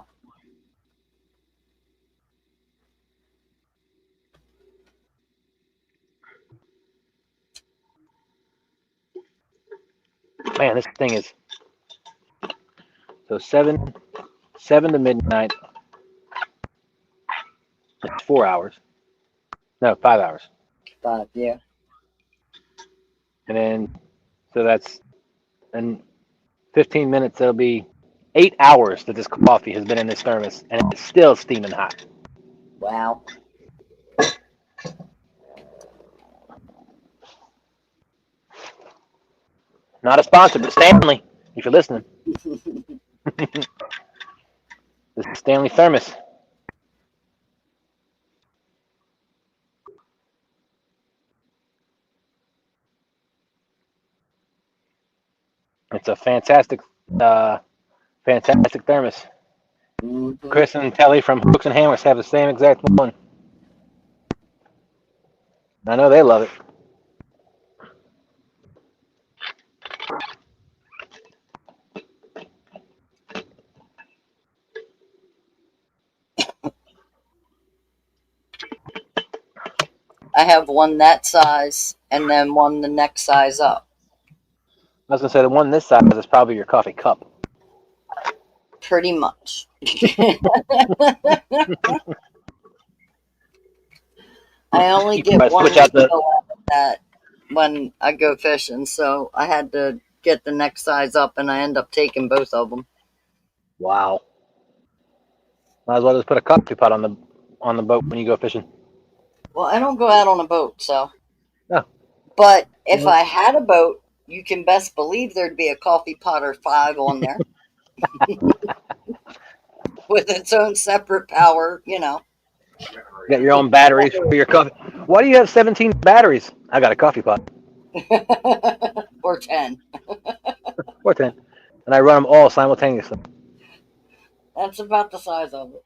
Man, this thing is so 7 to midnight. It's 4 hours. No, 5 hours. 5, yeah. And then so that's in 15 minutes. It'll be 8 hours that this coffee has been in this thermos, and it's still steaming hot. Wow. Not a sponsor, but Stanley, if you're listening. This is Stanley Thermos. It's a fantastic thermos. Mm-hmm. Chris and Telly from Hooks and Hammocks have the same exact one. I know they love it. I have one that size and then one the next size up. I was gonna say the one this size is probably your coffee cup. Pretty much. I only get Might one switch out the. refill out of that when I go fishing, so I had to get the next size up, and I end up taking both of them. Wow. Might as well just put a coffee pot on the boat when you go fishing. Well, I don't go out on a boat, so. Oh. But if Well. I had a boat, you can best believe there'd be a coffee pot or 5 on there with its own separate power, you know. Got your own batteries for your coffee. Why do you have 17 batteries? I got a coffee pot. Or 10. Or 10. And I run them all simultaneously. That's about the size of it.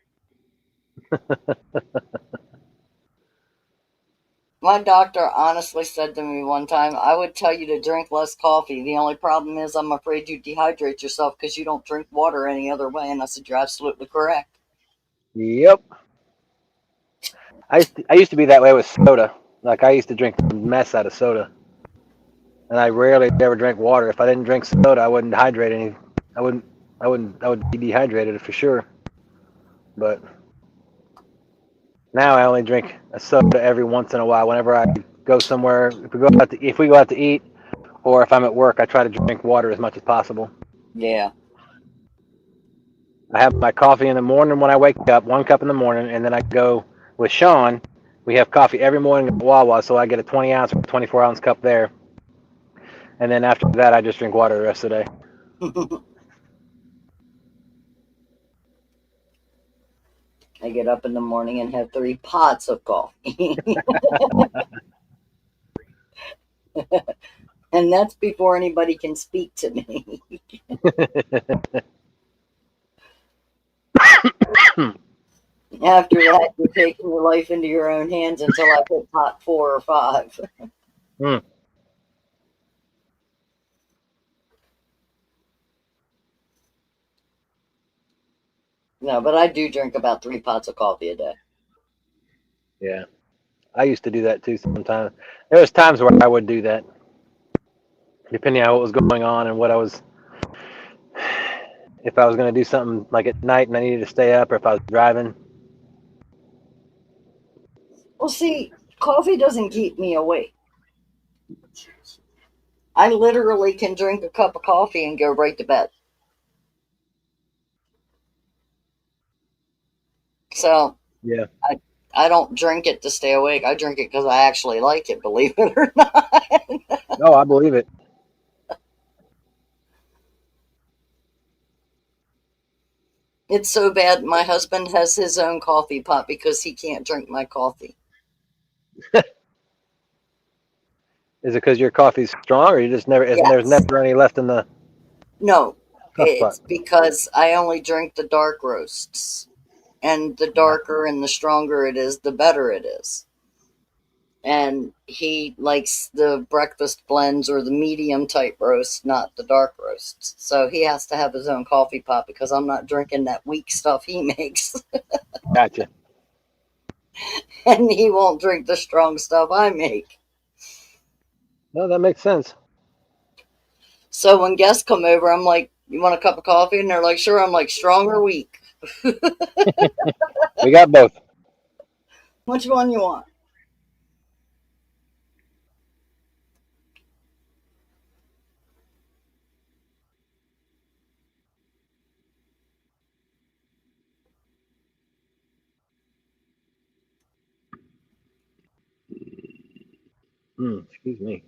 My doctor honestly said to me one time, I would tell you to drink less coffee. The only problem is I'm afraid you dehydrate yourself because you don't drink water any other way. And I said, you're absolutely correct. Yep. I used to be that way with soda. Like I used to drink the mess out of soda. And I rarely ever drank water. If I didn't drink soda, I wouldn't hydrate any. I would be dehydrated for sure. But now I only drink a soda every once in a while. Whenever I go somewhere, if we go out to eat, or if I'm at work, I try to drink water as much as possible. Yeah. I have my coffee in the morning when I wake up, 1 cup in the morning, and then I go with Sean. We have coffee every morning at Wawa, so I get a 20 ounce or 24 ounce cup there. And then after that, I just drink water the rest of the day. I get up in the morning and have 3 pots of coffee. And that's before anybody can speak to me. After that, you're taking your life into your own hands until I hit pot 4 or 5. Mm. No, but I do drink about 3 pots of coffee a day. Yeah, I used to do that too sometimes. There was times where I would do that, depending on what was going on and what I was. If I was going to do something like at night and I needed to stay up, or if I was driving. Well, see, coffee doesn't keep me awake. I literally can drink a cup of coffee and go right to bed. So, Yeah. I don't drink it to stay awake. I drink it because I actually like it, believe it or not. Oh, I believe it. It's so bad. My husband has his own coffee pot because he can't drink my coffee. Is it because your coffee's strong, or you just never? There's Yes. never any left in the No, coffee pot? it's because I only drink the dark roasts. And the darker and the stronger it is, the better it is. And he likes the breakfast blends or the medium type roast, not the dark roasts. So he has to have his own coffee pot because I'm not drinking that weak stuff he makes. Gotcha. And he won't drink the strong stuff I make. No, that makes sense. So when guests come over, I'm like, you want a cup of coffee? And they're like, sure. I'm like, strong or weak? We got both. Which one you want? Excuse me.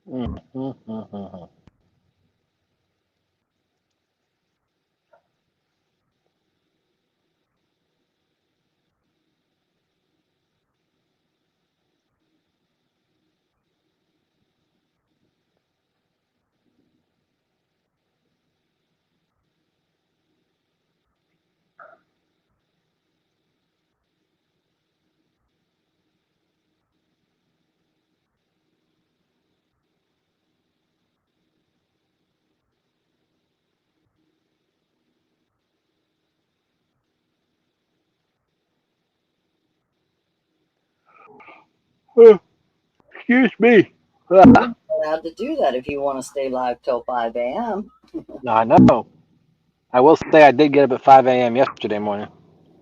Mm. Oh, excuse me. You're Ah, not allowed to do that if you want to stay live till 5 a.m. no, I know. I will say I did get up at 5 a.m. yesterday morning.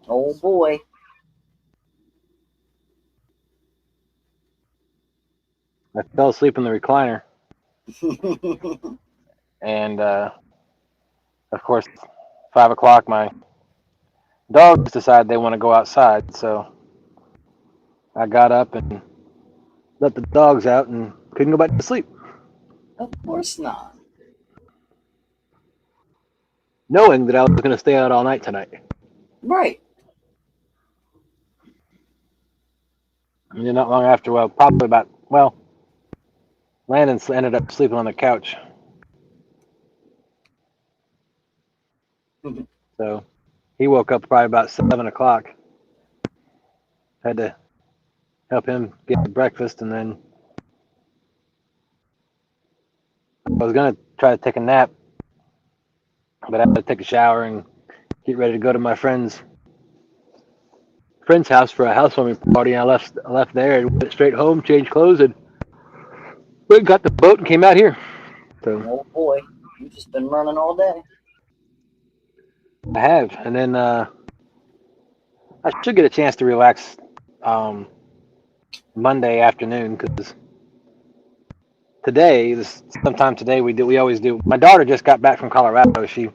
Oh boy. I fell asleep in the recliner, and of course, 5 o'clock, my dogs decide they want to go outside. So I got up and let the dogs out, and couldn't go back to sleep, Of course not. knowing that I was going to stay out all night tonight. Right. And then not long after, well, probably about, well, Landon ended up sleeping on the couch. So he woke up probably about 7 o'clock. Had to help him get breakfast, and then I was gonna try to take a nap, but I had to take a shower and get ready to go to my friend's house for a housewarming party. And I left there and went straight home, changed clothes, and went and got the boat and came out here. So Oh boy. You've just been running all day. I have, and then I should get a chance to relax Monday afternoon, because sometime today we always do. My daughter just got back from Colorado. She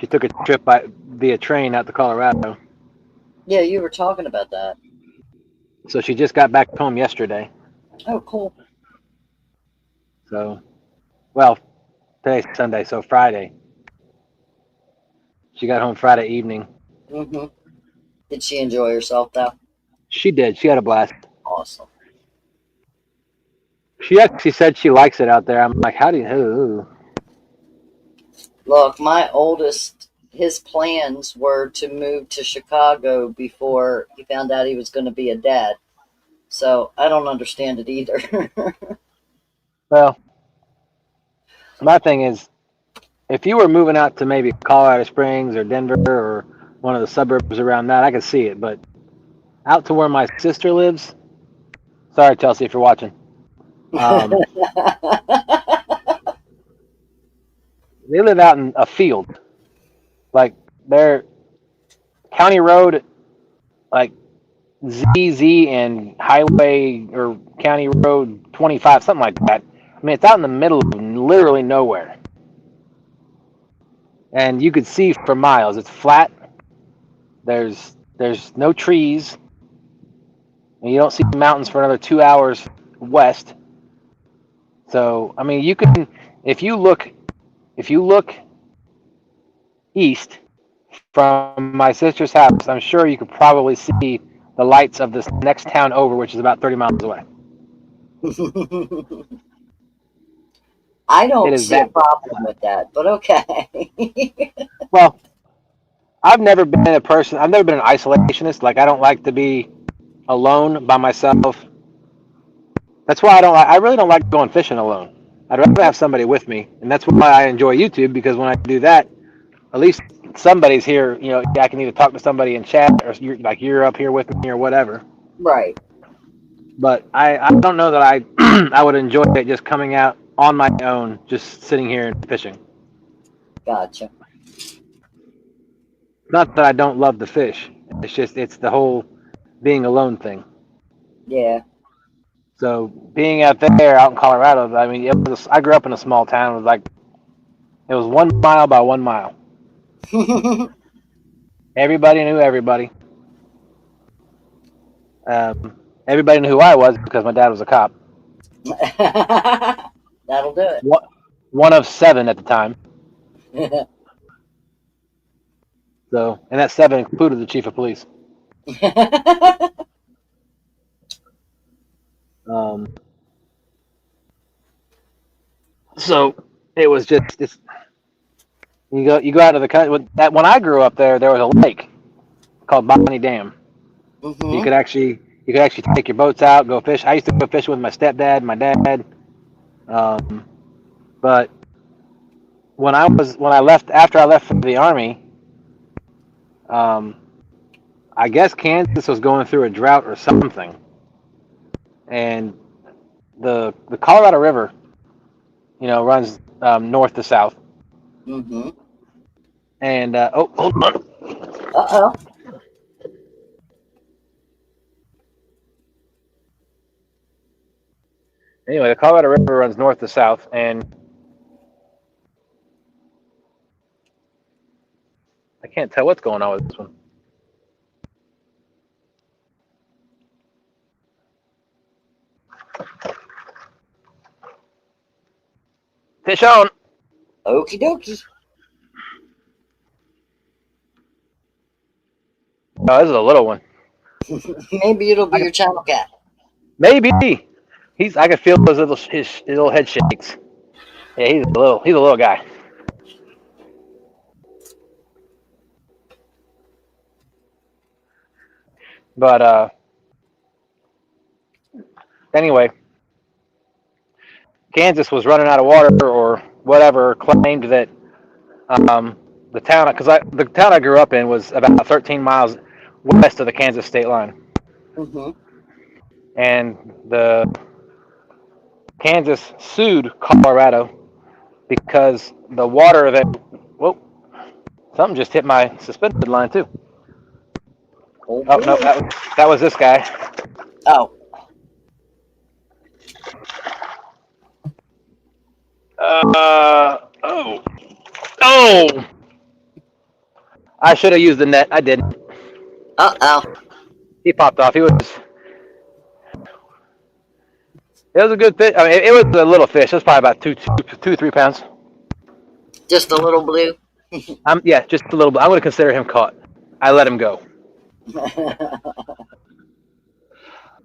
took a trip via train out to Colorado. Yeah, you were talking about that. So she just got back home yesterday. Oh, cool. So, well, today's Sunday, so Friday. She got home Friday evening. Mm-hmm. Did she enjoy herself though? She did. She had a blast. Awesome. She actually said she likes it out there. I'm like, how do you? Ooh. Look, my oldest, his plans were to move to Chicago before he found out he was going to be a dad. So I don't understand it either. Well, my thing is, if you were moving out to maybe Colorado Springs or Denver or one of the suburbs around that, I could see it. But out to where my sister lives, sorry, Chelsea, if you're watching. They live out in a field. Like, they're county road, like ZZ and highway or county road 25, something like that. I mean, it's out in the middle of literally nowhere. And you could see for miles. It's flat. There's no trees. And you don't see mountains for another 2 hours west. So, I mean, you can, if you look east from my sister's house, I'm sure you could probably see the lights of this next town over, which is about 30 miles away. I It don't is see a that. problem with that, but okay. Well, I've never been an isolationist. Like, I don't like to be alone by myself. That's why I really don't like going fishing alone. I'd rather have somebody with me, and that's why I enjoy YouTube, because when I do that, at least somebody's here. You know, I can either talk to somebody in chat, or you're up here with me or whatever. Right. But I don't know that I I would enjoy it just coming out on my own, just sitting here and fishing. Gotcha. Not that I don't love the fish. It's the whole being alone thing. Yeah. So being out there, out in Colorado, I mean, I grew up in a small town. It was 1 mile by 1 mile. Everybody knew everybody. Everybody knew who I was because my dad was a cop. That'll do One of 7 at the time. it. So, and that 7 included the chief of police. So it was just you go out to the country. When I grew up there was a lake called Bonnie Dam. You could actually take your boats out, go fish. I used to go fishing with my stepdad, my dad. But when I left after I left for the army, I guess Kansas was going through a drought or something, and the Colorado River, runs north to south. Mm-hmm. And hold on. Uh-oh. Anyway, the Colorado River runs north to south, and I can't tell what's going on with this one. Fish on. Okie dokie. Oh, this is a little one. Maybe it'll be your channel cat. Maybe I can feel his little head shakes. Yeah, he's a little guy. But anyway, Kansas was running out of water or whatever. Claimed that the town I grew up in was about 13 miles west of the Kansas state line. Mm-hmm. And the Kansas sued Colorado because the water something just hit my suspended line too. Oh no, that was this guy. Oh. Oh! I should have used the net. I didn't. Uh-oh. He popped off. It was a good fish. I mean, it was a little fish. It was probably about 3 pounds. Just a little blue. Yeah, just a little bit. I'm going to consider him caught. I let him go.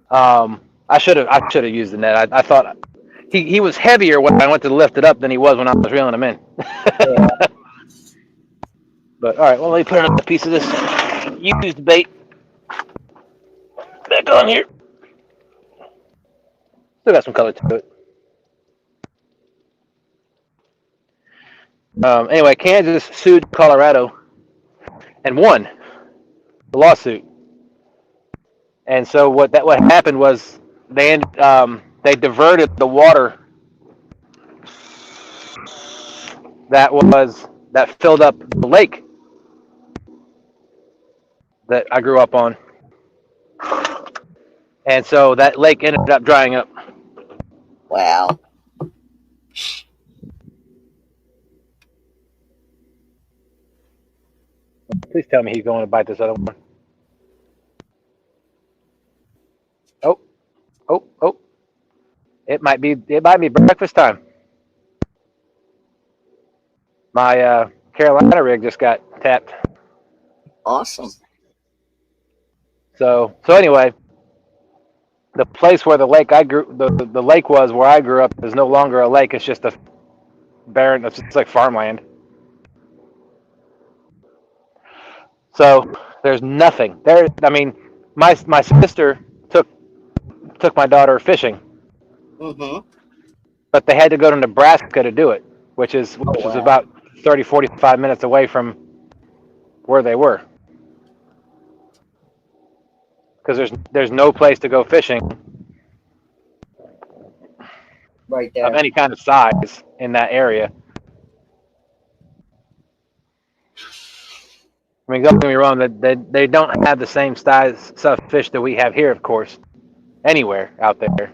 I should have used the net. I thought he was heavier when I went to lift it up than he was when I was reeling him in. Yeah. But all right, well, let me put another piece of this used bait back on here. Still got some color to it. Anyway, Kansas sued Colorado and won the lawsuit. And so what happened was they diverted the water that filled up the lake that I grew up on. And so that lake ended up drying up. Wow. Please tell me he's going to bite this other one. Oh. It might be breakfast time. My Carolina rig just got tapped. Awesome. So anyway, the place where the lake the lake was where I grew up is no longer a lake. It's just a barren. It's like farmland. So there's nothing there. I mean, my sister took my daughter fishing, but they had to go to Nebraska to do it, which is about 45 minutes away from where they were, because there's no place to go fishing right there of any kind of size in that area. I mean, don't get me wrong, that they don't have the same size of fish that we have here, of course, anywhere out there.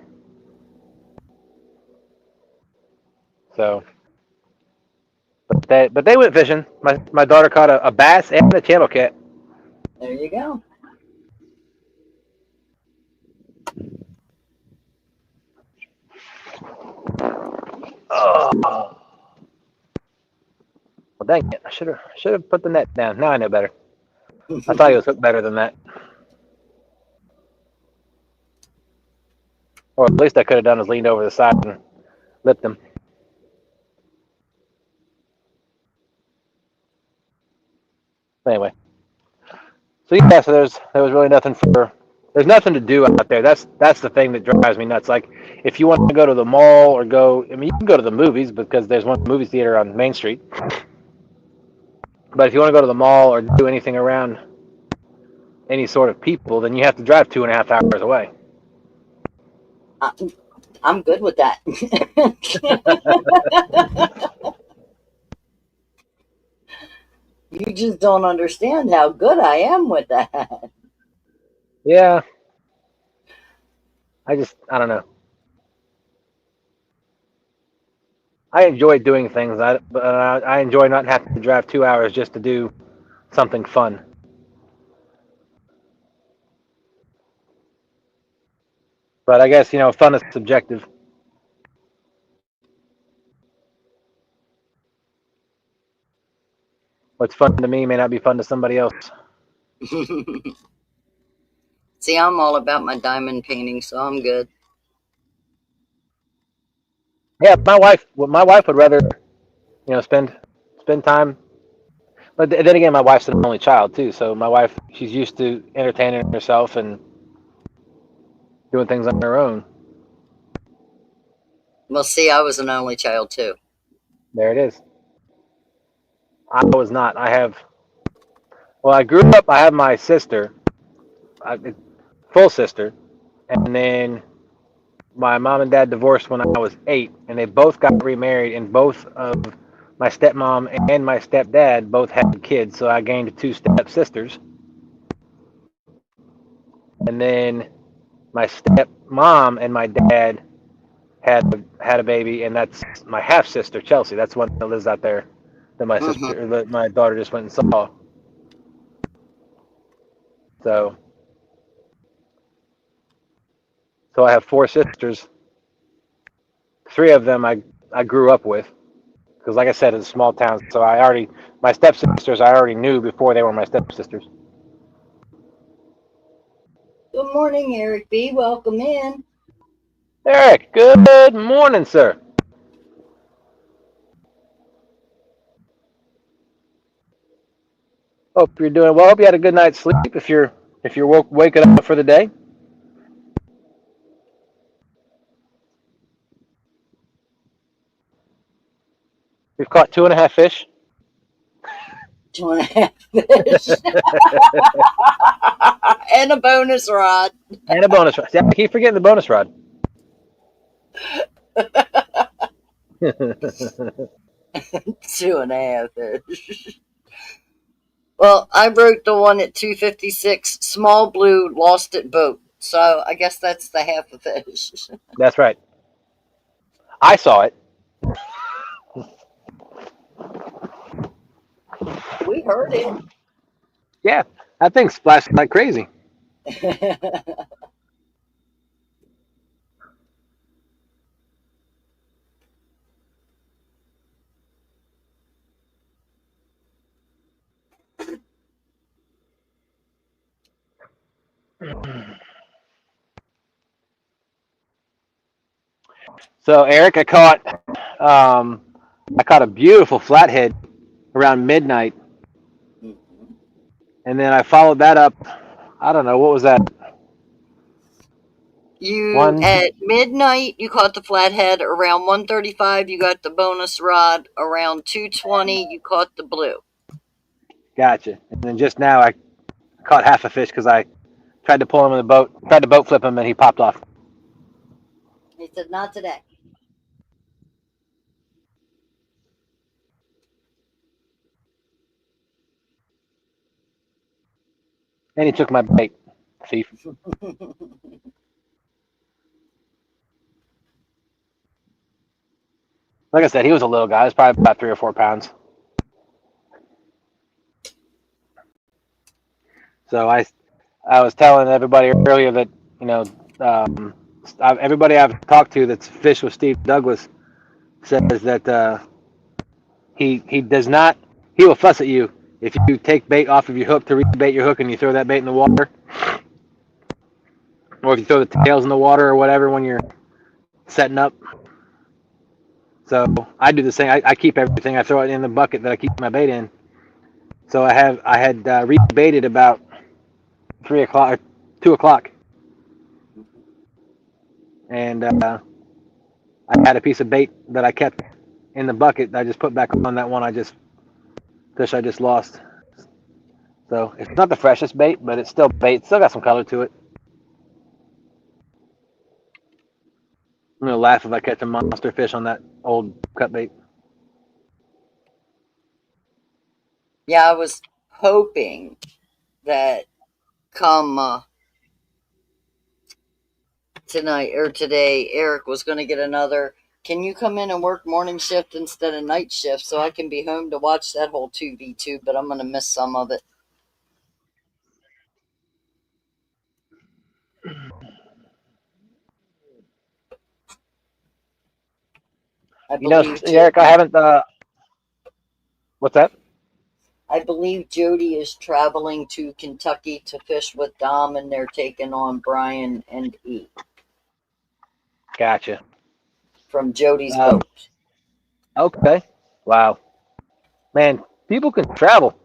So, but they went fishing. My daughter caught a bass and a channel cat. There you go. Oh. Well, dang it! I should have put the net down. Now I know better. I thought he was hooked better than that, or at least I could have done is leaned over the side and lipped him. Anyway, so yeah, so there was really nothing there's nothing to do out there. That's the thing that drives me nuts. Like if you want to go to the mall or I mean, you can go to the movies because there's one movie theater on Main Street. But if you want to go to the mall or do anything around any sort of people, then you have to drive 2.5 hours away. I'm good with that. You just don't understand how good I am with that. Yeah. I don't know. I enjoy doing things, but I enjoy not having to drive 2 hours just to do something fun. But I guess, fun is subjective. What's fun to me may not be fun to somebody else. See, I'm all about my diamond painting, so I'm good. Yeah, my wife would rather, spend time. But then again, my wife's an only child too, so my wife, she's used to entertaining herself and doing things on her own. Well, see, I was an only child too. There it is. I was not. I grew up, I have my sister, full sister, and then my mom and dad divorced when I was 8, and they both got remarried, and both of my stepmom and my stepdad both had kids, so I gained 2 stepsisters. And then my stepmom and my dad had a baby, and that's my half sister Chelsea. That's one that lives out there that my daughter just went and saw. So I have 4 sisters. 3 of them I grew up with, because like I said, it's a small town. So my stepsisters I already knew before they were my stepsisters. Good morning, Eric B. Welcome in. Eric, good morning, sir. Hope you're doing well. Hope you had a good night's sleep. If you're waking up for the day. We've caught 2.5 fish. 2.5 fish. And a bonus rod. And a bonus rod. See, I keep forgetting the bonus rod. 2.5 fish. Well, I wrote the one at 256. Small blue lost at boat. So I guess that's the half a fish. That's right. I saw it. We heard it. Yeah, that thing splashed like crazy. So Eric, I caught a beautiful flathead around midnight, and then I followed that up. I don't know, what was that? At midnight you caught the flathead. Around 1:35 you got the bonus rod. Around 2:20 you caught the blue. Gotcha. And then just now I caught half a fish because I tried to pull him in the boat, tried to boat flip him, and he popped off. He said, "Not today." And he took my bait, thief. Like I said, he was a little guy. He was probably about 3 or 4 pounds. So I was telling everybody earlier that, everybody I've talked to that's fished with Steve Douglas says that he does not. He will fuss at you if you take bait off of your hook to rebait your hook and you throw that bait in the water, or if you throw the tails in the water or whatever when you're setting up. So I do the same. I keep everything. I throw it in the bucket that I keep my bait in. So I had rebaited about 3 o'clock or 2 o'clock, and I had a piece of bait that I kept in the bucket that I just put back on that one fish I just lost. So it's not the freshest bait, but it's still bait. It's still got some color to it. I'm gonna laugh if I catch a monster fish on that old cut bait. Yeah, I was hoping that come tonight or today, Eric was going to get another. Can you come in and work morning shift instead of night shift so I can be home to watch that whole 2v2? But I'm going to miss some of it. I believe Eric, I haven't. What's that? I believe Jody is traveling to Kentucky to fish with Dom, and they're taking on Brian and E. Gotcha. From Jody's boat. Okay. Wow. Man, people can travel.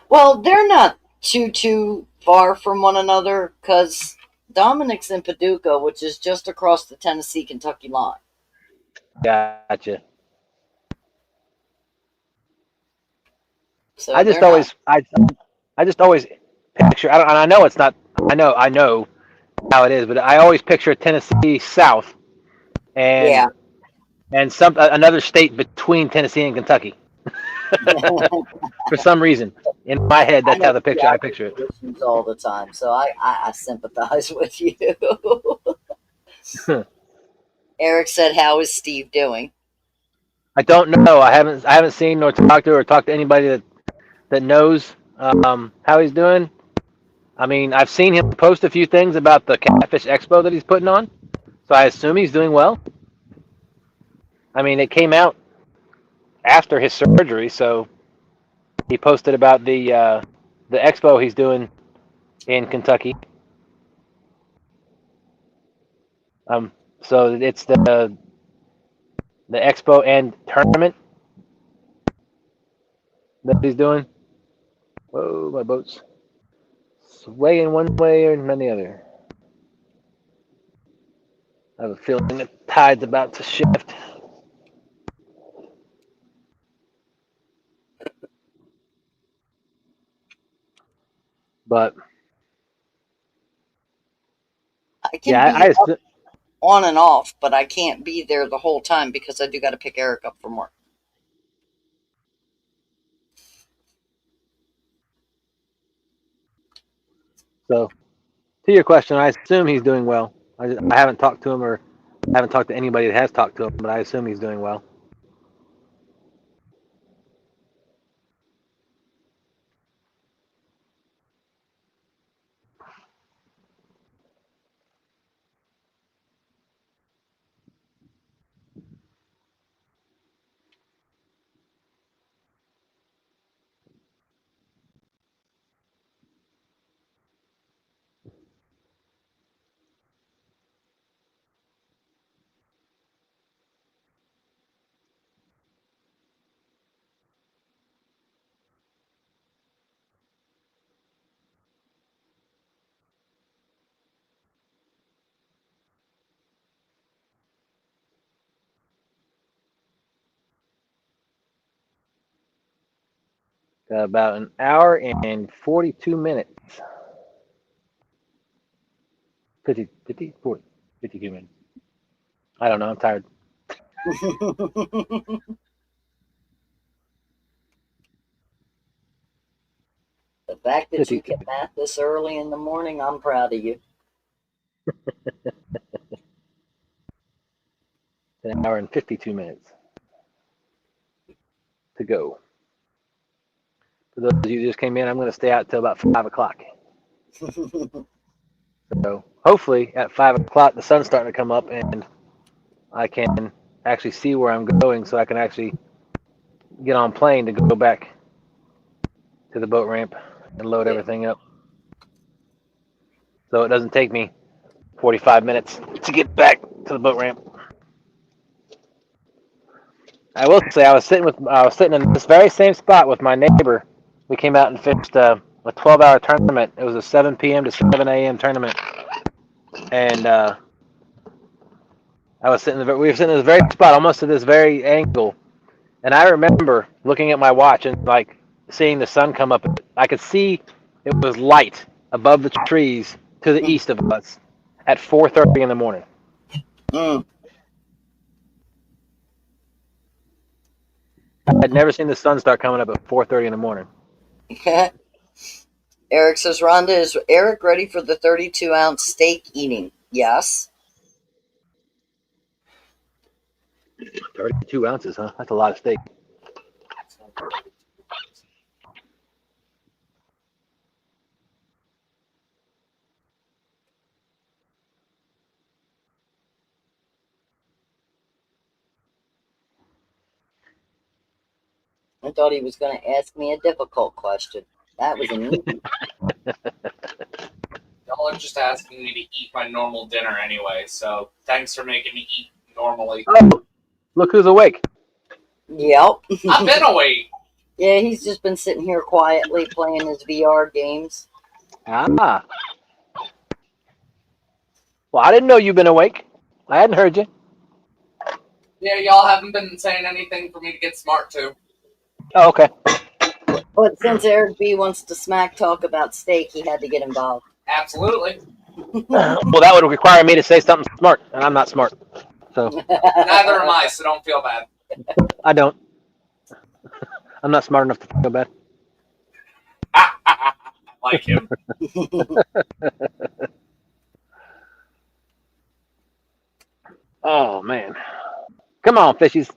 Well, they're not too far from one another because Dominic's in Paducah, which is just across the Tennessee-Kentucky line. Gotcha. So I just always picture. I know it's not. I know how it is, but I always picture Tennessee south, and another state between Tennessee and Kentucky. For some reason, in my head, that's how I picture it. All the time, so I sympathize with you. Eric said, "How is Steve doing?" I don't know. I haven't seen or talked to anybody that knows how he's doing. I mean, I've seen him post a few things about the Catfish Expo that he's putting on, so I assume he's doing well. I mean, it came out after his surgery, so he posted about the expo he's doing in Kentucky. So it's the expo and tournament that he's doing. Whoa, my boat's swaying one way or the other. I have a feeling the tide's about to shift. But I can be on and off, but I can't be there the whole time because I do got to pick Eric up from work. So, to your question, I assume he's doing well. I haven't talked to him, or I haven't talked to anybody that has talked to him, but I assume he's doing well. Got about an hour and 42 minutes. 50, 40, 52 minutes. I don't know. I'm tired. The fact that you can math this early in the morning, I'm proud of you. An hour and 52 minutes to go. For those of you who just came in, I'm going to stay out till about 5 o'clock. So hopefully at 5 o'clock, the sun's starting to come up and I can actually see where I'm going, so I can actually get on plane to go back to the boat ramp and load Yeah. everything up. So it doesn't take me 45 minutes to get back to the boat ramp. I will say I was sitting in this very same spot with my neighbor. We came out and fished a 12-hour tournament. It was a 7 p.m. to 7 a.m. tournament, and we were sitting in this very spot, almost at this very angle. And I remember looking at my watch and like seeing the sun come up. I could see it was light above the trees to the east of us at 4:30 in the morning. Mm. I'd never seen the sun start coming up at 4:30 in the morning. Eric says, Rhonda, is Eric ready for the 32-ounce steak eating? Yes. 32 ounces, huh? That's a lot of steak. I thought he was going to ask me a difficult question. That was an easy. Y'all are just asking me to eat my normal dinner anyway, so thanks for making me eat normally. Oh, look who's awake. Yep. I've been awake. Yeah, he's just been sitting here quietly playing his VR games. Ah. Well, I didn't know you've been awake. I hadn't heard you. Yeah, y'all haven't been saying anything for me to get smart to. Oh, okay. But since Eric B wants to smack talk about steak, he had to get involved. Absolutely. Well, that would require me to say something smart, and I'm not smart. So Neither am I, so don't feel bad. I don't. I'm not smart enough to feel bad. I like him. Oh, man. Come on, fishies.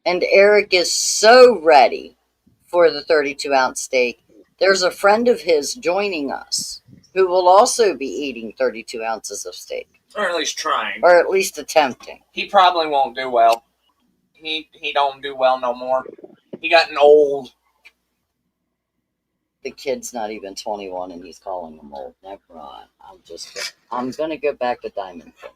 And Eric is so ready for the 32-ounce steak. There's a friend of his joining us who will also be eating 32 ounces of steak. Or at least trying. Or at least attempting. He probably won't do well. He don't do well no more. He gotten old. The kid's not even 21 and he's calling him old. Never mind. I'm going to go back to Diamond King.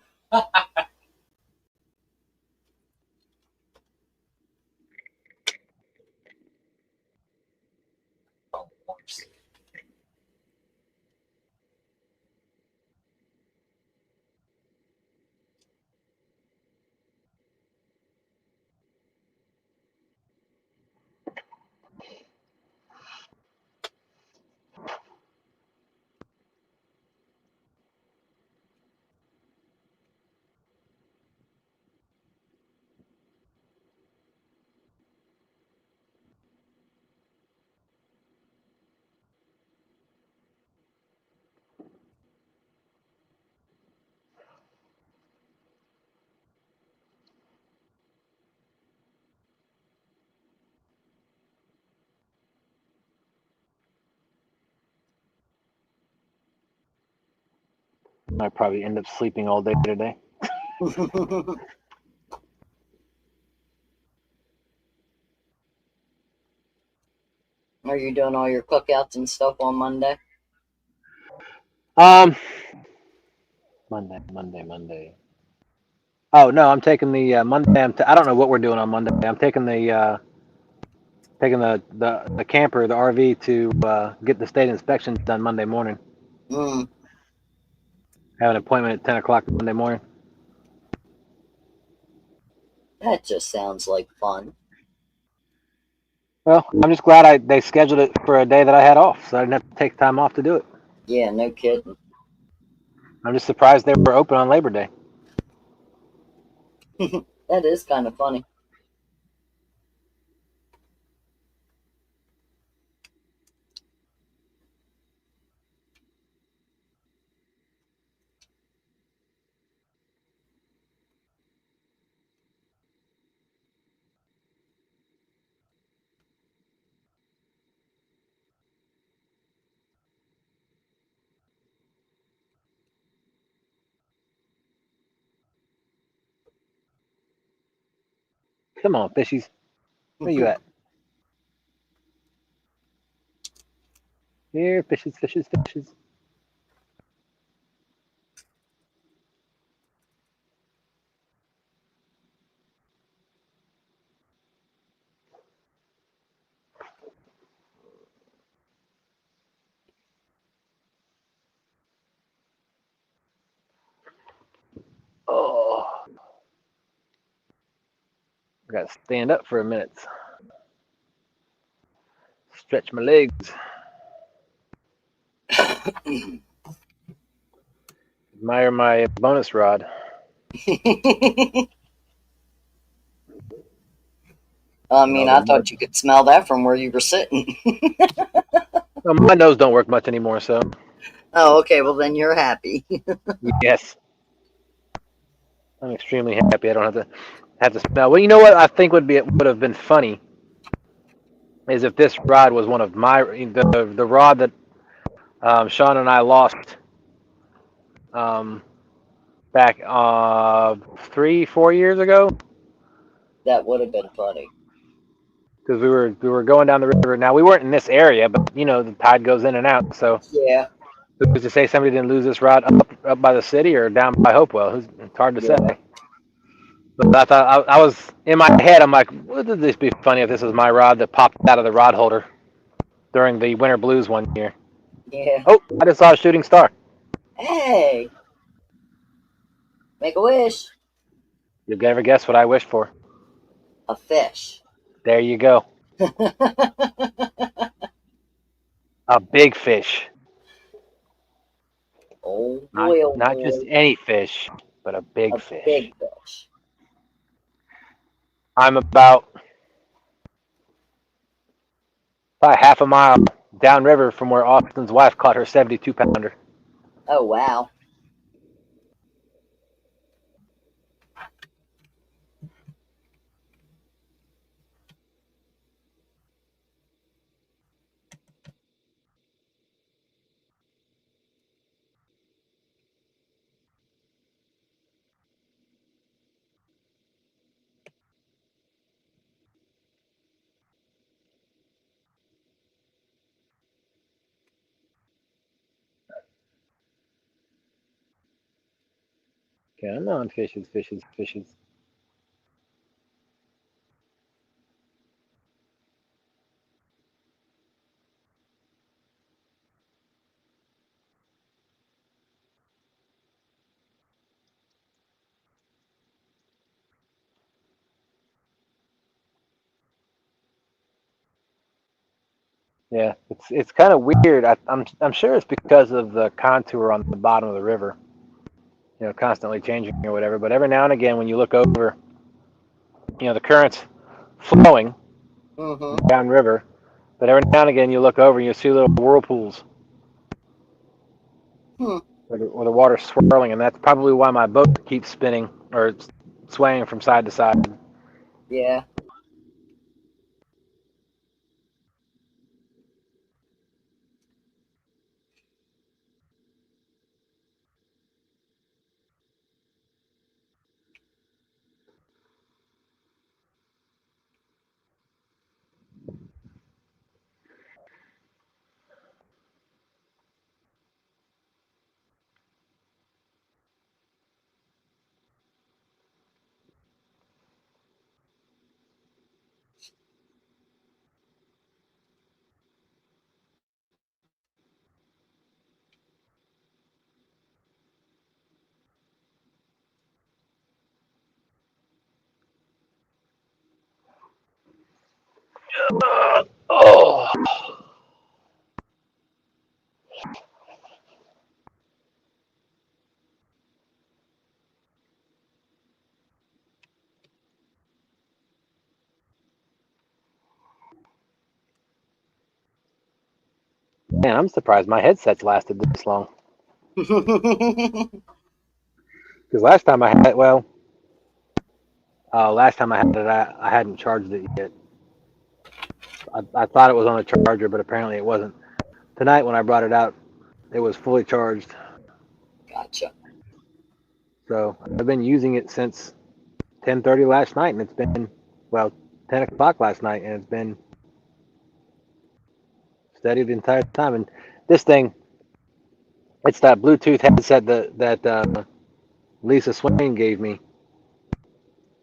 Might probably end up sleeping all day today. Are you doing all your cookouts and stuff on Monday? Monday. Oh no, I'm taking the Monday. I don't know what we're doing on Monday. I'm taking the camper, the RV, to get the state inspection done Monday morning. Mm. I have an appointment at 10 o'clock Monday morning. That just sounds like fun. Well, I'm just glad they scheduled it for a day that I had off, so I didn't have to take time off to do it. Yeah, no kidding. I'm just surprised they were open on Labor Day. That is kind of funny. Come on, fishies. Where you at? Here, fishes, fishes, fishes. Oh, I gotta stand up for a minute. Stretch my legs. Admire my bonus rod. I mean, I thought you could smell that from where you were sitting. Well, my nose don't work much anymore, so Oh, okay. Well, then you're happy. yes. I'm extremely happy I don't have to smell. Well, you know what I think would have been funny is if this rod was one of the rod that Sean and I lost back 3-4 years ago. That would have been funny. Because we were going down the river. Now we weren't in this area, but you know the tide goes in and out. So Yeah. who's to say somebody didn't lose this rod up by the city or down by Hopewell? It's hard to say. But I thought I was in my head. I'm like, wouldn't this be funny if this was my rod that popped out of the rod holder during the Winter Blues one year? Yeah. Oh, I just saw a shooting star. Hey. Make a wish. You'll never guess what I wish for. A fish. There you go. A big fish. Oh boy, oh Not boy. just any fish, but a big fish. Big fish. I'm about probably half a mile downriver from where Austin's wife caught her 72-pounder. Oh wow. Come on, fishes, fishes, fishes. Yeah, it's kind of weird. I'm sure it's because of the contour on the bottom of the river, you know, constantly changing or whatever. But every now and again, when you look over, you know, the current's flowing downriver, but every now and again you look over and you see little whirlpools where the water's swirling, and that's probably why my boat keeps spinning or swaying from side to side. Yeah. Oh, man, I'm surprised my headset's lasted this long. Because last time I had it, last time I had it, I hadn't charged it yet. I thought it was on a charger, but apparently it wasn't. Tonight when I brought it out, it was fully charged. Gotcha. So I've been using it since 10:30 last night, and it's been well, 10 o'clock last night, and it's been steady the entire time. And this thing, it's that Bluetooth headset that Lisa Swain gave me,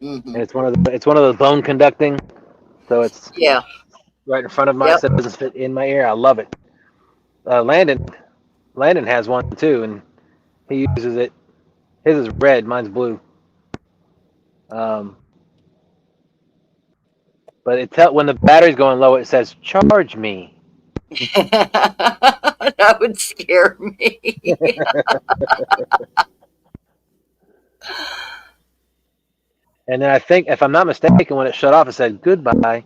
Mm-hmm. and it's one of those bone conducting, so it's Yeah. right in front of mine, Yep. so it doesn't fit in my ear. I love it. Landon has one too, and he uses it. His is red, mine's blue. But when the battery's going low, it says charge me. That would scare me. And then I think, if I'm not mistaken, when it shut off, it said goodbye.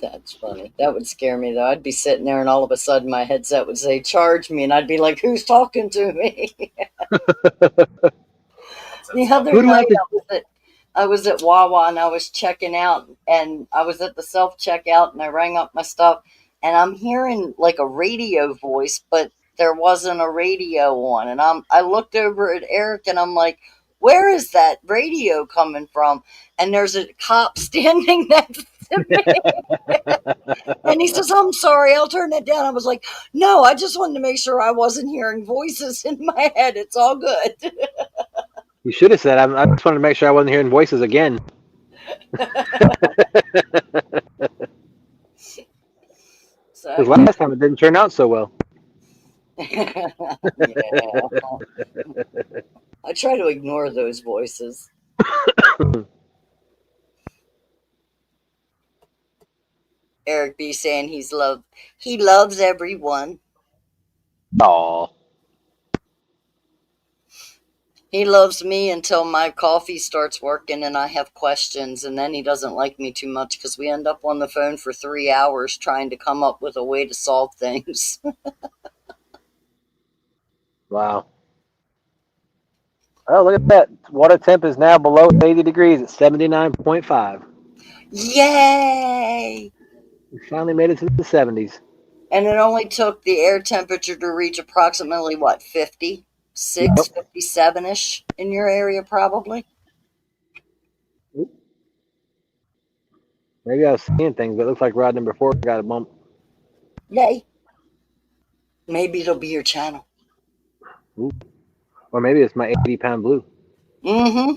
That's funny. That would scare me, though. I'd be sitting there, and all of a sudden, my headset would say "charge me," and I'd be like, "Who's talking to me?" The other Who do I have night, to? I was at Wawa, and I was checking out, and I was at the self checkout, and I rang up my stuff, and I'm hearing like a radio voice, but there wasn't a radio on, and I looked over at Eric, and I'm like, "Where is that radio coming from?" And there's a cop standing next to me. And he says, "I'm sorry, I'll turn it down." I was like, "No, I just wanted to make sure I wasn't hearing voices in my head. It's all good." You should have said, I just wanted to make sure I wasn't hearing voices again. So, Because last time it didn't turn out so well. yeah. I try to ignore those voices. Eric B saying he loves everyone. Aw. He loves me until my coffee starts working and I have questions, and then he doesn't like me too much because we end up on the phone for 3 hours trying to come up with a way to solve things. Wow. Oh, look at that. Water temp is now below 80 degrees at 79.5. Yay! We finally made it to the 70s. And it only took the air temperature to reach approximately, what, 56, Yep. 57-ish in your area, probably? Maybe I was seeing things, but it looks like rod number 4 got a bump. Yay. Maybe it'll be your channel. Ooh. Or maybe it's my 80-pound blue. Mm-hmm.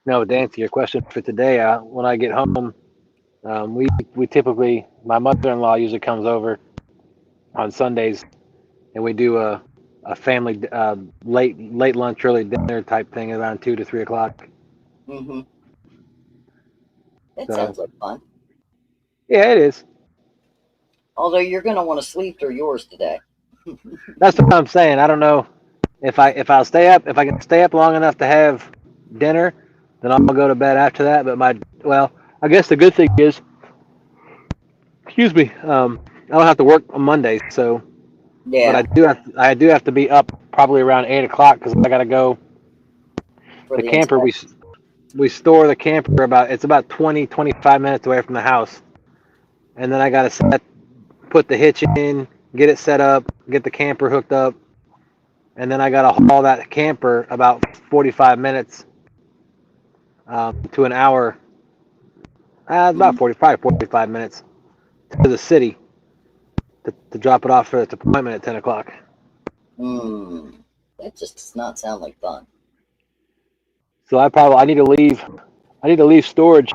No, to answer your question for today, when I get home, we typically, my mother-in-law usually comes over on Sundays, and we do a family late lunch, early dinner type thing around 2 to 3 o'clock. Mm-hmm. That So, sounds like fun. yeah, it is. Although you're going to want to sleep through yours today. That's what I'm saying. I don't know if I can stay up long enough to have dinner, then I'll go to bed after that. But I guess the good thing is, excuse me, I don't have to work on Monday, so. Yeah. But I do have to be up probably around 8 o'clock because I got to go. For The camper we store the camper about 20-25 minutes away from the house, and then I got to put the hitch in, get it set up, get the camper hooked up, and then I got to haul that camper about 45 minutes to an hour. About 45 minutes to the city to drop it off for its appointment at 10 o'clock. That just does not sound like fun. So I need to leave storage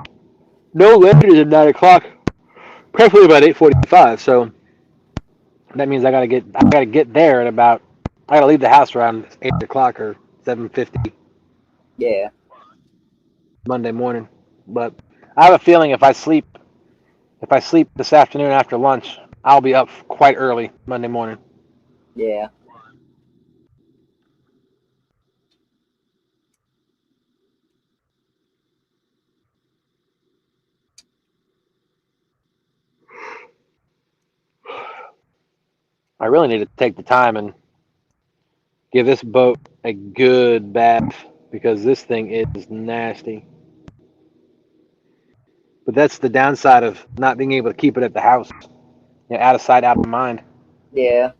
no later than 9 o'clock, preferably about 8:45. So that means I gotta get there at about. I gotta leave the house around 8 o'clock or 7:50. Yeah. Monday morning. But I have a feeling if I sleep this afternoon after lunch, I'll be up quite early Monday morning. Yeah. I really need to take the time and give this boat a good bath because this thing is nasty. But that's the downside of not being able to keep it at the house. Out of sight, out of mind. Yeah.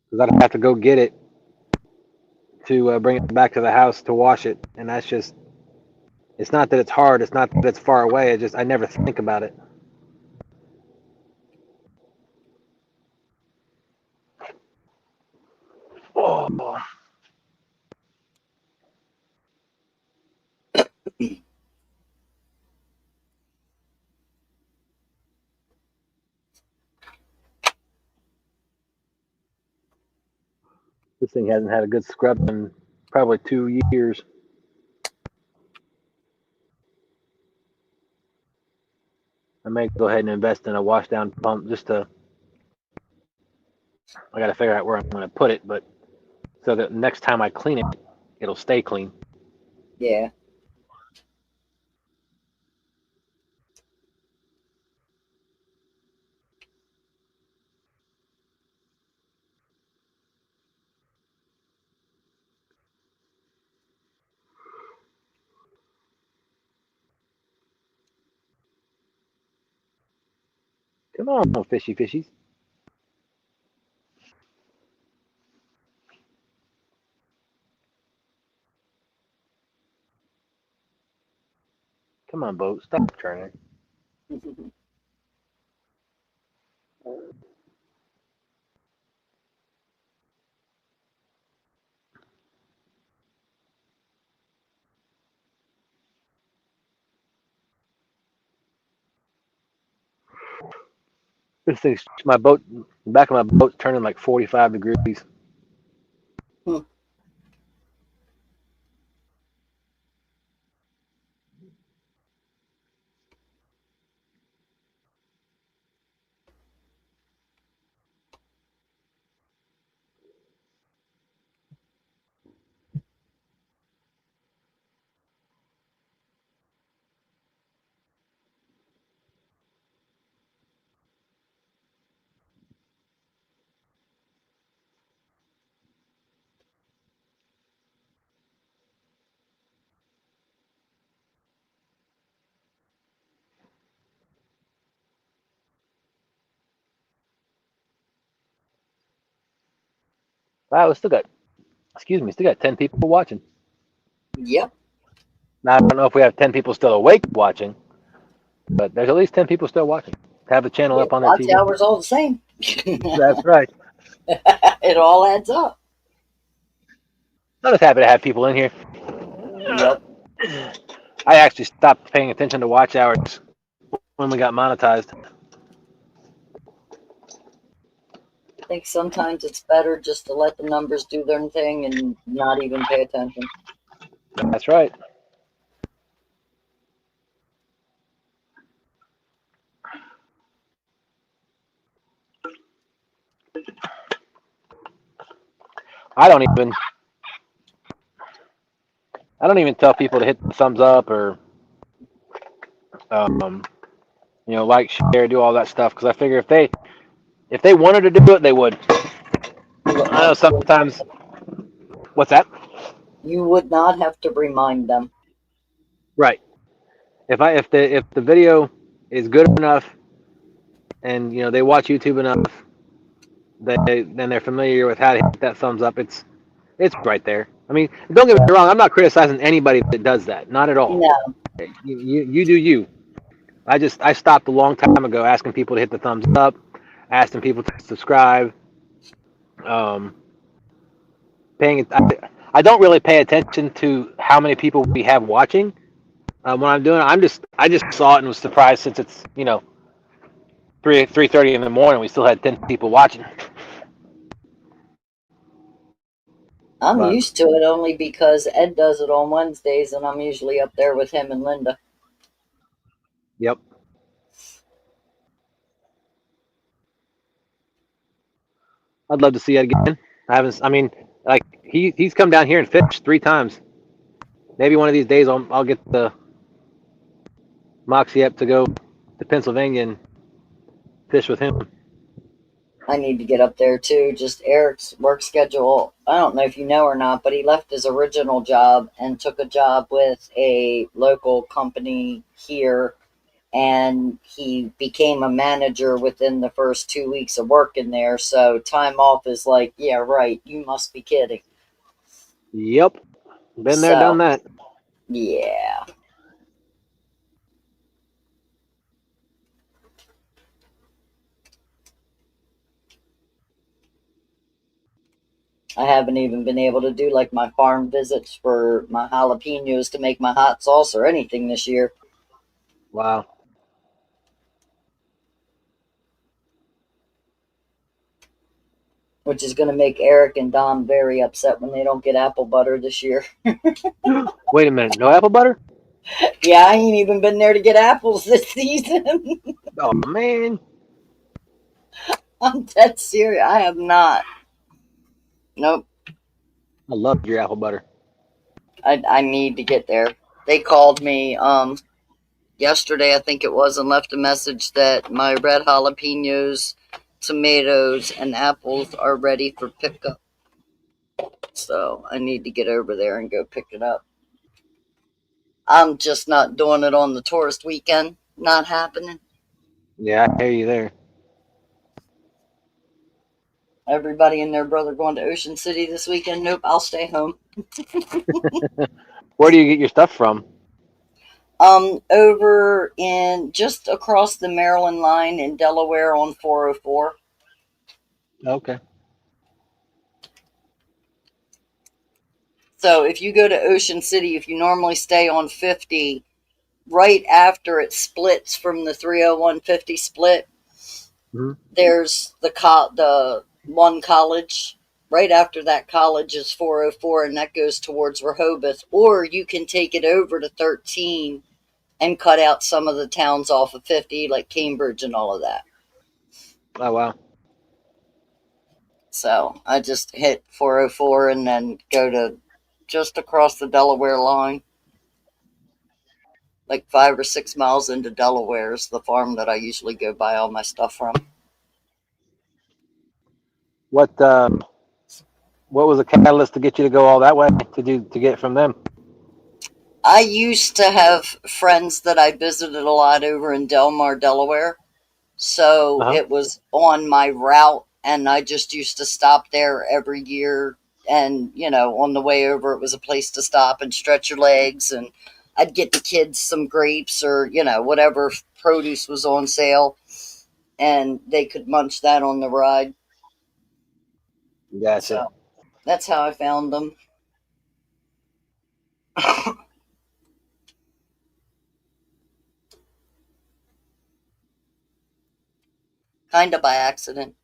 Because I'd have to go get it to bring it back to the house to wash it. And that's just, it's not that it's hard. It's not that it's far away. It's just, I never think about it. Oh. This thing hasn't had a good scrub in probably 2 years. I may go ahead and invest in a wash down pump just to, I got to figure out where I'm going to put it, but so that next time I clean it, it'll stay clean. Yeah. Come on, fishy fishies. Come on, boat. Stop turning. This thing's, my boat, the back of my boat's turning like 45 degrees. Hmm. Wow, we still got, still got 10 people watching. Yep. Now, I don't know if we have 10 people still awake watching, but there's at least 10 people still watching. Have the channel up on their Watch TV. hours all the same. That's right. It all adds up. I'm just happy to have people in here. Yep. I actually stopped paying attention to watch hours when we got monetized. I think sometimes it's better just to let the numbers do their thing and not even pay attention. That's right. I don't even tell people to hit the thumbs up or like, share, do all that stuff because I figure if they wanted to do it, they would. I know sometimes. What's that? You would not have to remind them. Right. If the video is good enough and they watch YouTube enough, then they're familiar with how to hit that thumbs up. It's right there. I mean, don't get me wrong. I'm not criticizing anybody that does that. Not at all. No. You do you. I stopped a long time ago asking people to hit the thumbs up, asking people to subscribe. I don't really pay attention to how many people we have watching. When I'm doing it, I just saw it and was surprised since it's 3:30 in the morning. We still had 10 people watching. I'm But used to it only because Ed does it on Wednesdays, and I'm usually up there with him and Linda. yep. I'd love to see it again. I mean, like he's come down here and fished 3 times. Maybe one of these days I'll get the Moxie up to go to Pennsylvania and fish with him. I need to get up there too. Just Eric's work schedule. I don't know if you know or not, but he left his original job and took a job with a local company here. And he became a manager within the first 2 weeks of working there. So time off is like, yeah, right. You must be kidding. Yep. Been there, done So, that. yeah. I haven't even been able to do like my farm visits for my jalapenos to make my hot sauce or anything this year, Wow. which is going to make Eric and Dom very upset when they don't get apple butter this year. Wait a minute. No apple butter? Yeah, I ain't even been there to get apples this season. Oh man. I'm dead serious. I have not. Nope. I love your apple butter. I need to get there. They called me yesterday, I think it was, and left a message that my red jalapenos, tomatoes, and apples are ready for pickup. So I need to get over there and go pick it up. I'm just not doing it on the tourist weekend. Not happening. Yeah, I hear you there. Everybody and their brother going to Ocean City this weekend. Nope, I'll stay home. Where do you get your stuff from? Over in just across the Maryland line in Delaware on 404. Okay. So if you go to Ocean City, if you normally stay on 50, right after it splits from the 30150 split, Mhm. there's the one college. Right after that college is 404, and that goes towards Rehoboth. Or you can take it over to 13 and cut out some of the towns off of 50, like Cambridge and all of that. Oh wow. So I just hit 404 and then go to just across the Delaware line. Like 5 or 6 miles into Delaware is the farm that I usually go buy all my stuff from. What was the catalyst to get you to go all that way to get it from them? I used to have friends that I visited a lot over in Delmar, Delaware. So Uh-huh. it was on my route, and I just used to stop there every year. And, on the way over, it was a place to stop and stretch your legs. And I'd get the kids some grapes or, whatever produce was on sale, and they could munch that on the ride. So Gotcha. that's how I found them. Kind of by accident.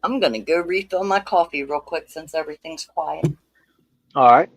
I'm going to go refill my coffee real quick since everything's quiet. All right.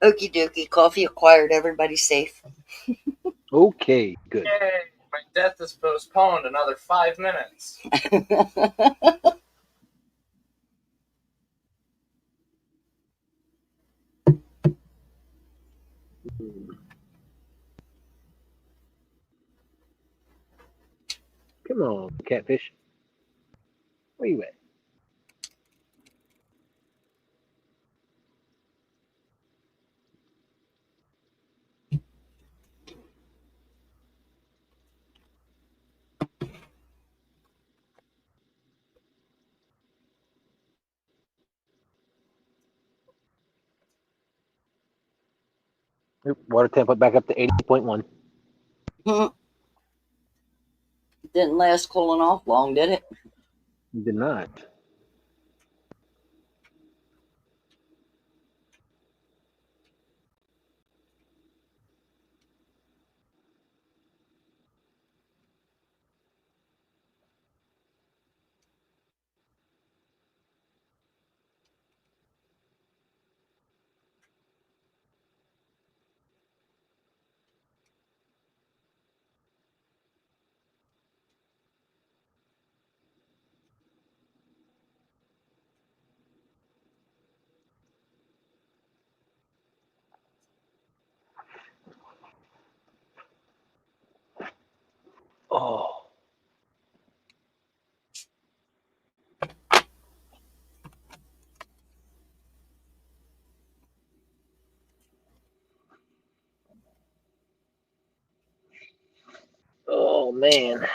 Okie dokie. Coffee acquired. Everybody safe. Okay, good. Yay! My death is postponed another 5 minutes. Come on, catfish. Where you at? Water temp went back up to 80.1. Didn't last cooling off long, did it? Did not. Oh. Oh, man.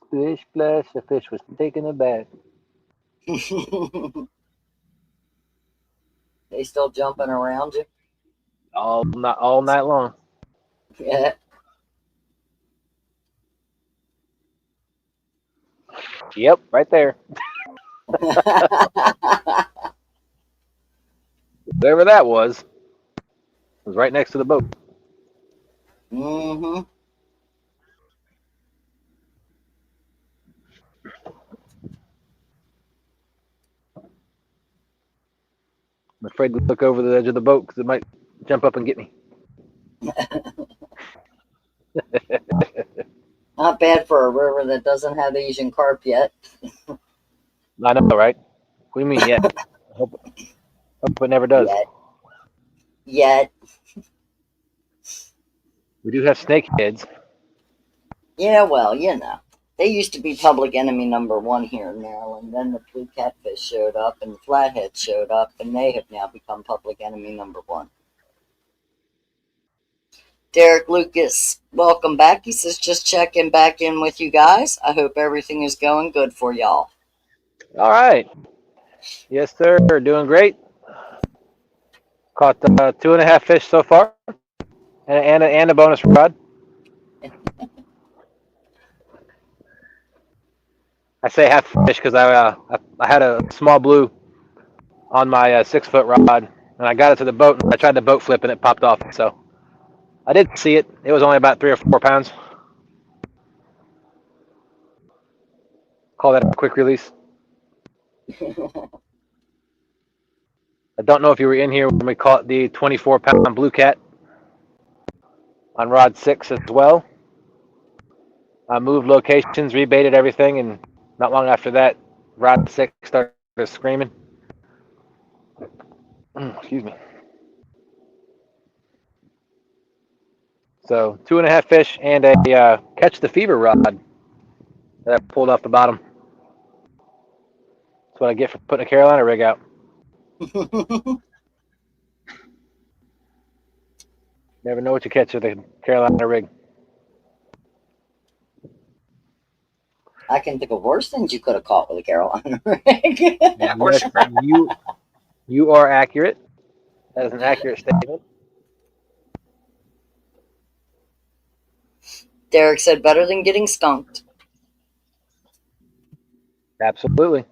Splish, splash, the fish was taking a bath. They still jumping around you? All night long. Yeah. Yep, right there. Whatever that was right next to the boat. Mm-hmm. I'm afraid to look over the edge of the boat because it might jump up and get me. Not bad for a river that doesn't have Asian carp yet. I know, right? What do you mean yet? Hope it never does. Yet. We do have snakeheads. Yeah, well, They used to be public enemy #1 here in Maryland. Then the blue catfish showed up and the flathead showed up, and they have now become public enemy #1. Derek Lucas, welcome back. He says, just checking back in with you guys. I hope everything is going good for y'all. All right. Yes, sir. Doing great. Caught 2.5 fish so far, and a bonus rod. I say half fish because I had a small blue on my 6-foot rod, and I got it to the boat, and I tried to boat flip, and it popped off. So I did see it. It was only about 3 or 4 pounds. Call that a quick release. I don't know if you were in here when we caught the 24-pound blue cat on rod 6 as well. I moved locations, rebaited everything, and not long after that, rod 6 started screaming. Excuse me. So 2.5 fish and a catch the fever rod that I pulled off the bottom. That's what I get for putting a Carolina rig out. Never know what you catch with a Carolina rig. I can think of worse things you could have caught with a Carolina rig. Yes, you are accurate. That is an accurate statement. Derek said better than getting skunked. Absolutely.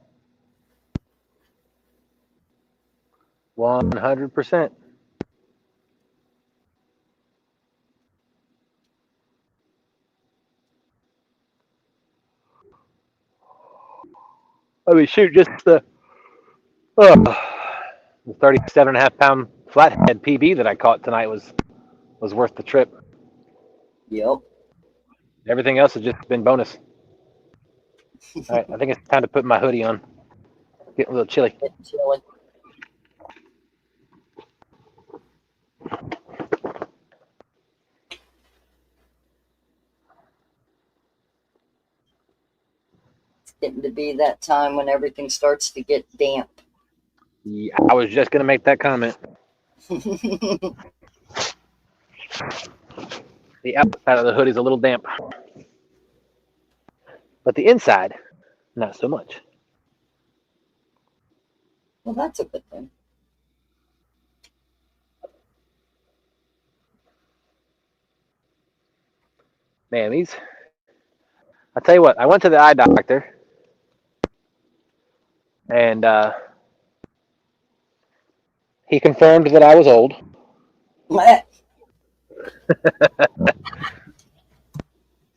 100%. I mean, shoot, just the 37.5-pound flathead PB that I caught tonight was worth the trip. Yep. Everything else has just been bonus. All right, I think it's time to put my hoodie on. Getting a little chilly. It's chilly. It's getting to be that time when everything starts to get damp. Yeah, I was just going to make that comment. The outside of the hoodie is a little damp. But the inside, not so much. Well, that's a good thing. Man, I'll tell you what, I went to the eye doctor and he confirmed that I was old.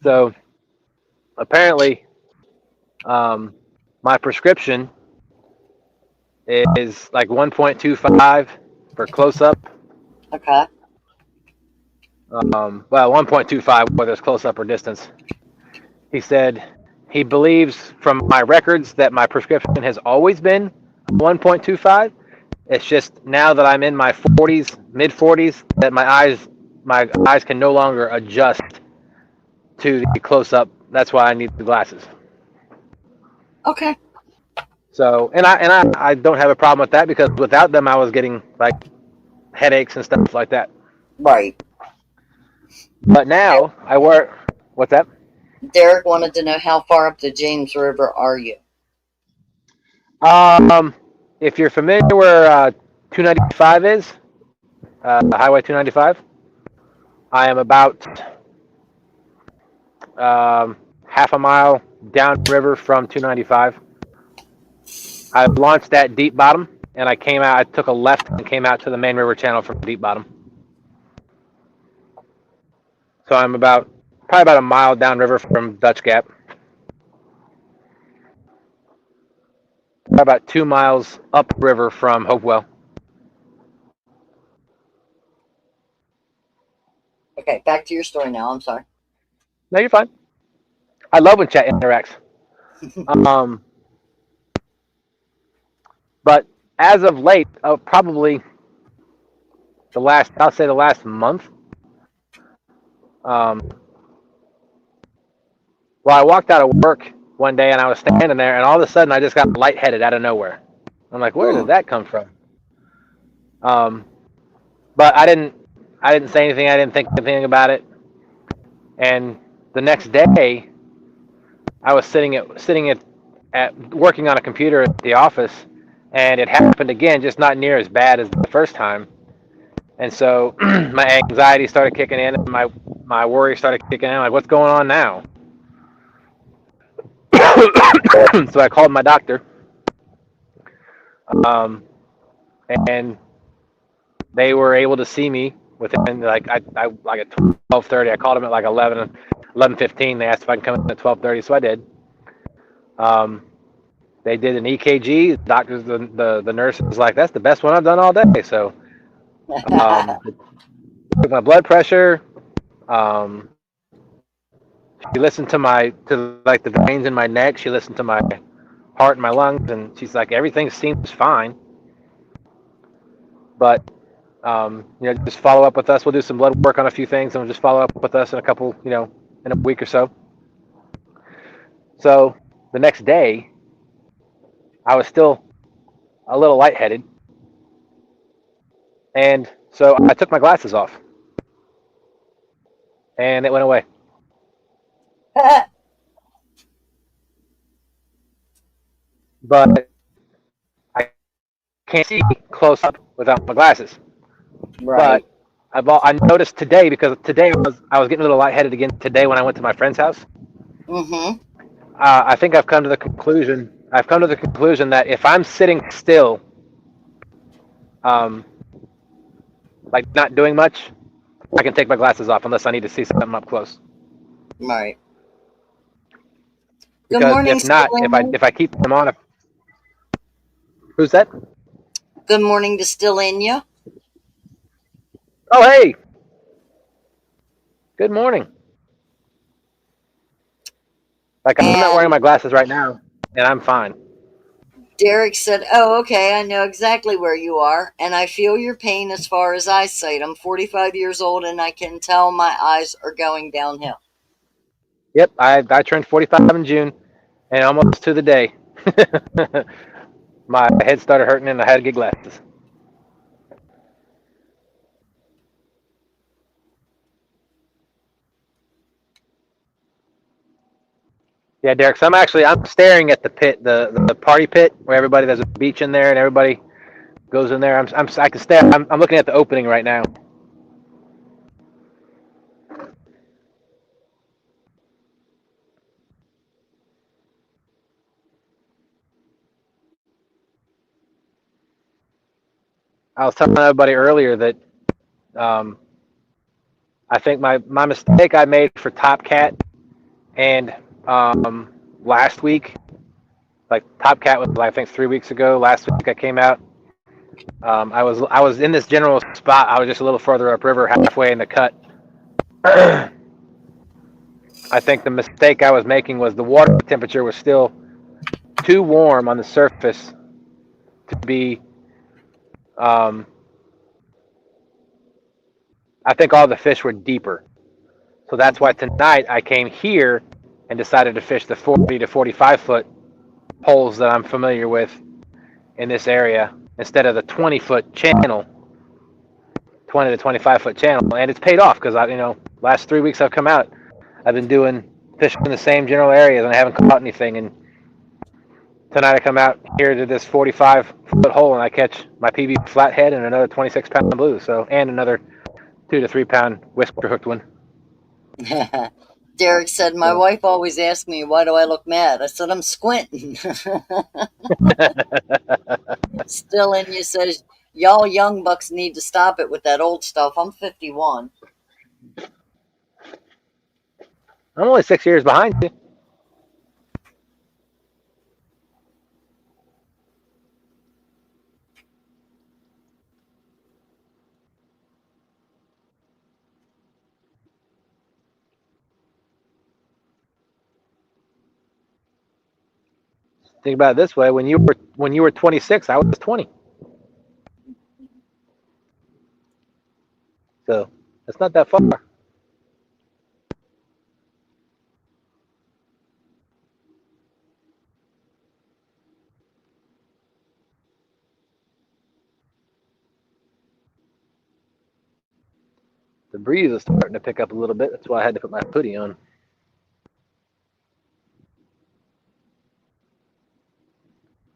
So apparently my prescription is like 1.25 for close-up. Okay. Well, 1.25 whether it's close-up or distance. He said he believes from my records that my prescription has always been 1.25. It's just now that I'm in my 40s, mid-40s, that my eyes can no longer adjust to the close-up. That's why I need the glasses. Okay. So, and I don't have a problem with that because without them I was getting like headaches and stuff like that. Right. But now I wear, what's that? Derek wanted to know how far up the James River are you? If you're familiar where 295 is, Highway 295, I am about half a mile downriver from 295. I launched at Deep Bottom, and I came out. I took a left and came out to the main river channel from Deep Bottom. So I'm probably about a mile downriver from Dutch Gap. About 2 miles upriver from Hopewell. Okay, back to your story now. I'm sorry. No, you're fine. I love when chat interacts. But as of late, probably the last month. Well, I walked out of work one day and I was standing there, and all of a sudden I just got lightheaded out of nowhere. I'm like, where did that come from? But I didn't say anything. I didn't think anything about it. And the next day, I was sitting at working on a computer at the office, and it happened again, just not near as bad as the first time. And so my anxiety started kicking in, and my worry started kicking in. Like, what's going on now? So I called my doctor, and they were able to see me within like at 12:30. I called them at like 11:15. They asked if I can come in at 12:30, so I did. They did an EKG. The doctors, the nurse was like, "That's the best one I've done all day." So, took my blood pressure. Um, she listened to like the veins in my neck. She listened to my heart and my lungs, and she's like, "Everything seems fine." But just follow up with us. We'll do some blood work on a few things, and we'll just follow up with us in a couple, in a week or so. So the next day, I was still a little lightheaded, and so I took my glasses off, and it went away. But I can't see close up without my glasses. Right. But I noticed today, because today I was getting a little lightheaded again today when I went to my friend's house. Mm-hmm. I think I've come to the conclusion that if I'm sitting still, like not doing much, I can take my glasses off unless I need to see something up close. Right. Good Because morning, if not, Stellania. if I keep them on, who's that? Good morning to Stellania. Oh, hey, good morning. Like, I'm not wearing And my glasses right now, and I'm fine. Derek said, "Oh, okay, I know exactly where you are, and I feel your pain as far as eyesight. I'm 45 years old, and I can tell my eyes are going downhill." Yep, I turned 45 in June, and almost to the day, my head started hurting, and I had to get glasses. Yeah, Derek. So I'm staring at the pit, the party pit, where there's a beach in there, and everybody goes in there. I can stare. I'm looking at the opening right now. I was telling everybody earlier that um, I think my mistake I made for Top Cat and last week, like Top Cat was I think 3 weeks ago. Last week I came out. I was in this general spot. I was just a little further upriver, halfway in the cut. I think the mistake I was making was the water temperature was still too warm on the surface to be. I think all the fish were deeper. So that's why Mm-hmm. tonight I came here and decided to fish the 40 to 45 foot holes that I'm familiar with in this area instead of the 20-foot channel, 20 to 25-foot channel. And it's paid off because last 3 weeks I've come out, I've been doing fishing in the same general areas and I haven't caught anything. And tonight I come out here to this 45-foot hole and I catch my PB flathead and another 26-pound blue. So, and another 2 to 3 pound whisker hooked one. Derek said, "My So. wife always asks me, why do I look mad?" I said, "I'm squinting." Stellania says, "Y'all young bucks need to stop it with that old stuff. I'm 51. I'm only 6 years behind you. Think about it this way: when you were 26, I was 20. So it's not that far. The breeze is starting to pick up a little bit. That's why I had to put my hoodie on.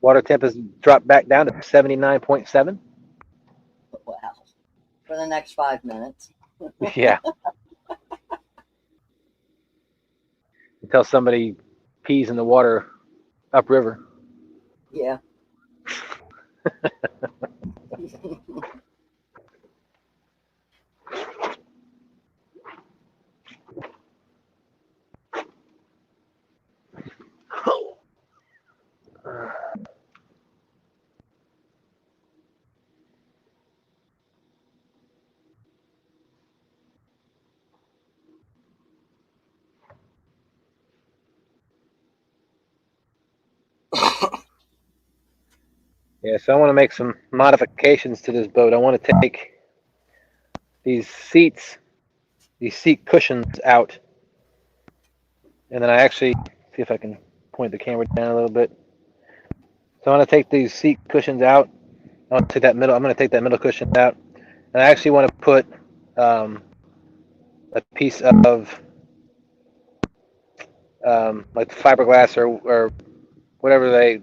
Water temp has dropped back down to 79.7. Wow. For the next 5 minutes. Yeah. Until somebody pees in the water upriver. Yeah. Yeah, so I want to make some modifications to this boat. I want to take these seats, these seat cushions out, and then I actually see if I can point the camera down a little bit. So I want to take these seat cushions out. I want to take that middle. I'm going to take that middle cushion out, and I actually want to put a piece of like fiberglass or whatever they.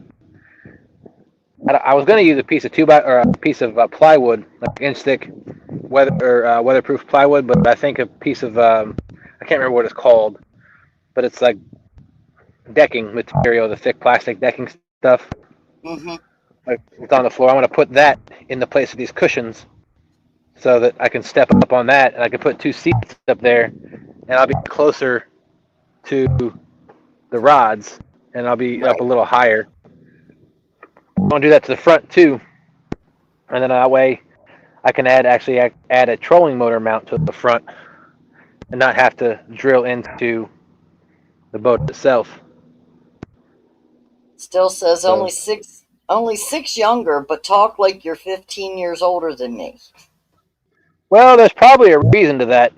I was going to use a piece of or a piece of plywood, like inch thick weatherproof plywood, but I think a piece of I can't remember what it's called, but it's like decking material, the thick plastic decking stuff. Mm-hmm. Like it's on the floor. I want to put that in the place of these cushions, so that I can step up on that, and I can put two seats up there, and I'll be closer to the rods, and I'll be up a Right. little higher. I want to do that to the front too, and then that way I can actually add a trolling motor mount to the front, and not have to drill into the boat itself. Still says So, only six younger, but talk like you're 15 years older than me. well, there's probably a reason to that.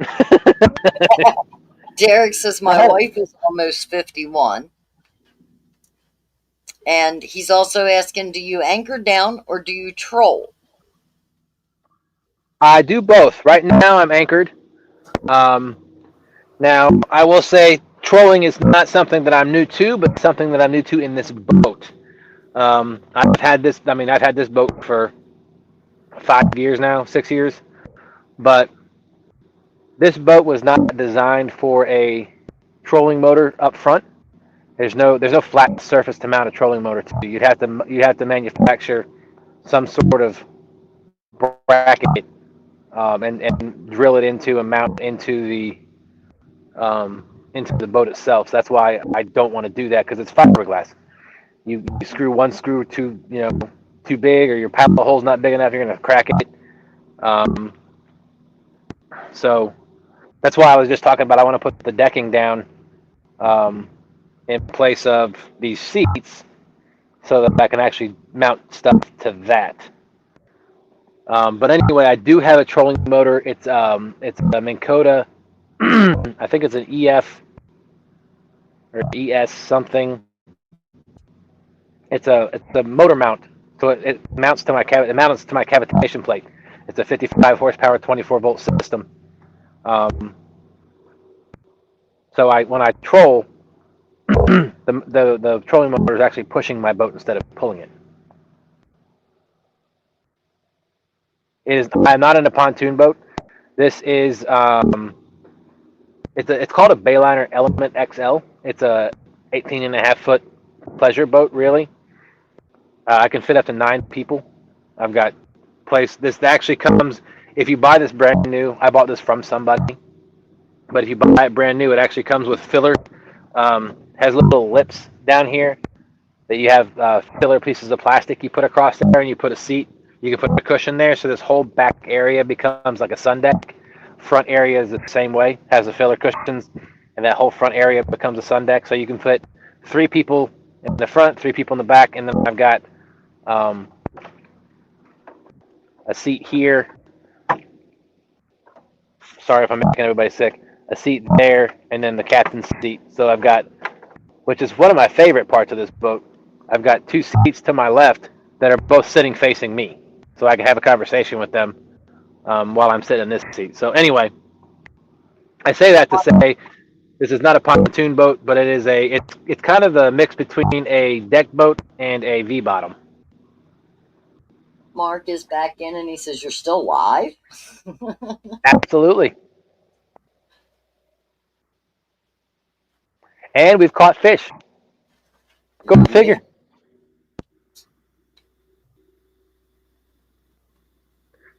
Derek says I my had wife is almost 51. And he's also asking, do you anchor down or do you troll? I do both. Right now, I'm anchored. Um, Now, I will say trolling is not something that I'm new to, but something that I'm new to in this boat. I've had this. I mean, I've had this boat for 5 years now, 6 years. But this boat was not designed for a trolling motor up front. There's no flat surface to mount a trolling motor to. You'd have to manufacture some sort of bracket and drill it into and mount into the boat itself. So that's why I don't want to do that because it's fiberglass. You screw one screw too big, or your paddle hole's not big enough, you're gonna crack it. Um, so that's why I was just talking about. I want to put the decking down in place of these seats, so that I can actually mount stuff to that. But anyway, I do have a trolling motor. It's a Minn Kota. I think it's an EF or ES something. It's a motor mount, so it mounts to my cavitation plate. It's a 55 horsepower, 24-volt system. Um, so when I troll, the trolling motor is actually pushing my boat instead of pulling it. I'm not in a pontoon boat. This is it's called a Bayliner Element XL. It's a 18.5 foot pleasure boat, really. I can fit up to 9 people. I've got place. This actually comes if you buy this brand new. I bought this from somebody, but if you buy it brand new, it actually comes with filler. Has little lips down here that you have filler pieces of plastic you put across there, and you put a seat. You can put a cushion there, so this whole back area becomes like a sun deck. Front area is the same way, has the filler cushions, and that whole front area becomes a sun deck. So you can put 3 people in the front, 3 people in the back, and then I've got um, a seat here. Sorry if I'm making everybody sick. A seat there, and then the captain's seat. So I've got, which is one of my favorite parts of this boat. I've got 2 seats to my left that are both sitting facing me, so I can have a conversation with them while I'm sitting in this seat. So anyway, I say that to say this is not a pontoon boat, but it's kind of the mix between a deck boat and a V bottom. Mark is back in and he says, you're still live? Absolutely. And we've caught fish. Go figure.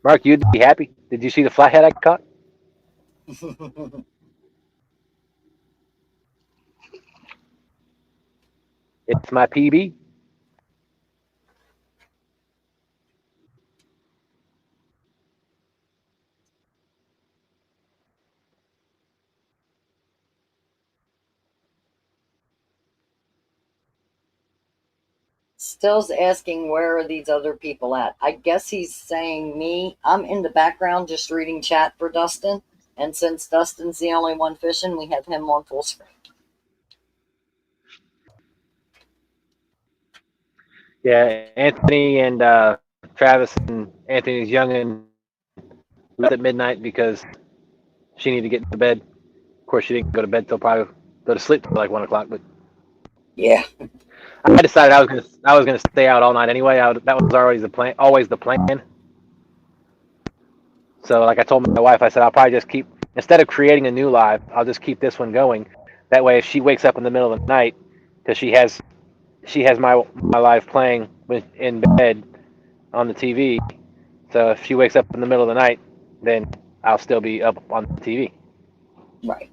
Mark, you'd be happy. Did you see the flathead I caught? It's my PB. Still's asking where are these other people at. I guess he's saying me. I'm in the background just reading chat for Dustin. And since Dustin's the only one fishing, we have him on full screen. Yeah, Anthony and Travis and Anthony's youngin left at midnight because she needed to get to bed. Of course, she didn't go to bed till probably go to sleep till like 1 o'clock. But Yeah. I decided I was gonna stay out all night anyway. That was always the plan. Always the plan. So like I told my wife, I said I'll probably just keep, instead of creating a new live, I'll just keep this one going. That way, if she wakes up in the middle of the night, because she has my live playing in bed on the TV. So if she wakes up in the middle of the night, then I'll still be up on the TV. Right.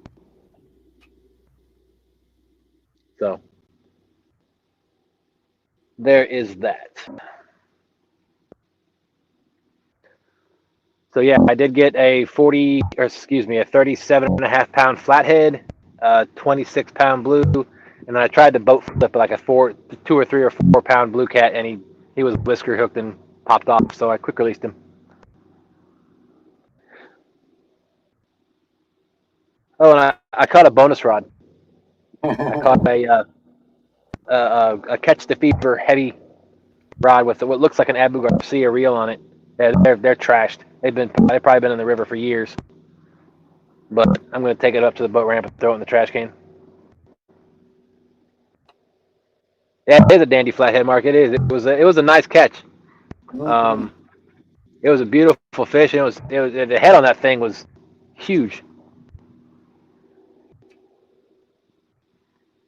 So there is that. So yeah, I did get a 37.5 pound flathead, 26-pound blue, and then I tried to boat flip like a 2 or 3 or 4 pound blue cat, and he was whisker hooked and popped off, so I quick released him. Oh, and I caught a bonus rod. I caught a catch the fever heavy rod with what looks like an Abu Garcia reel on it. They're trashed. They've probably been in the river for years. But I'm going to take it up to the boat ramp and throw it in the trash can. Yeah, it is a dandy flathead, Mark. It is. It was a nice catch. It was a beautiful fish, and the head on that thing was huge.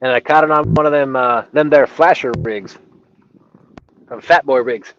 And I caught it on one of them there flasher rigs, from Fat Boy Rigs.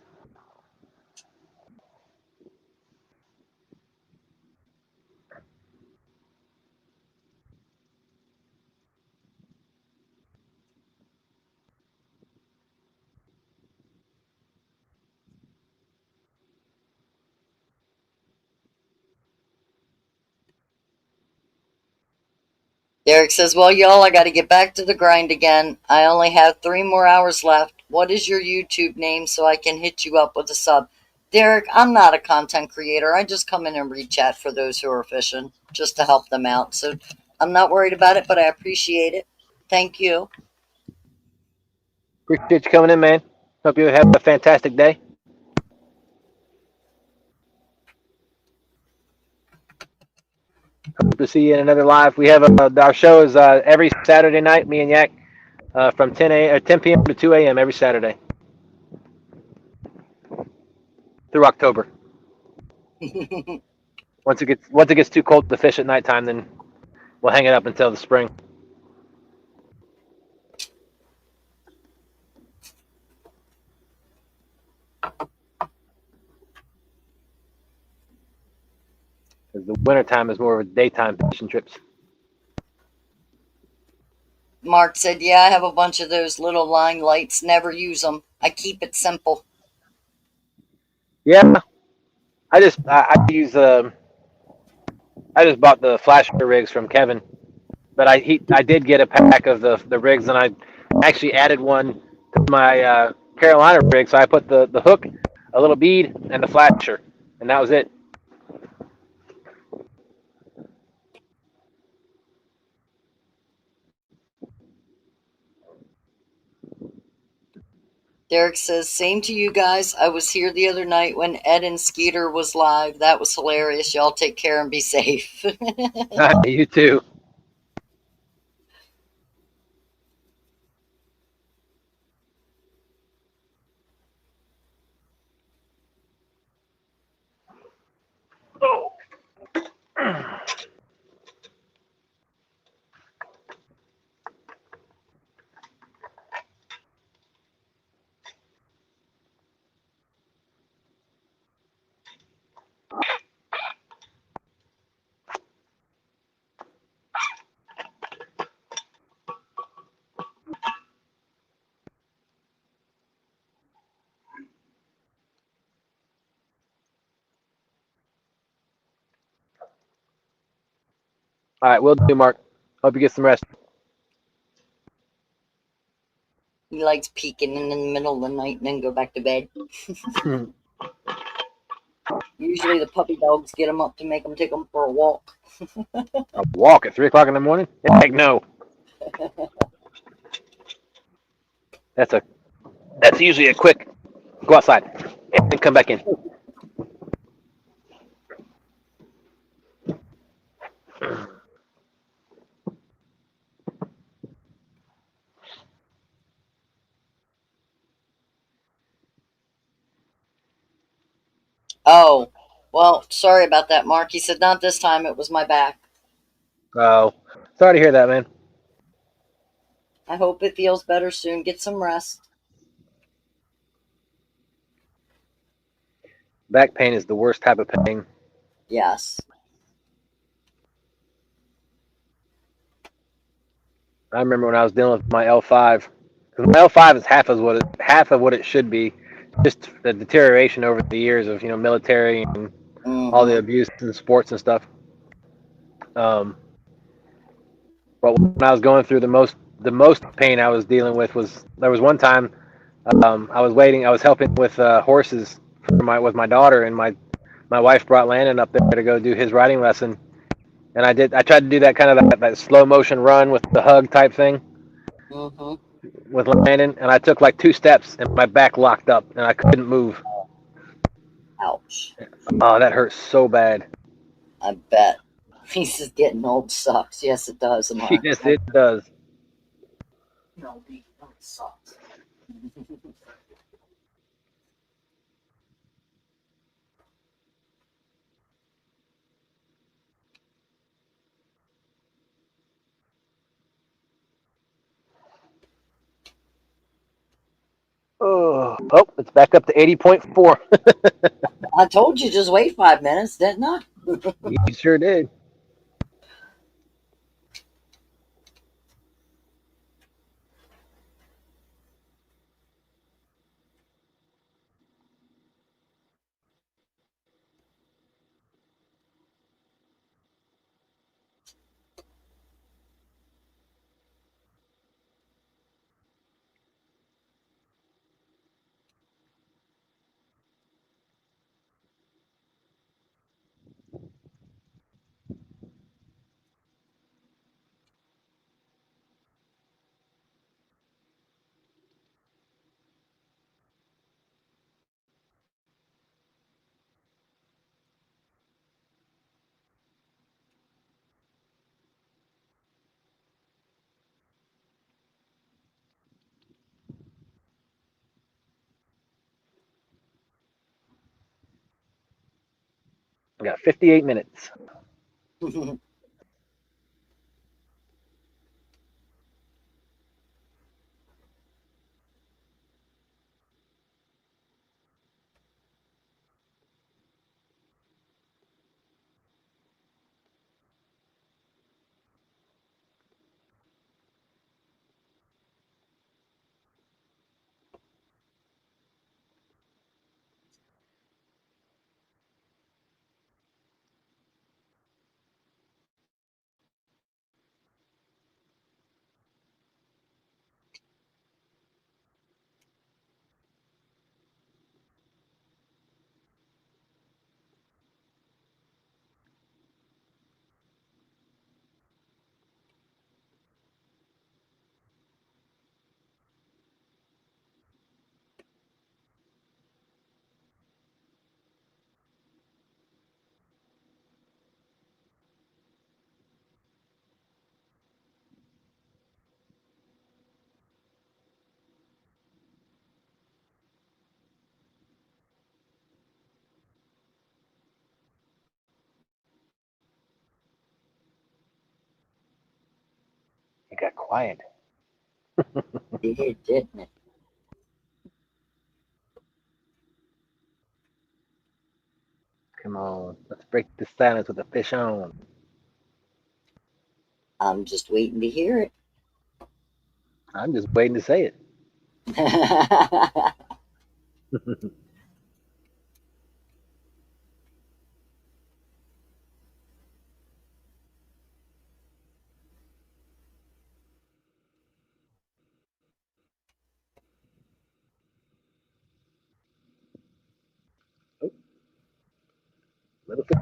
Derek says, well, y'all, I got to get back to the grind again. I only have 3 more hours left. What is your YouTube name so I can hit you up with a sub? Derek, I'm not a content creator. I just come in and read chat for those who are fishing just to help them out. So I'm not worried about it, but I appreciate it. Thank you. Appreciate you coming in, man. Hope you have a fantastic day. Hope to see you in another live. We have our show is every Saturday night. Me and Yak from 10 p.m. to 2 a.m. every Saturday through October. Once it gets too cold to fish at nighttime, then we'll hang it up until the spring. Because the wintertime is more of a daytime fishing trips. Mark said, yeah, I have a bunch of those little line lights. Never use them. I keep it simple. Yeah, I just bought the flasher rigs from Kevin, but I did get a pack of the rigs, and I actually added one to my Carolina rig. So I put the hook, a little bead, and the flasher, and that was it. Derek says, same to you guys. I was here the other night when Ed and Skeeter was live. That was hilarious. Y'all take care and be safe. You too. All right, we'll do, Mark. Hope you get some rest. likes peeking in the middle of the night and then go back to bed. Usually the puppy dogs get him up to make him take him for a walk. A walk at 3 o'clock in the morning? Heck no. That's usually a quick go outside and come back in. Oh, well, sorry about that, Mark. He said not this time. It was my back. Oh, sorry to hear that, man. I hope it feels better soon. Get some rest. Back pain is the worst type of pain. Yes. I remember when I was dealing with my L5. Because my L5 is half of what it should be. Just the deterioration over the years of military and all the abuse in sports and stuff. But when I was going through the most pain I was dealing with there was one time I was helping with horses with my daughter, and my wife brought Landon up there to go do his riding lesson, and I tried to do that kind of that slow motion run with the hug type thing with Landon, and I took like 2 steps and my back locked up and I couldn't move. Ouch. Oh, that hurt so bad. I bet. He's just getting old sucks. Yes, it does. Mark. Yes, it does. No, it sucks. Oh, it's back up to 80.4. I told you just wait 5 minutes, didn't I? You sure did. I got 58 minutes. It got quiet. It did, didn't it? Come on, let's break the silence with a fish on. I'm just waiting to hear it. I'm just waiting to say it.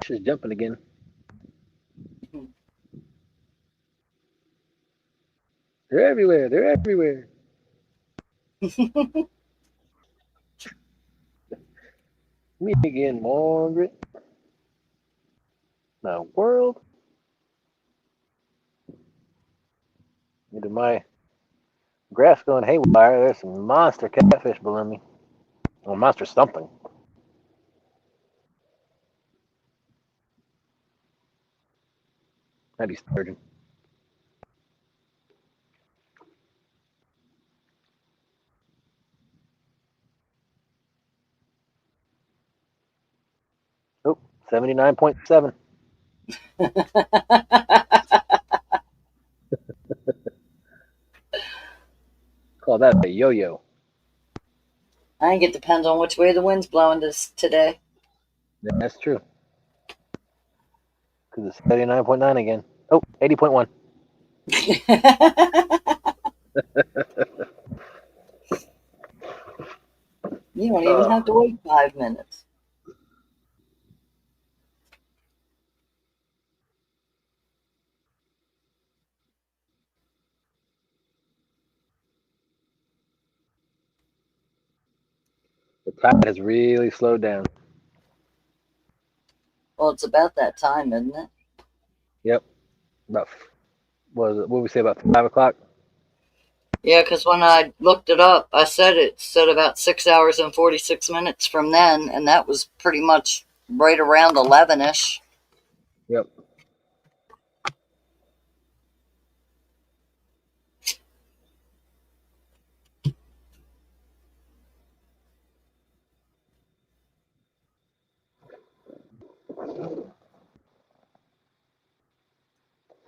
Fish is jumping again. They're everywhere. They're everywhere. Me again, Margaret. The world. Into my grass going haywire. There's some monster catfish below me. Well, monster something. That'd be sturgeon. Oh, 79.7. Call that a yo-yo. I think it depends on which way the wind's blowing today. Yeah, that's true. Because it's 79.9 again. Oh, 80.1. You don't even have to wait 5 minutes. The tide has really slowed down. Well, it's about that time, isn't it? Yep. About, what did we say, about 5 o'clock? Yeah, because when I looked it up, I said it said about 6 hours and 46 minutes from then, and that was pretty much right around 11-ish. Yep.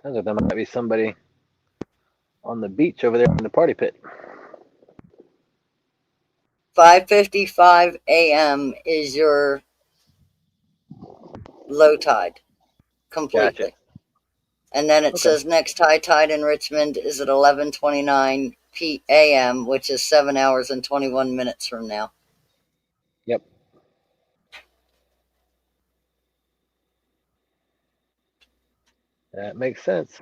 Sounds like there might be somebody on the beach over there in the party pit. 5:55 a.m. is your low tide completely. Gotcha. And then it Okay. says next high tide in Richmond is at 11:29 p.m., which is 7 hours and 21 minutes from now. Yep. That makes sense.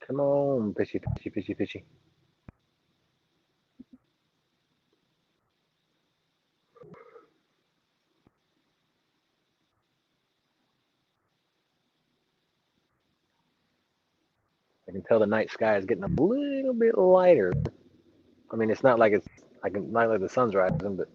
Come on, fishy, fishy, fishy, fishy. I can tell the night sky is getting a little bit lighter. I mean, it's not like not like the sun's rising, but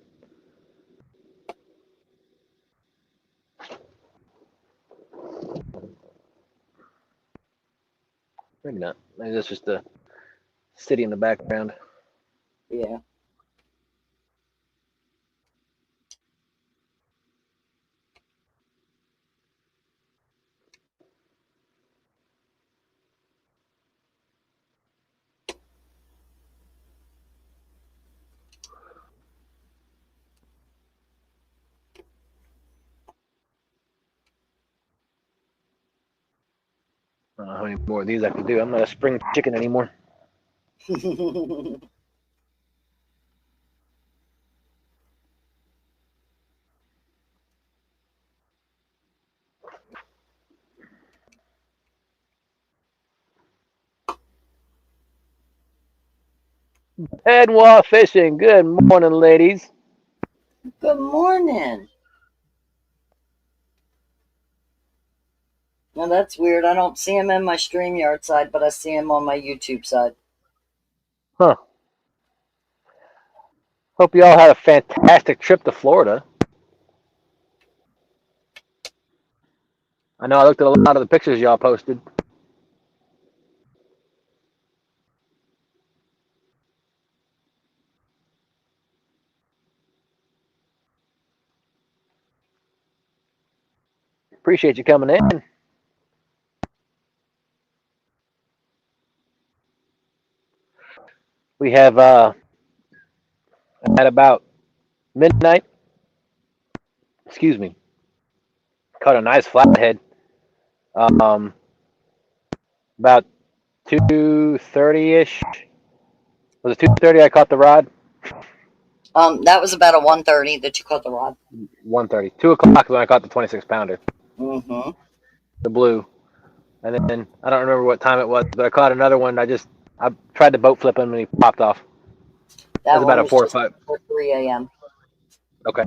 maybe not. Maybe that's just the city in the background. Yeah. I don't know how many more of these I can do. I'm not a spring chicken anymore. Headwall fishing. Good morning, ladies. Good morning. Now that's weird. I don't see him in my StreamYard side, but I see him on my YouTube side. Huh. Hope you all had a fantastic trip to Florida. I know I looked at a lot of the pictures y'all posted. Appreciate you coming in. We have at about midnight, excuse me, caught a nice flathead. About 2:30-ish. Was it 2:30 I caught the rod? That was about a 1:30 that you caught the rod. 1:30. 2 o'clock when I caught the 26-pounder. Mm-hmm. The blue. And then I don't remember what time it was, but I caught another one. I tried to boat flip him and he popped off. That was about a 4 or 5. 3 a.m. Okay.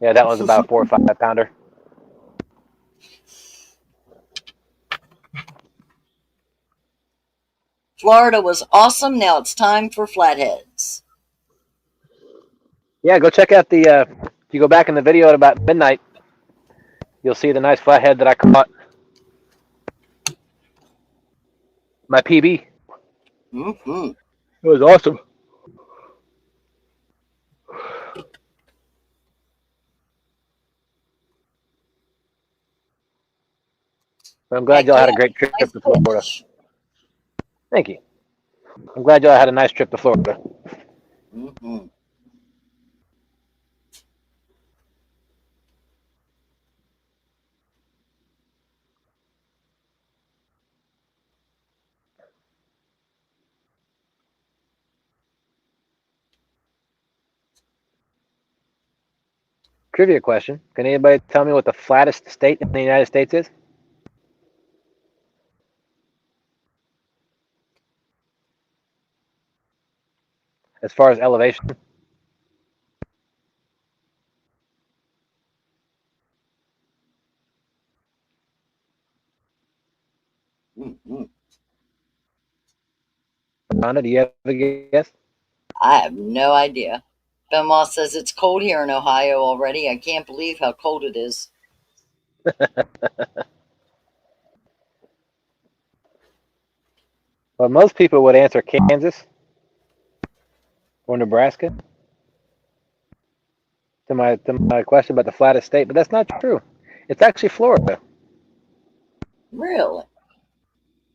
Yeah, that was about a 4 or 5 pounder. Florida was awesome. Now it's time for flatheads. Yeah, go check out the. If you go back in the video at about midnight, you'll see the nice flathead that I caught. My PB. Mm-hmm. It was awesome. I'm glad y'all had a great trip to Florida. Thank you. I'm glad y'all had a nice trip to Florida. Mm-hmm. Trivia question. Can anybody tell me what the flattest state in the United States is? As far as elevation? Mm-hmm. Rhonda, do you have a guess? I have no idea. Benoit says it's cold here in Ohio already. I can't believe how cold it is. Well, most people would answer Kansas or Nebraska to my question about the flattest state, but that's not true. It's actually Florida. Really?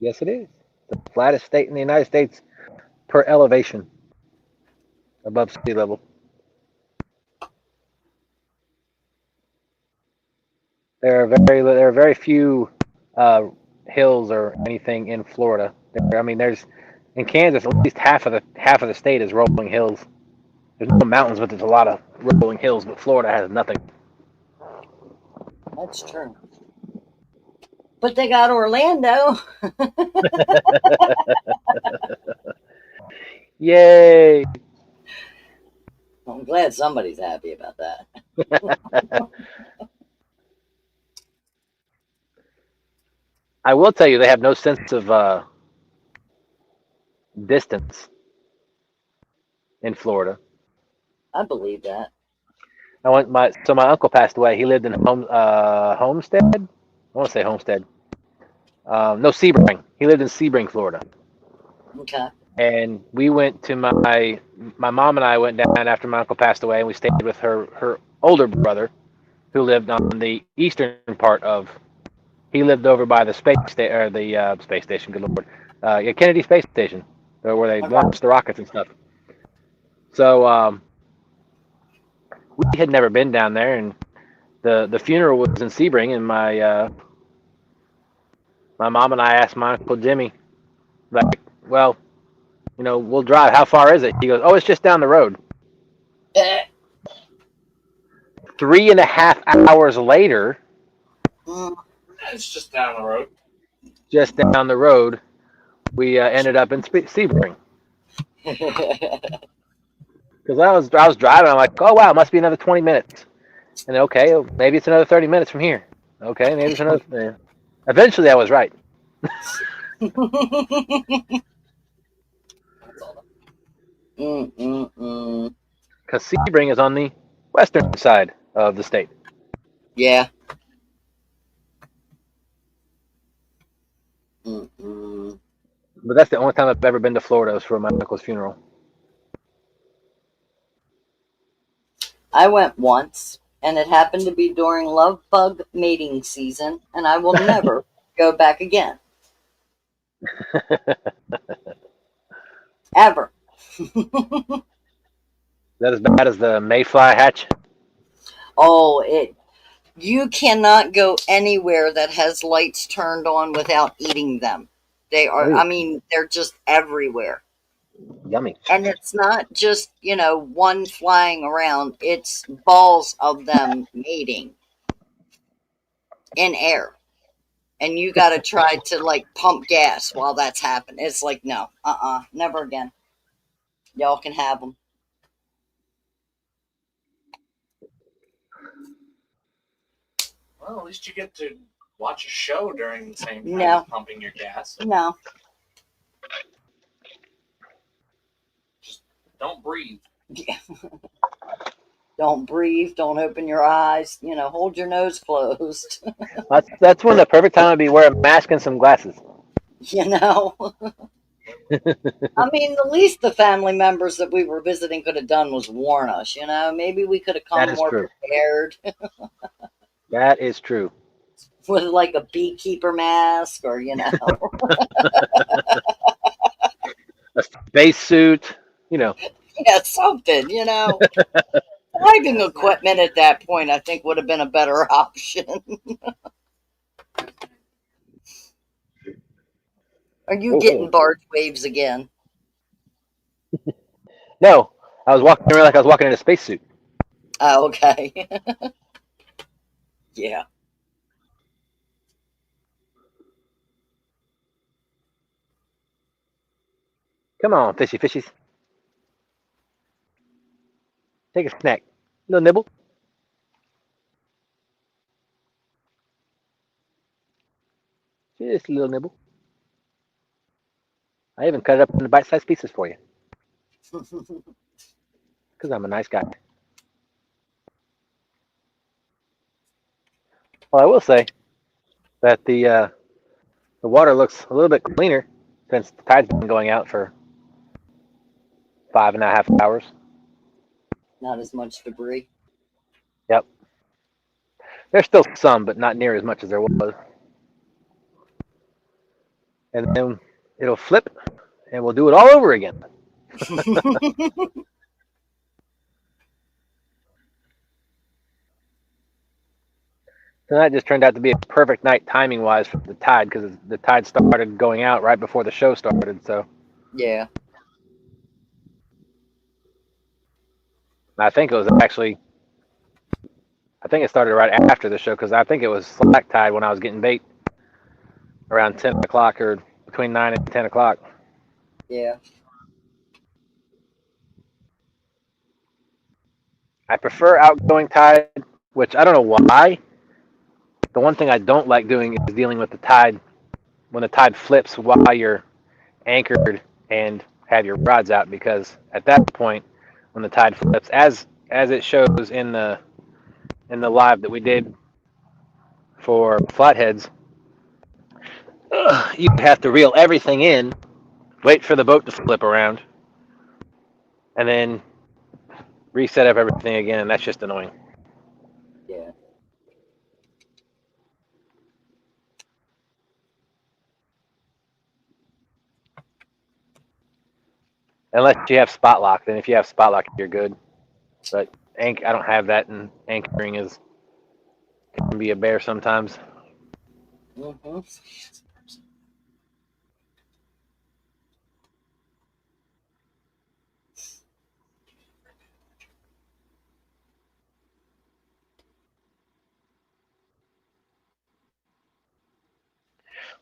Yes, it is. The flattest state in the United States per elevation above sea level. There are very few hills or anything in Florida. There's in Kansas at least half of the state is rolling hills. There's no mountains, but there's a lot of rolling hills. But Florida has nothing. That's true. But they got Orlando. Yay! I'm glad somebody's happy about that. I will tell you, they have no sense of distance in Florida. I believe that. My uncle passed away. He lived in Homestead. I want to say Homestead. No, Sebring. He lived in Sebring, Florida. Okay. And we went to my mom and I went down after my uncle passed away, and we stayed with her older brother, who lived on the eastern part of. He lived over by the space station. Good lord, Kennedy Space Station, where they launched the rockets and stuff. So we had never been down there, and the funeral was in Sebring, and my mom and I asked my Uncle Jimmy, like, well, we'll drive. How far is it? He goes, oh, it's just down the road. 3.5 hours later. It's just down the road. Just down the road, we ended up in Sebring. Because I was driving, I'm like, oh wow, it must be another 20 minutes. And then, okay, maybe it's another 30 minutes from here. Okay, maybe it's another. Eventually, I was right. because Sebring is on the western side of the state. Yeah. Mm-mm. But that's the only time I've ever been to Florida was for my uncle's funeral. I went once, and it happened to be during love bug mating season, and I will never go back again. Ever. That as bad as the mayfly hatch? Oh, you cannot go anywhere that has lights turned on without eating them. They are, Ooh. I mean, they're just everywhere. Yummy. And it's not just, one flying around, it's balls of them mating in air. And you got to try to like pump gas while that's happening. It's like, no, never again. Y'all can have them. Well, at least you get to watch a show during the same time No. as pumping your gas. No. Just don't breathe. Yeah. Don't breathe. Don't open your eyes. Hold your nose closed. That's when the perfect time would be wear a mask and some glasses. I mean, the least the family members that we were visiting could have done was warn us. Maybe we could have come That is more true. prepared That is true. with like a beekeeper mask or A space suit, yeah, something. Diving equipment at that point, I think, would have been a better option. Are you getting barge waves again? No, I was walking around like I was walking in a spacesuit. Oh, okay. Yeah. Come on, fishies. Take a snack. No nibble. Just a little nibble. I even cut it up into bite-sized pieces for you. Because I'm a nice guy. Well, I will say that the water looks a little bit cleaner since the tide's been going out for 5.5 hours. Not as much debris. Yep. There's still some, but not near as much as there was. And then it'll flip, and we'll do it all over again. Tonight just turned out to be a perfect night timing-wise for the tide because the tide started going out right before the show started. So Yeah. I think it was actually, I think it started right after the show because I think it was slack tide when I was getting bait around 10 o'clock or between 9 and 10 o'clock. Yeah. I prefer outgoing tide, which I don't know why. The one thing I don't like doing is dealing with the tide when the tide flips while you're anchored and have your rods out, because at that point when the tide flips, as it shows in the live that we did for flatheads, you have to reel everything in, wait for the boat to flip around, and then reset up everything again, and that's just annoying. Yeah. Unless you have spot lock, then if you have spot lock, you're good. But I don't have that, and anchoring can be a bear sometimes. Mm-hmm.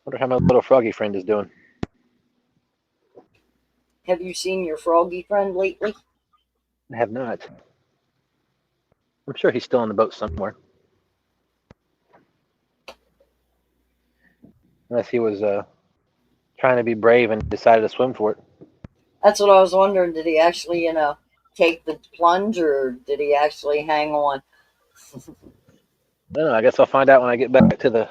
Wonder how my little froggy friend is doing. Have you seen your froggy friend lately? I have not. I'm sure he's still on the boat somewhere. Unless he was trying to be brave and decided to swim for it. That's what I was wondering. Did he actually, take the plunge, or did he actually hang on? I don't know. I guess I'll find out when I get back to the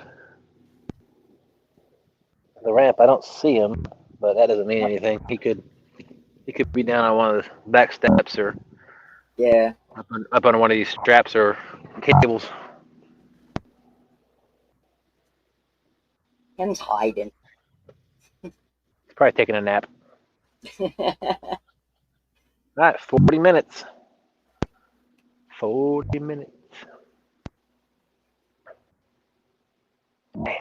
ramp. I don't see him, but that doesn't mean anything. He could be down on one of the back steps or Yeah. up on one of these straps or cables. Him's hiding. He's probably taking a nap. All right, 40 minutes. 40 minutes. Man.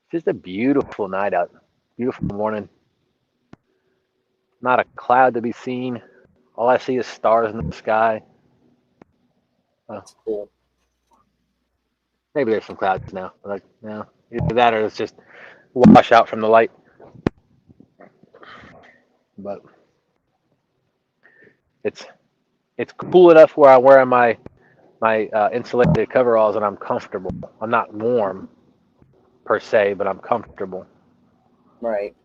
It's just a beautiful night out. Beautiful morning. Not a cloud to be seen. All I see is stars in the sky. That's cool. Maybe there's some clouds now. Like, no, either that or it's just wash out from the light. But it's cool enough where I'm wearing my insulated coveralls and I'm comfortable. I'm not warm per se, but I'm comfortable. Right.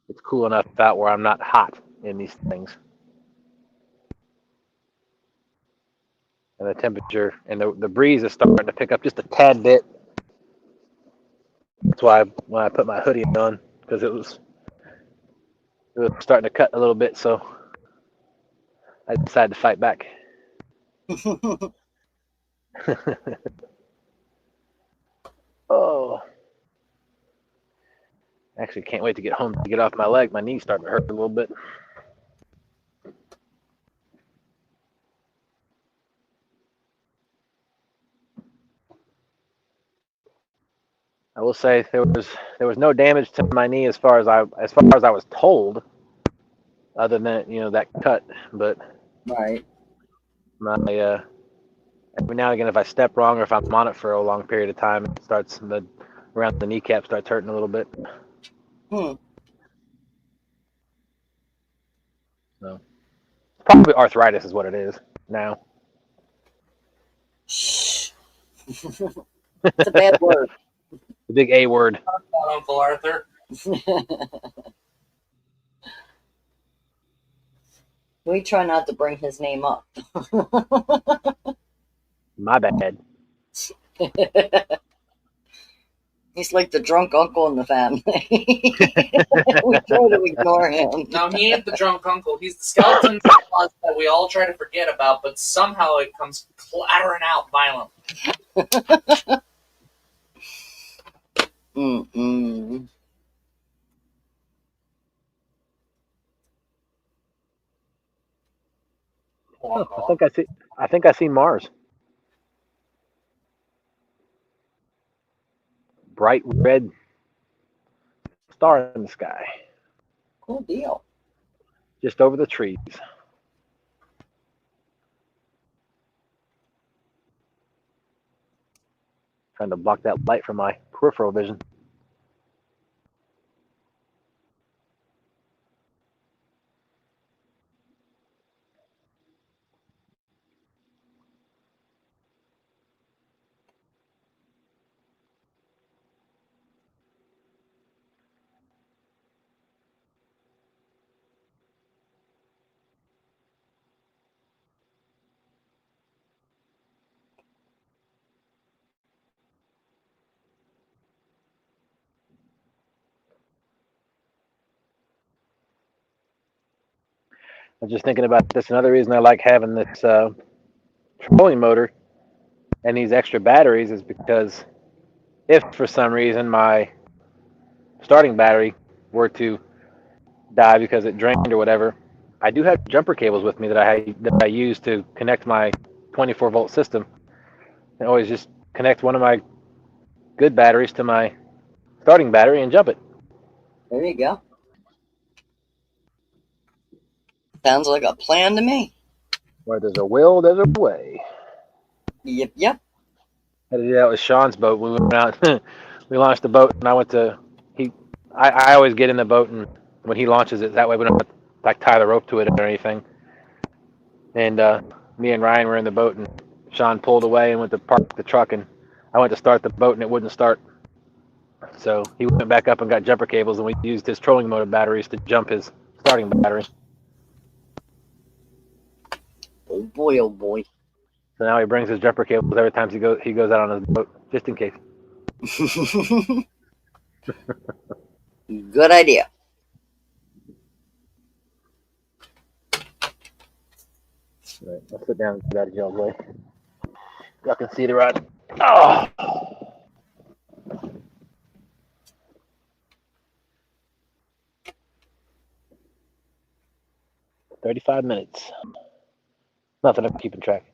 It's cool enough out where I'm not hot in these things. And the temperature and the breeze is starting to pick up just a tad bit. That's why when I put my hoodie on, because it was starting to cut a little bit, so I decided to fight back. Oh. Actually, can't wait to get home to get off my leg. My knee's starting to hurt a little bit. I will say there was no damage to my knee as far as I was told, other than that cut. But Right. my every now and again, if I step wrong or if I'm on it for a long period of time, it starts around the kneecap starts hurting a little bit. So probably arthritis is what it is now. Shh. It's a bad word. The big A word. Uncle Arthur. We try not to bring his name up. My bad. He's like the drunk uncle in the family. We try to ignore him. No, he ain't the drunk uncle. He's the skeleton that we all try to forget about, but somehow it comes clattering out violently. Mm-mm. Oh, I think I see Mars. Bright red star in the sky. Cool deal. Just over the trees. Trying to block that light from my peripheral vision. I was just thinking about this. Another reason I like having this trolling motor and these extra batteries is because if for some reason my starting battery were to die because it drained or whatever, I do have jumper cables with me that I use to connect my 24-volt system. I always just connect one of my good batteries to my starting battery and jump it. There you go. Sounds like a plan to me. Where there's a will, there's a way. Yep, yep. I had to do that with Sean's boat. We went out, we launched the boat, and I went to I always get in the boat, and when he launches it, that way we don't have to like tie the rope to it or anything. And me and Ryan were in the boat, and Sean pulled away and went to park the truck, and I went to start the boat and it wouldn't start. So he went back up and got jumper cables, and we used his trolling motor batteries to jump his starting battery. Oh boy, oh boy. So now he brings his jumper cables every time he goes out on his boat, just in case. Good idea. All right, I'll sit down and get out of y'all's way. Y'all can see the rod. Oh! 35 minutes. Nothing I'm keeping track.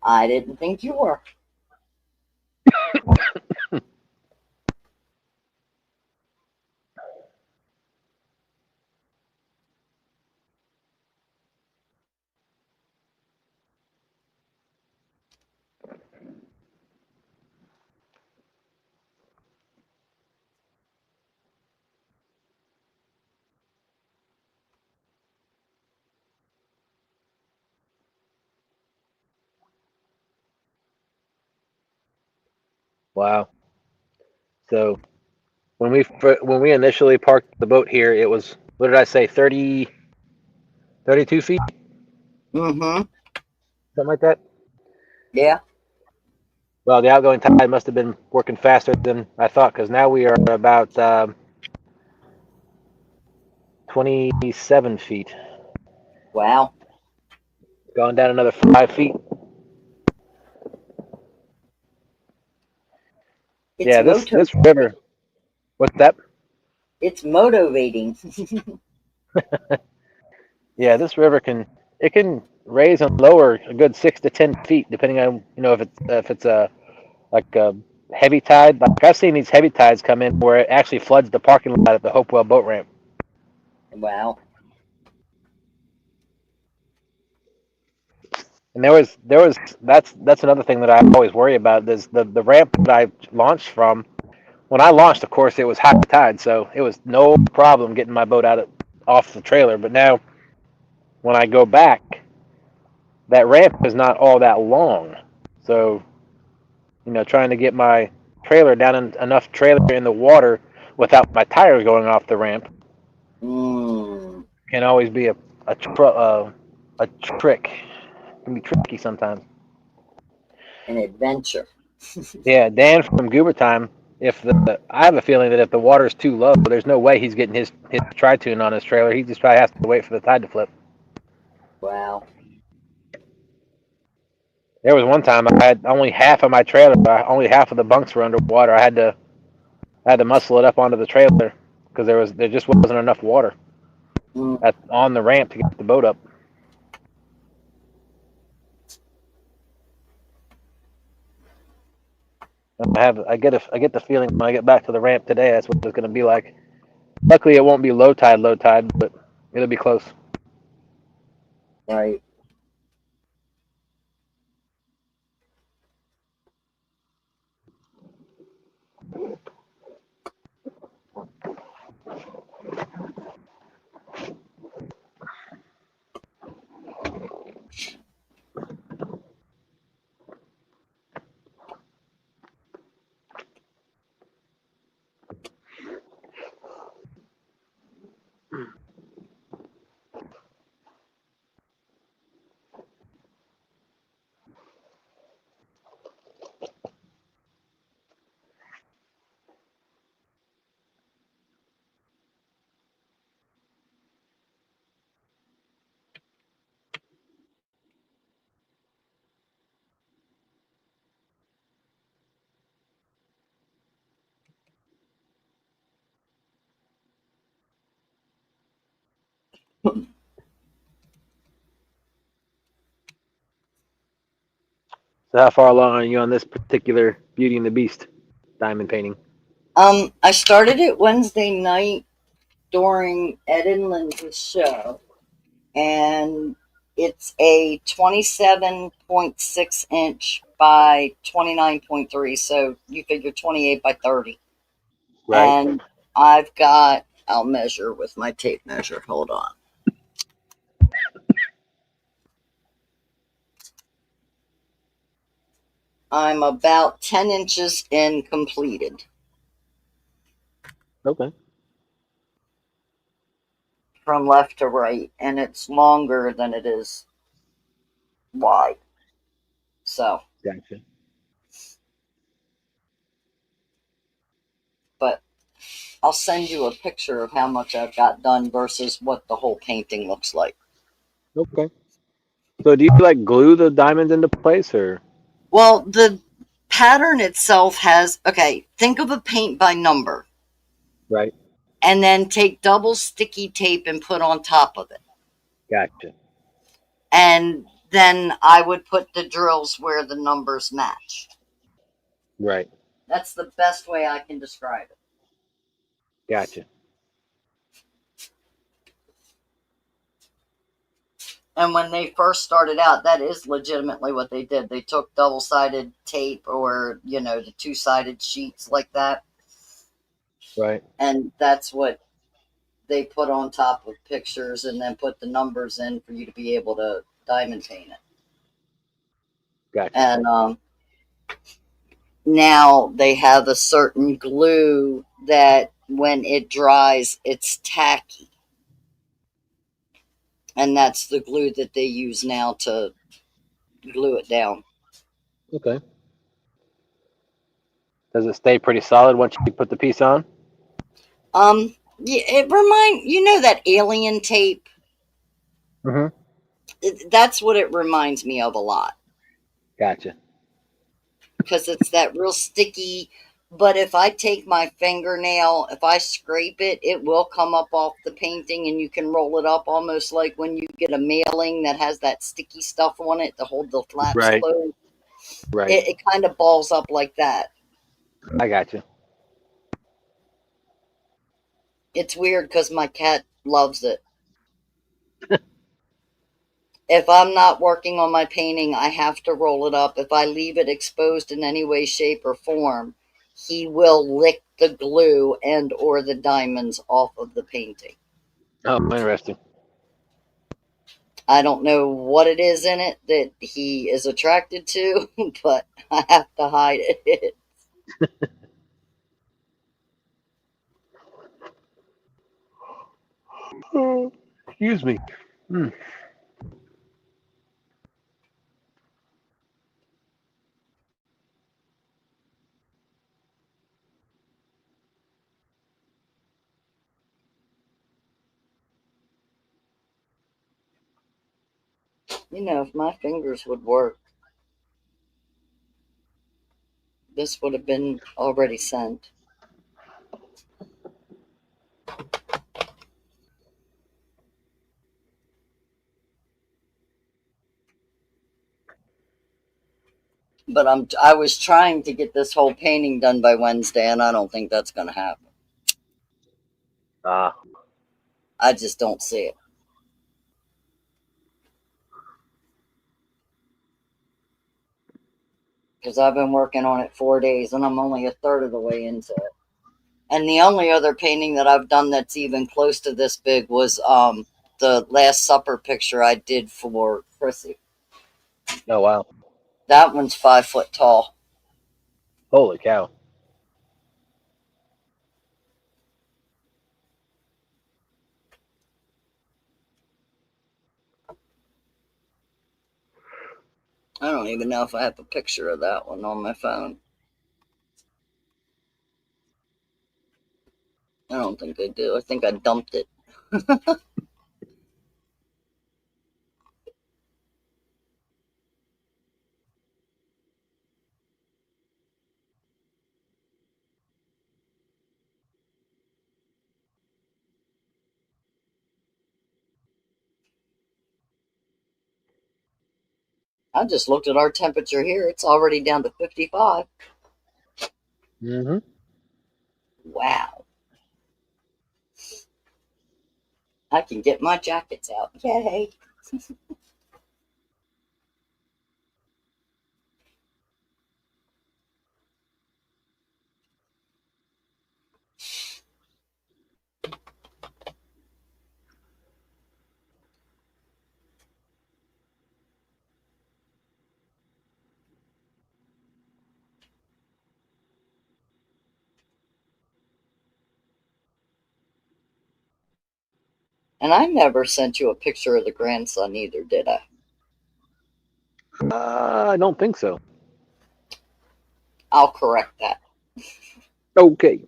I didn't think you were. Wow. So when we initially parked the boat here, it was, what did I say, 32 feet, Mm-hmm. something like that. Yeah. Well, the outgoing tide must have been working faster than I thought, because now we are about 27 feet. Wow. Going down another 5 feet. It's Yeah, this river. What's that? It's motivating. Yeah, this river can raise and lower a good 6 to 10 feet, depending on if it's a like a heavy tide. Like I've seen these heavy tides come in where it actually floods the parking lot at the Hopewell boat ramp. Wow. And that's another thing that I always worry about is the ramp that I launched from. When I launched, of course, it was high tide, so it was no problem getting my boat off the trailer. But now, when I go back, that ramp is not all that long. So, trying to get my trailer down enough trailer in the water without my tires going off the ramp can always be a trick. It can be tricky sometimes. An adventure. Yeah, Dan from Goober Time. I have a feeling that if the water is too low, there's no way he's getting his tri-tune on his trailer. He just probably has to wait for the tide to flip. Wow. There was one time I had only half of my trailer, only half of the bunks were underwater. I had to muscle it up onto the trailer because there just wasn't enough water on the ramp to get the boat up. I get the feeling when I get back to the ramp today, that's what it's going to be like. Luckily, it won't be low tide, but it'll be close. Right. So how far along are you on this particular Beauty and the Beast diamond painting? I started it Wednesday night during Ed and Linda's show, and it's a 27.6 inch by 29.3, so you figure 28 by 30. Right. And I've got I'll measure with my tape measure. Hold on. I'm about 10 inches in completed. Okay. From left to right, and it's longer than it is wide. So, Gotcha. but I'll send you a picture of how much I've got done versus what the whole painting looks like. Okay. So do you like glue the diamonds into place, or? Well, the pattern itself has, okay, think of a paint by number, Right. and then take double sticky tape and put on top of it. Gotcha. And then I would put the drills where the numbers match. Right. That's the best way I can describe it. Gotcha. And when they first started out, that is legitimately what they did. They took double-sided tape or, the two-sided sheets like that. Right. And that's what they put on top of pictures and then put the numbers in for you to be able to diamond paint it. Gotcha. And now they have a certain glue that when it dries, it's tacky. And that's the glue that they use now to glue it down. Okay. Does it stay pretty solid once you put the piece on? Yeah, that alien tape? Mm-hmm. That's what it reminds me of a lot. Gotcha. Because it's that real sticky, but if I take my fingernail, if I scrape it, it will come up off the painting and you can roll it up almost like when you get a mailing that has that sticky stuff on it to hold the flaps Right. closed. Right. It kind of balls up like that. I gotcha. It's weird because my cat loves it. If I'm not working on my painting, I have to roll it up. If I leave it exposed in any way, shape, or form, he will lick the glue and or the diamonds off of the painting. Oh, interesting. I don't know what it is in it that he is attracted to, but I have to hide it. Oh, excuse me. Hmm. If my fingers would work, this would have been already sent. But I was trying to get this whole painting done by Wednesday, and I don't think that's going to happen. Ah. I just don't see it. Because I've been working on it 4 days, and I'm only a third of the way into it. And the only other painting that I've done that's even close to this big was the Last Supper picture I did for Chrissy. Oh, wow. That one's 5 foot tall. Holy cow. I don't even know if I have a picture of that one on my phone. I don't think I do. I think I dumped it. I just looked at our temperature here. It's already down to 55. Mm-hmm. Wow. I can get my jackets out. Yay. And I never sent you a picture of the grandson either, did I? I don't think so. I'll correct that. Okay.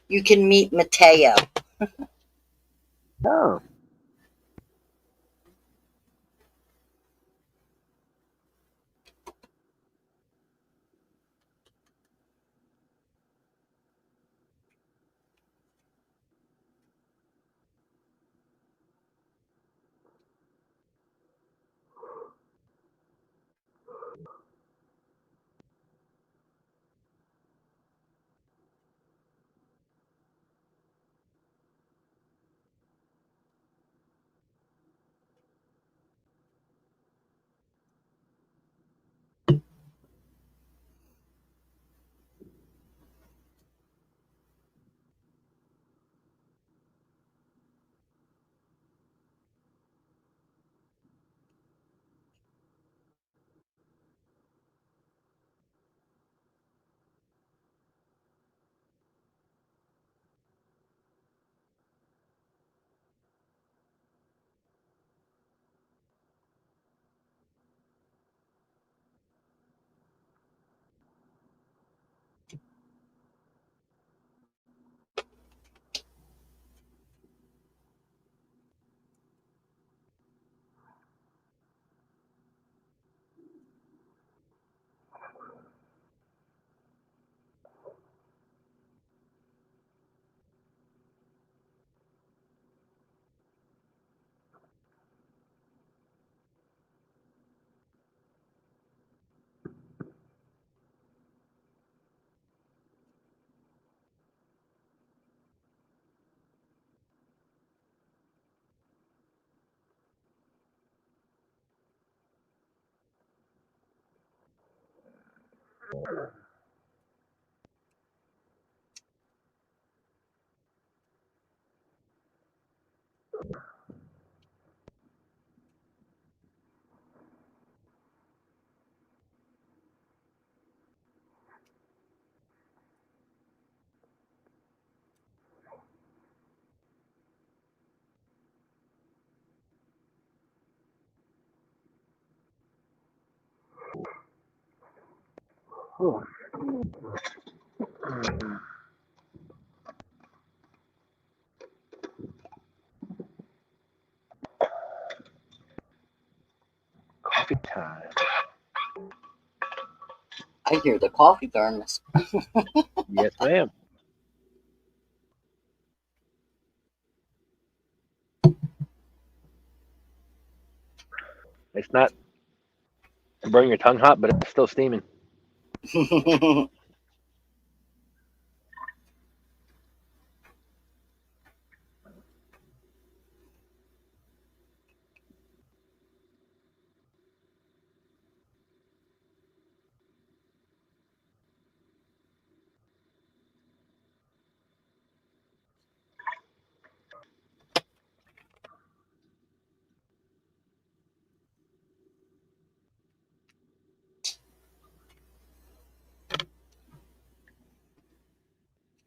You can meet Mateo. Oh. Oh. Coffee time. I hear the coffee thermos. Yes, ma'am. It's not burning your tongue hot, but it's still steaming.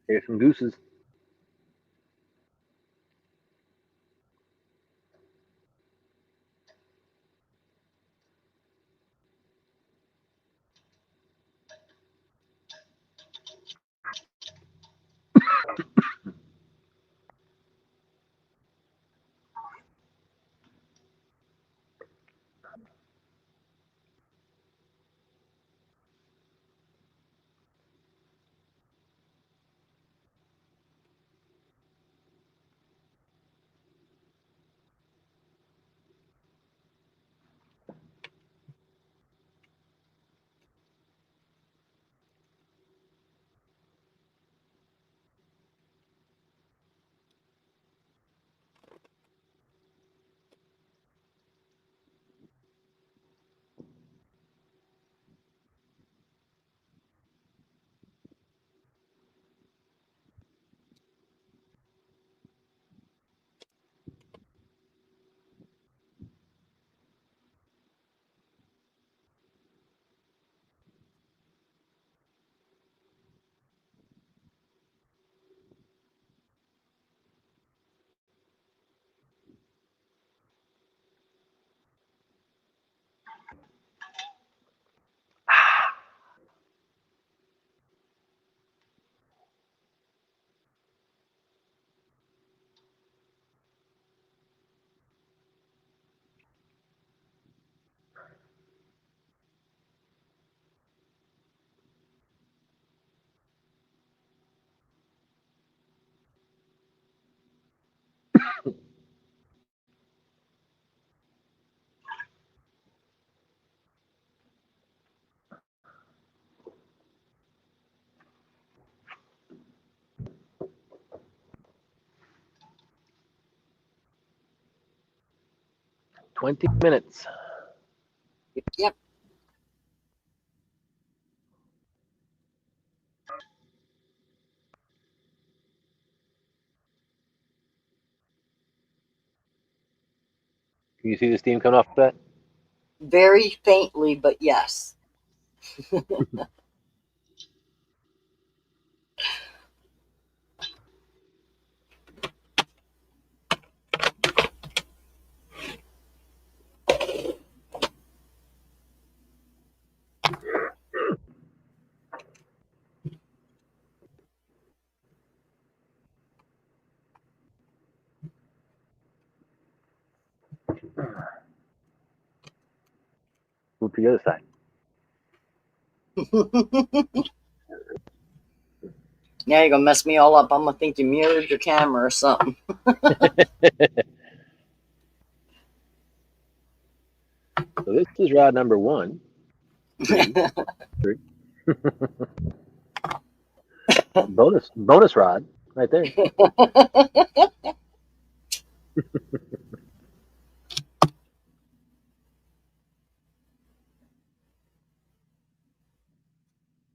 Here's some gooses. 20 minutes. Yep. Can you see the steam coming off that? Very faintly, but yes. Move to the other side. Now you're gonna mess me all up. I'm gonna think you mirrored your camera or something. So this is rod number 1. 2, 3. bonus rod right there.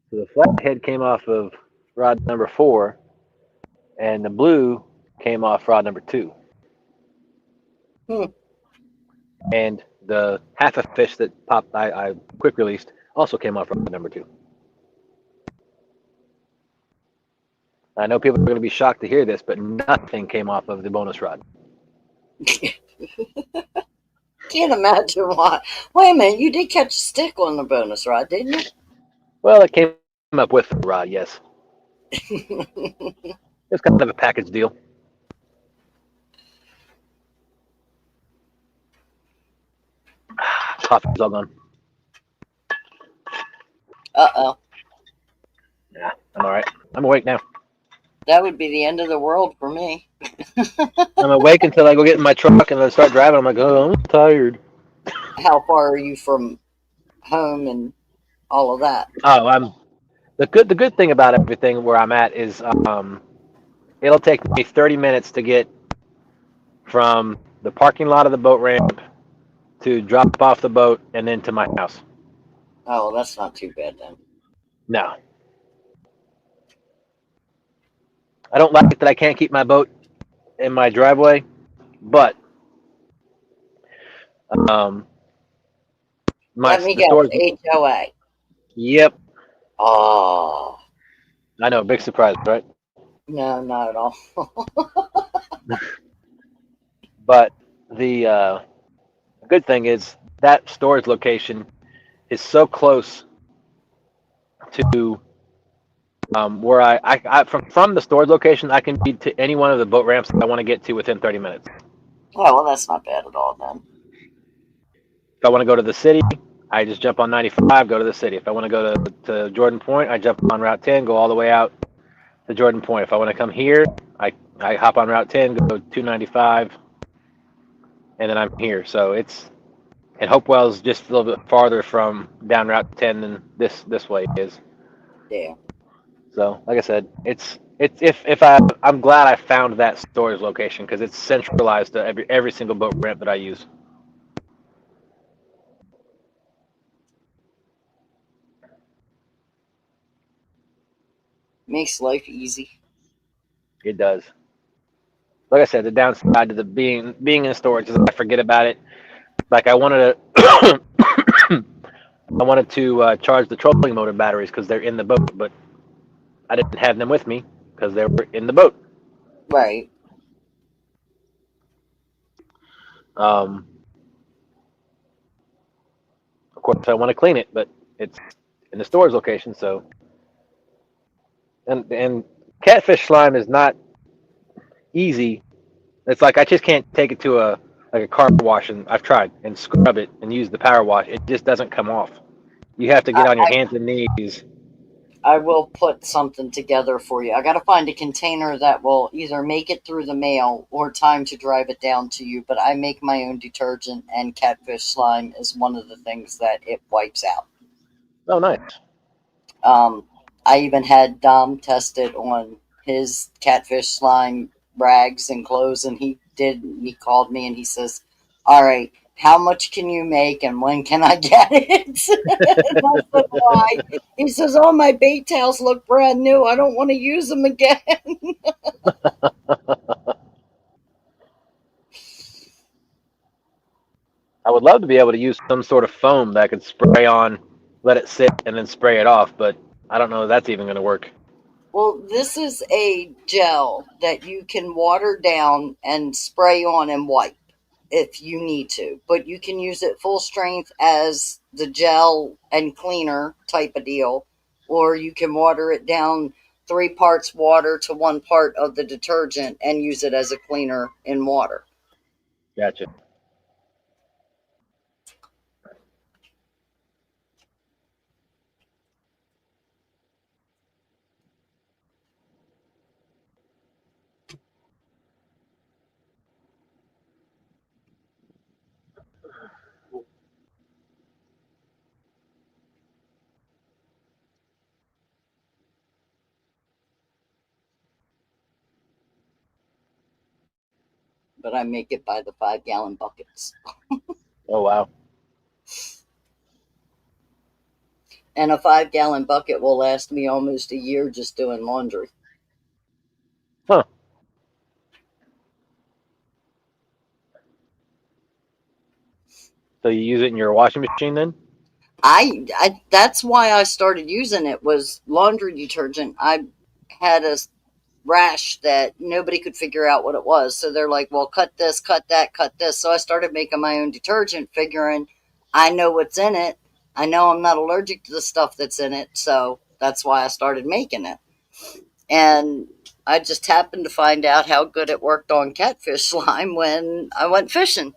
So the flathead came off of rod number 4, and the blue came off rod number 2. And the half a fish that popped, I quick released, also came off rod number 2. I know people are going to be shocked to hear this, but nothing came off of the bonus rod. Can't imagine why. Wait a minute, you did catch a stick on the bonus rod, didn't you? Well, it came up with the rod, yes. It's kind of a package deal. Coffee's all gone. Uh-oh. Yeah, I'm all right. I'm awake now. That would be the end of the world for me. I'm awake until I go get in my truck and I start driving. I'm like, oh, I'm tired. How far are you from home and all of that? Oh, the good thing about everything where I'm at is it'll take me 30 minutes to get from the parking lot of the boat ramp to drop off the boat and then to my house. Oh, well, that's not too bad then. No. I don't like it that I can't keep my boat in my driveway, but Let me guess, HOA. Yep. Oh. I know, big surprise, right? No, not at all. But the good thing is that storage location is so close to where I from the storage location, I can be to any one of the boat ramps that I want to get to within 30 minutes. Oh, well, that's not bad at all then. If I want to go to the city, I just jump on 95, go to the city. If I want to go to Jordan Point, I jump on Route 10, go all the way out to Jordan Point. If I want to come here, I hop on Route 10, go 295, and then I'm here. So and Hopewell's just a little bit farther from down Route 10 than this way is. Yeah. So, like I said, I'm glad I found that storage location because it's centralized to every single boat ramp that I use. Makes life easy. It does. Like I said, the downside to the being in storage is I forget about it. Like I wanted to charge the trolling motor batteries because they're in the boat, but I didn't have them with me because they were in the boat. Right. Of course, I want to clean it, but it's in the storage location. So, and catfish slime is not easy. It's like I just can't take it to a car wash, and I've tried and scrub it and use the power wash. It just doesn't come off. You have to get on your hands and knees. I will put something together for you. I got to find a container that will either make it through the mail or time to drive it down to you. But I make my own detergent, and catfish slime is one of the things that it wipes out. Oh, nice. I even had Dom test it on his catfish slime rags and clothes, and he called me and he says, all right, how much can you make and when can I get it? And I said, why? He says, oh, my bait tails look brand new. I don't want to use them again. I would love to be able to use some sort of foam that I could spray on, let it sit, and then spray it off, but I don't know if that's even going to work. Well, this is a gel that you can water down and spray on and wipe if you need to, but you can use it full strength as the gel and cleaner type of deal, or you can water it down 3 parts water to 1 part of the detergent and use it as a cleaner in water. Gotcha. But I make it by the 5-gallon buckets. Oh, wow. And a 5-gallon bucket will last me almost a year just doing laundry. Huh. So you use it in your washing machine then? I that's why I started using it, was laundry detergent. I had a rash that nobody could figure out what it was. So they're like, well, cut this, cut that, cut this. So I started making my own detergent, figuring I know what's in it. I know I'm not allergic to the stuff that's in it. So that's why I started making it. And I just happened to find out how good it worked on catfish slime when I went fishing.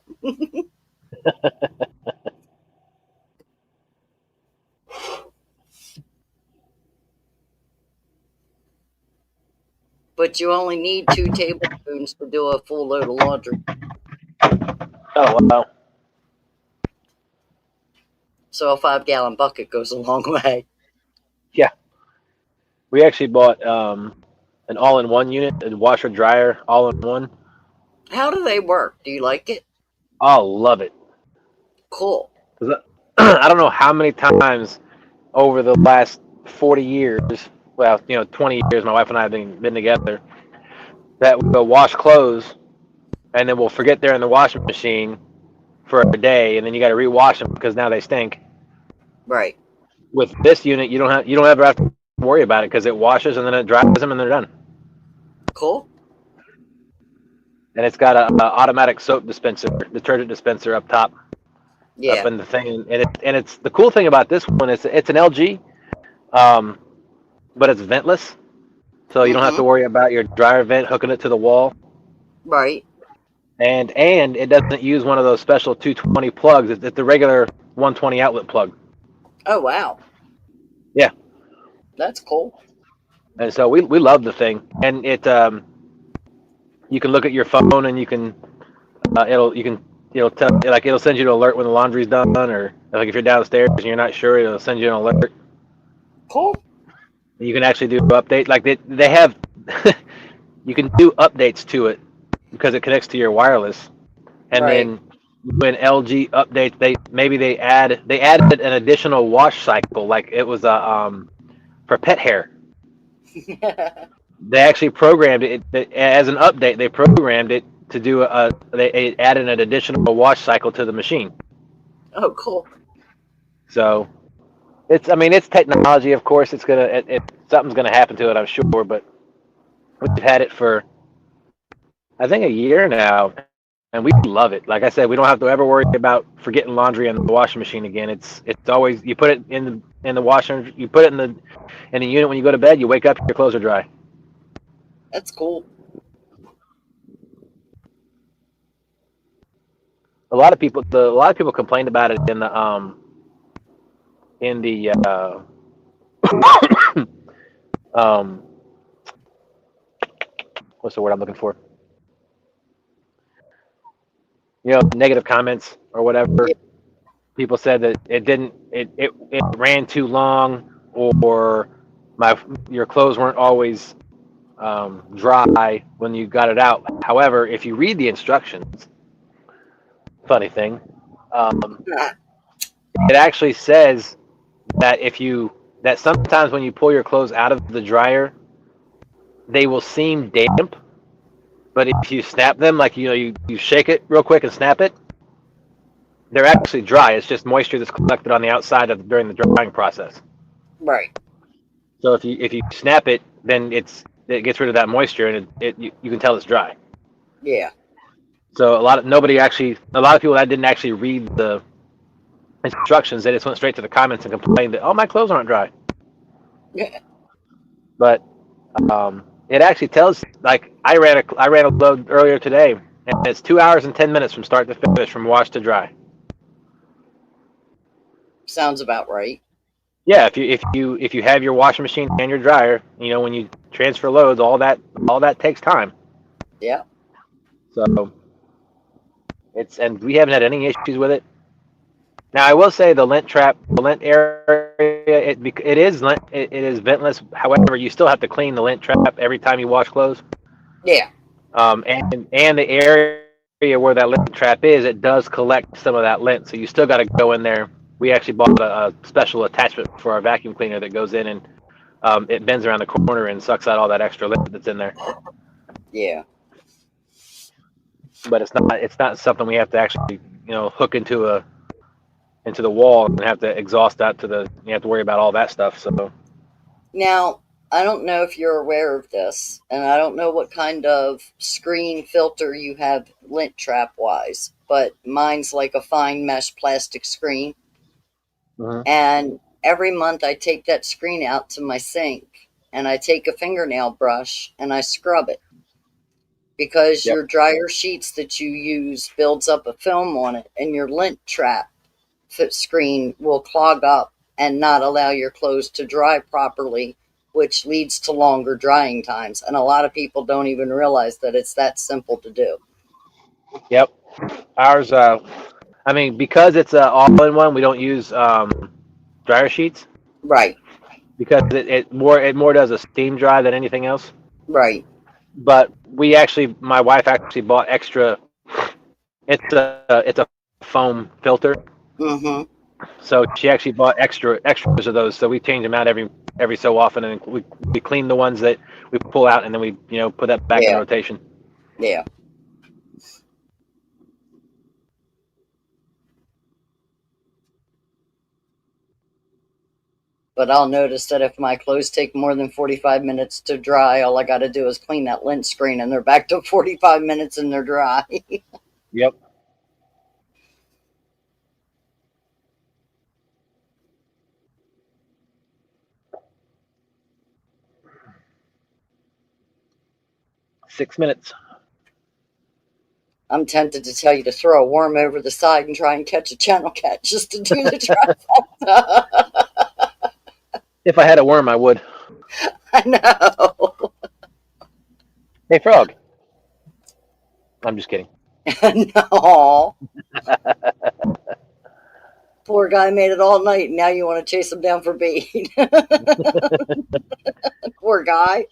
But you only need 2 tablespoons to do a full load of laundry. Oh, wow. So a 5-gallon bucket goes a long way. Yeah. We actually bought an all-in-one unit, a washer dryer all-in-one. How do they work? Do you like it? Oh, love it. Cool. I don't know how many times over the last 40 years, well, 20 years, my wife and I have been together, that we'll wash clothes and then we'll forget they're in the washing machine for a day, and then you got to rewash them because now they stink. Right. With this unit, you don't ever have to worry about it because it washes and then it dries them and they're done. Cool. And it's got a automatic soap dispenser, detergent dispenser up top. Yeah. Up in the thing, and it's the cool thing about this one is it's an LG, but it's ventless, so you don't have to worry about your dryer vent hooking it to the wall. Right. And it doesn't use one of those special 220 plugs. It's the regular 120 outlet plug. Oh, wow. Yeah. That's cool. And so we love the thing, and it you can look at your phone and you can it'll send you an alert when the laundry's done, or like if you're downstairs and you're not sure, it'll send you an alert. Cool. You can actually do updates. Like they have, you can do updates to it because it connects to your wireless. And Right. then when LG updates, they added an additional wash cycle, like it was for pet hair. They actually programmed it as an update. They programmed it to do they added an additional wash cycle to the machine. Oh, cool. So it's technology. Of course, something's gonna happen to it, I'm sure. But we've had it for I think a year now, and we love it. Like I said, we don't have to ever worry about forgetting laundry in the washing machine again. It's always, you put it in the washer, you put it in the unit when you go to bed. You wake up, your clothes are dry. That's cool. A lot of people complained about it in the what's the word I'm looking for? Negative comments or whatever. Yeah. People said that it ran too long, or your clothes weren't always dry when you got it out. However, if you read the instructions, funny thing, It actually says that that sometimes when you pull your clothes out of the dryer, they will seem damp, but if you snap them, like you shake it real quick and snap it, they're actually dry. It's just moisture that's collected on the outside during the drying process. Right. So if you snap it, then it gets rid of that moisture, and you can tell it's dry. Yeah. So a lot of people that didn't actually read the instructions, they just went straight to the comments and complained that, oh, my clothes aren't dry. Yeah. But it actually tells, like, I ran a load earlier today, and it's 2 hours and 10 minutes from start to finish, from wash to dry. Sounds about right. Yeah, if you have your washing machine and your dryer, when you transfer loads, all that takes time. Yeah. So and we haven't had any issues with it. Now I will say the lint area, it is ventless. However, you still have to clean the lint trap every time you wash clothes. Yeah. And the area where that lint trap is, it does collect some of that lint, so you still got to go in there. We actually bought a special attachment for our vacuum cleaner that goes in and it bends around the corner and sucks out all that extra lint that's in there. Yeah. But it's not something we have to actually hook into the wall and have to exhaust out you have to worry about all that stuff. So Now, I don't know if you're aware of this, and I don't know what kind of screen filter you have lint trap wise, but mine's like a fine mesh plastic screen. And every month I take that screen out to my sink and I take a fingernail brush and I scrub it, because Yep. your dryer sheets that you use builds up a film on it, and your lint trap screen will clog up and not allow your clothes to dry properly, which leads to longer drying times. And a lot of people don't even realize that it's that simple to do. Yep. Ours, because it's all-in-one, we don't use dryer sheets, Right. because it more does a steam dry than anything else. Right. But my wife actually bought extra. It's a foam filter, Mm-hmm. so she actually bought extras of those. So we change them out every so often, and we clean the ones that we pull out, and then we put that back in Yeah. rotation. Yeah. But I'll notice that if my clothes take more than 45 minutes to dry, all I got to do is clean that lint screen and they're back to 45 minutes and they're dry. Yep. Six minutes. I'm tempted to tell you to throw a worm over the side and try and catch a channel cat just to do the trifecta. If I had a worm, I would. I know. Hey, frog. I'm just kidding. No. Poor guy made it all night, and now you want to chase him down for bait. Poor guy.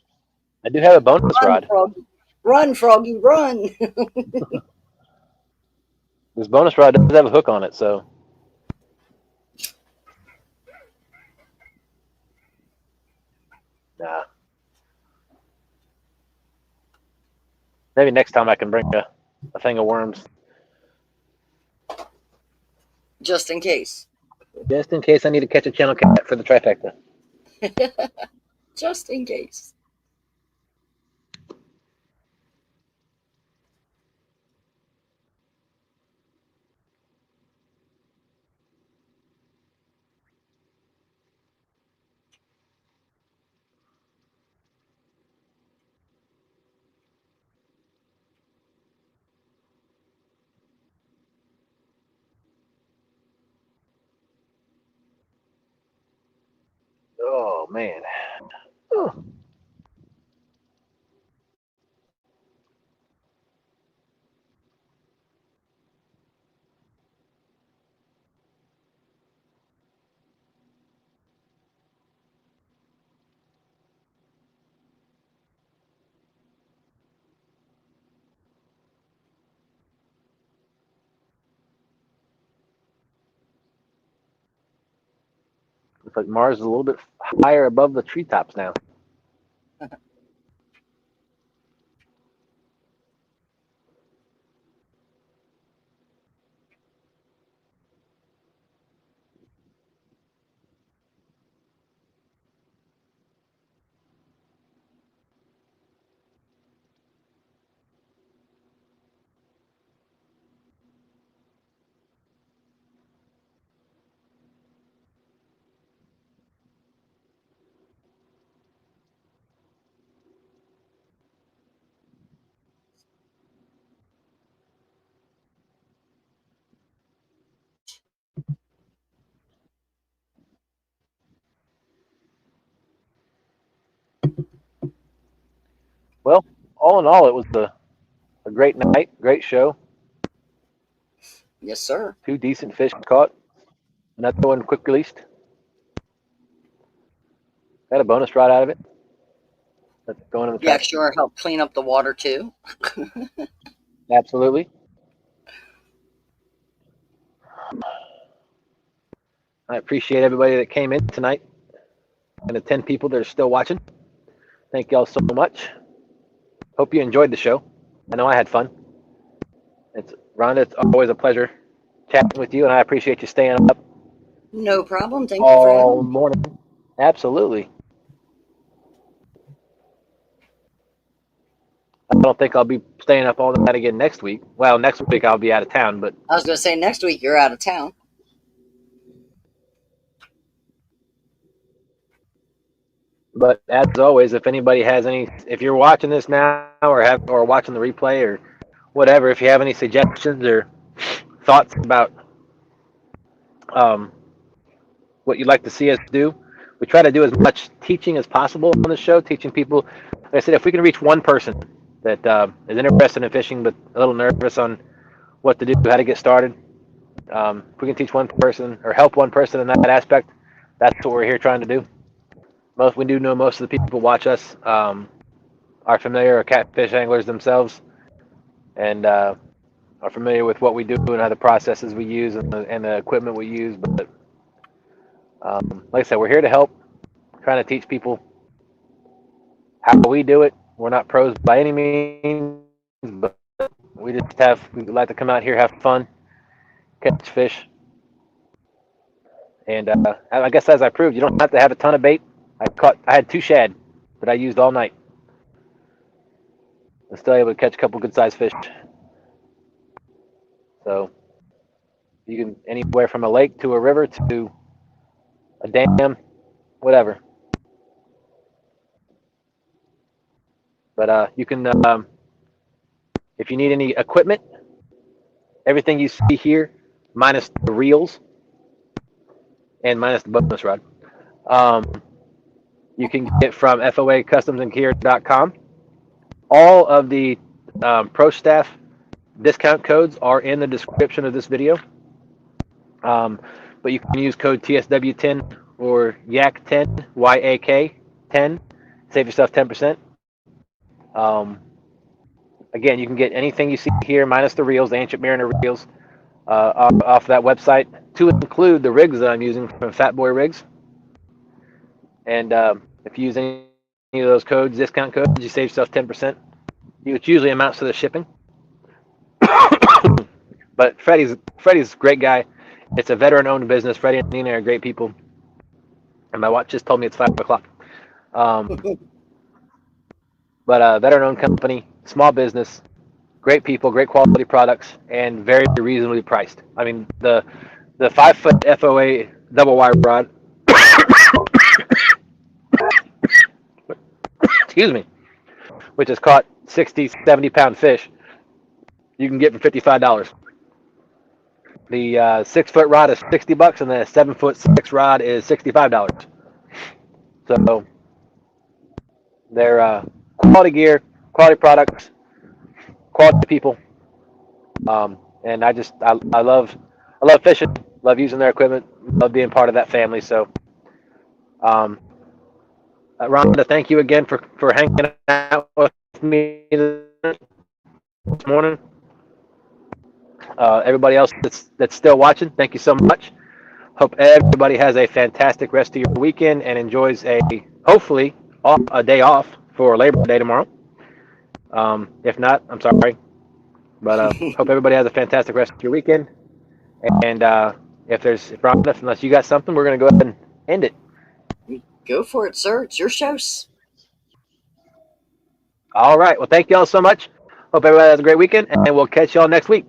I do have a bonus rod. Froggy. Run, Froggy, run. This bonus rod does have a hook on it, so. Nah. Maybe next time I can bring a thing of worms. Just in case. Just in case I need to catch a channel cat for the trifecta. Just in case. Oh, man. Oh. Looks like Mars is a little bit higher above the treetops now. Well, all in all, it was a great night, great show. Yes, sir. 2 decent fish caught. Another one quick released. Got a bonus rod out of it. That's going in the Yeah, trash. sure. Help clean up the water too. Absolutely. I appreciate everybody that came in tonight and the 10 people that are still watching. Thank y'all so much. Hope you enjoyed the show. I know I had fun. Rhonda, it's always a pleasure chatting with you, and I appreciate you staying up No problem. Thank you for having all me. morning. Absolutely. I don't think I'll be staying up all night again next week. Well, next week I'll be out of town, but I was going to say next week you're out of town. as always, if anybody has if you're watching this now or watching the replay or whatever, if you have any suggestions or thoughts about what you'd like to see us do, we try to do as much teaching as possible on the show, teaching people. Like I said, if we can reach one person that is interested in fishing but a little nervous on what to do, how to get started, if we can teach one person or help one person in that aspect, that's what we're here trying to do. We do know most of the people who watch us are familiar or catfish anglers themselves, and are familiar with what we do and how the processes we use and the equipment we use. But like I said, we're here to help, trying to teach people how we do it. We're not pros by any means, but we like to come out here, have fun, catch fish. And I guess as I proved, you don't have to have a ton of bait. I had 2 shad that I used all night. I'm still able to catch a couple good sized fish. So you can anywhere from a lake to a river to a dam, whatever. But you can, if you need any equipment, everything you see here, minus the reels and minus the bonus rod, you can get from FOA customsandgear.com. All of the Pro Staff discount codes are in the description of this video. But you can use code TSW10 or YAK10, YAK10, save yourself 10%. Again, you can get anything you see here, minus the reels, the Ancient Mariner reels, off that website, to include the rigs that I'm using from Fat Boy Rigs. And if you use any of those codes, discount codes, you save yourself 10%, which usually amounts to the shipping. But Freddie's a great guy. It's a veteran-owned business. Freddie and Nina are great people. And my watch just told me it's 5 o'clock. But veteran-owned company, small business, great people, great quality products, and very reasonably priced. I mean, the 5-foot FOA double wire rod, excuse me, which has caught 60, 70-pound fish, you can get for $55. The 6-foot rod is $60, and the 7-foot 6 rod is $65. So they're quality gear, quality products, quality people, and I love fishing, love using their equipment, love being part of that family. So, Rhonda, thank you again for hanging out with me this morning. Everybody else that's still watching, thank you so much. Hope everybody has a fantastic rest of your weekend and enjoys hopefully a day off for Labor Day tomorrow. If not, I'm sorry. But hope everybody has a fantastic rest of your weekend. And unless you got something, we're going to go ahead and end it. Go for it, sir. It's your show. All right. Well, thank you all so much. Hope everybody has a great weekend, and we'll catch y'all next week.